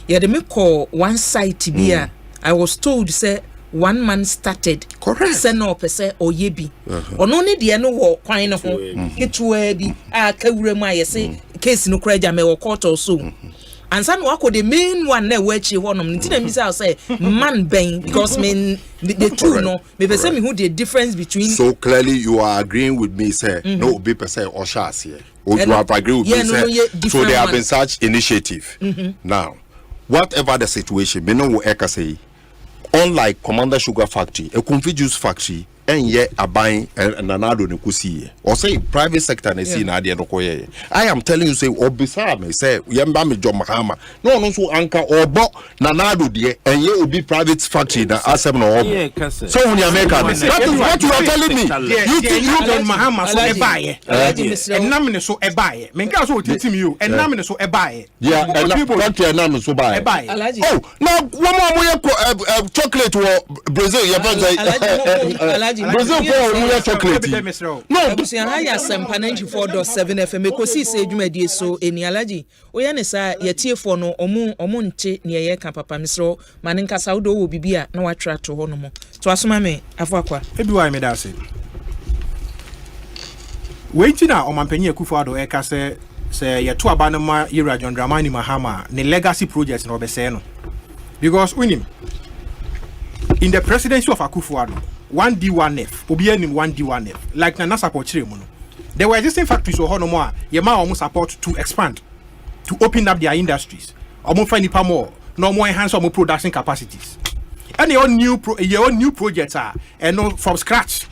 yeah, me call one site be I was told say one man started correct say no pese oyebi ono ne de no wo kwan no ho ketua bi a kawura mu ayese case no kuraja me wo court also and san wako the main one na wachi honom ntina mi say man ben because men the two no me pese me who the difference between so clearly you are agreeing with me say no be pese or shas here or you have agreed with me say so there have been such initiative now whatever the situation me no eka say unlike Commander Sugar Factory, a Kumfi Juice Factory, and yet a buying another Nikusi, or say private sector and see Nadia Nokoye. I am telling you, say, or beside me, say, Yambami John Mahama, no, so anchor or bought Nanado, dear, and you will be private factory that Asem no. So when you American, that is what you are telling me. You think you John Mahama so a buyer, and Namina so a buyer, Mengaso teaching you, and Namina so a buyer. Yeah, and people want to Namina so buy. Oh, now one more chocolate or Brazil, your friends. Brazil for chocolate. No, Busian high Asempa 94.7 FM. Ekosiise dwumadi so eni alaji. Oya ne sa yetie for no omo nche ne ye ka papa misro mane nkasa wo do wo bibia na watra to ho no mo. To asoma me afakwa. Ebi wa me da se. Wait na Omanpanyin Akufo-Addo e ka se ye to aba no ma Yera John Dramani Mahama ne legacy project no be se no. Because winim in the presidency of Akufo-Addo 1D1F, Obianim 1D1F, like Nana support Chirimuno. There were existing factories or Honomoa, Yama almost support to expand, to open up their industries, or more find more, no more enhance or more production capacities. And your new projects are and no from scratch.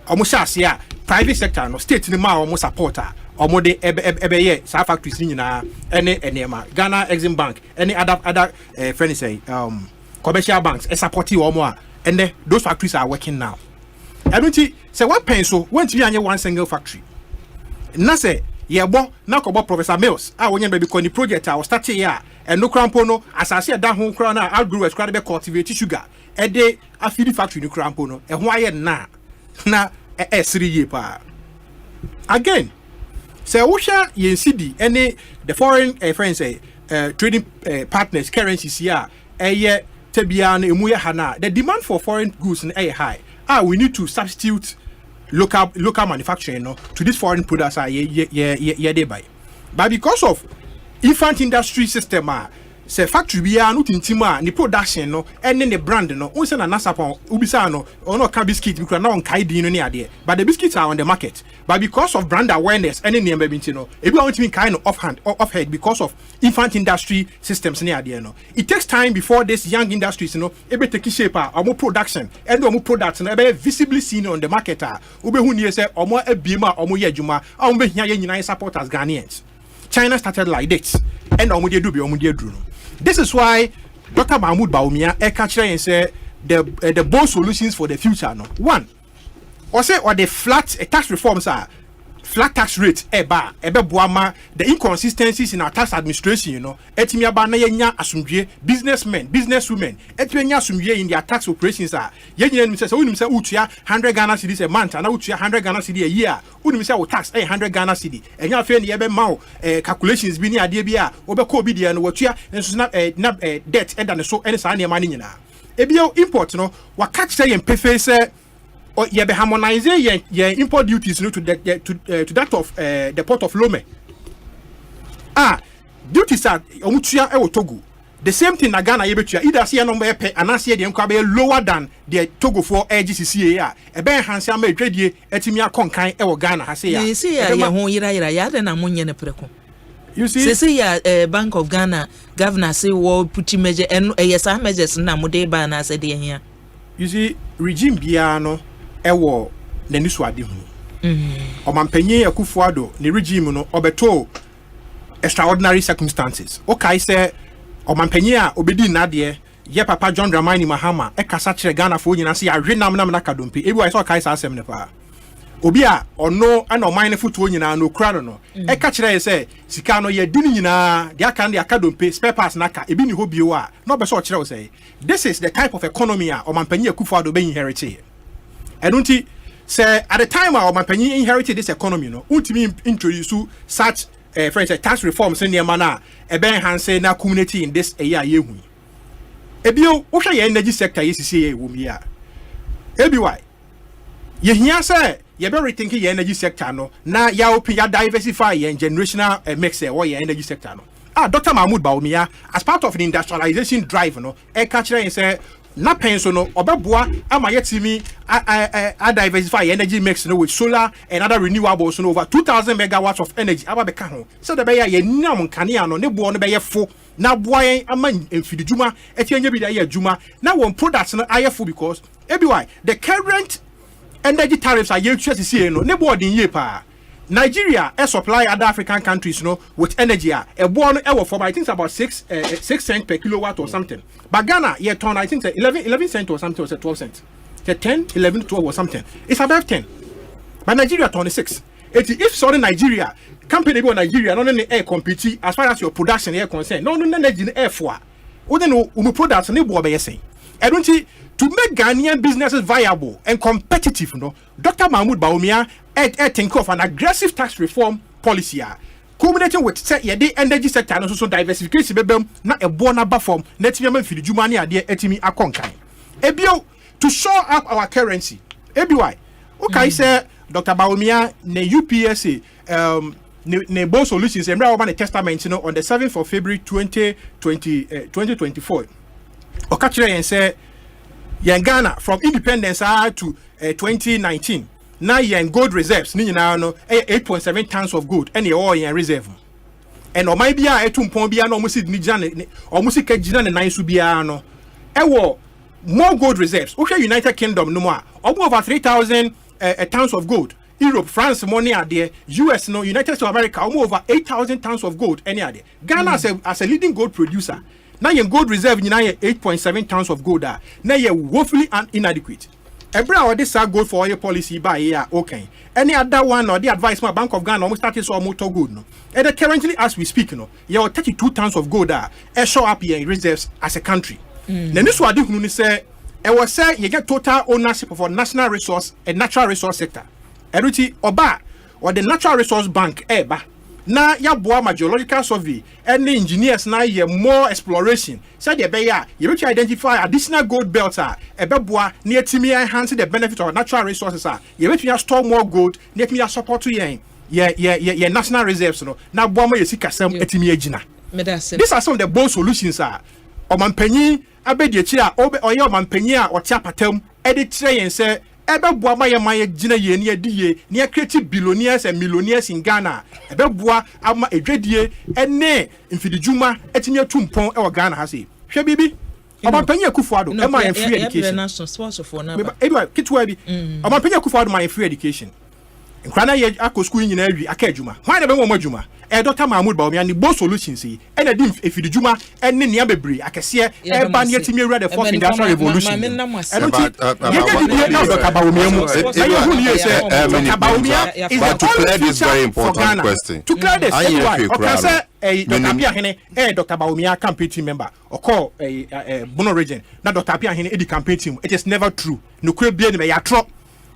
Almost here, private sector, no state in the almost supporter, or more the South factories in any Ghana Exim Bank, any other friends say commercial banks, a supportive or more. And those factories are working now. I don't see. Say what pencil went to be one single factory. Na say yebo na ko Professor Mills. I won't be because the project I was starting here and no crampono as I said that home crown outgrew as quite cultivate sugar. A day a feed factory no crampono. And why na 3 year pa. Again, say Osha yen CD any the foreign friends say trading partners currencies here the demand for foreign goods is high. We need to substitute local manufacturing to these foreign products they buy. But because of infant industry system, say factory we are not in tima ni production and then the brand once na nasapon ubisa no can biscuit because now on kaidi no near but the biscuits are on the market. But because of brand awareness and any if you want to be kind of offhead because of infant industry systems near there it takes time before this young industries able take shape or more production and more products and visibly seen on the market ube who near say or more ebima or more yejuma or be here support as Ghanaians. China started like this and this is why Dr. Mahmoud Bawumia and say the bold solutions for the future. One, or the flat tax reforms are flat tax rate the inconsistencies in our tax administration businessmen businesswomen in their tax operations are 100 Ghana cedis a month and 100 Ghana cedi a year tax 100 Ghana cedi and you calculations being idea bia obekọ and what you and debt and so any sign money ebio import what catch say and pay say or you be harmonize your import duties to that of the port of Lome. Duties are omutua e Togo. The same thing na Ghana yebetua either see number pay and see the nkwabe lower than the Togo for GCCA e be enhance am edwadie etimia konkan e wo Ghana ha say ya. You see ya ho yira ya de na munye ne preko. You see say ya Bank of Ghana governor say wo put measure and yes measures na mo dey ba na say de here. You see regime bia no ewo na nisu ade hu Omanpanyin Akufo-Addo ne regime no obeto extraordinary circumstances okay say Omanpanyin a obedi na de ye papa John Dramani Mahama e kasa kire Ghana fo nyina se ya hwenam nam na kadompe ebi wa so kai sa asem ne pa obi a ono ana oman ne foto nyina no kura no e ka kire ye se sika no ye di nyina de aka de akadompe spare parts naka ebi ni hobi o a no be so kire o say this is the type of economy a omanpanyi Akufo-Addo be inherit enunti say at the time our omanpanyi inherited this economy no ultimately introduce such for instance tax reforms in the manner e ben hanse na community in this year yehu ebio wo hwe ye energy sector yesisi ye wo mi a ebi why ye hia say ye be rethink ye energy sector no na ya open ya diversify ye generational mix or ye energy sector no Dr. Mahmoud Bawumia as part of the industrialization drive no e ka kire yin say na penso no obeboa ama yetimi a diversify energy mix no with solar and other renewables no over 2000 megawatts of energy aba be ka ho so the be ya ye nyam kanea no ne bo no be ye fo na boa yen ama enfidijuma etianye bi da ye adwuma na won products no ayefo because why the current energy tariffs are yet to no ne bo odin ye pa Nigeria supply other African countries with energy a born for I think it's about 6 cents per kilowatt or something. But Ghana turn I think 11 cents or something, or 12 cents. 10, 11, 12 or something. It's above 10. But Nigeria 26. If sorry Nigeria company go Nigeria no air compete as far as your production air concerned. No energy air for. We don't know products ne bo be saying. I don't see to make Ghanaian businesses viable and competitive, Dr. Mahmoud Bawumia think of an aggressive tax reform policy, culminating with the energy sector and also diversification na a bona form, net women for the Jumani idea etimi akonkai. Ebio to show up our currency. Why? Okay, sir, Dr. Bawumia ne UPSA ne both solutions and a testament on the 7th of February 2024. Okachire and say Ghana from independence to 2019 now yen gold reserves ni nyina no 8.7 tons of gold and all yen reserve and o mai bia etumpon bia no almost ni gina almost ka gina ne nan so bia no more gold reserves okay United Kingdom no more over 3000 tons of gold Europe France money are there US no United States of America over 8000 tons of gold any are there Ghana as a leading gold producer now your gold reserve you 8.7 tons of gold now you're woefully inadequate. Every hour this gold for oil policy by year okay. Any other one or the advice my Bank of Ghana almost started so motor gold no. And currently as we speak you're 32 tons of gold show up here in reserves as a country. Then this what I say I was say you get total ownership of our national resource and natural resource sector. Everything oba or the natural resource bank eba. Na ya boa ma geological survey and the engineers na ye more exploration so the be ya you will identify additional gold belts boa near timi enhance the benefit of natural resources you will store more gold near me support to ye national reserves na boa ma yesika sam etimi agina. These are some of the bold solutions omanpanyi abedi akira oye omanpanyi a otia patam edit tire say ebeboa maye gina ye ne adie ne create billionaires and millionaires in Ghana ebeboa ama edwadie ene mfidijuma etimi atumpon e Ghana ha sei hwe bibi omanpanyi Akufo-Addo e ma free education ebi kitwa bi omanpanyi Akufo-Addo ma free education nkrana ye akọ school nyina awi aka adwuma hwan na be mo adwuma Dr. Mahmoud Bawumia ni bo solutions yi ena di efidijuma ene nia bebre akese e ba ne atimi awura the fourth industrial revolution Dr. Bawumia mu ayo hu ni say Dr. Bawumia is but to clear this very important question to clear this okay say Dr. Abiahene Dr. Bawumia campaign team member call Bono region na Dr. Abiahene edi campaign team it is never true no kwe bia ni ya tro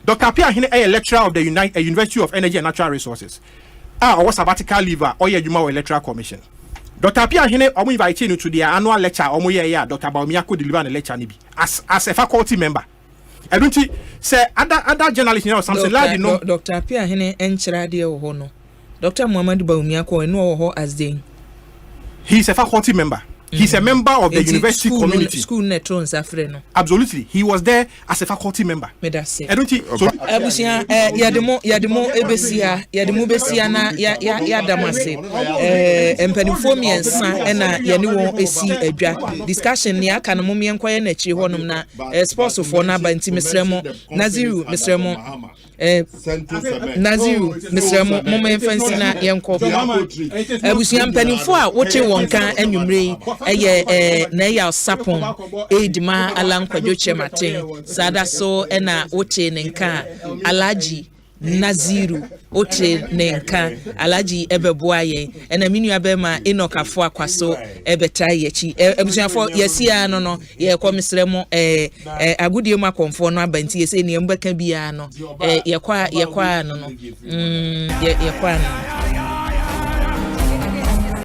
Dr. Abiahene a lecturer of the University of Energy and Natural Resources or sabbatical leave or your Electoral Commission. Dr. Abiahene omo invite you to their annual lecture omo year Dr. Bawumia could deliver a lecture nibi as a faculty member. I don't say other journalists something like no Dr. Abiahene enchira de ho no. Dr. Muhammad Bawumia ko eno ho as den. He is a faculty member. He's a member of the university community. School netrons afreno. Absolutely. He was there as a faculty member. Me that say. I don't think so. Abusia Yiadom ebesia besia na ya damase. Empanifo miensa na ye ne won esi adwa. Discussion ne aka no momien kwaye na chi honom na sports for na ba nti mesremo Naziru mesremo Naziru mesremo moment fancy na yenko. Abusia empanifo a wote won kan anwumre na ya sapon edima alankwadwo chematen sada so na wote nenka alaji Naziru ote nenka alaji ebeboaye ena minu abema inokafo akwaso ebeta yechi ebusuafo yesia no ye komisremo agudie mu akonfo no abanti yese ne mbeka bia no ye kwa no ye kwa no